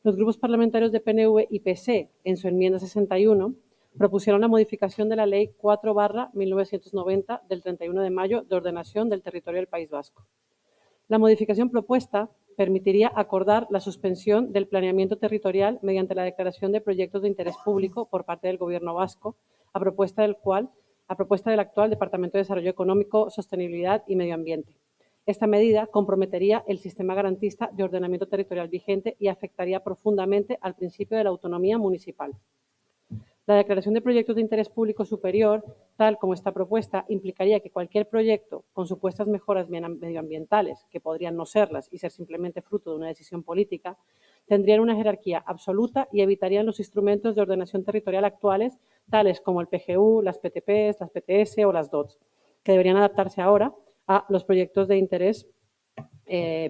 los grupos parlamentarios de PNV y PSE, en su enmienda 61, propusieron la modificación de la Ley 4/1990 del 31 de mayo de ordenación del territorio del País Vasco. La modificación propuesta permitiría acordar la suspensión del planeamiento territorial mediante la declaración de proyectos de interés público por parte del Gobierno vasco, a propuesta del actual Departamento de Desarrollo Económico, Sostenibilidad y Medio Ambiente. Esta medida comprometería el sistema garantista de ordenamiento territorial vigente y afectaría profundamente al principio de la autonomía municipal. La declaración de proyectos de interés público superior, tal como está propuesta, implicaría que cualquier proyecto con supuestas mejoras medioambientales, que podrían no serlas y ser simplemente fruto de una decisión política, tendrían una jerarquía absoluta y evitarían los instrumentos de ordenación territorial actuales, tales como el PGU, las PTPs, las PTS o las DOTS, que deberían adaptarse ahora a los proyectos de interés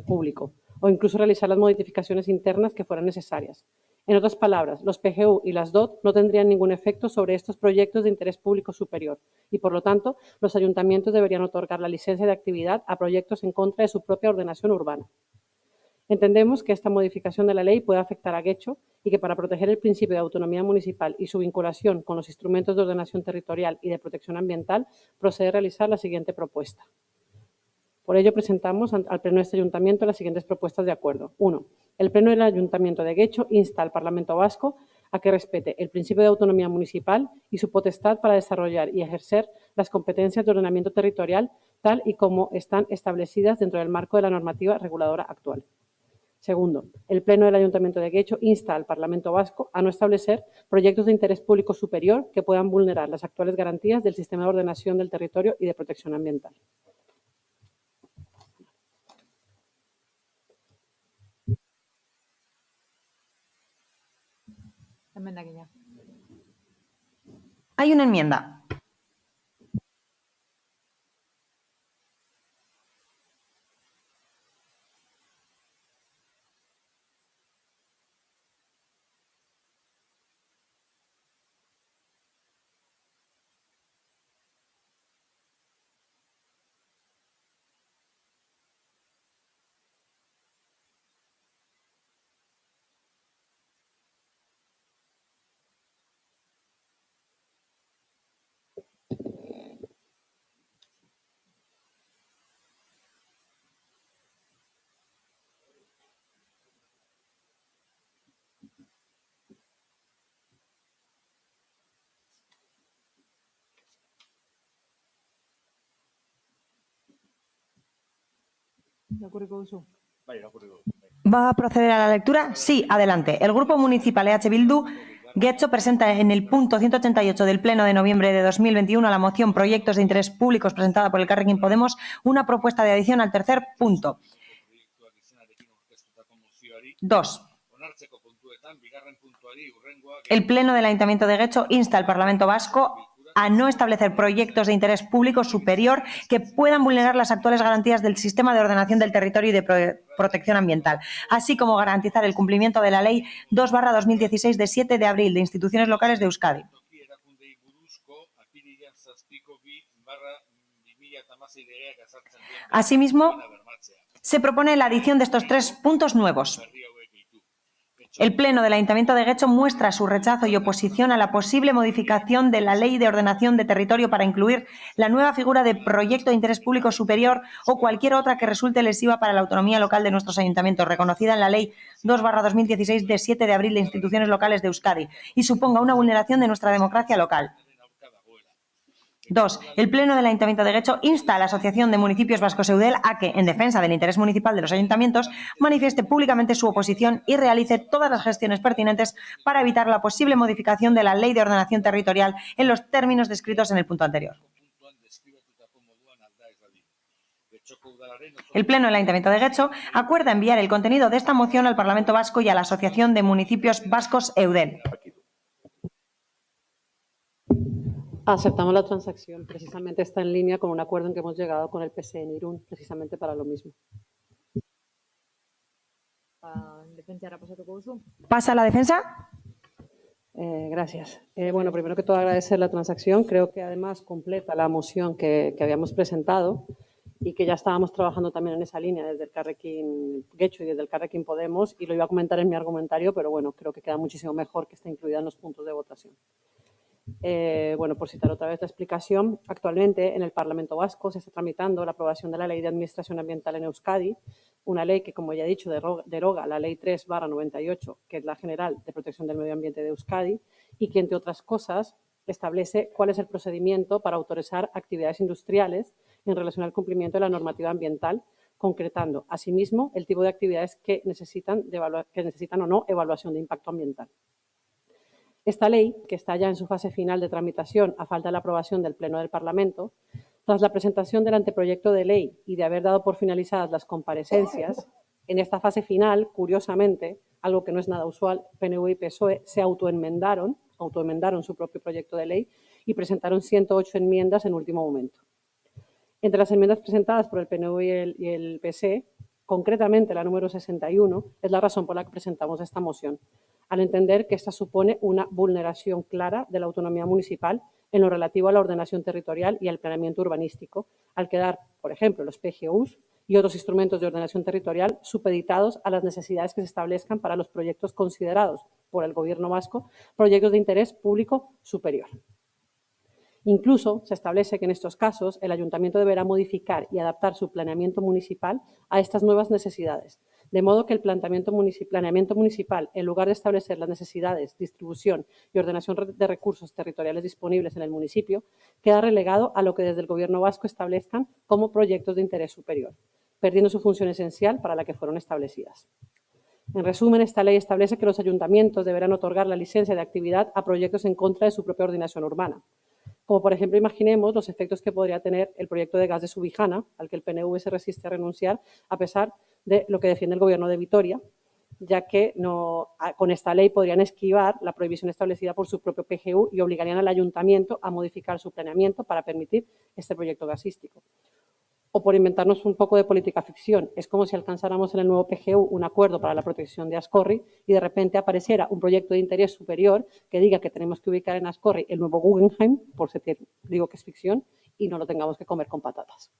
público o incluso realizar las modificaciones internas que fueran necesarias. En otras palabras, los PGU y las DOT no tendrían ningún efecto sobre estos proyectos de interés público superior y, por lo tanto, los ayuntamientos deberían otorgar la licencia de actividad a proyectos en contra de su propia ordenación urbana. Entendemos que esta modificación de la ley puede afectar a Guecho y que para proteger el principio de autonomía municipal y su vinculación con los instrumentos de ordenación territorial y de protección ambiental, procede a realizar la siguiente propuesta. Por ello, presentamos al Pleno de este Ayuntamiento las siguientes propuestas de acuerdo. 1. El Pleno del Ayuntamiento de Guecho insta al Parlamento Vasco a que respete el principio de autonomía municipal y su potestad para desarrollar y ejercer las competencias de ordenamiento territorial tal y como están establecidas dentro del marco de la normativa reguladora actual. Segundo, el Pleno del Ayuntamiento de Guecho insta al Parlamento Vasco a no establecer proyectos de interés público superior que puedan vulnerar las actuales garantías del sistema de ordenación del territorio y de protección ambiental. Hay una enmienda. ¿Va a proceder a la lectura? Sí, adelante. El Grupo Municipal EH Bildu Guecho presenta en el punto 188 del Pleno de noviembre de 2021 a la moción Proyectos de Interés Públicos presentada por Elkarrekin Podemos una propuesta de adición al tercer punto. 2. El Pleno del Ayuntamiento de Guecho insta al Parlamento Vasco a no establecer proyectos de interés público superior que puedan vulnerar las actuales garantías del sistema de ordenación del territorio y de protección ambiental, así como garantizar el cumplimiento de la Ley 2/2016 de 7 de abril de instituciones locales de Euskadi. Asimismo, se propone la adición de estos tres puntos nuevos. El Pleno del Ayuntamiento de Guecho muestra su rechazo y oposición a la posible modificación de la Ley de Ordenación de Territorio para incluir la nueva figura de proyecto de interés público superior o cualquier otra que resulte lesiva para la autonomía local de nuestros ayuntamientos, reconocida en la Ley 2/2016 de 7 de abril de instituciones locales de Euskadi, y suponga una vulneración de nuestra democracia local. 2. El Pleno del Ayuntamiento de Guecho insta a la Asociación de Municipios Vascos Eudel a que, en defensa del interés municipal de los ayuntamientos, manifieste públicamente su oposición y realice todas las gestiones pertinentes para evitar la posible modificación de la Ley de Ordenación Territorial en los términos descritos en el punto anterior. El Pleno del Ayuntamiento de Guecho acuerda enviar el contenido de esta moción al Parlamento Vasco y a la Asociación de Municipios Vascos Eudel. Aceptamos la transacción. Precisamente está en línea con un acuerdo en que hemos llegado con el PSE en Irún, precisamente para lo mismo. ¿Pasa la defensa? Gracias. Bueno, primero que todo agradecer la transacción. Creo que además completa la moción que habíamos presentado y que ya estábamos trabajando también en esa línea desde el Carrequín Guecho y desde el Carrequín Podemos, y lo iba a comentar en mi argumentario, pero bueno, creo que queda muchísimo mejor que esté incluida en los puntos de votación. Bueno, por citar otra vez la explicación, actualmente en el Parlamento Vasco se está tramitando la aprobación de la Ley de Administración Ambiental en Euskadi, una ley que, como ya he dicho, deroga la Ley 3/98, que es la General de Protección del Medio Ambiente de Euskadi, y que, entre otras cosas, establece cuál es el procedimiento para autorizar actividades industriales en relación al cumplimiento de la normativa ambiental, concretando, asimismo, el tipo de actividades que necesitan o no evaluación de impacto ambiental. Esta ley, que está ya en su fase final de tramitación a falta de la aprobación del Pleno del Parlamento, tras la presentación del anteproyecto de ley y de haber dado por finalizadas las comparecencias, en esta fase final, curiosamente, algo que no es nada usual, PNV y PSOE se autoenmendaron su propio proyecto de ley y presentaron 108 enmiendas en último momento. Entre las enmiendas presentadas por el PNV y el PSE, concretamente la número 61, es la razón por la que presentamos esta moción, al entender que esta supone una vulneración clara de la autonomía municipal en lo relativo a la ordenación territorial y al planeamiento urbanístico, al quedar, por ejemplo, los PGUs y otros instrumentos de ordenación territorial supeditados a las necesidades que se establezcan para los proyectos considerados por el Gobierno vasco proyectos de interés público superior. Incluso se establece que en estos casos el Ayuntamiento deberá modificar y adaptar su planeamiento municipal a estas nuevas necesidades, de modo que el planeamiento municipal, en lugar de establecer las necesidades, distribución y ordenación de recursos territoriales disponibles en el municipio, queda relegado a lo que desde el Gobierno vasco establezcan como proyectos de interés superior, perdiendo su función esencial para la que fueron establecidas. En resumen, esta ley establece que los ayuntamientos deberán otorgar la licencia de actividad a proyectos en contra de su propia ordenación urbana. Como, por ejemplo, imaginemos los efectos que podría tener el proyecto de gas de Subijana, al que el PNV se resiste a renunciar, a pesar de lo que defiende el Gobierno de Vitoria, ya que con esta ley podrían esquivar la prohibición establecida por su propio PGU y obligarían al Ayuntamiento a modificar su planeamiento para permitir este proyecto gasístico. O por inventarnos un poco de política ficción, es como si alcanzáramos en el nuevo PGU un acuerdo para la protección de Ascorri y de repente apareciera un proyecto de interés superior que diga que tenemos que ubicar en Ascorri el nuevo Guggenheim, por si digo que es ficción, y no lo tengamos que comer con patatas.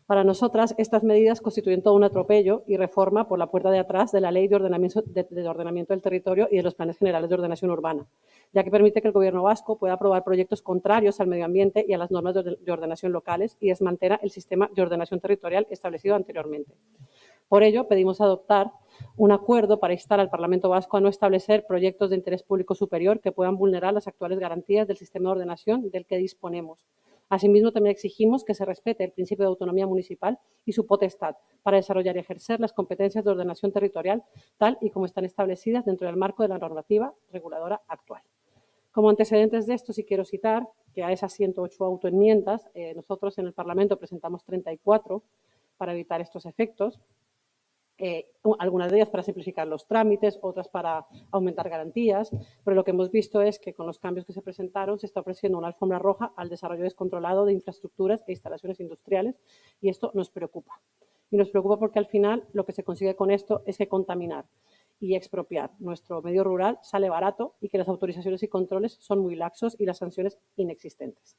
Para nosotras, estas medidas constituyen todo un atropello y reforma por la puerta de atrás de la Ley de Ordenamiento del Territorio y de los Planes Generales de Ordenación Urbana, ya que permite que el Gobierno vasco pueda aprobar proyectos contrarios al medio ambiente y a las normas de ordenación locales y desmantela el sistema de ordenación territorial establecido anteriormente. Por ello, pedimos adoptar un acuerdo para instar al Parlamento Vasco a no establecer proyectos de interés público superior que puedan vulnerar las actuales garantías del sistema de ordenación del que disponemos. Asimismo, también exigimos que se respete el principio de autonomía municipal y su potestad para desarrollar y ejercer las competencias de ordenación territorial tal y como están establecidas dentro del marco de la normativa reguladora actual. Como antecedentes de esto, sí quiero citar que a esas 108 autoenmiendas, nosotros en el Parlamento presentamos 34 para evitar estos efectos. Algunas de ellas para simplificar los trámites, otras para aumentar garantías, pero lo que hemos visto es que con los cambios que se presentaron se está ofreciendo una alfombra roja al desarrollo descontrolado de infraestructuras e instalaciones industriales y esto nos preocupa. Y nos preocupa porque al final lo que se consigue con esto es que contaminar y expropiar nuestro medio rural sale barato y que las autorizaciones y controles son muy laxos y las sanciones inexistentes.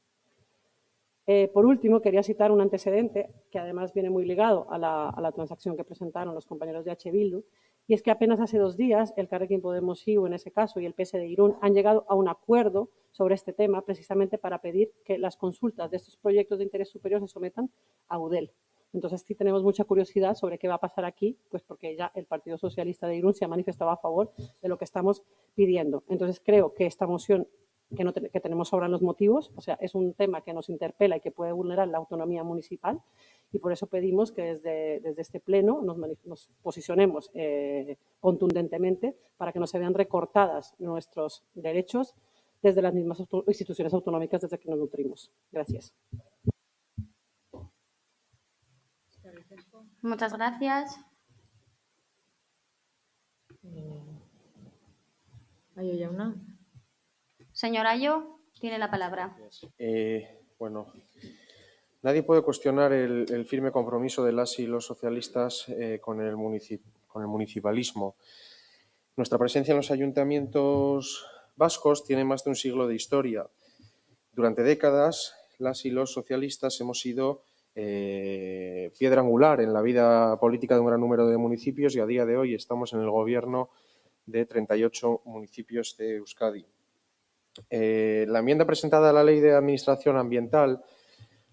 Por último, quería citar un antecedente que además viene muy ligado a la transacción que presentaron los compañeros de H. Bildu, Y es que apenas hace 2 días el Elkarrekin Podemos-IU, en ese caso, y el PS de Irún han llegado a un acuerdo sobre este tema, precisamente para pedir que las consultas de estos proyectos de interés superior se sometan a UDEL. Entonces, sí tenemos mucha curiosidad sobre qué va a pasar aquí, pues porque ya el Partido Socialista de Irún se ha manifestado a favor de lo que estamos pidiendo. Entonces, creo que esta moción, que tenemos sobran los motivos, o sea, es un tema que nos interpela y que puede vulnerar la autonomía municipal, y por eso pedimos que desde este pleno nos posicionemos contundentemente para que no se vean recortadas nuestros derechos desde las mismas instituciones autonómicas desde que nos nutrimos. Gracias. Muchas gracias. Ayo Jauna. Señor Ayo, tiene la palabra. Bueno, nadie puede cuestionar el firme compromiso de las y los socialistas con el municipalismo. Nuestra presencia en los ayuntamientos vascos tiene más de un siglo de historia. Durante décadas, las y los socialistas hemos sido piedra angular en la vida política de un gran número de municipios y a día de hoy estamos en el gobierno de 38 municipios de Euskadi. La enmienda presentada a la Ley de Administración Ambiental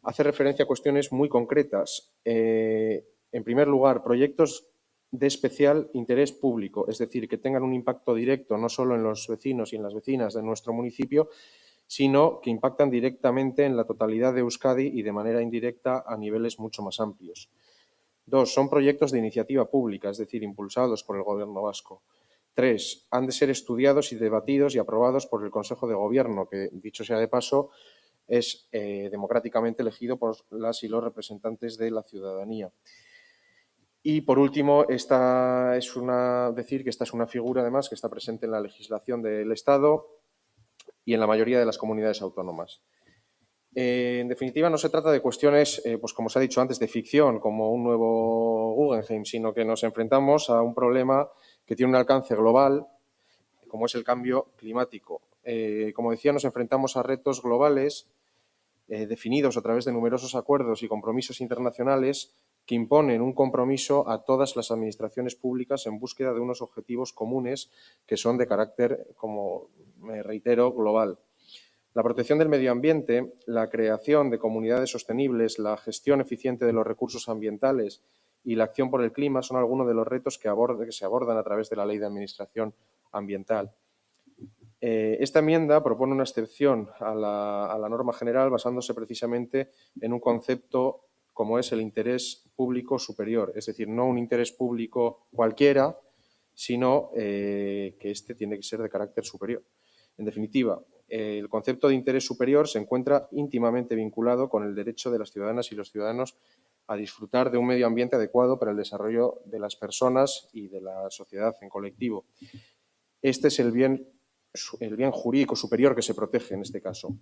hace referencia a cuestiones muy concretas. En primer lugar, proyectos de especial interés público, es decir, que tengan un impacto directo no solo en los vecinos y en las vecinas de nuestro municipio, sino que impactan directamente en la totalidad de Euskadi y de manera indirecta a niveles mucho más amplios. 2. Son proyectos de iniciativa pública, es decir, impulsados por el Gobierno vasco. 3. Han de ser estudiados y debatidos y aprobados por el Consejo de Gobierno, que, dicho sea de paso, es democráticamente elegido por las y los representantes de la ciudadanía. Y, por último, decir que esta es una figura, además, que está presente en la legislación del Estado y en la mayoría de las comunidades autónomas. En definitiva, no se trata de cuestiones, pues como se ha dicho antes, de ficción, como un nuevo Guggenheim, sino que nos enfrentamos a un problema que tiene un alcance global, como es el cambio climático. Como decía, nos enfrentamos a retos globales definidos a través de numerosos acuerdos y compromisos internacionales que imponen un compromiso a todas las administraciones públicas en búsqueda de unos objetivos comunes que son de carácter, como me reitero, global. La protección del medio ambiente, la creación de comunidades sostenibles, la gestión eficiente de los recursos ambientales y la acción por el clima son algunos de los retos que se abordan a través de la Ley de Administración Ambiental. Esta enmienda propone una excepción a la norma general basándose precisamente en un concepto como es el interés público superior, es decir, no un interés público cualquiera, sino que este tiene que ser de carácter superior. En definitiva, el concepto de interés superior se encuentra íntimamente vinculado con el derecho de las ciudadanas y los ciudadanos a disfrutar de un medio ambiente adecuado para el desarrollo de las personas y de la sociedad en colectivo. Este es el bien jurídico superior que se protege en este caso.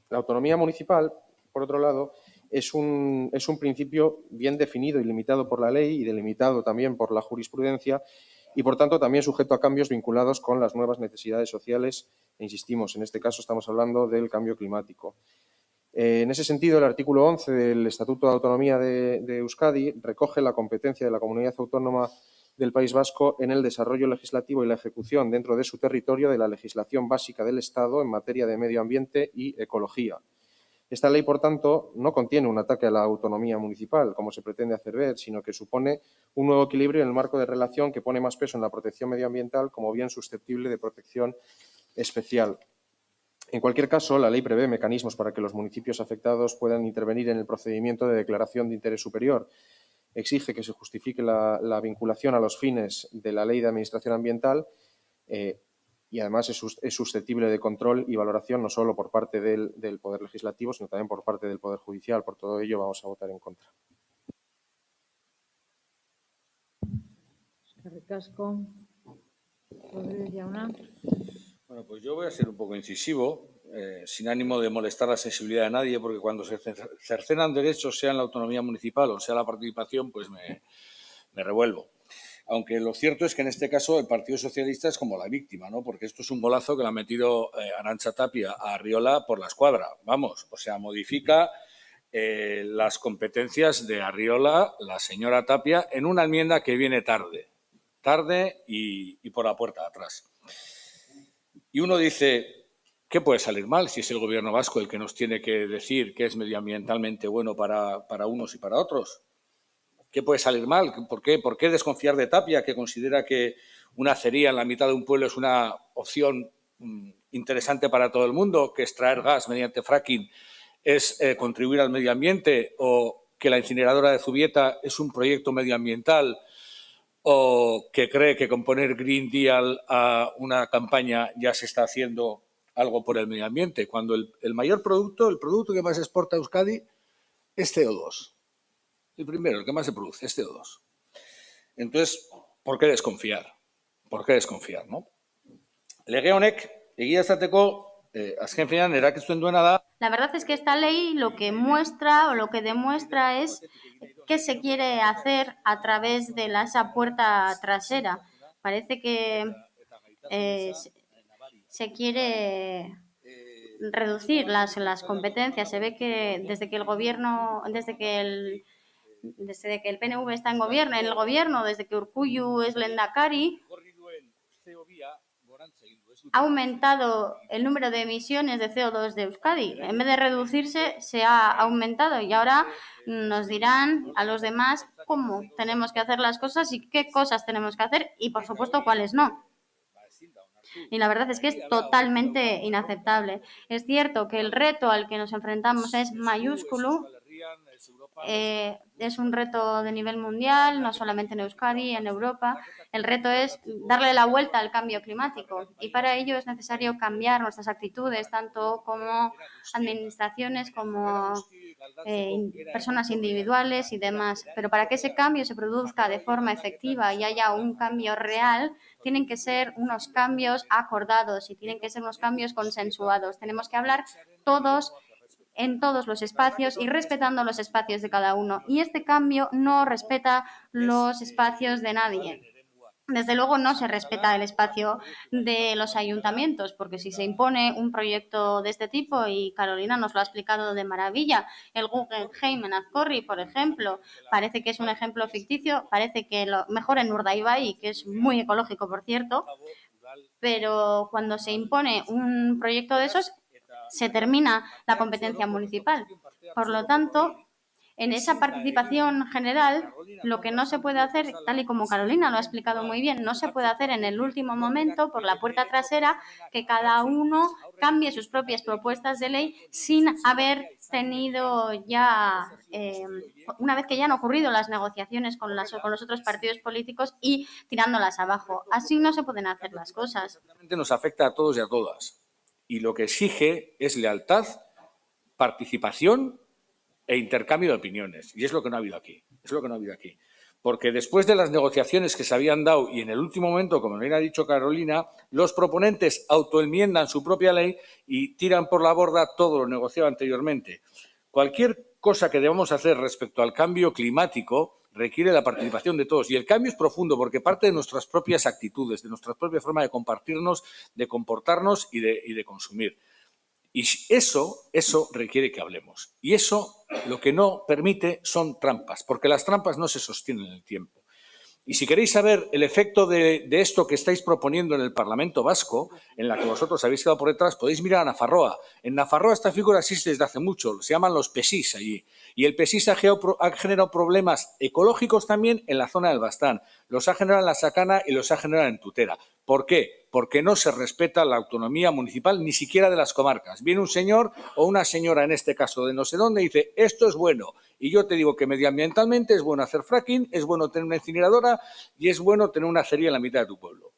La autonomía municipal, por otro lado, es un principio bien definido y limitado por la ley y delimitado también por la jurisprudencia y, por tanto, también sujeto a cambios vinculados con las nuevas necesidades sociales e, insistimos, en este caso estamos hablando del cambio climático. En ese sentido, el artículo 11 del Estatuto de Autonomía de Euskadi recoge la competencia de la Comunidad Autónoma del País Vasco en el desarrollo legislativo y la ejecución dentro de su territorio de la legislación básica del Estado en materia de medio ambiente y ecología. Esta ley, por tanto, no contiene un ataque a la autonomía municipal, como se pretende hacer ver, sino que supone un nuevo equilibrio en el marco de relación que pone más peso en la protección medioambiental como bien susceptible de protección especial. En cualquier caso, la ley prevé mecanismos para que los municipios afectados puedan intervenir en el procedimiento de declaración de interés superior. Exige que se justifique la vinculación a los fines de la Ley de Administración Ambiental y además es susceptible de control y valoración no solo por parte del Poder Legislativo, sino también por parte del Poder Judicial. Por todo ello, vamos a votar en contra. Eskerrik asko. Rodríguez Jauna. Bueno, pues yo voy a ser un poco incisivo, sin ánimo de molestar la sensibilidad de nadie, porque cuando se cercenan derechos, sea en la autonomía municipal o sea la participación, pues me revuelvo. Aunque lo cierto es que en este caso el Partido Socialista es como la víctima, ¿no? Porque esto es un golazo que le ha metido Arantxa Tapia a Arriola por la escuadra. Vamos, o sea, modifica las competencias de Arriola, la señora Tapia, en una enmienda que viene tarde. tarde y por la puerta de atrás. Y uno dice, ¿qué puede salir mal si es el gobierno vasco el que nos tiene que decir qué es medioambientalmente bueno para unos y para otros? ¿Qué puede salir mal? ¿Por qué desconfiar de Tapia, que considera que una acería en la mitad de un pueblo es una opción interesante para todo el mundo, que extraer gas mediante fracking es contribuir al medio ambiente, o que la incineradora de Zubieta es un proyecto medioambiental, o que cree que con poner Green Deal a una campaña ya se está haciendo algo por el medio ambiente, cuando el mayor producto, el producto que más exporta Euskadi es CO2. El primero, el que más se produce, es CO2. Entonces, ¿por qué desconfiar? ¿Por qué desconfiar, no? Lege honek, egia esateko, azken finean erakustuen duena da. La verdad es que esta ley lo que muestra o lo que demuestra es qué se quiere hacer a través de esa puerta trasera. Parece que se quiere reducir las competencias. Se ve que desde que el gobierno, desde que el PNV está en el gobierno, desde que Urkullu es lehendakari, ha aumentado el número de emisiones de CO2 de Euskadi. En vez de reducirse, se ha aumentado y ahora nos dirán a los demás cómo tenemos que hacer las cosas y qué cosas tenemos que hacer y, por supuesto, cuáles no. Y la verdad es que es totalmente inaceptable. Es cierto que el reto al que nos enfrentamos es mayúsculo. Es un reto de nivel mundial, no solamente en Euskadi, en Europa. El reto es darle la vuelta al cambio climático y para ello es necesario cambiar nuestras actitudes, tanto como administraciones como personas individuales y demás. Pero para que ese cambio se produzca de forma efectiva y haya un cambio real, tienen que ser unos cambios acordados y tienen que ser unos cambios consensuados. Tenemos que hablar todos en todos los espacios y respetando los espacios de cada uno. Y este cambio no respeta los espacios de nadie. Desde luego no se respeta el espacio de los ayuntamientos, porque si se impone un proyecto de este tipo, y Carolina nos lo ha explicado de maravilla, el Guggenheim en Azcorri, por ejemplo, parece que es un ejemplo ficticio, parece que lo mejor en Urdaibai, que es muy ecológico, por cierto, pero cuando se impone un proyecto de esos, se termina la competencia municipal. Por lo tanto, en esa participación general, lo que no se puede hacer, tal y como Carolina lo ha explicado muy bien, no se puede hacer en el último momento, por la puerta trasera, que cada uno cambie sus propias propuestas de ley sin haber tenido ya, una vez que ya han ocurrido las negociaciones con los otros partidos políticos y tirándolas abajo. Así no se pueden hacer las cosas. Nos afecta a todos y a todas. Y lo que exige es lealtad, participación e intercambio de opiniones. Y es lo que no ha habido aquí. Es lo que no ha habido aquí. Porque después de las negociaciones que se habían dado y en el último momento, como bien ha dicho Carolina, los proponentes autoenmiendan su propia ley y tiran por la borda todo lo negociado anteriormente. Cualquier cosa que debamos hacer respecto al cambio climático requiere la participación de todos. Y el cambio es profundo porque parte de nuestras propias actitudes, de nuestra propia forma de compartirnos, de comportarnos y de consumir. Y eso requiere que hablemos. Y eso lo que no permite son trampas, porque las trampas no se sostienen en el tiempo. Y si queréis saber el efecto de esto que estáis proponiendo en el Parlamento Vasco, en la que vosotros habéis quedado por detrás, podéis mirar a Nafarroa. En Nafarroa esta figura existe desde hace mucho, se llaman los PESIS allí. Y el PESIS ha generado problemas ecológicos también en la zona del Bastán. Los ha generado en la Sacana y los ha generado en Tutera. ¿Por qué? Porque no se respeta la autonomía municipal ni siquiera de las comarcas. Viene un señor o una señora, en este caso de no sé dónde, y dice, esto es bueno. Y yo te digo que medioambientalmente es bueno hacer fracking, es bueno tener una incineradora y es bueno tener una acería en la mitad de tu pueblo.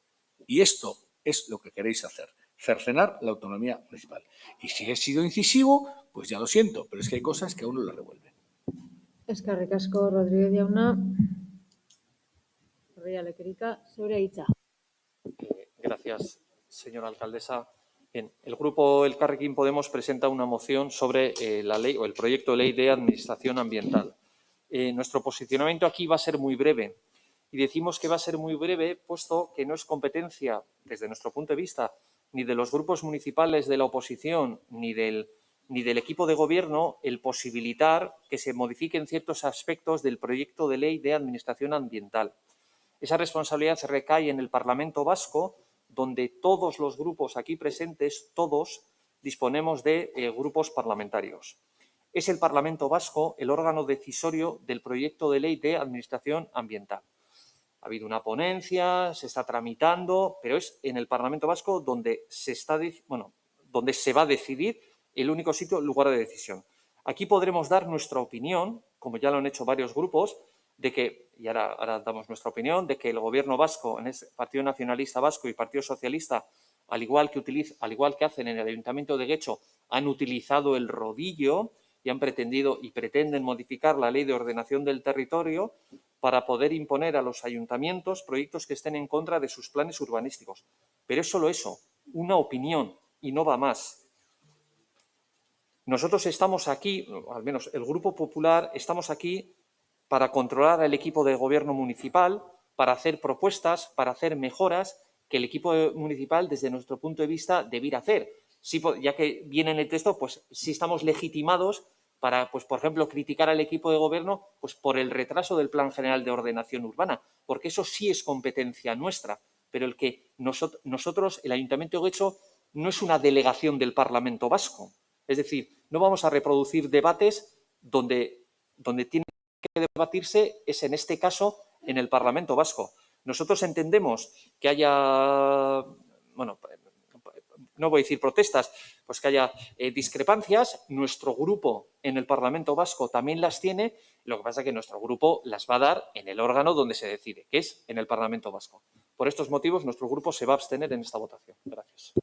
Y esto es lo que queréis hacer, cercenar la autonomía municipal. Y si he sido incisivo, pues ya lo siento, pero es que hay cosas que a uno le revuelven. Eskerrik asko, Rodríguez jauna. Correa Lequerica, zurea hitza. Gracias, señora alcaldesa. Bien, el grupo Elkarrekin Podemos presenta una moción sobre la ley o el proyecto de ley de administración ambiental. Nuestro posicionamiento aquí va a ser muy breve y decimos que va a ser muy breve puesto que no es competencia, desde nuestro punto de vista, ni de los grupos municipales de la oposición ni del equipo de gobierno el posibilitar que se modifiquen ciertos aspectos del proyecto de ley de administración ambiental. Esa responsabilidad recae en el Parlamento Vasco, donde todos los grupos aquí presentes, todos, disponemos de grupos parlamentarios. Es el Parlamento Vasco el órgano decisorio del proyecto de ley de administración ambiental. Ha habido una ponencia, se está tramitando, pero es en el Parlamento Vasco donde donde se va a decidir, el único sitio, lugar de decisión. Aquí podremos dar nuestra opinión, como ya lo han hecho varios grupos, de que, y ahora damos nuestra opinión, de que el Gobierno vasco, en el Partido Nacionalista Vasco y Partido Socialista, al igual que hacen en el Ayuntamiento de Guecho, han utilizado el rodillo y han pretendido y pretenden modificar la Ley de Ordenación del Territorio para poder imponer a los ayuntamientos proyectos que estén en contra de sus planes urbanísticos. Pero es solo eso, una opinión, y no va más. Nosotros estamos aquí, al menos el Grupo Popular, estamos aquí para controlar al equipo de gobierno municipal, para hacer propuestas, para hacer mejoras que el equipo municipal, desde nuestro punto de vista, debiera hacer. Sí, ya que viene en el texto, pues sí estamos legitimados para, pues, por ejemplo, criticar al equipo de gobierno pues, por el retraso del Plan General de Ordenación Urbana, porque eso sí es competencia nuestra, pero el que nosotros, el Ayuntamiento de Guecho, no es una delegación del Parlamento Vasco. Es decir, no vamos a reproducir debates donde tiene que debatirse, es en este caso en el Parlamento Vasco. Nosotros entendemos que haya, bueno, no voy a decir protestas, pues que haya discrepancias. Nuestro grupo en el Parlamento Vasco también las tiene, lo que pasa es que nuestro grupo las va a dar en el órgano donde se decide, que es en el Parlamento Vasco. Por estos motivos, nuestro grupo se va a abstener en esta votación. Gracias.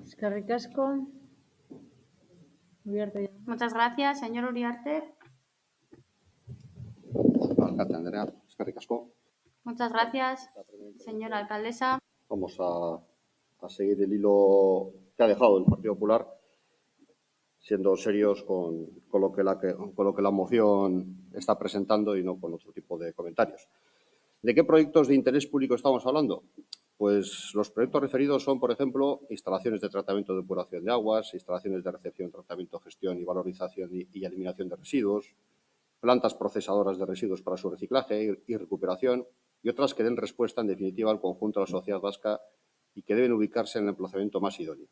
Eskerrik asko. Uriarte. Muchas gracias, señor Uriarte. Alcalde Andrea, eskerrik asko. Muchas gracias, señora alcaldesa. Vamos a seguir el hilo que ha dejado el Partido Popular, siendo serios con lo que la moción está presentando y no con otro tipo de comentarios. ¿De qué proyectos de interés público estamos hablando? Pues los proyectos referidos son, por ejemplo, instalaciones de tratamiento de depuración de aguas, instalaciones de recepción, tratamiento, gestión y valorización y eliminación de residuos, plantas procesadoras de residuos para su reciclaje y recuperación, y otras que den respuesta, en definitiva, al conjunto de la sociedad vasca y que deben ubicarse en el emplazamiento más idóneo.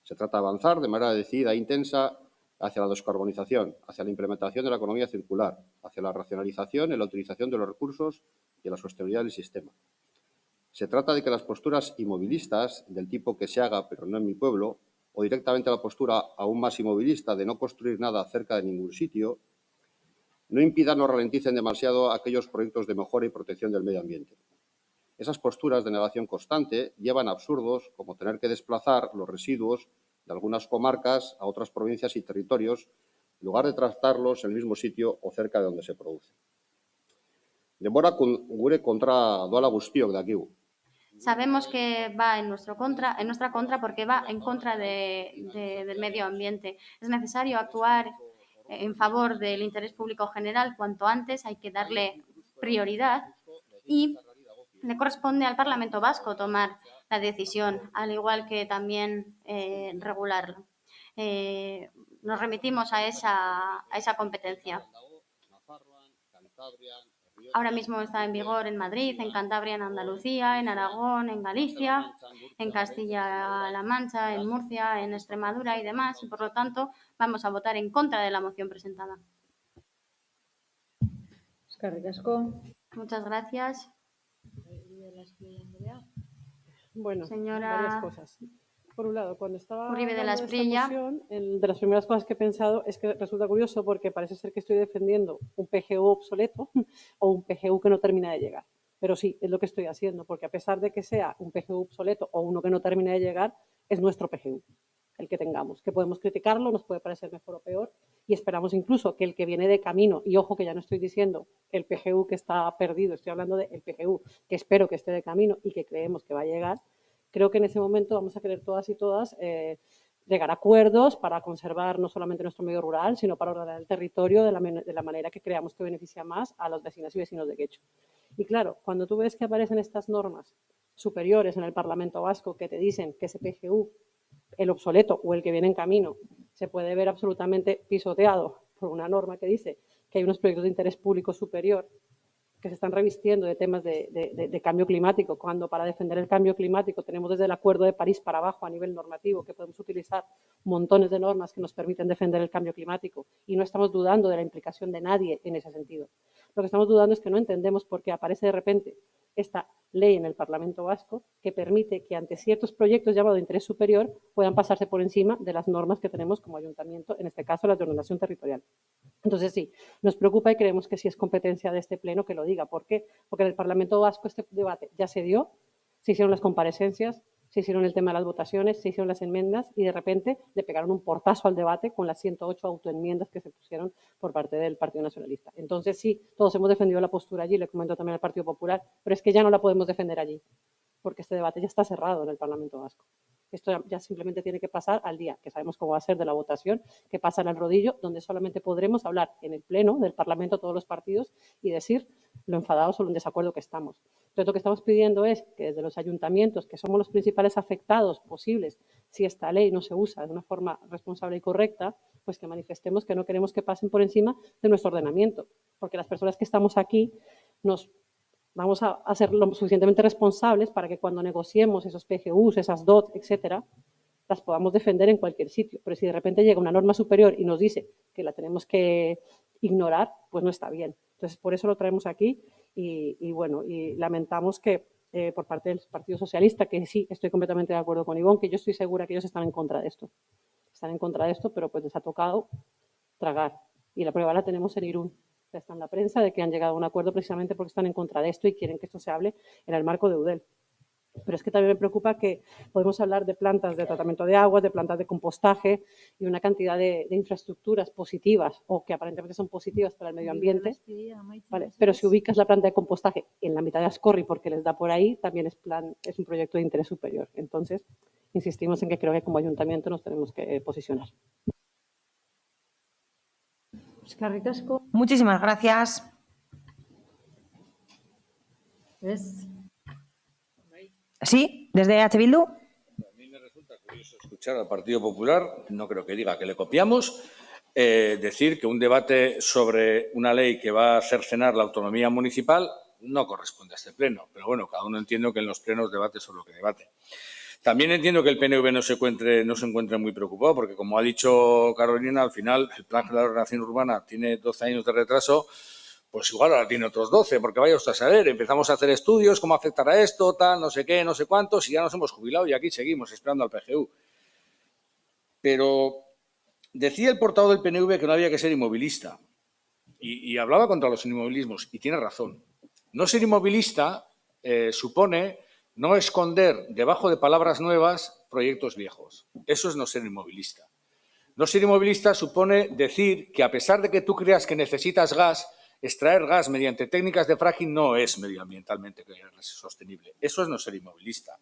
Se trata de avanzar de manera decidida e intensa hacia la descarbonización, hacia la implementación de la economía circular, hacia la racionalización en la utilización de los recursos y la sostenibilidad del sistema. Se trata de que las posturas inmovilistas, del tipo que se haga pero no en mi pueblo, o directamente la postura aún más inmovilista de no construir nada cerca de ningún sitio, no impidan o ralenticen demasiado aquellos proyectos de mejora y protección del medio ambiente. Esas posturas de negación constante llevan a absurdos como tener que desplazar los residuos de algunas comarcas a otras provincias y territorios, en lugar de tratarlos en el mismo sitio o cerca de donde se produce. Denbora gure kontra doala guztiok dakigu. Sabemos que va en nuestra contra porque va en contra del medio ambiente. Es necesario actuar en favor del interés público general cuanto antes, hay que darle prioridad y le corresponde al Parlamento Vasco tomar la decisión, al igual que también regularlo. Nos remitimos a esa competencia. Ahora mismo está en vigor en Madrid, en Cantabria, en Andalucía, en Aragón, en Galicia, en Castilla-La Mancha, en Murcia, en Extremadura y demás. Y por lo tanto, vamos a votar en contra de la moción presentada. Eskerrik asko. Muchas gracias. Bueno, señora varias cosas. Por un lado, cuando estaba Uribe de hablando la de esta Espriella. moción, de las primeras cosas que he pensado es que resulta curioso porque parece ser que estoy defendiendo un PGU obsoleto o un PGU que no termina de llegar. Pero sí, es lo que estoy haciendo, porque a pesar de que sea un PGU obsoleto o uno que no termina de llegar, es nuestro PGU, el que tengamos. Que podemos criticarlo, nos puede parecer mejor o peor, y esperamos incluso que el que viene de camino, y ojo que ya no estoy diciendo el PGU que está perdido, estoy hablando del PGU que espero que esté de camino y que creemos que va a llegar. Creo que en ese momento vamos a querer todas y todas llegar a acuerdos para conservar no solamente nuestro medio rural, sino para ordenar el territorio de la manera que creamos que beneficia más a los vecinas y vecinos de Guecho. Y claro, cuando tú ves que aparecen estas normas superiores en el Parlamento Vasco que te dicen que ese PGU, el obsoleto o el que viene en camino, se puede ver absolutamente pisoteado por una norma que dice que hay unos proyectos de interés público superior que se están revistiendo de temas de cambio climático, cuando para defender el cambio climático tenemos desde el Acuerdo de París para abajo a nivel normativo, que podemos utilizar montones de normas que nos permiten defender el cambio climático y no estamos dudando de la implicación de nadie en ese sentido. Lo que estamos dudando es que no entendemos por qué aparece de repente esta ley en el Parlamento Vasco que permite que ante ciertos proyectos llamados de interés superior puedan pasarse por encima de las normas que tenemos como ayuntamiento, en este caso las de ordenación territorial. Entonces sí, nos preocupa y creemos que sí es competencia de este pleno que lo diga. ¿Por qué? Porque en el Parlamento Vasco este debate ya se dio, se hicieron las comparecencias, se hicieron el tema de las votaciones, se hicieron las enmiendas y de repente le pegaron un portazo al debate con las 108 autoenmiendas que se pusieron por parte del Partido Nacionalista. Entonces sí, todos hemos defendido la postura allí, le comento también al Partido Popular, pero es que ya no la podemos defender allí, porque este debate ya está cerrado en el Parlamento Vasco. Esto ya simplemente tiene que pasar al día, que sabemos cómo va a ser de la votación, que pasa al rodillo, donde solamente podremos hablar en el Pleno del Parlamento todos los partidos y decir lo enfadados o lo en desacuerdo que estamos. Entonces, lo que estamos pidiendo es que desde los ayuntamientos, que somos los principales afectados posibles, si esta ley no se usa de una forma responsable y correcta, pues que manifestemos que no queremos que pasen por encima de nuestro ordenamiento, porque las personas que estamos aquí nos vamos a ser lo suficientemente responsables para que cuando negociemos esos PGUs, esas DOT, etcétera, las podamos defender en cualquier sitio. Pero si de repente llega una norma superior y nos dice que la tenemos que ignorar, pues no está bien. Entonces, por eso lo traemos aquí y bueno, y lamentamos que por parte del Partido Socialista, que sí, estoy completamente de acuerdo con Ivonne, que yo estoy segura que ellos están en contra de esto. Están en contra de esto, pero pues les ha tocado tragar. Y la prueba la tenemos en Irún. Está en la prensa de que han llegado a un acuerdo precisamente porque están en contra de esto y quieren que esto se hable en el marco de Eudel. Pero es que también me preocupa que podemos hablar de plantas de tratamiento de aguas, de plantas de compostaje y una cantidad de infraestructuras positivas o que aparentemente son positivas para el medio ambiente. Vale, pero si ubicas la planta de compostaje en la mitad de Ascorri porque les da por ahí, también es un proyecto de interés superior. Entonces, insistimos en que creo que como ayuntamiento nos tenemos que posicionar. Muchísimas gracias. Sí, desde H. Bildu. A mí me resulta curioso escuchar al Partido Popular, no creo que diga que le copiamos, decir que un debate sobre una ley que va a cercenar la autonomía municipal no corresponde a este pleno. Pero bueno, cada uno entiende que en los plenos debate sobre lo que debate. También entiendo que el PNV no se encuentre muy preocupado, porque como ha dicho Carolina, al final el Plan General de Ordenación Urbana tiene 12 años de retraso, pues igual ahora tiene otros 12, porque vaya usted a saber, empezamos a hacer estudios, cómo afectará esto, tal, no sé qué, no sé cuántos, y ya nos hemos jubilado y aquí seguimos esperando al PGU. Pero decía el portavoz del PNV que no había que ser inmovilista y hablaba contra los inmovilismos, y tiene razón. No ser inmovilista supone no esconder debajo de palabras nuevas proyectos viejos. Eso es no ser inmovilista. No ser inmovilista supone decir que a pesar de que tú creas que necesitas gas, extraer gas mediante técnicas de fracking no es medioambientalmente sostenible. Eso es no ser inmovilista.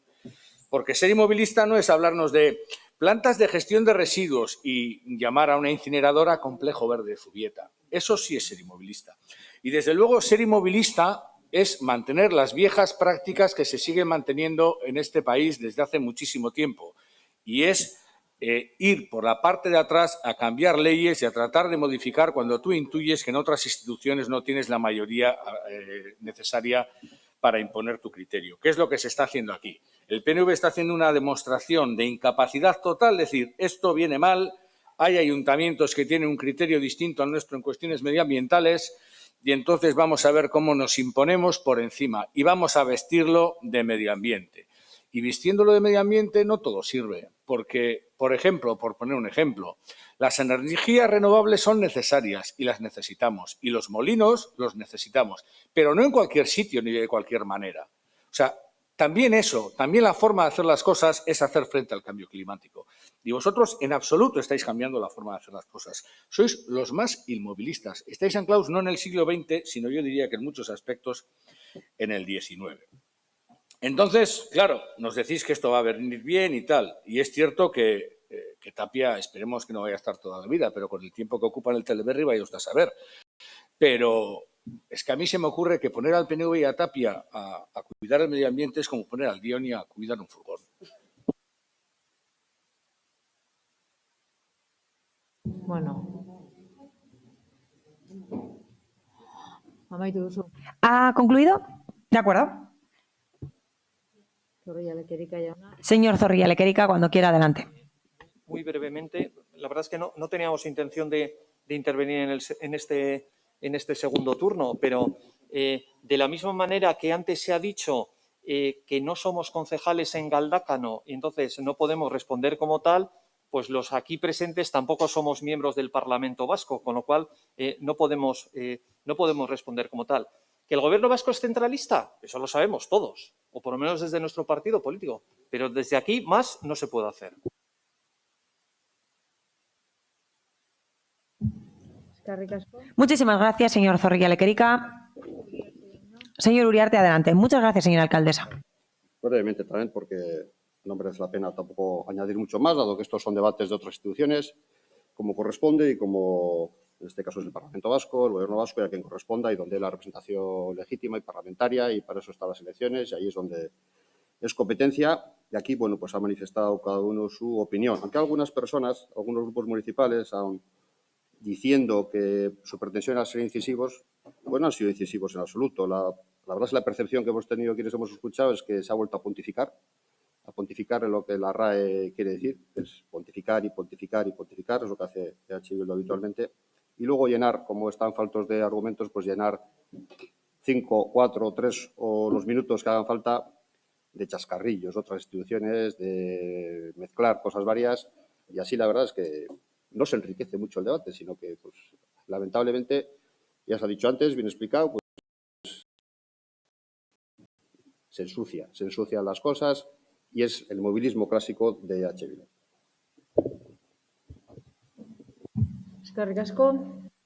Porque ser inmovilista no es hablarnos de plantas de gestión de residuos y llamar a una incineradora complejo verde de Zubieta. Eso sí es ser inmovilista. Y desde luego ser inmovilista es mantener las viejas prácticas que se siguen manteniendo en este país desde hace muchísimo tiempo. Y es ir por la parte de atrás a cambiar leyes y a tratar de modificar cuando tú intuyes que en otras instituciones no tienes la mayoría necesaria para imponer tu criterio. ¿Qué es lo que se está haciendo aquí? El PNV está haciendo una demostración de incapacidad total, es decir, esto viene mal, hay ayuntamientos que tienen un criterio distinto al nuestro en cuestiones medioambientales y entonces vamos a ver cómo nos imponemos por encima y vamos a vestirlo de medio ambiente. Y vistiéndolo de medio ambiente no todo sirve, porque, por ejemplo, por poner un ejemplo, las energías renovables son necesarias y las necesitamos, y los molinos los necesitamos, pero no en cualquier sitio ni de cualquier manera. O sea, también la forma de hacer las cosas es hacer frente al cambio climático. Y vosotros en absoluto estáis cambiando la forma de hacer las cosas. Sois los más inmovilistas. Estáis anclados no en el siglo XX, sino yo diría que en muchos aspectos en el XIX. Entonces, claro, nos decís que esto va a venir bien y tal. Y es cierto que Tapia, esperemos que no vaya a estar toda la vida, pero con el tiempo que ocupa en el Teleberri vaya usted a saber. Pero es que a mí se me ocurre que poner al PNV y a Tapia a cuidar el medio ambiente es como poner al Dioni a cuidar un furgón. Bueno, Amaitu duzu. ¿Ha concluido? De acuerdo. Zorrilla Lekerika jauna. Señor Zorrilla Lekerika, cuando quiera, adelante. Muy brevemente, la verdad es que no teníamos intención de intervenir en este segundo turno, pero de la misma manera que antes se ha dicho que no somos concejales en Galdácano y entonces no podemos responder como tal, pues los aquí presentes tampoco somos miembros del Parlamento Vasco, con lo cual no podemos responder como tal. ¿Que el Gobierno vasco es centralista? Eso lo sabemos todos, o por lo menos desde nuestro partido político, pero desde aquí más no se puede hacer. Muchísimas gracias, señor Zorrilla Lekerika. Señor Uriarte, adelante. Muchas gracias, señora alcaldesa. Brevemente también, porque no merece la pena tampoco añadir mucho más, dado que estos son debates de otras instituciones, como corresponde y como en este caso es el Parlamento Vasco, el Gobierno vasco, y a quien corresponda, y donde hay la representación legítima y parlamentaria, y para eso están las elecciones, y ahí es donde es competencia. Y aquí, bueno, pues ha manifestado cada uno su opinión. Aunque algunas personas, algunos grupos municipales, diciendo que su pretensión era ser incisivos, pues no han sido incisivos en absoluto. La verdad es que la percepción que hemos tenido quienes hemos escuchado es que se ha vuelto a pontificar en lo que la RAE quiere decir, es pontificar y pontificar y pontificar, es lo que hace EH Bildu habitualmente, y luego llenar, como están faltos de argumentos, pues llenar 5, 4, 3 o los minutos que hagan falta de chascarrillos, otras instituciones, de mezclar cosas varias, y así la verdad es que no se enriquece mucho el debate, sino que, pues, lamentablemente, ya se ha dicho antes, bien explicado, pues se ensucian las cosas y es el movilismo clásico de EH Bildu.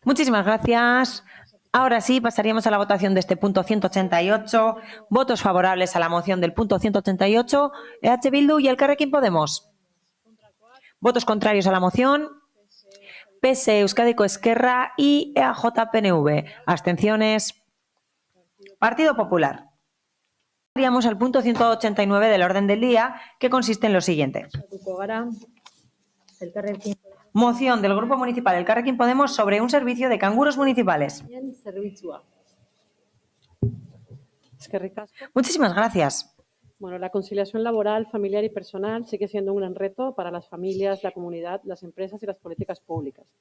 Muchísimas gracias. Ahora sí, pasaríamos a la votación de este punto 188. Votos favorables a la moción del punto 188, EH Bildu y Elkarrekin Podemos. Votos contrarios a la moción, PSE, Euskadiko Ezkerra y EAJ-PNV. Abstenciones. Partido Popular. Pasaríamos al punto 189 del orden del día, que consiste en lo siguiente. Moción del Grupo Municipal Elkarrekin Podemos sobre un servicio de canguros municipales. Muchísimas gracias. Bueno, la conciliación laboral, familiar y personal sigue siendo un gran reto para las familias, la comunidad, las empresas y las políticas públicas.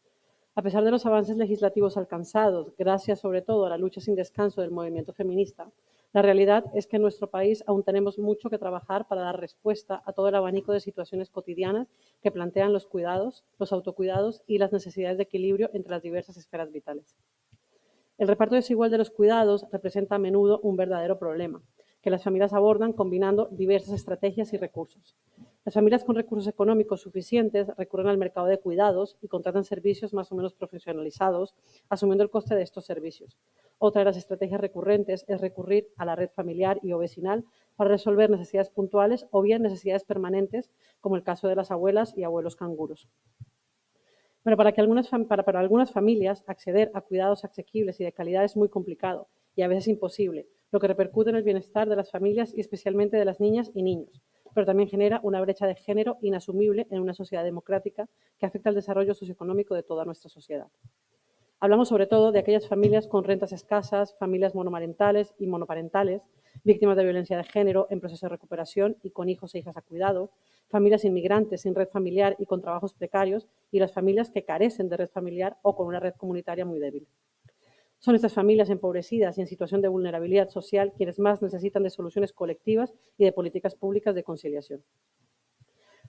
A pesar de los avances legislativos alcanzados, gracias sobre todo a la lucha sin descanso del movimiento feminista, la realidad es que en nuestro país aún tenemos mucho que trabajar para dar respuesta a todo el abanico de situaciones cotidianas que plantean los cuidados, los autocuidados y las necesidades de equilibrio entre las diversas esferas vitales. El reparto desigual de los cuidados representa a menudo un verdadero problema, que las familias abordan combinando diversas estrategias y recursos. Las familias con recursos económicos suficientes recurren al mercado de cuidados y contratan servicios más o menos profesionalizados, asumiendo el coste de estos servicios. Otra de las estrategias recurrentes es recurrir a la red familiar y o vecinal para resolver necesidades puntuales o bien necesidades permanentes, como el caso de las abuelas y abuelos canguros. Pero para algunas familias acceder a cuidados asequibles y de calidad es muy complicado y a veces imposible, lo que repercute en el bienestar de las familias y especialmente de las niñas y niños, pero también genera una brecha de género inasumible en una sociedad democrática que afecta al desarrollo socioeconómico de toda nuestra sociedad. Hablamos sobre todo de aquellas familias con rentas escasas, familias monomarentales y monoparentales, víctimas de violencia de género en proceso de recuperación y con hijos e hijas a cuidado, familias inmigrantes sin red familiar y con trabajos precarios y las familias que carecen de red familiar o con una red comunitaria muy débil. Son estas familias empobrecidas y en situación de vulnerabilidad social quienes más necesitan de soluciones colectivas y de políticas públicas de conciliación.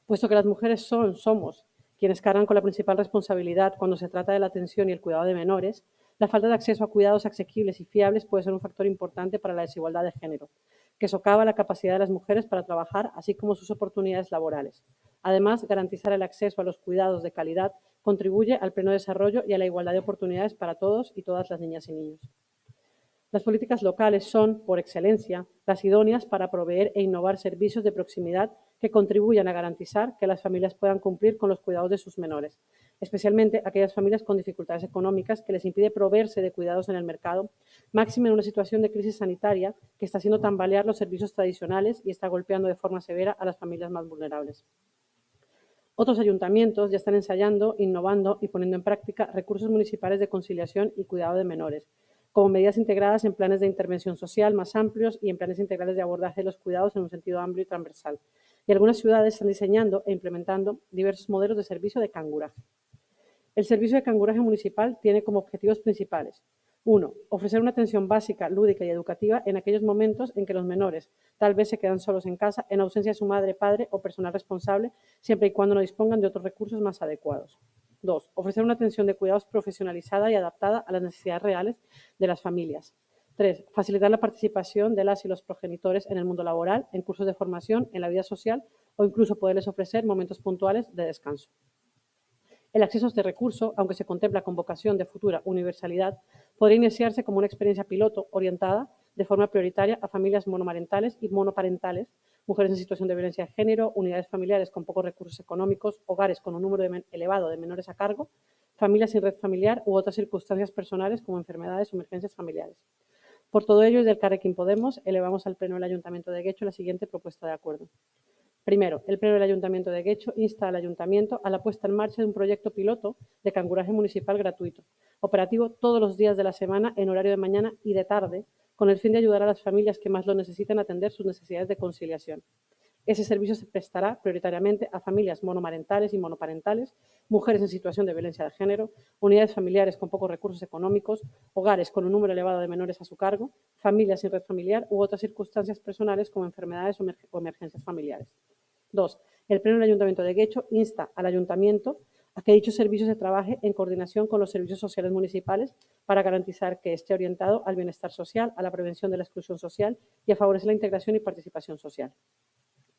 Puesto que las mujeres somos quienes cargan con la principal responsabilidad cuando se trata de la atención y el cuidado de menores, la falta de acceso a cuidados asequibles y fiables puede ser un factor importante para la desigualdad de género, que socava la capacidad de las mujeres para trabajar, así como sus oportunidades laborales. Además, garantizar el acceso a los cuidados de calidad contribuye al pleno desarrollo y a la igualdad de oportunidades para todos y todas las niñas y niños. Las políticas locales son, por excelencia, las idóneas para proveer e innovar servicios de proximidad que contribuyan a garantizar que las familias puedan cumplir con los cuidados de sus menores, especialmente aquellas familias con dificultades económicas que les impide proveerse de cuidados en el mercado, máxime en una situación de crisis sanitaria que está haciendo tambalear los servicios tradicionales y está golpeando de forma severa a las familias más vulnerables. Otros ayuntamientos ya están ensayando, innovando y poniendo en práctica recursos municipales de conciliación y cuidado de menores, como medidas integradas en planes de intervención social más amplios y en planes integrales de abordaje de los cuidados en un sentido amplio y transversal. Y algunas ciudades están diseñando e implementando diversos modelos de servicio de canguraje. El servicio de canguraje municipal tiene como objetivos principales: 1. Ofrecer una atención básica, lúdica y educativa en aquellos momentos en que los menores tal vez se quedan solos en casa, en ausencia de su madre, padre o personal responsable, siempre y cuando no dispongan de otros recursos más adecuados. 2. Ofrecer una atención de cuidados profesionalizada y adaptada a las necesidades reales de las familias. 3. Facilitar la participación de las y los progenitores en el mundo laboral, en cursos de formación, en la vida social o incluso poderles ofrecer momentos puntuales de descanso. El acceso a este recurso, aunque se contempla con vocación de futura universalidad, podría iniciarse como una experiencia piloto orientada de forma prioritaria a familias monomarentales y monoparentales, mujeres en situación de violencia de género, unidades familiares con pocos recursos económicos, hogares con un número elevado de menores a cargo, familias sin red familiar u otras circunstancias personales como enfermedades o emergencias familiares. Por todo ello, desde Elkarrekin Podemos elevamos al Pleno del Ayuntamiento de Guecho la siguiente propuesta de acuerdo. Primero, el Pleno del Ayuntamiento de Guecho insta al Ayuntamiento a la puesta en marcha de un proyecto piloto de canguraje municipal gratuito, operativo todos los días de la semana en horario de mañana y de tarde, con el fin de ayudar a las familias que más lo necesiten a atender sus necesidades de conciliación. Ese servicio se prestará prioritariamente a familias monomarentales y monoparentales, mujeres en situación de violencia de género, unidades familiares con pocos recursos económicos, hogares con un número elevado de menores a su cargo, familias sin red familiar u otras circunstancias personales como enfermedades o emergencias familiares. 2. El Pleno del Ayuntamiento de Guecho insta al Ayuntamiento a que dicho servicio se trabaje en coordinación con los servicios sociales municipales para garantizar que esté orientado al bienestar social, a la prevención de la exclusión social y a favorecer la integración y participación social.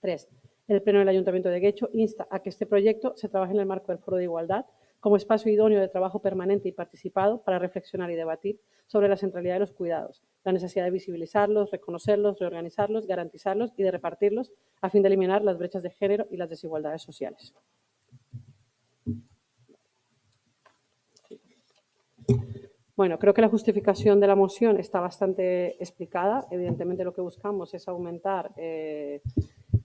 3. El Pleno del Ayuntamiento de Guecho insta a que este proyecto se trabaje en el marco del Foro de Igualdad como espacio idóneo de trabajo permanente y participado para reflexionar y debatir sobre la centralidad de los cuidados, la necesidad de visibilizarlos, reconocerlos, reorganizarlos, garantizarlos y de repartirlos a fin de eliminar las brechas de género y las desigualdades sociales. Bueno, creo que la justificación de la moción está bastante explicada. Evidentemente lo que buscamos es aumentar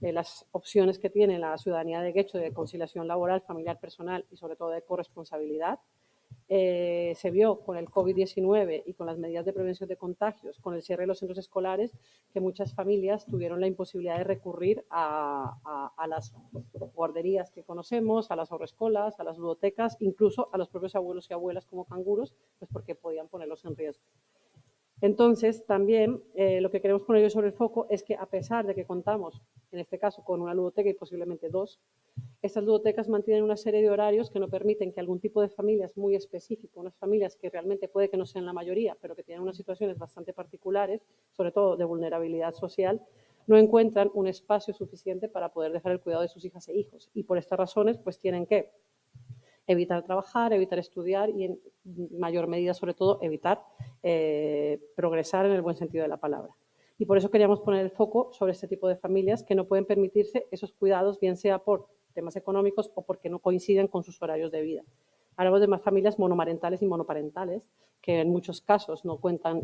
las opciones que tiene la ciudadanía de Guecho de conciliación laboral, familiar, personal y sobre todo de corresponsabilidad. Se vio con el COVID-19 y con las medidas de prevención de contagios, con el cierre de los centros escolares, que muchas familias tuvieron la imposibilidad de recurrir a las guarderías que conocemos, a las ahorrescolas, a las ludotecas, incluso a los propios abuelos y abuelas como canguros, pues porque podían ponerlos en riesgo. Entonces, también lo que queremos poner hoy sobre el foco es que, a pesar de que contamos, en este caso, con una ludoteca y posiblemente dos, estas ludotecas mantienen una serie de horarios que no permiten que algún tipo de familias muy específico, unas familias que realmente puede que no sean la mayoría, pero que tienen unas situaciones bastante particulares, sobre todo de vulnerabilidad social, no encuentran un espacio suficiente para poder dejar el cuidado de sus hijas e hijos. Y por estas razones, pues tienen que evitar trabajar, evitar estudiar y, en mayor medida, sobre todo, evitar progresar en el buen sentido de la palabra. Y por eso queríamos poner el foco sobre este tipo de familias que no pueden permitirse esos cuidados, bien sea por temas económicos o porque no coinciden con sus horarios de vida. Hablamos de más familias monomarentales y monoparentales, que en muchos casos no cuentan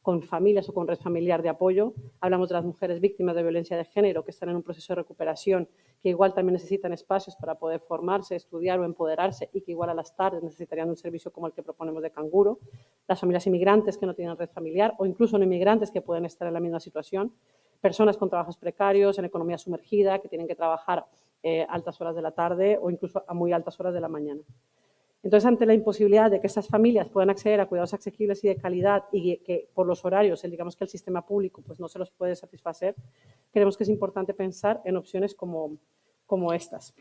con familias o con red familiar de apoyo. Hablamos de las mujeres víctimas de violencia de género que están en un proceso de recuperación, que igual también necesitan espacios para poder formarse, estudiar o empoderarse y que igual a las tardes necesitarían un servicio como el que proponemos de Canguro. Las familias inmigrantes que no tienen red familiar o incluso no inmigrantes que pueden estar en la misma situación. Personas con trabajos precarios, en economía sumergida, que tienen que trabajar altas horas de la tarde o incluso a muy altas horas de la mañana. Entonces, ante la imposibilidad de que estas familias puedan acceder a cuidados asequibles y de calidad y que por los horarios, digamos que el sistema público pues no se los puede satisfacer, creemos que es importante pensar en opciones como estas.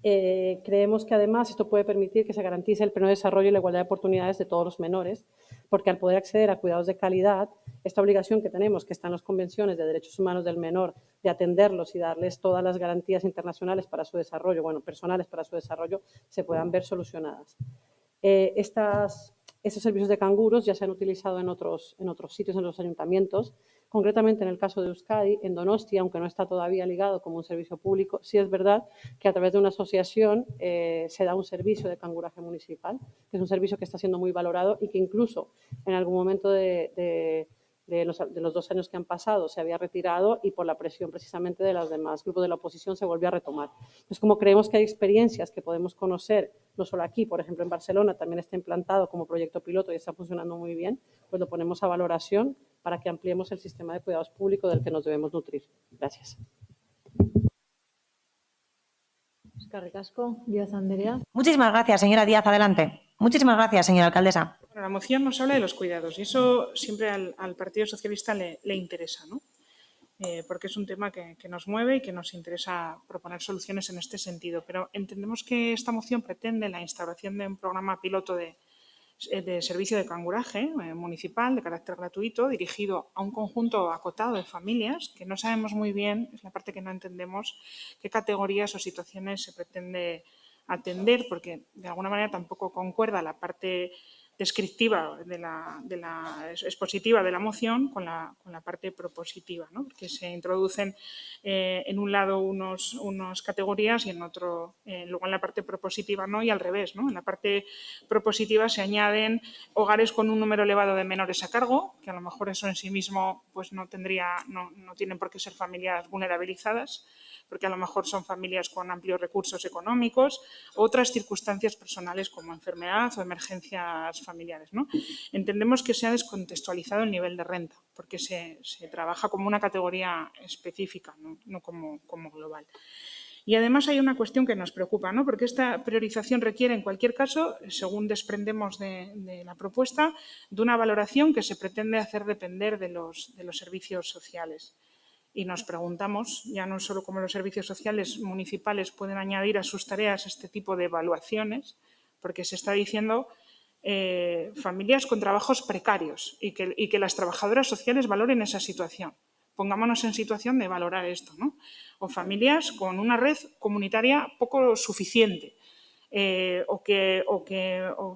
Creemos que además esto puede permitir que se garantice el pleno desarrollo y la igualdad de oportunidades de todos los menores, porque al poder acceder a cuidados de calidad, esta obligación que tenemos, que está en las convenciones de derechos humanos del menor, de atenderlos y darles todas las garantías internacionales para su desarrollo, personales para su desarrollo, se puedan ver solucionadas. Estos servicios de canguros ya se han utilizado en otros sitios, en los ayuntamientos. Concretamente, en el caso de Euskadi, en Donostia, aunque no está todavía ligado como un servicio público, sí es verdad que a través de una asociación se da un servicio de canguraje municipal, que es un servicio que está siendo muy valorado y que incluso en algún momento de de los 2 años que han pasado se había retirado y por la presión precisamente de los demás grupos de la oposición se volvió a retomar. Entonces, como creemos que hay experiencias que podemos conocer, no solo aquí, por ejemplo, en Barcelona también está implantado como proyecto piloto y está funcionando muy bien, pues lo ponemos a valoración para que ampliemos el sistema de cuidados públicos del que nos debemos nutrir. Gracias. Eskerrik asko, Díaz Andrea. Muchísimas gracias, señora Díaz. Adelante. Muchísimas gracias, señora alcaldesa. Bueno, la moción nos habla de los cuidados y eso siempre al Partido Socialista le interesa, ¿no? Porque es un tema que nos mueve y que nos interesa proponer soluciones en este sentido. Pero entendemos que esta moción pretende la instauración de un programa piloto de servicio de canguraje municipal de carácter gratuito dirigido a un conjunto acotado de familias que no sabemos muy bien, es la parte que no entendemos, qué categorías o situaciones se pretende atender, porque de alguna manera tampoco concuerda la parte descriptiva de la expositiva de la moción con la parte propositiva, ¿no? Porque se introducen en un lado unas categorías y en otro, luego en la parte propositiva no, y al revés, ¿no? En la parte propositiva se añaden hogares con un número elevado de menores a cargo, que a lo mejor eso en sí mismo pues no tienen por qué ser familias vulnerabilizadas, porque a lo mejor son familias con amplios recursos económicos, otras circunstancias personales como enfermedad o emergencias familiares, ¿no? Entendemos que se ha descontextualizado el nivel de renta, porque se trabaja como una categoría específica, no como global. Y además hay una cuestión que nos preocupa, ¿no? Porque esta priorización requiere, en cualquier caso, según desprendemos de la propuesta, de una valoración que se pretende hacer depender de los servicios sociales. Y nos preguntamos, ya no solo cómo los servicios sociales municipales pueden añadir a sus tareas este tipo de evaluaciones, porque se está diciendo familias con trabajos precarios y que las trabajadoras sociales valoren esa situación. Pongámonos en situación de valorar esto, ¿no? O familias con una red comunitaria poco suficiente. O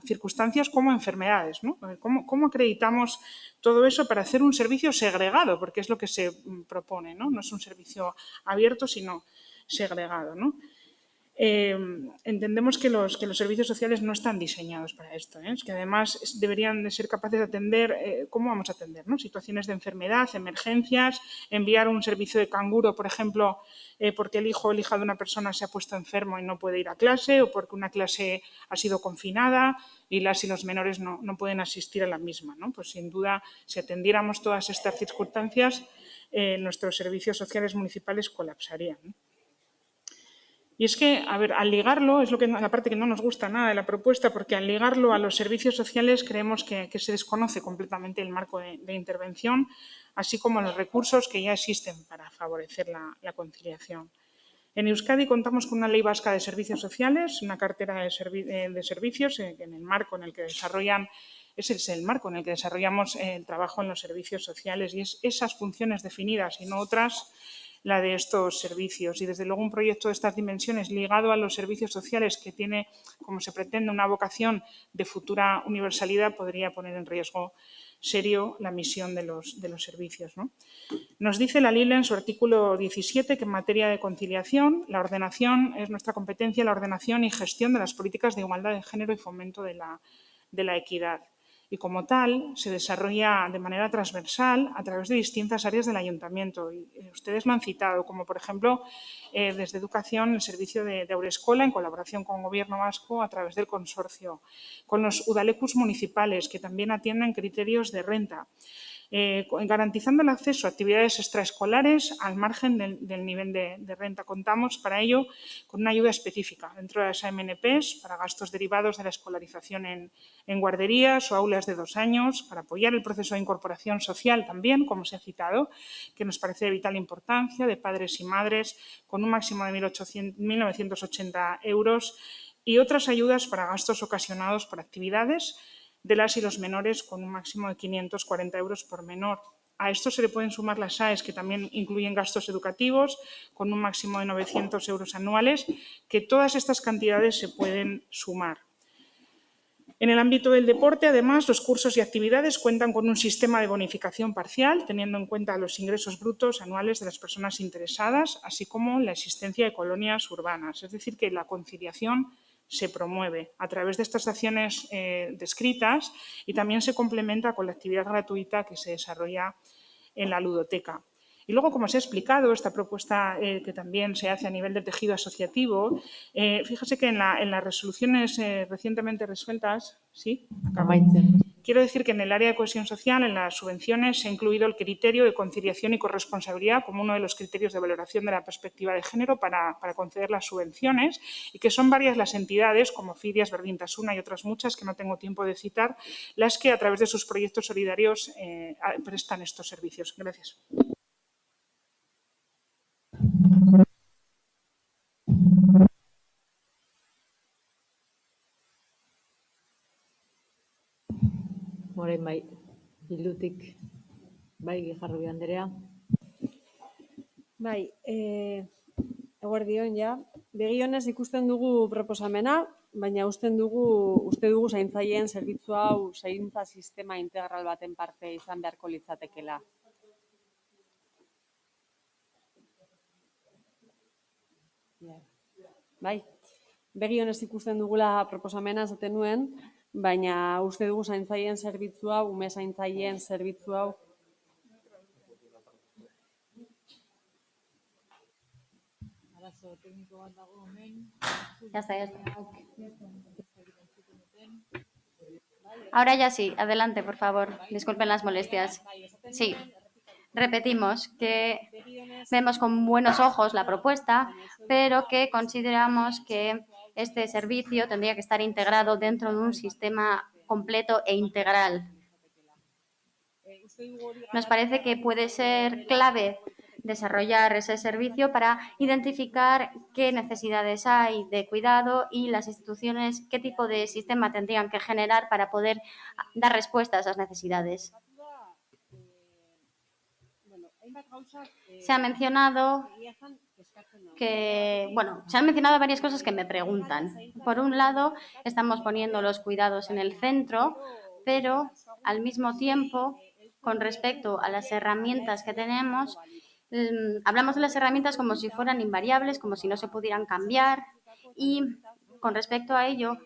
circunstancias como enfermedades, ¿no? ¿Cómo acreditamos todo eso para hacer un servicio segregado? Porque es lo que se propone, ¿no? No es un servicio abierto, sino segregado, ¿no? Entendemos que los servicios sociales no están diseñados para esto, ¿eh? Es que además deberían de ser capaces de atender, ¿cómo vamos a atender, ¿no? Situaciones de enfermedad, emergencias, enviar un servicio de canguro, por ejemplo, porque el hijo o hija de una persona se ha puesto enfermo y no puede ir a clase, o porque una clase ha sido confinada y las y los menores no pueden asistir a la misma, ¿no? Pues sin duda, si atendiéramos todas estas circunstancias, nuestros servicios sociales municipales colapsarían, ¿no? Y es que, a ver, al ligarlo, es la parte que no nos gusta nada de la propuesta, porque al ligarlo a los servicios sociales creemos que se desconoce completamente el marco de intervención, así como los recursos que ya existen para favorecer la conciliación. En Euskadi contamos con una ley vasca de servicios sociales, una cartera de servicios en el marco en el que ese es el marco en el que desarrollamos el trabajo en los servicios sociales, y es esas funciones definidas y no otras la de estos servicios. Y desde luego un proyecto de estas dimensiones ligado a los servicios sociales que tiene, como se pretende, una vocación de futura universalidad podría poner en riesgo serio la misión de los servicios, ¿no? Nos dice la LILE en su artículo 17 que en materia de conciliación, la ordenación es nuestra competencia, la ordenación y gestión de las políticas de igualdad de género y fomento de la equidad. Y como tal, se desarrolla de manera transversal a través de distintas áreas del ayuntamiento. Y ustedes lo han citado, como por ejemplo, desde Educación, el servicio de Haurreskolak, en colaboración con el Gobierno vasco a través del consorcio, con los udalecus municipales, que también atienden criterios de renta, garantizando el acceso a actividades extraescolares al margen del nivel de renta. Contamos para ello con una ayuda específica dentro de las AMNPs para gastos derivados de la escolarización en guarderías o aulas de 2 años, para apoyar el proceso de incorporación social también, como se ha citado, que nos parece de vital importancia, de padres y madres, con un máximo de 1.980 euros, y otras ayudas para gastos ocasionados por actividades de las y los menores con un máximo de 540 euros por menor. A esto se le pueden sumar las AES, que también incluyen gastos educativos con un máximo de 900 euros anuales, que todas estas cantidades se pueden sumar. En el ámbito del deporte, además, los cursos y actividades cuentan con un sistema de bonificación parcial, teniendo en cuenta los ingresos brutos anuales de las personas interesadas, así como la existencia de colonias urbanas. Es decir, que la conciliación se promueve a través de estas acciones descritas y también se complementa con la actividad gratuita que se desarrolla en la ludoteca. Y luego, como os he explicado, esta propuesta que también se hace a nivel del tejido asociativo, fíjese que en las resoluciones recientemente resueltas, ¿sí? Quiero decir que en el área de cohesión social, en las subvenciones, se ha incluido el criterio de conciliación y corresponsabilidad como uno de los criterios de valoración de la perspectiva de género para conceder las subvenciones y que son varias las entidades, como Fidias, Berdintasuna y otras muchas que no tengo tiempo de citar, las que a través de sus proyectos solidarios prestan estos servicios. Gracias. Orain bai, Bildutik, bai, Gijarrubi Andrea. Bai, eguerdion ja. Begi honez ikusten dugu proposamena, baina uste dugu zaintzaileen zerbitzu hau zaintza sistema integral baten parte izan beharko litzatekeela. Bai, begi honez ikusten dugula proposamena esaten nuen, baina uste dugu zaintzaileen zerbitzu hau, ume zaintzaileen zerbitzu hau Arazo tekniko bat dago hemen. Ya está, ya está. Ahora ya sí, adelante, por favor. Disculpen las molestias. Sí, repetimos que vemos con buenos ojos la propuesta, pero que consideramos que este servicio tendría que estar integrado dentro de un sistema completo e integral. Nos parece que puede ser clave desarrollar ese servicio para identificar qué necesidades hay de cuidado y las instituciones qué tipo de sistema tendrían que generar para poder dar respuesta a esas necesidades. Se ha mencionado varias cosas que me preguntan. Por un lado, estamos poniendo los cuidados en el centro, pero al mismo tiempo, con respecto a las herramientas que tenemos, hablamos de las herramientas como si fueran invariables, como si no se pudieran cambiar y con respecto a ello,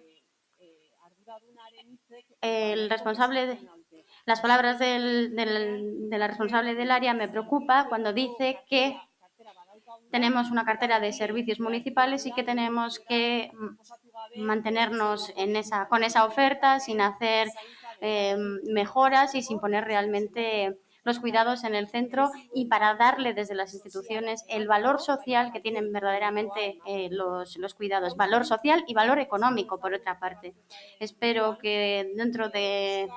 las palabras de la responsable del área me preocupa cuando dice que tenemos una cartera de servicios municipales y que tenemos que mantenernos con esa oferta sin hacer mejoras y sin poner realmente los cuidados en el centro y para darle desde las instituciones el valor social que tienen verdaderamente los cuidados, valor social y valor económico, por otra parte. Espero que dentro de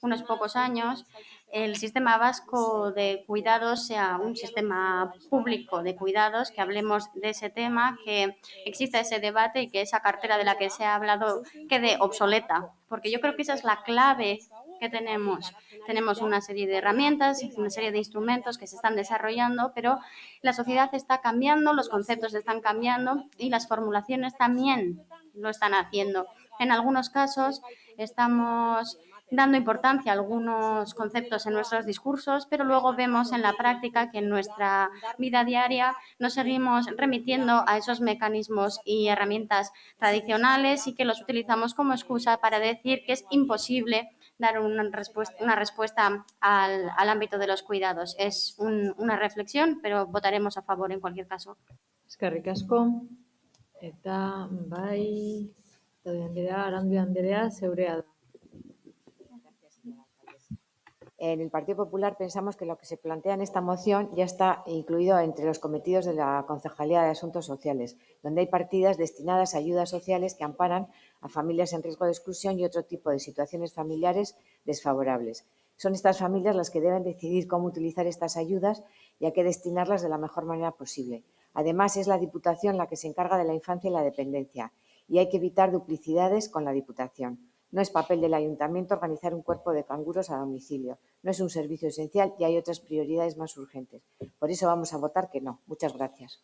unos pocos años el sistema vasco de cuidados sea un sistema público de cuidados, que hablemos de ese tema, que exista ese debate y que esa cartera de la que se ha hablado quede obsoleta, porque yo creo que esa es la clave que tenemos. Tenemos una serie de herramientas, una serie de instrumentos que se están desarrollando, pero la sociedad está cambiando, los conceptos están cambiando y las formulaciones también lo están haciendo. En algunos casos estamos dando importancia a algunos conceptos en nuestros discursos, pero luego vemos en la práctica que en nuestra vida diaria nos seguimos remitiendo a esos mecanismos y herramientas tradicionales y que los utilizamos como excusa para decir que es imposible dar una respuesta al ámbito de los cuidados. Es una reflexión, pero votaremos a favor en cualquier caso. Eskerrik asko. Eta bai, Arandio Andrea, zeurea da. En el Partido Popular pensamos que lo que se plantea en esta moción ya está incluido entre los cometidos de la Concejalía de Asuntos Sociales, donde hay partidas destinadas a ayudas sociales que amparan a familias en riesgo de exclusión y otro tipo de situaciones familiares desfavorables. Son estas familias las que deben decidir cómo utilizar estas ayudas y a qué destinarlas de la mejor manera posible. Además, es la Diputación la que se encarga de la infancia y la dependencia y hay que evitar duplicidades con la Diputación. No es papel del Ayuntamiento organizar un cuerpo de canguros a domicilio. No es un servicio esencial y hay otras prioridades más urgentes. Por eso vamos a votar que no. Muchas gracias.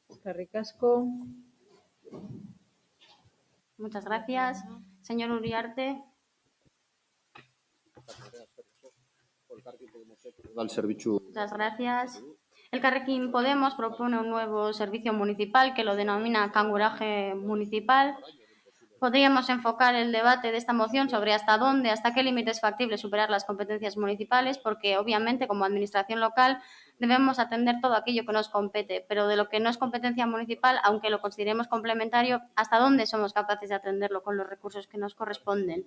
Eskerrik asko. Muchas gracias. Señor Uriarte. Muchas gracias. Elkarrekin Podemos propone un nuevo servicio municipal que lo denomina canguraje municipal. Podríamos enfocar el debate de esta moción sobre hasta dónde, hasta qué límite es factible superar las competencias municipales, porque obviamente como administración local debemos atender todo aquello que nos compete, pero de lo que no es competencia municipal, aunque lo consideremos complementario, ¿hasta dónde somos capaces de atenderlo con los recursos que nos corresponden?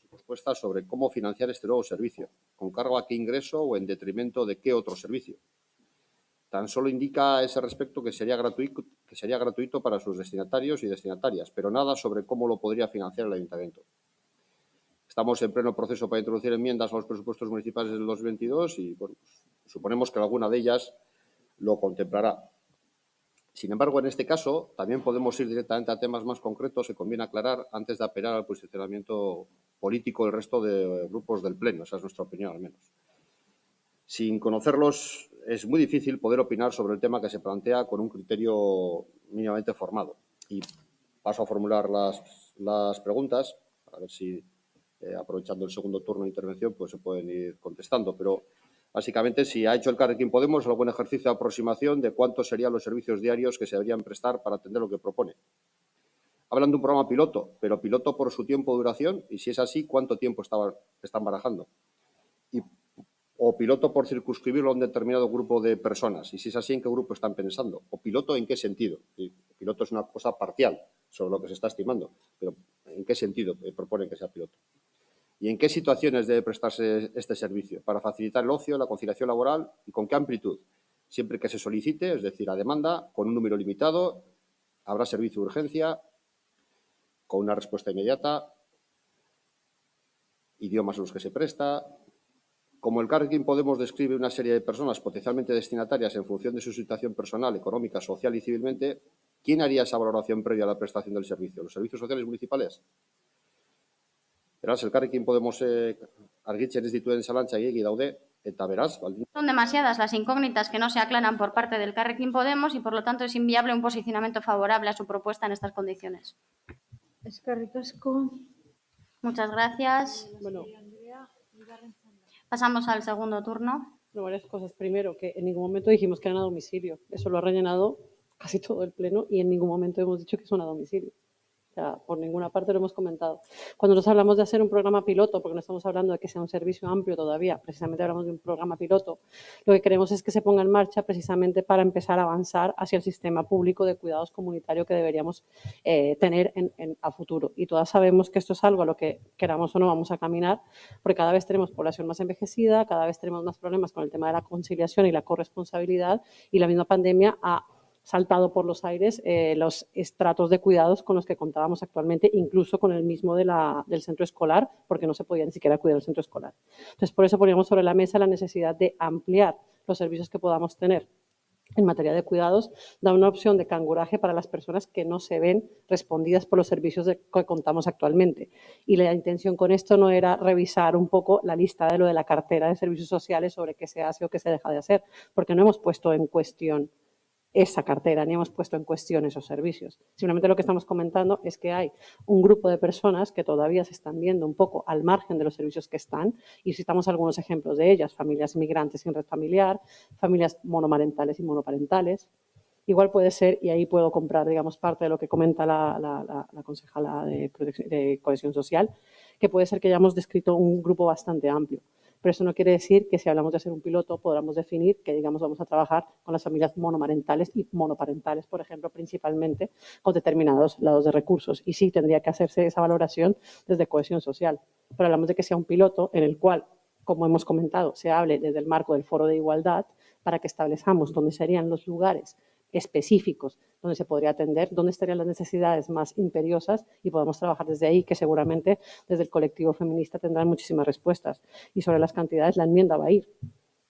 Propuesta sobre cómo financiar este nuevo servicio, con cargo a qué ingreso o en detrimento de qué otro servicio. Tan solo indica a ese respecto que sería gratuito para sus destinatarios y destinatarias, pero nada sobre cómo lo podría financiar el Ayuntamiento. Estamos en pleno proceso para introducir enmiendas a los presupuestos municipales del 2022 y bueno, pues, suponemos que alguna de ellas lo contemplará. Sin embargo, en este caso, también podemos ir directamente a temas más concretos que conviene aclarar antes de apelar al posicionamiento político del resto de grupos del Pleno. Esa es nuestra opinión, al menos. Sin conocerlos, es muy difícil poder opinar sobre el tema que se plantea con un criterio mínimamente formado. Y paso a formular las preguntas, a ver si, aprovechando el segundo turno de intervención, pues se pueden ir contestando. Pero, básicamente, si ha hecho Elkarrekin Podemos algún ejercicio de aproximación de cuántos serían los servicios diarios que se deberían prestar para atender lo que propone. Hablan de un programa piloto, pero piloto por su tiempo de duración, y si es así, ¿cuánto tiempo están barajando? O piloto por circunscribirlo a un determinado grupo de personas, y si es así, ¿en qué grupo están pensando? O piloto, ¿en qué sentido? El piloto es una cosa parcial sobre lo que se está estimando, pero ¿en qué sentido proponen que sea piloto? ¿Y en qué situaciones debe prestarse este servicio? Para facilitar el ocio, la conciliación laboral, ¿y con qué amplitud? Siempre que se solicite, es decir, a demanda, con un número limitado, habrá servicio de urgencia, con una respuesta inmediata, idiomas a los que se presta. Como Elkarrekin Podemos describe una serie de personas potencialmente destinatarias en función de su situación personal, económica, social y civilmente, ¿quién haría esa valoración previa a la prestación del servicio? ¿Los servicios sociales municipales? Beraz, Elkarrekin Podemos argitzen ez dituen zalantza gehiegi daude, eta beraz, baldin... Son demasiadas las incógnitas que no se aclaran por parte del Elkarrekin Podemos y, por lo tanto, es inviable un posicionamiento favorable a su propuesta en estas condiciones. Eskerrik asko. Muchas gracias. Bueno, pasamos al segundo turno. Varias cosas. Primero, que en ningún momento dijimos que eran a domicilio. Eso lo ha rellenado casi todo el Pleno y en ningún momento hemos dicho que son a domicilio. O sea, por ninguna parte lo hemos comentado. Cuando nos hablamos de hacer un programa piloto, porque no estamos hablando de que sea un servicio amplio todavía, precisamente hablamos de un programa piloto, lo que queremos es que se ponga en marcha precisamente para empezar a avanzar hacia el sistema público de cuidados comunitario que deberíamos tener a futuro. Y todas sabemos que esto es algo a lo que queramos o no vamos a caminar, porque cada vez tenemos población más envejecida, cada vez tenemos más problemas con el tema de la conciliación y la corresponsabilidad, y la misma pandemia ha saltado por los aires los estratos de cuidados con los que contábamos actualmente, incluso con el mismo del centro escolar, porque no se podía ni siquiera cuidar el centro escolar. Entonces, por eso poníamos sobre la mesa la necesidad de ampliar los servicios que podamos tener en materia de cuidados, da una opción de canguraje para las personas que no se ven respondidas por los servicios que contamos actualmente. Y la intención con esto no era revisar un poco la lista de lo de la cartera de servicios sociales sobre qué se hace o qué se deja de hacer, porque no hemos puesto en cuestión esa cartera, ni hemos puesto en cuestión esos servicios. Simplemente lo que estamos comentando es que hay un grupo de personas que todavía se están viendo un poco al margen de los servicios que están, y citamos algunos ejemplos de ellas: familias migrantes sin red familiar, familias monomarentales y monoparentales. Igual puede ser, y ahí puedo comprar, digamos, parte de lo que comenta la concejala de Cohesión Social, que puede ser que hayamos descrito un grupo bastante amplio. Pero eso no quiere decir que si hablamos de hacer un piloto podamos definir que, digamos, vamos a trabajar con las familias monomarentales y monoparentales, por ejemplo, principalmente con determinados lados de recursos. Y sí tendría que hacerse esa valoración desde Cohesión Social. Pero hablamos de que sea un piloto en el cual, como hemos comentado, se hable desde el marco del Foro de Igualdad para que establezcamos dónde serían los lugares específicos donde se podría atender, dónde estarían las necesidades más imperiosas, y podemos trabajar desde ahí, que seguramente desde el colectivo feminista tendrán muchísimas respuestas. Y sobre las cantidades, la enmienda va a ir.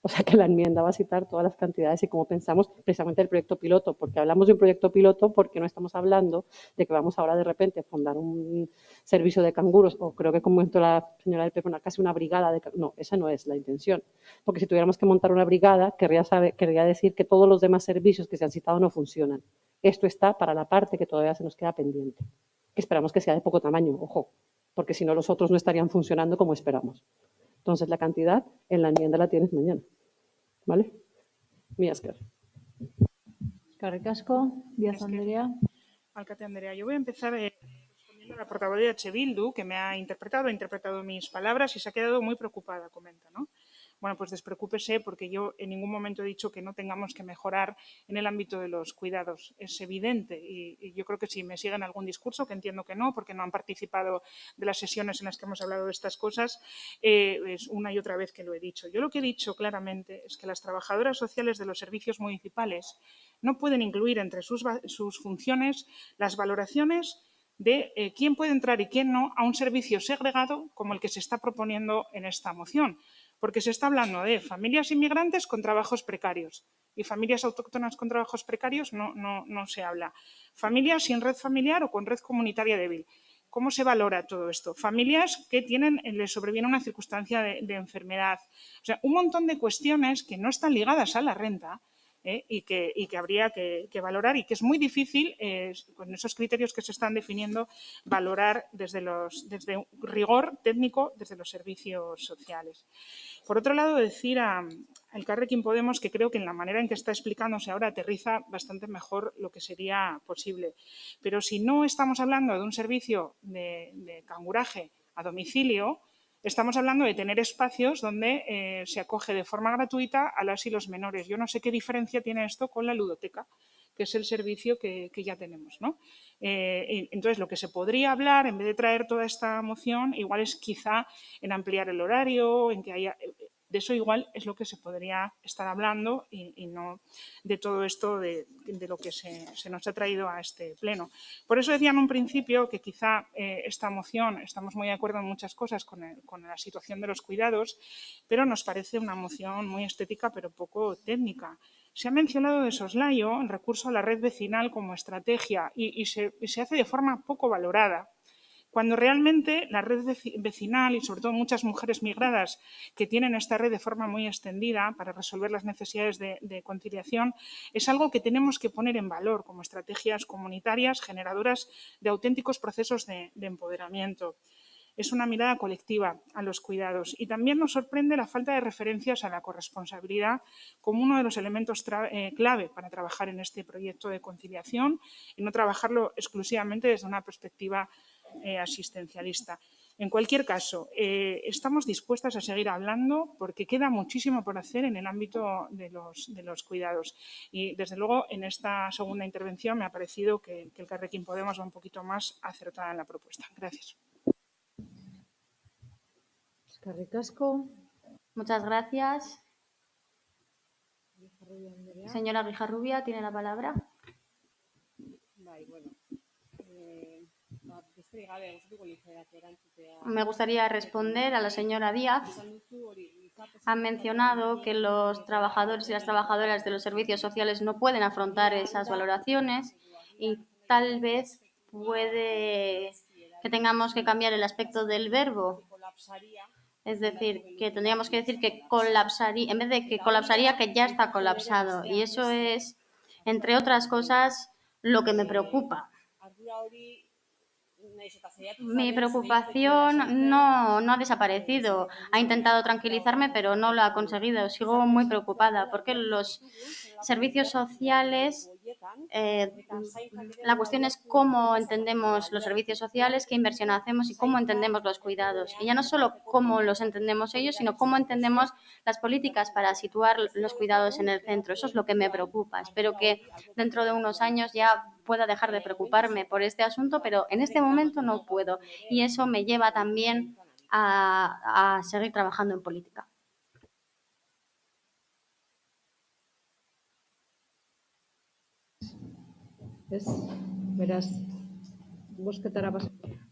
O sea que la enmienda va a citar todas las cantidades y cómo pensamos precisamente el proyecto piloto, porque hablamos de un proyecto piloto porque no estamos hablando de que vamos ahora de repente a fundar un servicio de canguros, o creo que comentó la señora del PP, casi una brigada de canguros. No, esa no es la intención, porque si tuviéramos que montar una brigada, querría decir que todos los demás servicios que se han citado no funcionan. Esto está para la parte que todavía se nos queda pendiente, que esperamos que sea de poco tamaño, ojo, porque si no los otros no estarían funcionando como esperamos. Entonces, la cantidad en la enmienda la tienes mañana, ¿vale? Mila esker. Eskerrik asko, Díaz Andrea. Alkate Andrea, yo voy a empezar respondiendo a la portavoz de H. Bildu, que me ha interpretado mis palabras y se ha quedado muy preocupada, comenta, ¿no? Bueno, pues despreocúpese porque yo en ningún momento he dicho que no tengamos que mejorar en el ámbito de los cuidados. Es evidente y yo creo que si me siguen algún discurso, que entiendo que no, porque no han participado de las sesiones en las que hemos hablado de estas cosas, es una y otra vez que lo he dicho. Yo lo que he dicho claramente es que las trabajadoras sociales de los servicios municipales no pueden incluir entre sus funciones las valoraciones de quién puede entrar y quién no a un servicio segregado como el que se está proponiendo en esta moción. Porque se está hablando de familias inmigrantes con trabajos precarios y familias autóctonas con trabajos precarios no se habla. Familias sin red familiar o con red comunitaria débil. ¿Cómo se valora todo esto? Familias que les sobreviene una circunstancia de enfermedad. O sea, un montón de cuestiones que no están ligadas a la renta, y que habría que valorar y que es muy difícil, con esos criterios que se están definiendo, valorar desde rigor técnico desde los servicios sociales. Por otro lado, decir a Elkarrekin Podemos que creo que en la manera en que está explicándose ahora aterriza bastante mejor lo que sería posible. Pero si no estamos hablando de un servicio de canguraje a domicilio, estamos hablando de tener espacios donde se acoge de forma gratuita a las y los menores. Yo no sé qué diferencia tiene esto con la ludoteca, que es el servicio que ya tenemos, ¿no? Entonces, lo que se podría hablar, en vez de traer toda esta moción, igual es quizá en ampliar el horario, en que haya... De eso igual es lo que se podría estar hablando y no de todo esto de lo que se nos ha traído a este pleno. Por eso decía en un principio que quizá esta moción, estamos muy de acuerdo en muchas cosas con la situación de los cuidados, pero nos parece una moción muy estética pero poco técnica. Se ha mencionado de soslayo el recurso a la red vecinal como estrategia y se hace de forma poco valorada, cuando realmente la red vecinal y sobre todo muchas mujeres migradas que tienen esta red de forma muy extendida para resolver las necesidades de conciliación, es algo que tenemos que poner en valor como estrategias comunitarias generadoras de auténticos procesos de empoderamiento. Es una mirada colectiva a los cuidados y también nos sorprende la falta de referencias a la corresponsabilidad como uno de los elementos clave para trabajar en este proyecto de conciliación y no trabajarlo exclusivamente desde una perspectiva asistencialista. En cualquier caso, estamos dispuestas a seguir hablando porque queda muchísimo por hacer en el ámbito de los cuidados. Y, desde luego, en esta segunda intervención me ha parecido que Elkarrekin Podemos va un poquito más acertada en la propuesta. Gracias. Eskerrik asko. Muchas gracias. Señora Grijarrubia, tiene la palabra. Me gustaría responder a la señora Díaz. Ha mencionado que los trabajadores y las trabajadoras de los servicios sociales no pueden afrontar esas valoraciones y tal vez puede que tengamos que cambiar el aspecto del verbo. Es decir, que tendríamos que decir que colapsaría, en vez de que colapsaría, que ya está colapsado. Y eso es, entre otras cosas, lo que me preocupa. Mi preocupación no ha desaparecido. Ha intentado tranquilizarme, pero no lo ha conseguido. Sigo muy preocupada porque los servicios sociales, la cuestión es cómo entendemos los servicios sociales, qué inversión hacemos y cómo entendemos los cuidados. Y ya no solo cómo los entendemos ellos, sino cómo entendemos las políticas para situar los cuidados en el centro. Eso es lo que me preocupa. Espero que dentro de unos años ya pueda dejar de preocuparme por este asunto, pero en este momento no puedo. Y eso me lleva también a seguir trabajando en política. Beraz, bozketara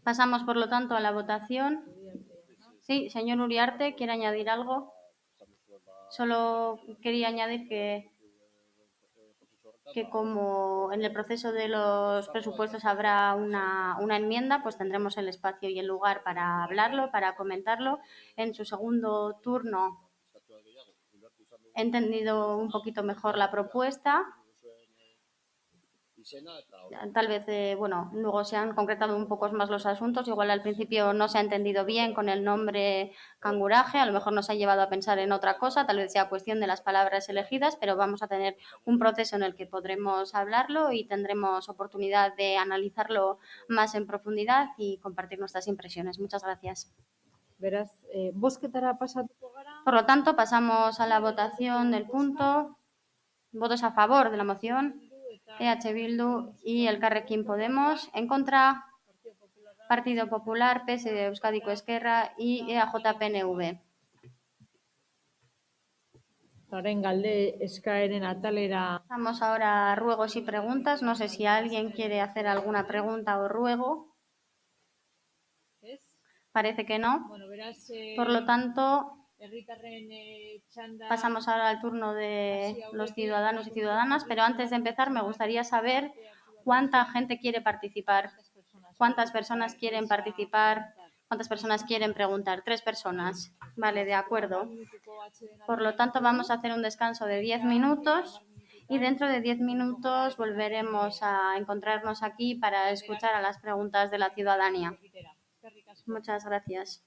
pasamos, por lo tanto, a la votación. Sí, señor Uriarte, ¿quiere añadir algo? Solo quería añadir que como en el proceso de los presupuestos habrá una enmienda, pues tendremos el espacio y el lugar para hablarlo, para comentarlo. En su segundo turno he entendido un poquito mejor la propuesta Tal vez, bueno, luego se han concretado un poco más los asuntos. Igual al principio no se ha entendido bien con el nombre canguraje, a lo mejor nos ha llevado a pensar en otra cosa, tal vez sea cuestión de las palabras elegidas, pero vamos a tener un proceso en el que podremos hablarlo y tendremos oportunidad de analizarlo más en profundidad y compartir nuestras impresiones. Muchas gracias. Beraz, bozketara pasatuko gara. Por lo tanto, pasamos a la votación del punto. Votos a favor de la moción. EH Bildu y Elkarrekin Podemos. En contra, Partido Popular, PSD Euskadiko Ezkerra y EAJ-PNV. Orain galde eskaeren atalera. Vamos ahora a ruegos y preguntas. No sé si alguien quiere hacer alguna pregunta o ruego. Parece que no. Bueno, beraz, Por lo tanto, herritarren txanda. pasamos ahora al turno de los ciudadanos y ciudadanas, pero antes de empezar me gustaría saber cuánta gente quiere participar, cuántas personas quieren participar, cuántas personas quieren preguntar. 3 personas. Vale, de acuerdo. Por lo tanto, vamos a hacer un descanso de 10 minutos y dentro de 10 minutos volveremos a encontrarnos aquí para escuchar a las preguntas de la ciudadanía. Muchas gracias.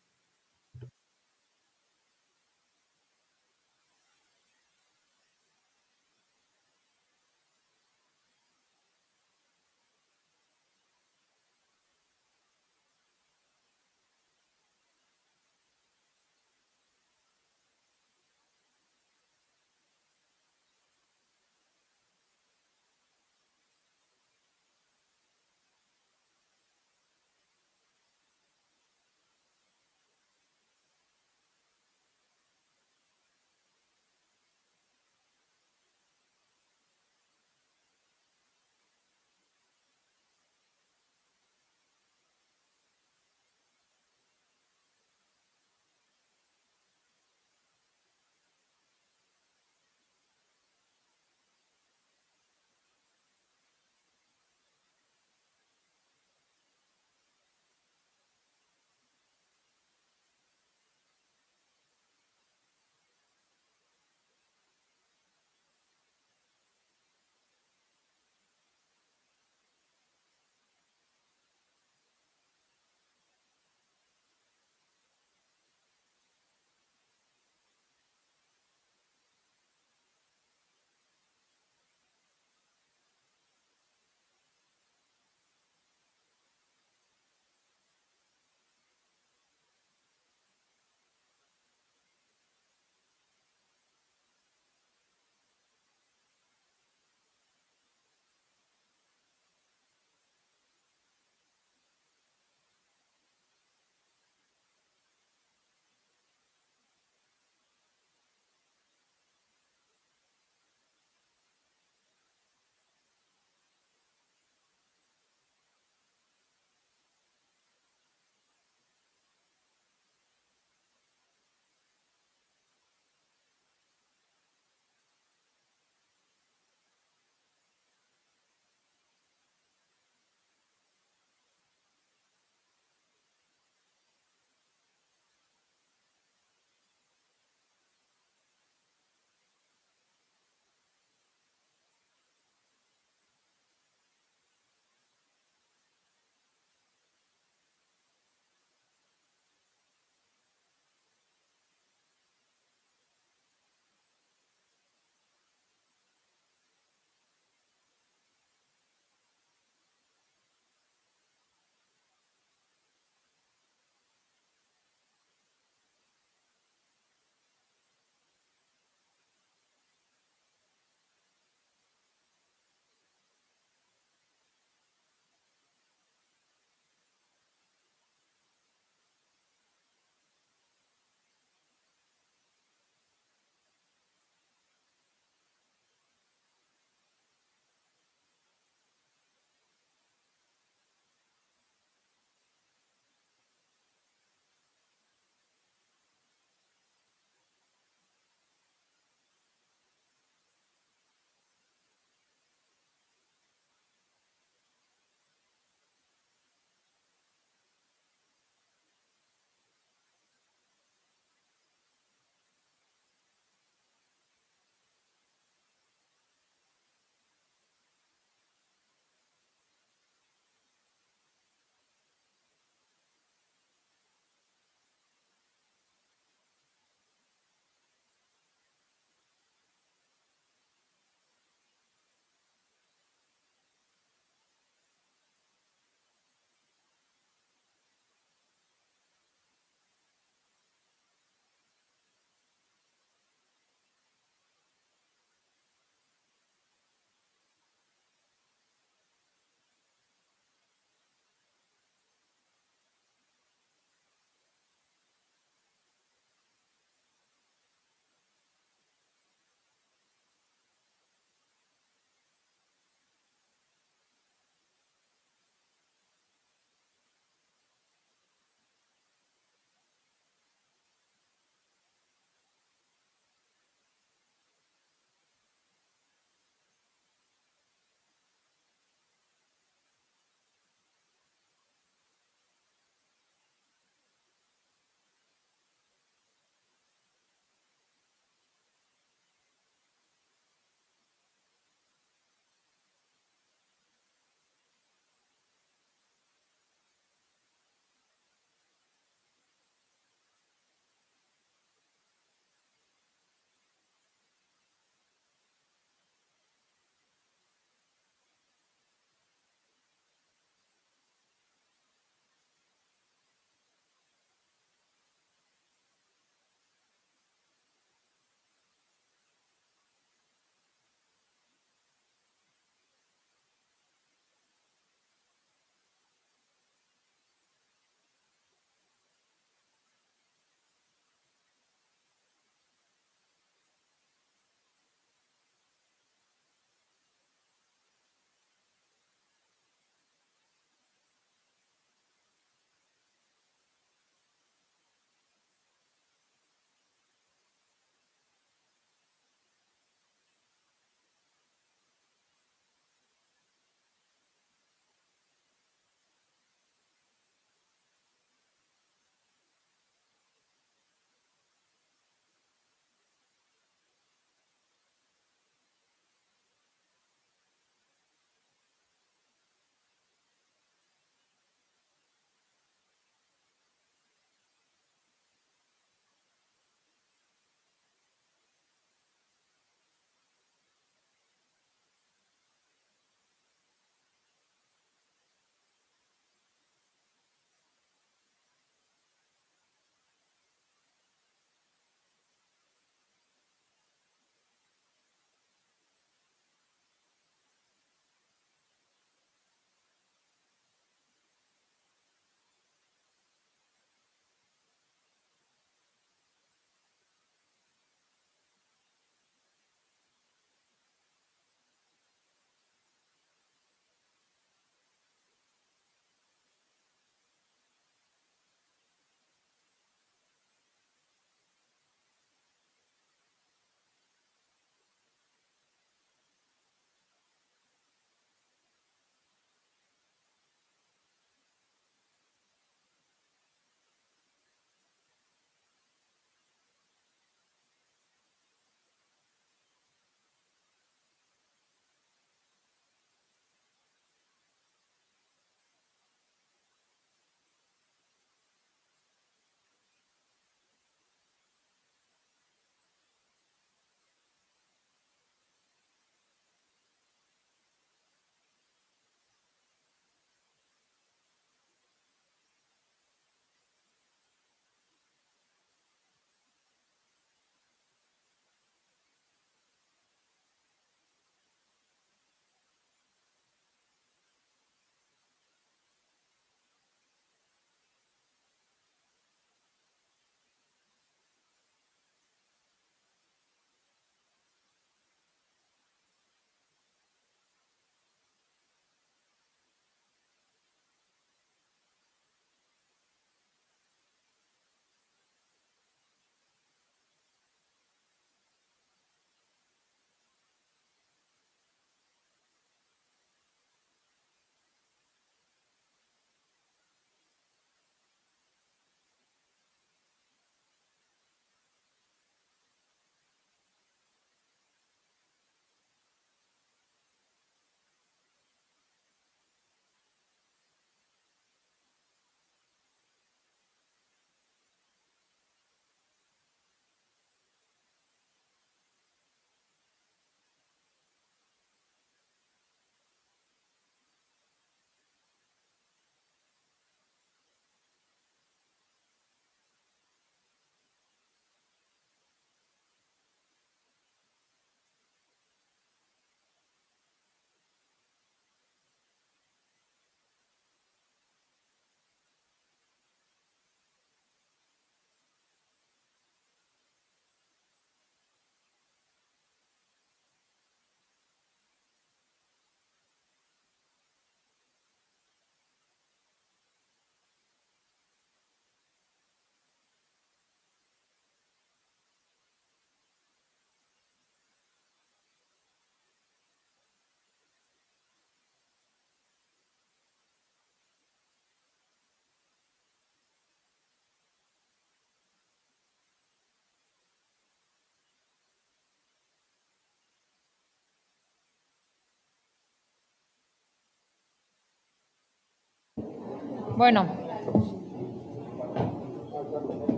Bueno.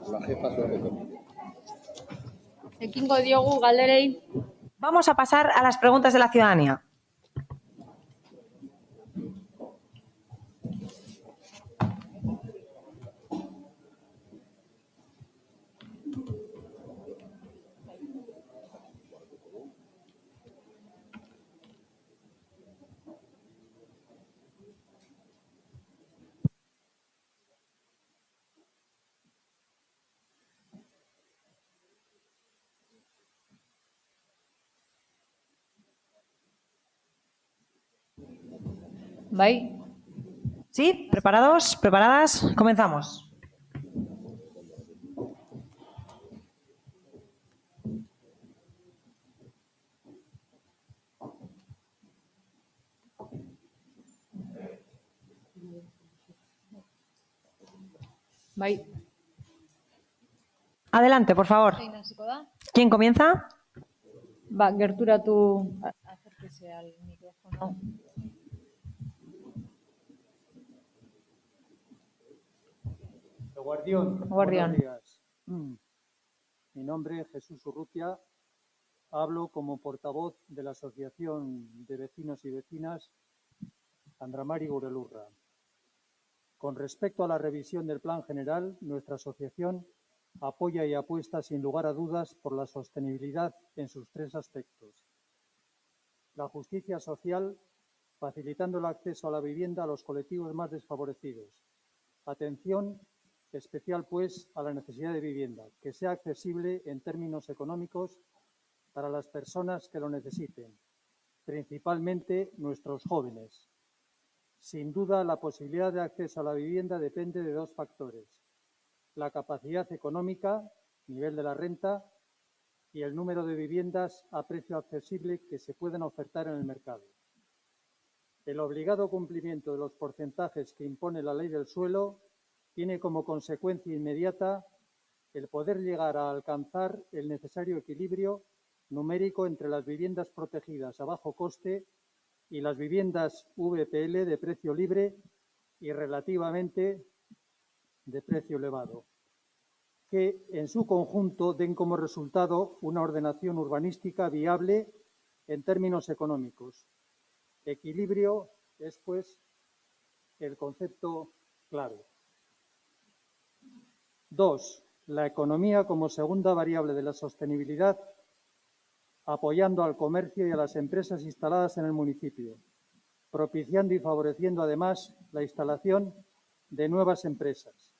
La jefa suele comer. Ekingo diogu galderei. Vamos a pasar a las preguntas de la ciudadanía. Bai. ¿Sí? ¿Preparados? ¿Preparadas? Comenzamos. Bai. Adelante, por favor. Zein hasiko da? ¿Quién comienza? Gerturatu. Acérquese al micrófono. Guardión. Guardián. Buenos días. Mi nombre es Jesús Urrutia. Hablo como portavoz de la Asociación de Vecinos y Vecinas Andramari Gurelurra. Con respecto a la revisión del Plan General, nuestra asociación apoya y apuesta sin lugar a dudas por la sostenibilidad en sus tres aspectos. La justicia social, facilitando el acceso a la vivienda a los colectivos más desfavorecidos. Atención especial, pues, a la necesidad de vivienda, que sea accesible en términos económicos para las personas que lo necesiten, principalmente nuestros jóvenes. Sin duda, la posibilidad de acceso a la vivienda depende de dos factores: la capacidad económica, nivel de la renta, y el número de viviendas a precio accesible que se pueden ofertar en el mercado. El obligado cumplimiento de los porcentajes que impone la ley del suelo tiene como consecuencia inmediata el poder llegar a alcanzar el necesario equilibrio numérico entre las viviendas protegidas a bajo coste y las viviendas VPL de precio libre y relativamente de precio elevado, que en su conjunto den como resultado una ordenación urbanística viable en términos económicos. Equilibrio es, pues, el concepto clave. 2. La economía como segunda variable de la sostenibilidad, apoyando al comercio y a las empresas instaladas en el municipio, propiciando y favoreciendo además la instalación de nuevas empresas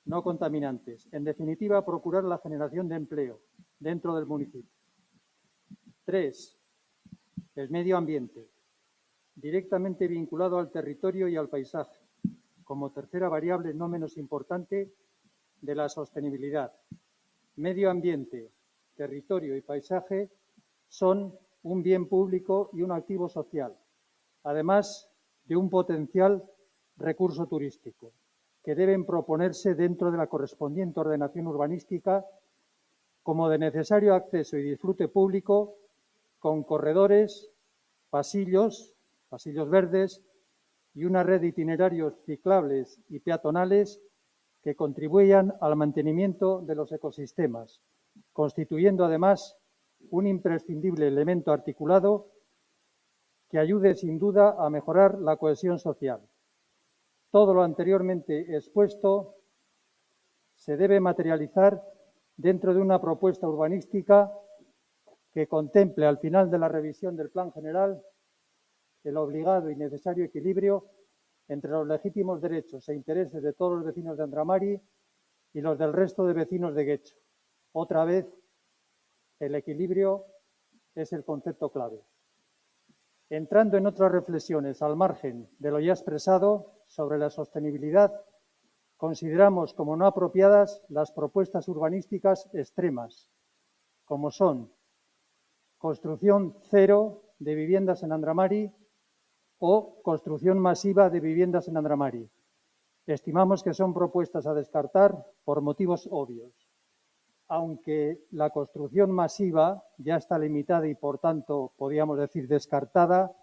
no contaminantes. En definitiva, procurar la generación de empleo dentro del municipio. 3. El medio ambiente, directamente vinculado al territorio y al paisaje, como tercera variable no menos importante de la sostenibilidad. Medio ambiente, territorio y paisaje son un bien público y un activo social, además de un potencial recurso turístico, que deben proponerse dentro de la correspondiente ordenación urbanística como de necesario acceso y disfrute público, con corredores, pasillos verdes y una red de itinerarios ciclables y peatonales que contribuyan al mantenimiento de los ecosistemas, constituyendo además un imprescindible elemento articulado que ayude sin duda a mejorar la cohesión social. Todo lo anteriormente expuesto se debe materializar dentro de una propuesta urbanística que contemple al final de la revisión del Plan General el obligado y necesario equilibrio entre los legítimos derechos e intereses de todos los vecinos de Andramari y los del resto de vecinos de Guecho. Otra vez, el equilibrio es el concepto clave. Entrando en otras reflexiones al margen de lo ya expresado sobre la sostenibilidad, consideramos como no apropiadas las propuestas urbanísticas extremas, como son construcción cero de viviendas en Andramari o construcción masiva de viviendas en Andramari. Estimamos que son propuestas a descartar por motivos obvios. Aunque la construcción masiva ya está limitada y, por tanto, podríamos decir descartada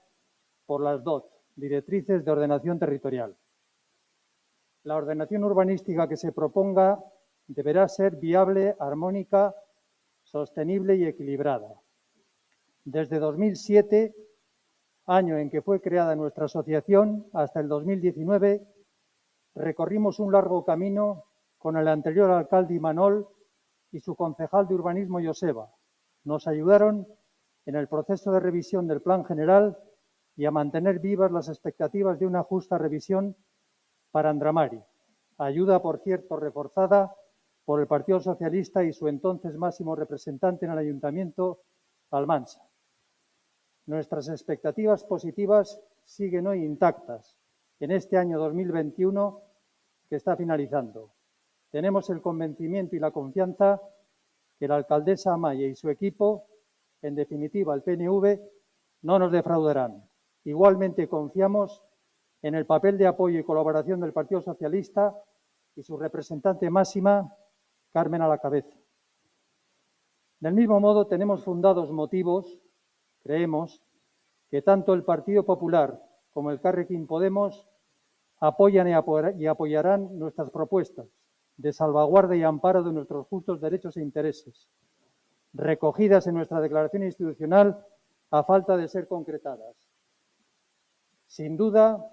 por las DOT, directrices de ordenación territorial. La ordenación urbanística que se proponga deberá ser viable, armónica, sostenible y equilibrada. Desde 2007, año en que fue creada nuestra asociación, hasta el 2019, recorrimos un largo camino con el anterior alcalde Imanol y su concejal de urbanismo Joseba. Nos ayudaron en el proceso de revisión del Plan General y a mantener vivas las expectativas de una justa revisión para Andramari. Ayuda, por cierto, reforzada por el Partido Socialista y su entonces máximo representante en el Ayuntamiento, Almansa. Nuestras expectativas positivas siguen hoy intactas en este año 2021 que está finalizando. Tenemos el convencimiento y la confianza que la alcaldesa Amaya y su equipo, en definitiva el PNV, no nos defraudarán. Igualmente confiamos en el papel de apoyo y colaboración del Partido Socialista y su representante máxima, Carmen a la cabeza. Del mismo modo, tenemos fundados motivos, creemos, que tanto el Partido Popular como el Carrequín Podemos apoyan y apoyarán nuestras propuestas de salvaguarda y amparo de nuestros justos derechos e intereses, recogidas en nuestra declaración institucional a falta de ser concretadas. Sin duda,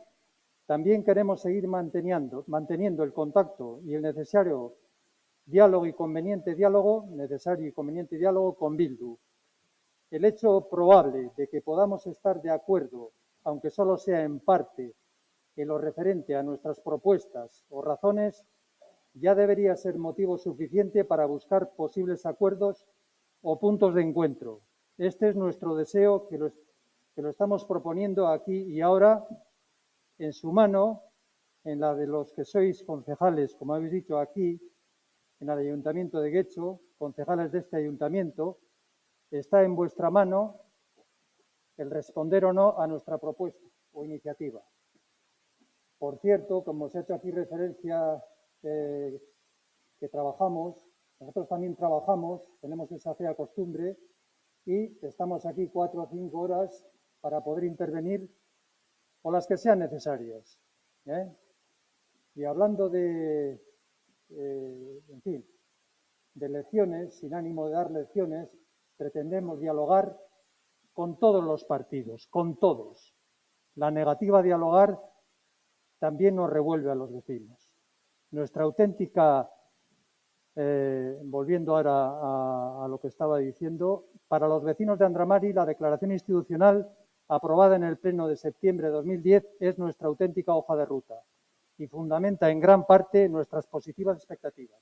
también queremos seguir manteniendo el contacto y el necesario y conveniente diálogo con Bildu. El hecho probable de que podamos estar de acuerdo, aunque solo sea en parte, en lo referente a nuestras propuestas o razones, ya debería ser motivo suficiente para buscar posibles acuerdos o puntos de encuentro. Este es nuestro deseo, que lo estamos proponiendo aquí y ahora, en su mano, en la de los que sois concejales, como habéis dicho aquí, en el Ayuntamiento de Guecho, concejales de este ayuntamiento, está en vuestra mano el responder o no a nuestra propuesta o iniciativa. Por cierto, como se ha hecho aquí referencia, que trabajamos, nosotros también trabajamos, tenemos esa fea costumbre y estamos aquí 4 o 5 horas para poder intervenir o las que sean necesarias. Y hablando de lecciones, sin ánimo de dar lecciones, pretendemos dialogar con todos los partidos, con todos. La negativa a dialogar también nos revuelve a los vecinos. Nuestra auténtica, volviendo ahora a lo que estaba diciendo, para los vecinos de Andramari, la declaración institucional aprobada en el Pleno de septiembre de 2010 es nuestra auténtica hoja de ruta y fundamenta en gran parte nuestras positivas expectativas.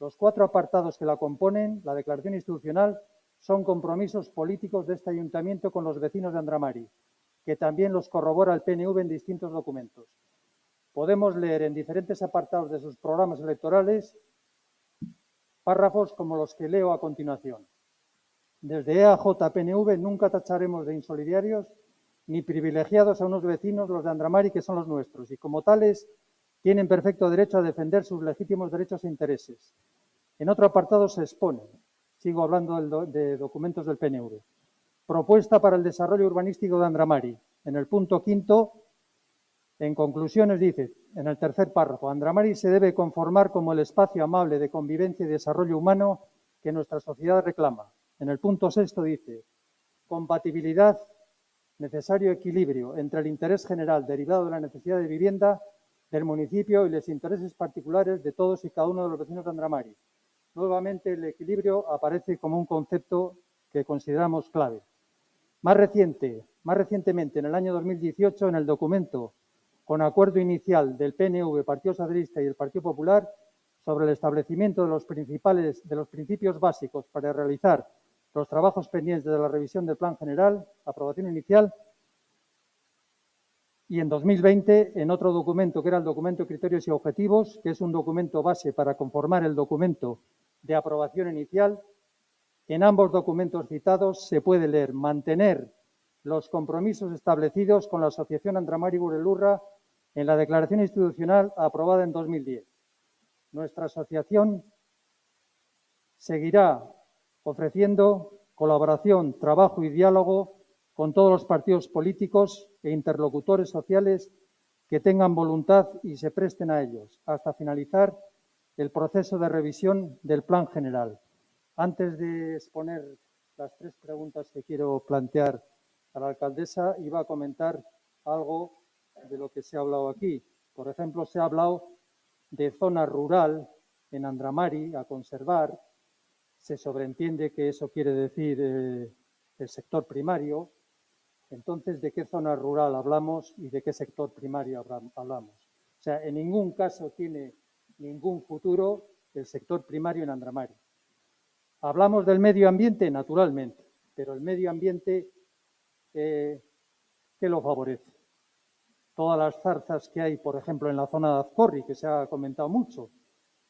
Los 4 apartados que la componen, la declaración institucional, son compromisos políticos de este ayuntamiento con los vecinos de Andramari, que también los corrobora el PNV en distintos documentos. Podemos leer en diferentes apartados de sus programas electorales párrafos como los que leo a continuación. Desde EAJ-PNV nunca tacharemos de insolidarios ni privilegiados a unos vecinos, los de Andramari, que son los nuestros, y como tales tienen perfecto derecho a defender sus legítimos derechos e intereses. En otro apartado se expone, sigo hablando de documentos del PNV, propuesta para el desarrollo urbanístico de Andramari. En el punto 5, en conclusiones, dice, en el tercer párrafo, Andramari se debe conformar como el espacio amable de convivencia y desarrollo humano que nuestra sociedad reclama. En el punto 6 dice, compatibilidad, necesario equilibrio entre el interés general derivado de la necesidad de vivienda del municipio y los intereses particulares de todos y cada uno de los vecinos de Andramari. Nuevamente, el equilibrio aparece como un concepto que consideramos clave. Más recientemente, en el año 2018, en el documento con acuerdo inicial del PNV, Partido Socialista y el Partido Popular sobre el establecimiento de los principios básicos para realizar los trabajos pendientes de la revisión del Plan General, aprobación inicial, y en 2020 en otro documento que era el documento de criterios y objetivos, que es un documento base para conformar el documento de aprobación inicial. En ambos documentos citados se puede leer mantener los compromisos establecidos con la Asociación Andramari Gurelurra en la declaración institucional aprobada en 2010. Nuestra asociación seguirá ofreciendo colaboración, trabajo y diálogo con todos los partidos políticos e interlocutores sociales que tengan voluntad y se presten a ellos, hasta finalizar el proceso de revisión del Plan General. Antes de exponer las 3 preguntas que quiero plantear a la alcaldesa, iba a comentar algo de lo que se ha hablado aquí. Por ejemplo, se ha hablado de zona rural en Andramari a conservar. Se sobreentiende que eso quiere decir el sector primario. Entonces, ¿de qué zona rural hablamos y de qué sector primario hablamos? O sea, en ningún caso tiene ningún futuro el sector primario en Andramari. Hablamos del medio ambiente, naturalmente, pero el medio ambiente, ¿qué lo favorece? Todas las zarzas que hay, por ejemplo, en la zona de Azcorri, que se ha comentado mucho,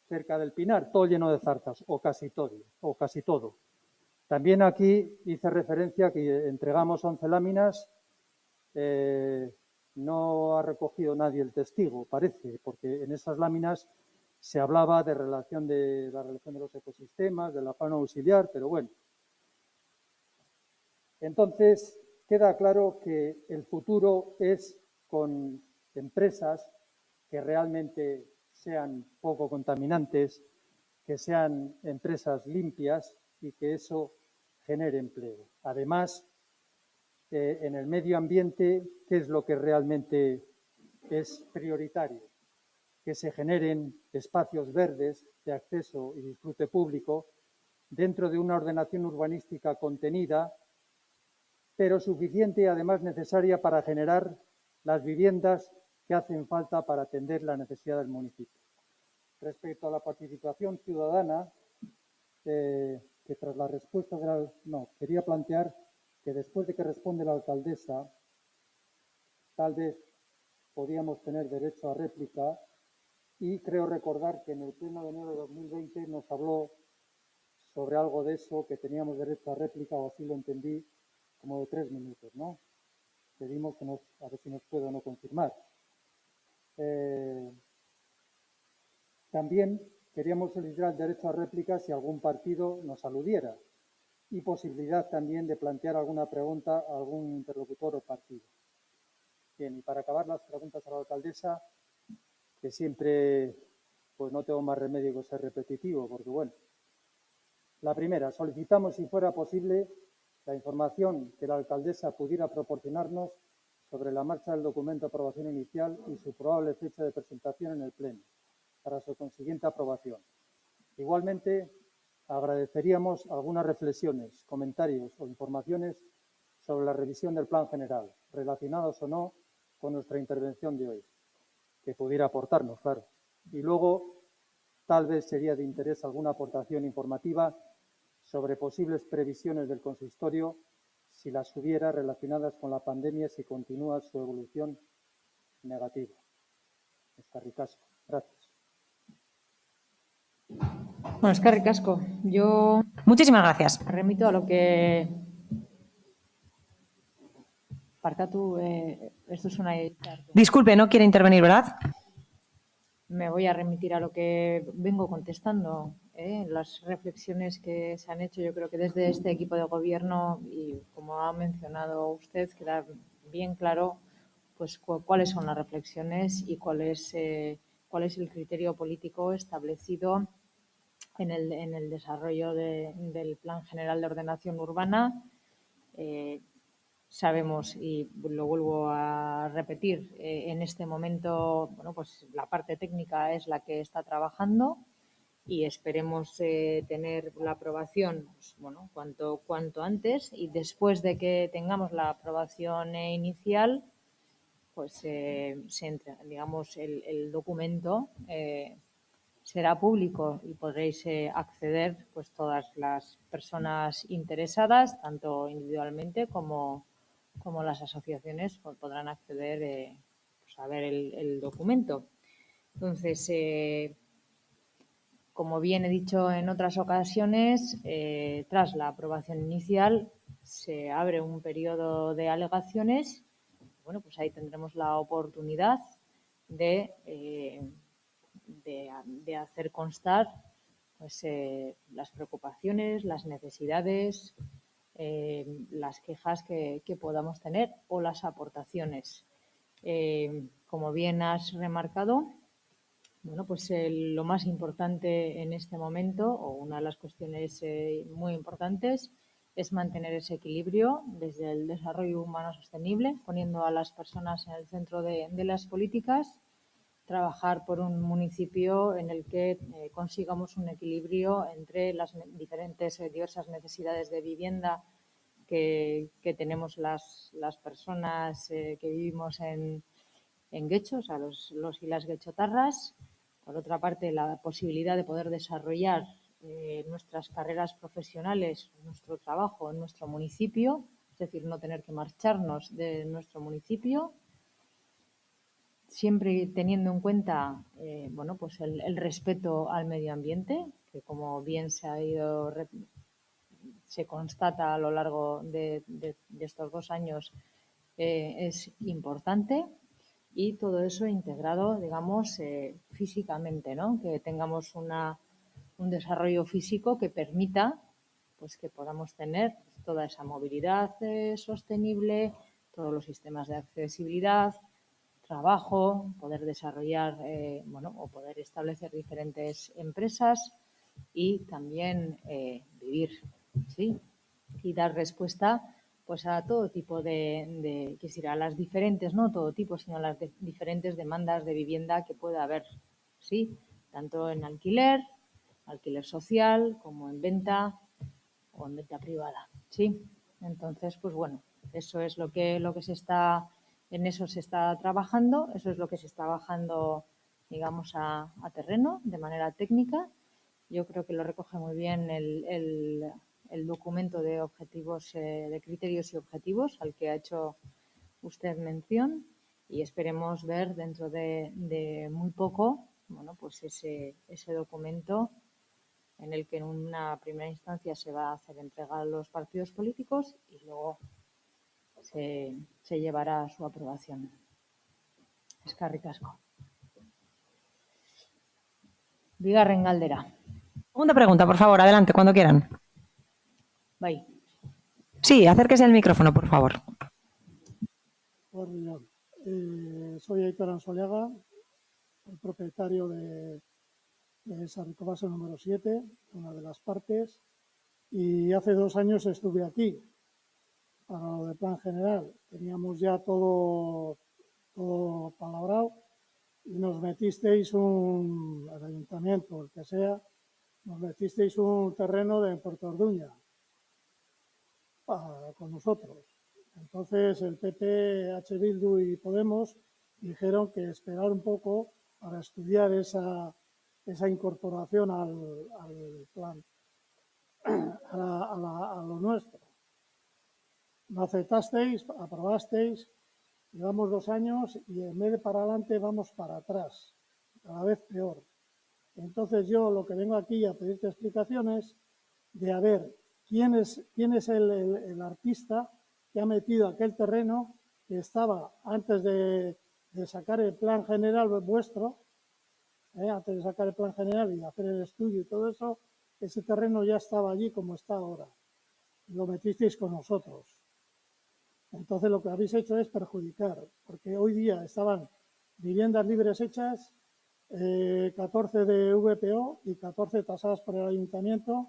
cerca del Pinar, todo lleno de zarzas, o casi todo. También aquí hice referencia que entregamos 11 láminas, no ha recogido nadie el testigo, parece, porque en esas láminas se hablaba de la relación de los ecosistemas, de la fauna auxiliar, pero bueno. Entonces, queda claro que el futuro es con empresas que realmente sean poco contaminantes, que sean empresas limpias y que eso genere empleo. Además, en el medio ambiente, ¿qué es lo que realmente es prioritario? Que se generen espacios verdes de acceso y disfrute público dentro de una ordenación urbanística contenida, pero suficiente y además necesaria para generar las viviendas que hacen falta para atender la necesidad del municipio. Respecto a la participación ciudadana, que tras la respuesta de quería plantear que después de que responde la alcaldesa, tal vez podíamos tener derecho a réplica, y creo recordar que en el pleno de enero de 2020 nos habló sobre algo de eso, que teníamos derecho a réplica, o así lo entendí, como de 3 minutos, ¿no? Pedimos que a ver si nos puede o no confirmar. También queríamos solicitar el derecho a réplica si algún partido nos aludiera, y posibilidad también de plantear alguna pregunta a algún interlocutor o partido. Bien, y para acabar las preguntas a la alcaldesa, que siempre pues no tengo más remedio que ser repetitivo, porque bueno. La primera, solicitamos, si fuera posible, la información que la alcaldesa pudiera proporcionarnos sobre la marcha del documento de aprobación inicial y su probable fecha de presentación en el Pleno, para su consiguiente aprobación. Igualmente, agradeceríamos algunas reflexiones, comentarios o informaciones sobre la revisión del Plan General, relacionados o no con nuestra intervención de hoy, que pudiera aportarnos, claro. Y luego, tal vez sería de interés alguna aportación informativa sobre posibles previsiones del consistorio, si las hubiera, relacionadas con la pandemia, si continúa su evolución negativa. Eskerrik asko. Gracias. Bueno, eskerrik asko. Yo Muchísimas gracias. remito a lo que... Parkatu, esto es una... Disculpe, no quiere intervenir, ¿verdad? Me voy a remitir a lo que vengo contestando. Las reflexiones que se han hecho, yo creo que desde este equipo de gobierno, y como ha mencionado usted, queda bien claro pues cuáles son las reflexiones y cuál es el criterio político establecido en el desarrollo del Plan General de Ordenación Urbana. Sabemos, y lo vuelvo a repetir, en este momento, bueno, pues la parte técnica es la que está trabajando y esperemos tener la aprobación, pues, bueno, cuanto antes, y después de que tengamos la aprobación inicial, pues digamos el documento será público y podréis acceder, pues todas las personas interesadas, tanto individualmente como las asociaciones, podrán acceder pues a ver el documento. Entonces, como bien he dicho en otras ocasiones, tras la aprobación inicial se abre un periodo de alegaciones. Bueno, pues ahí tendremos la oportunidad de hacer constar pues, las preocupaciones, las necesidades las quejas que podamos tener o las aportaciones. Como bien has remarcado, bueno, pues lo más importante en este momento, o una de las cuestiones muy importantes, es mantener ese equilibrio desde el desarrollo humano sostenible, poniendo a las personas en el centro de las políticas, trabajar por un municipio en el que consigamos un equilibrio entre las diversas necesidades de vivienda que tenemos las personas que vivimos en guechos, a los y las guechotarras. Por otra parte, la posibilidad de poder desarrollar nuestras carreras profesionales, nuestro trabajo en nuestro municipio, es decir, no tener que marcharnos de nuestro municipio, siempre teniendo en cuenta bueno, pues el respeto al medio ambiente, que como bien se constata a lo largo de estos 2 años, es importante. Y todo eso integrado, digamos, físicamente, ¿no? Que tengamos un desarrollo físico que permita pues que podamos tener toda esa movilidad sostenible, todos los sistemas de accesibilidad, trabajo, poder desarrollar, bueno, o poder establecer diferentes empresas y también vivir, ¿sí? Y dar respuesta pues a todo tipo quisiera, a las diferentes, no todo tipo, sino a las diferentes demandas de vivienda que pueda haber, ¿sí? Tanto en alquiler social, como en venta o en venta privada, ¿sí? Entonces, pues bueno, eso es lo que en eso se está trabajando, eso es lo que se está bajando, digamos, a terreno de manera técnica. Yo creo que lo recoge muy bien el documento de objetivos, de criterios y objetivos al que ha hecho usted mención, y esperemos ver dentro de muy poco, bueno, pues ese documento en el que en una primera instancia se va a hacer entrega a los partidos políticos y luego se llevará a su aprobación. Eskerrik asko. Bigarren galdera. Segunda pregunta, por favor, adelante, cuando quieran. Bye. Sí, acérquese al micrófono, por favor. Soy Aitor Ansoliaga, el propietario de Sarricobaso número 7, una de las partes, y hace 2 años estuve aquí para lo de plan general. Teníamos ya todo palabrado y nos metisteis el ayuntamiento, el que sea, nos metisteis un terreno de Puerto Orduña con nosotros. Entonces el PP, H. Bildu y Podemos dijeron que esperar un poco para estudiar esa incorporación al plan, a lo nuestro. No aceptasteis, aprobasteis, llevamos 2 años y en vez de para adelante vamos para atrás, cada vez peor. Entonces yo lo que vengo aquí a pedirte explicaciones de a ver quién es el artista que ha metido aquel terreno que estaba antes de sacar el plan general vuestro, antes de sacar el plan general y hacer el estudio y todo eso, ese terreno ya estaba allí como está ahora. Lo metisteis con nosotros. Entonces lo que habéis hecho es perjudicar, porque hoy día estaban viviendas libres hechas, 14 de VPO y 14 tasadas por el ayuntamiento,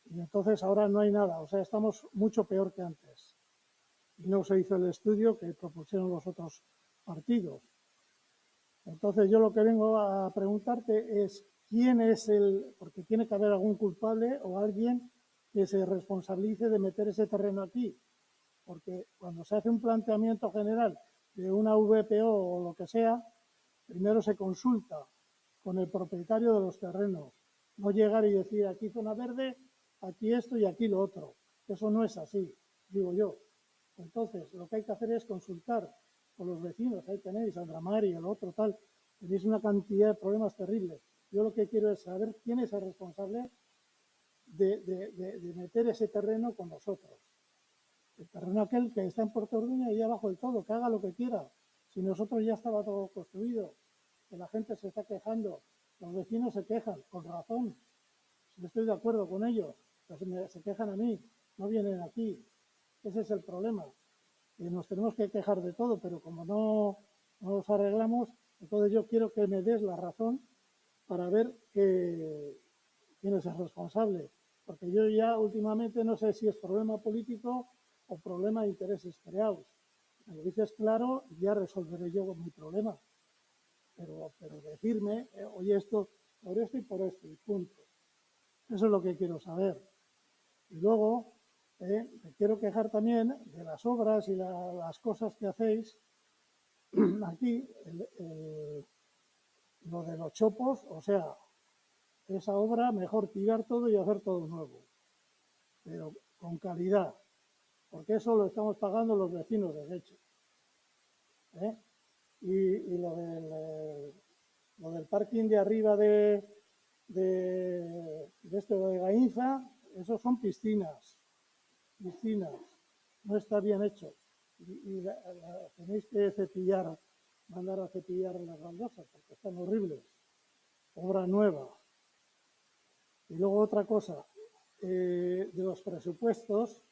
y entonces ahora no hay nada, o sea, estamos mucho peor que antes. Y no se hizo el estudio que propusieron los otros partidos. Entonces yo lo que vengo a preguntarte es quién es porque tiene que haber algún culpable o alguien que se responsabilice de meter ese terreno aquí. Porque cuando se hace un planteamiento general de una VPO o lo que sea, primero se consulta con el propietario de los terrenos. No llegar y decir aquí zona verde, aquí esto y aquí lo otro. Eso no es así, digo yo. Entonces, lo que hay que hacer es consultar con los vecinos. Ahí tenéis a Dramari, el otro tal. Tenéis una cantidad de problemas terribles. Yo lo que quiero es saber quién es el responsable de meter ese terreno con nosotros. El terreno aquel que está en Puerto Orduña y abajo del todo, que haga lo que quiera. Si nosotros ya estaba todo construido, que la gente se está quejando, los vecinos se quejan, con razón. Si estoy de acuerdo con ellos, pues se quejan a mí. no vienen aquí. Ese es el problema. Y nos tenemos que quejar de todo, pero como no nos arreglamos, entonces yo quiero que me des la razón para ver quién es el responsable. Porque yo ya últimamente no sé si es problema político o problema de intereses creados. Me lo dices claro, ya resolveré yo mi problema. Pero decirme, oye, esto por esto, y punto. Eso es lo que quiero saber. Y luego, me quiero quejar también de las obras y las cosas que hacéis. Aquí, lo de los chopos, o sea, esa obra mejor tirar todo y hacer todo nuevo, pero con calidad, porque eso lo estamos pagando los vecinos de hecho. Y lo del parking de arriba de Gainza, esos son piscinas, no está bien hecho. Y tenéis que cepillar, mandar a cepillar las baldosas porque están horribles. Obra nueva. Y luego otra cosa, de los presupuestos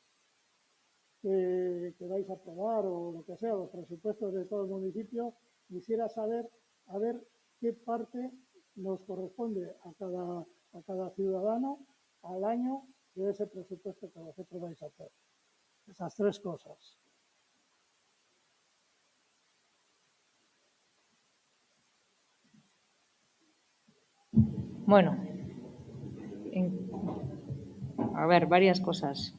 que vais a aprobar o lo que sea, los presupuestos de todo el municipio, quisiera saber a ver qué parte nos corresponde a cada ciudadano al año de ese presupuesto que vosotros vais a hacer. Esas tres cosas. Bueno, a ver, varias cosas.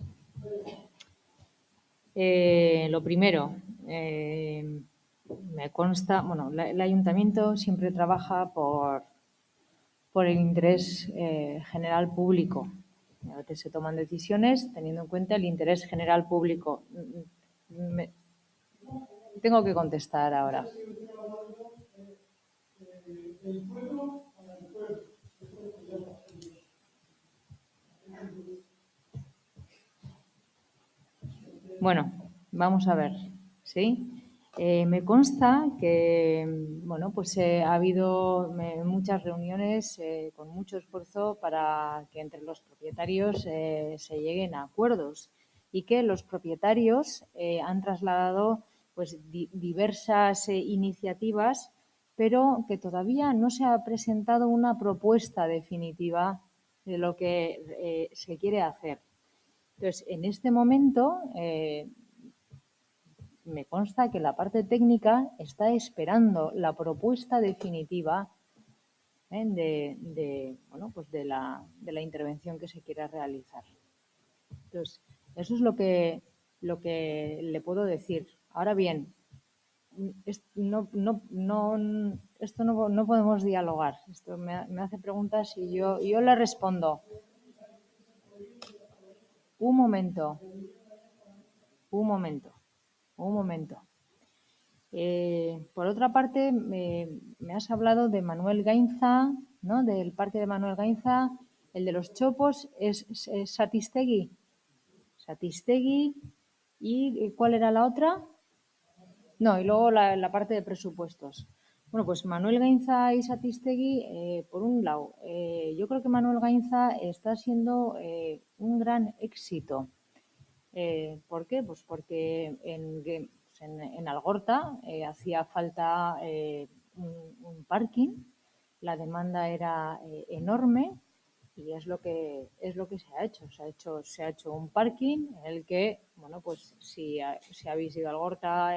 Lo primero, me consta, bueno, el ayuntamiento siempre trabaja por el interés general público. A veces se toman decisiones teniendo en cuenta el interés general público. Tengo que contestar ahora. Bueno, vamos a ver, ¿sí? Me consta que, bueno, pues ha habido muchas reuniones con mucho esfuerzo para que entre los propietarios se lleguen a acuerdos y que los propietarios han trasladado pues diversas iniciativas, pero que todavía no se ha presentado una propuesta definitiva de lo que se quiere hacer. Entonces, en este momento me consta que la parte técnica está esperando la propuesta definitiva de la intervención que se quiera realizar. Entonces, eso es lo que le puedo decir. Ahora bien, esto no podemos dialogar. Esto me hace preguntas y yo le respondo. Un momento. Por otra parte, me has hablado de Manuel Gainza, ¿no? Del parque de Manuel Gainza. El de los chopos es Satistegui. ¿Y cuál era la otra? No, y luego la parte de presupuestos. Bueno, pues Manuel Gainza y Satistegui, por un lado, yo creo que Manuel Gainza está siendo un gran éxito. ¿Por qué? Pues porque en Algorta hacía falta un parking, la demanda era enorme y es lo que se ha hecho. Se ha hecho un parking en el que, bueno, pues si habéis ido a Algorta,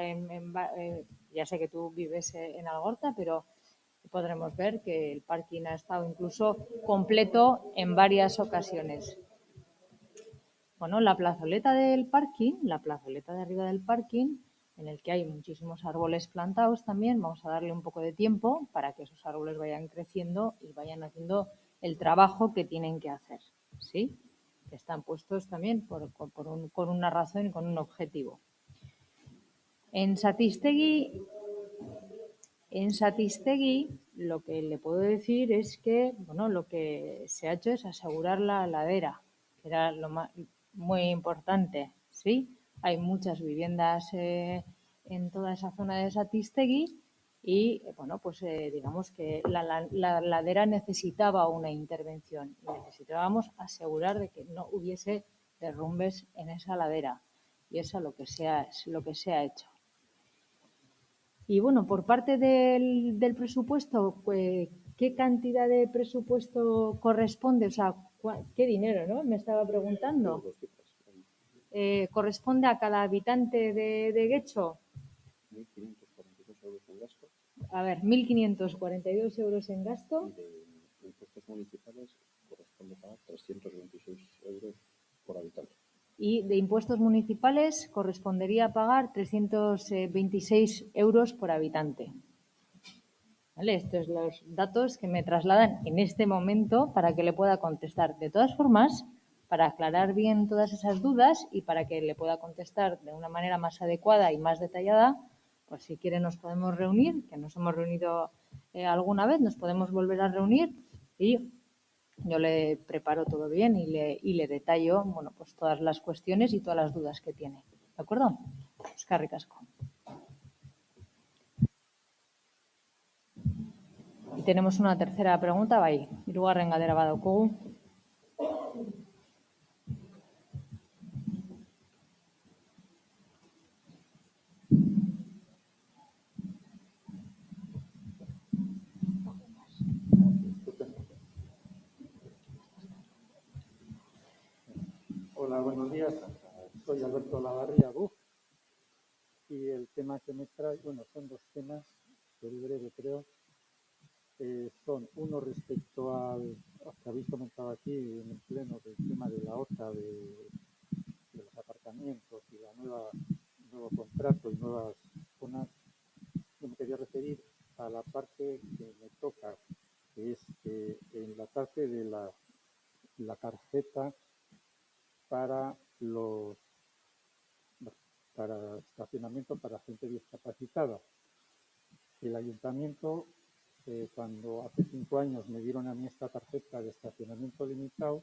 ya sé que tú vives en Algorta, pero podremos ver que el parking ha estado incluso completo en varias ocasiones. Bueno, la plazoleta del parking, la plazoleta de arriba del parking, en el que hay muchísimos árboles plantados también, vamos a darle un poco de tiempo para que esos árboles vayan creciendo y vayan haciendo el trabajo que tienen que hacer, ¿sí? Que están puestos también con una razón y con un objetivo. En Satistegui, lo que le puedo decir es que, bueno, lo que se ha hecho es asegurar la ladera, que era lo muy importante, ¿sí? Hay muchas viviendas en toda esa zona de Satistegui y, bueno, pues digamos que la ladera necesitaba una intervención y necesitábamos asegurar de que no hubiese derrumbes en esa ladera, y es lo que se ha hecho. Y bueno, por parte del presupuesto, pues, ¿qué cantidad de presupuesto corresponde? O sea, ¿qué dinero, no? Me estaba preguntando. ¿Corresponde a cada habitante de Guecho? 1.542 euros en gasto. A ver, 1.542 euros en gasto. Y de impuestos municipales corresponde pagar 326 euros por habitante. Y de impuestos municipales correspondería pagar 326 euros por habitante. ¿Vale? Estos son los datos que me trasladan en este momento para que le pueda contestar. De todas formas, para aclarar bien todas esas dudas y para que le pueda contestar de una manera más adecuada y más detallada, pues si quiere nos podemos reunir, que nos hemos reunido alguna vez, nos podemos volver a reunir y yo le preparo todo bien y le detallo, bueno, pues todas las cuestiones y todas las dudas que tiene. ¿De acuerdo? Eskerrik asko. Y tenemos una tercera pregunta, bai. Hirugarren galdera badaukagu. Hola, buenos días. Soy Alberto Lavarría Buf y el tema que me trae, bueno, son dos temas, seré breve creo. Son uno respecto al que habéis comentado aquí en el pleno del tema de la OTA, de los aparcamientos y la nuevo contrato y nuevas zonas. Yo me quería referir a la parte que me toca, que es en la parte de la tarjeta para estacionamiento para gente discapacitada. El ayuntamiento, cuando hace 5 años me dieron a mí esta tarjeta de estacionamiento limitado,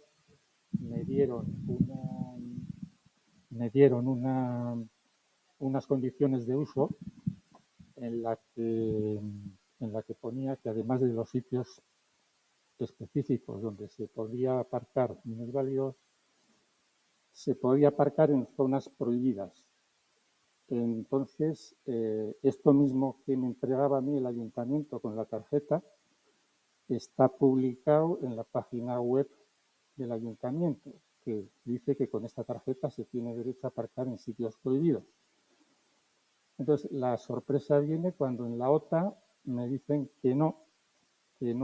me dieron unas condiciones de uso en la que ponía que además de los sitios específicos donde se podía aparcar minusválidos, se podía aparcar en zonas prohibidas. Entonces, esto mismo que me entregaba a mí el ayuntamiento con la tarjeta está publicado en la página web del ayuntamiento, que dice que con esta tarjeta se tiene derecho a aparcar en sitios prohibidos. Entonces, la sorpresa viene cuando en la OTA me dicen que no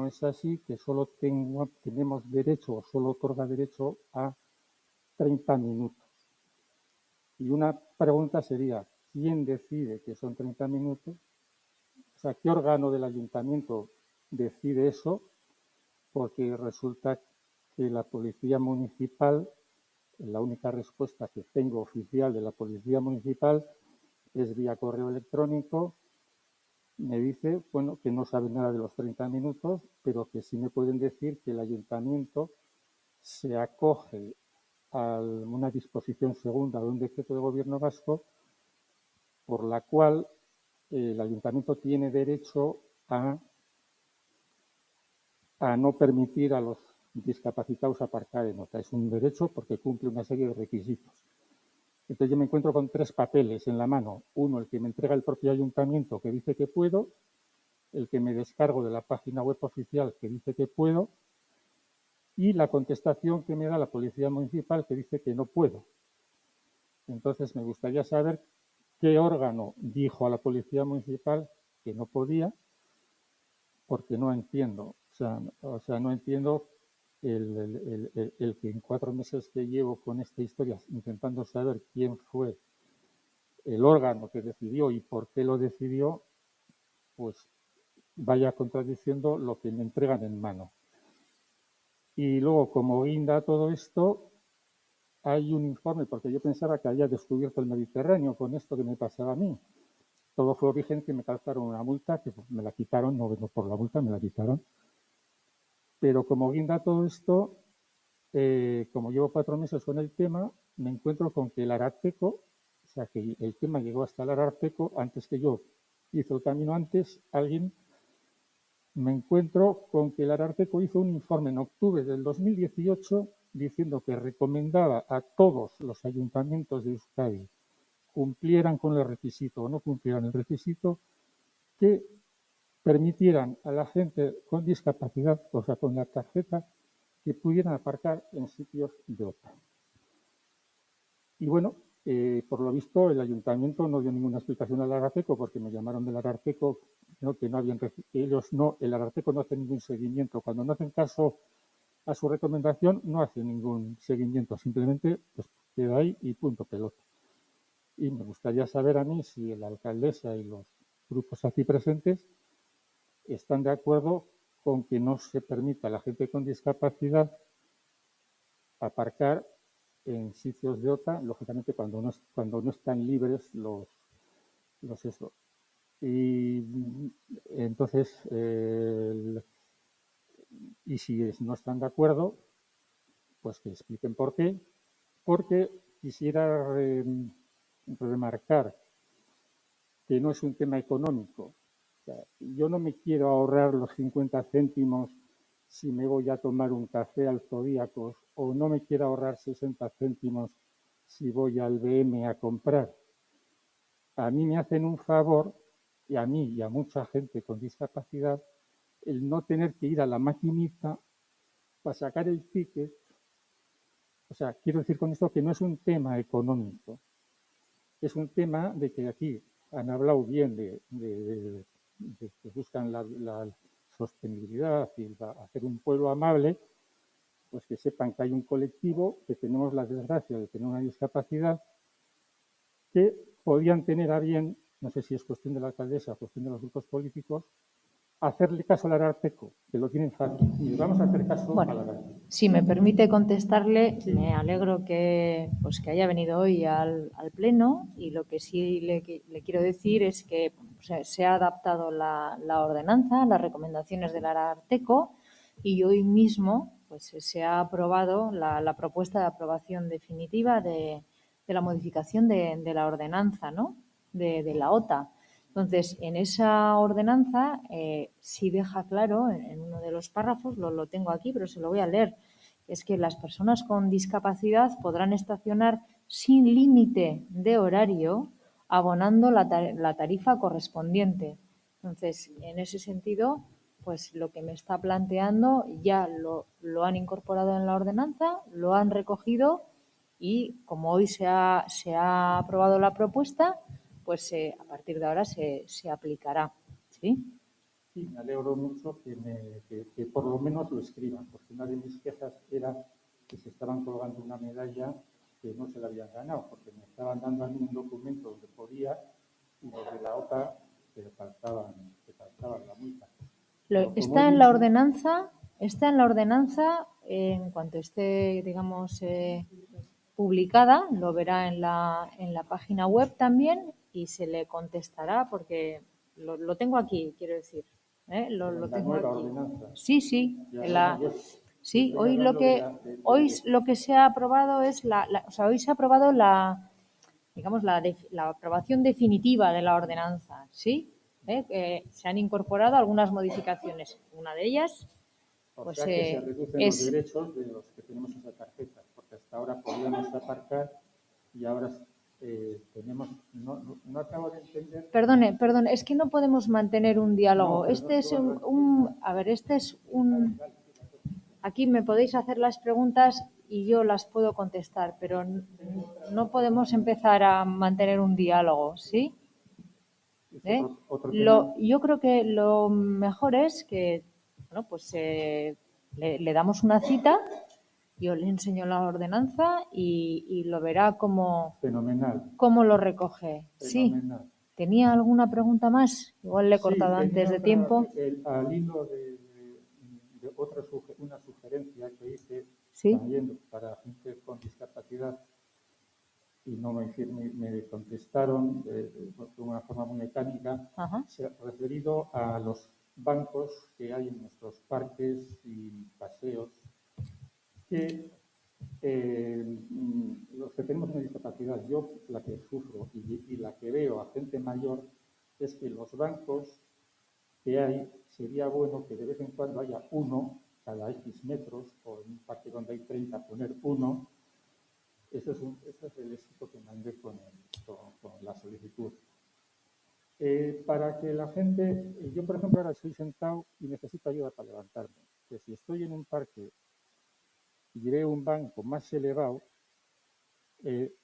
es así, que solo tenemos derecho o solo otorga derecho a 30 minutos. Y una pregunta sería, ¿quién decide que son 30 minutos? O sea, ¿qué órgano del ayuntamiento decide eso? Porque resulta que la policía municipal, la única respuesta que tengo oficial de la policía municipal es vía correo electrónico. Me dice, bueno, que no sabe nada de los 30 minutos, pero que sí me pueden decir que el ayuntamiento se acoge a una disposición segunda de un decreto de gobierno vasco por la cual el ayuntamiento tiene derecho a no permitir a los discapacitados aparcar en OTA. Es un derecho porque cumple una serie de requisitos. Entonces yo me encuentro con 3 papeles en la mano. Uno, el que me entrega el propio ayuntamiento, que dice que puedo, el que me descargo de la página web oficial, que dice que puedo, y la contestación que me da la policía municipal, que dice que no puedo. Entonces me gustaría saber qué órgano dijo a la policía municipal que no podía, porque no entiendo. O sea, no entiendo el que en 4 meses que llevo con esta historia intentando saber quién fue el órgano que decidió y por qué lo decidió, pues vaya contradiciendo lo que me entregan en mano. Y luego, como guinda todo esto, hay un informe, porque yo pensaba que había descubierto el Mediterráneo con esto que me pasaba a mí. Todo fue origen que me calzaron una multa, que me la quitaron, no por la multa, me la quitaron. Pero como guinda todo esto, como llevo 4 meses con el tema, me encuentro con que el Ararteko, o sea, que el tema llegó hasta el Ararteko antes que yo hice el camino antes, me encuentro con que el Ararteko hizo un informe en octubre del 2018 diciendo que recomendaba a todos los ayuntamientos de Euskadi, cumplieran con el requisito o no cumplieran el requisito, que permitieran a la gente con discapacidad, o sea, con la tarjeta, que pudieran aparcar en sitios de OTA. Y bueno, por lo visto el ayuntamiento no dio ninguna explicación al Ararteko, porque me llamaron del Ararteko, ¿no? Que no habían, el Ararteko no hace ningún seguimiento. Cuando no hacen caso a su recomendación, no hace ningún seguimiento, simplemente pues, queda ahí y punto pelota. Y me gustaría saber a mí si la alcaldesa y los grupos aquí presentes están de acuerdo con que no se permita a la gente con discapacidad aparcar en sitios de OTA, lógicamente cuando no están libres los eso. Y entonces, y si no están de acuerdo, pues que expliquen por qué. Porque quisiera remarcar que no es un tema económico. O sea, yo no me quiero ahorrar los 50 céntimos si me voy a tomar un café al Zodíacos, o no me quiero ahorrar 60 céntimos si voy al BM a comprar. A mí me hacen un favor, y a mí y a mucha gente con discapacidad, el no tener que ir a la maquinita para sacar el ticket. O sea, quiero decir con esto que no es un tema económico, es un tema de que aquí han hablado bien de que buscan la sostenibilidad y hacer un pueblo amable, pues que sepan que hay un colectivo, que tenemos la desgracia de tener una discapacidad, que podían tener a bien, no sé si es cuestión de la alcaldesa o cuestión de los grupos políticos, hacerle caso al Ararteko, que lo tienen fácil. Y vamos a hacer caso al Ararteko. Si me permite contestarle, me alegro que haya venido hoy al Pleno, y lo que sí le quiero decir es que se ha adaptado la ordenanza a las recomendaciones del Ararteko, y hoy mismo pues se ha aprobado la propuesta de aprobación definitiva de la modificación de la ordenanza, ¿no? de la OTA. Entonces, en esa ordenanza sí deja claro, en uno de los párrafos, lo tengo aquí, pero se lo voy a leer, es que las personas con discapacidad podrán estacionar sin límite de horario, abonando la tarifa correspondiente. Entonces, en ese sentido, pues lo que me está planteando ya lo han incorporado en la ordenanza, lo han recogido, y como hoy se ha aprobado la propuesta, pues a partir de ahora se aplicará. ¿Sí? Sí, me alegro mucho que por lo menos lo escriban, porque una de mis quejas era que se estaban colgando una medalla que no se la habían ganado, porque me estaban dando a mí un documento donde podía, y los de la OTA que faltaban la multa. Está en la ordenanza, en cuanto esté, digamos, publicada, lo verá en la página web también, y se le contestará, porque lo tengo aquí, quiero decir. Lo tengo aquí. Sí. Sí, hoy lo que se ha aprobado es hoy se ha aprobado la aprobación definitiva de la ordenanza, ¿sí? Se han incorporado algunas modificaciones. Una de ellas, pues, o sea que se reducen los derechos de los que tenemos esa tarjeta, porque hasta ahora podíamos aparcar y ahora tenemos, no acabo de entender. Perdone, es que no podemos mantener un diálogo. Aquí me podéis hacer las preguntas y yo las puedo contestar, pero no podemos empezar a mantener un diálogo, ¿sí? Yo creo que lo mejor es que, le damos una cita, yo le enseño la ordenanza y lo verá cómo lo recoge. Fenomenal. Sí. ¿Tenía alguna pregunta más? Igual le he cortado antes de tiempo. Al hilo de una sugerencia que hice también para gente con discapacidad, y no me contestaron de una forma muy mecánica, referido a los bancos que hay en nuestros parques y paseos, que los que tenemos una discapacidad, yo la que sufro y la que veo a gente mayor, es que los bancos que hay, sería bueno que de vez en cuando haya uno cada X metros, o en un parque donde hay 30 poner 1, ese es el éxito que mandé con la solicitud. Para que la gente, yo por ejemplo ahora estoy sentado y necesito ayuda para levantarme. Que si estoy en un parque y veo un banco más elevado,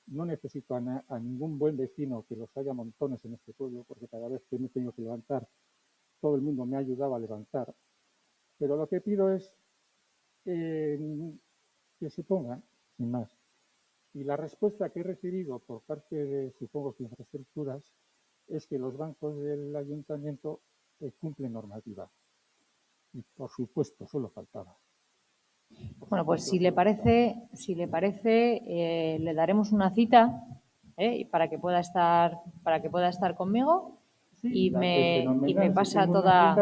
no necesito a ningún buen vecino, que los haya montones en este pueblo, porque cada vez que me tengo que levantar, todo el mundo me ha ayudado a levantar. Pero lo que pido es que se pongan, sin más. Y la respuesta que he recibido por parte de, supongo que infraestructuras, es que los bancos del ayuntamiento cumplen normativa. Y por supuesto, solo faltaba. Bueno, pues si le parece, le daremos una cita para que pueda estar conmigo y me pasa todas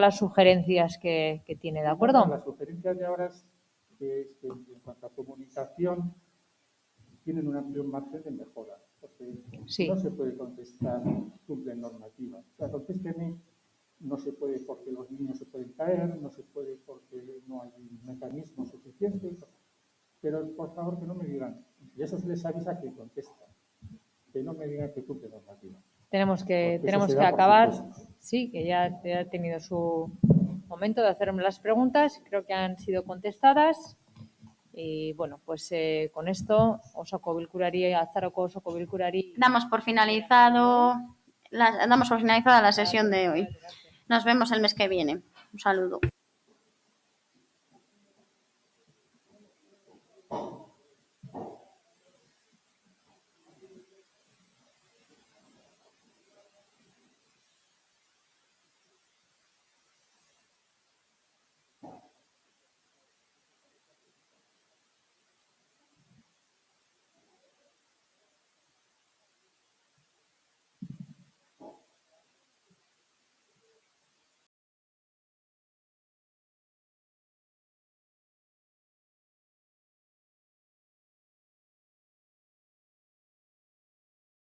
las sugerencias que tiene, ¿de acuerdo? Las sugerencias de ahora es que en cuanto a comunicación tienen un amplio margen de mejora, porque sí. No se puede contestar cumplen normativa. O sea, contésteme, no se puede porque los niños se pueden caer, no se puede porque no hay mecanismos suficientes, pero por favor que no me digan, y eso se les avisa que contestan, que no me digan que cumple normativa. Tenemos que acabar, sí, que ya ha tenido su momento de hacerme las preguntas, creo que han sido contestadas y bueno, pues con esto damos por finalizada la sesión de hoy. Nos vemos el mes que viene. Un saludo.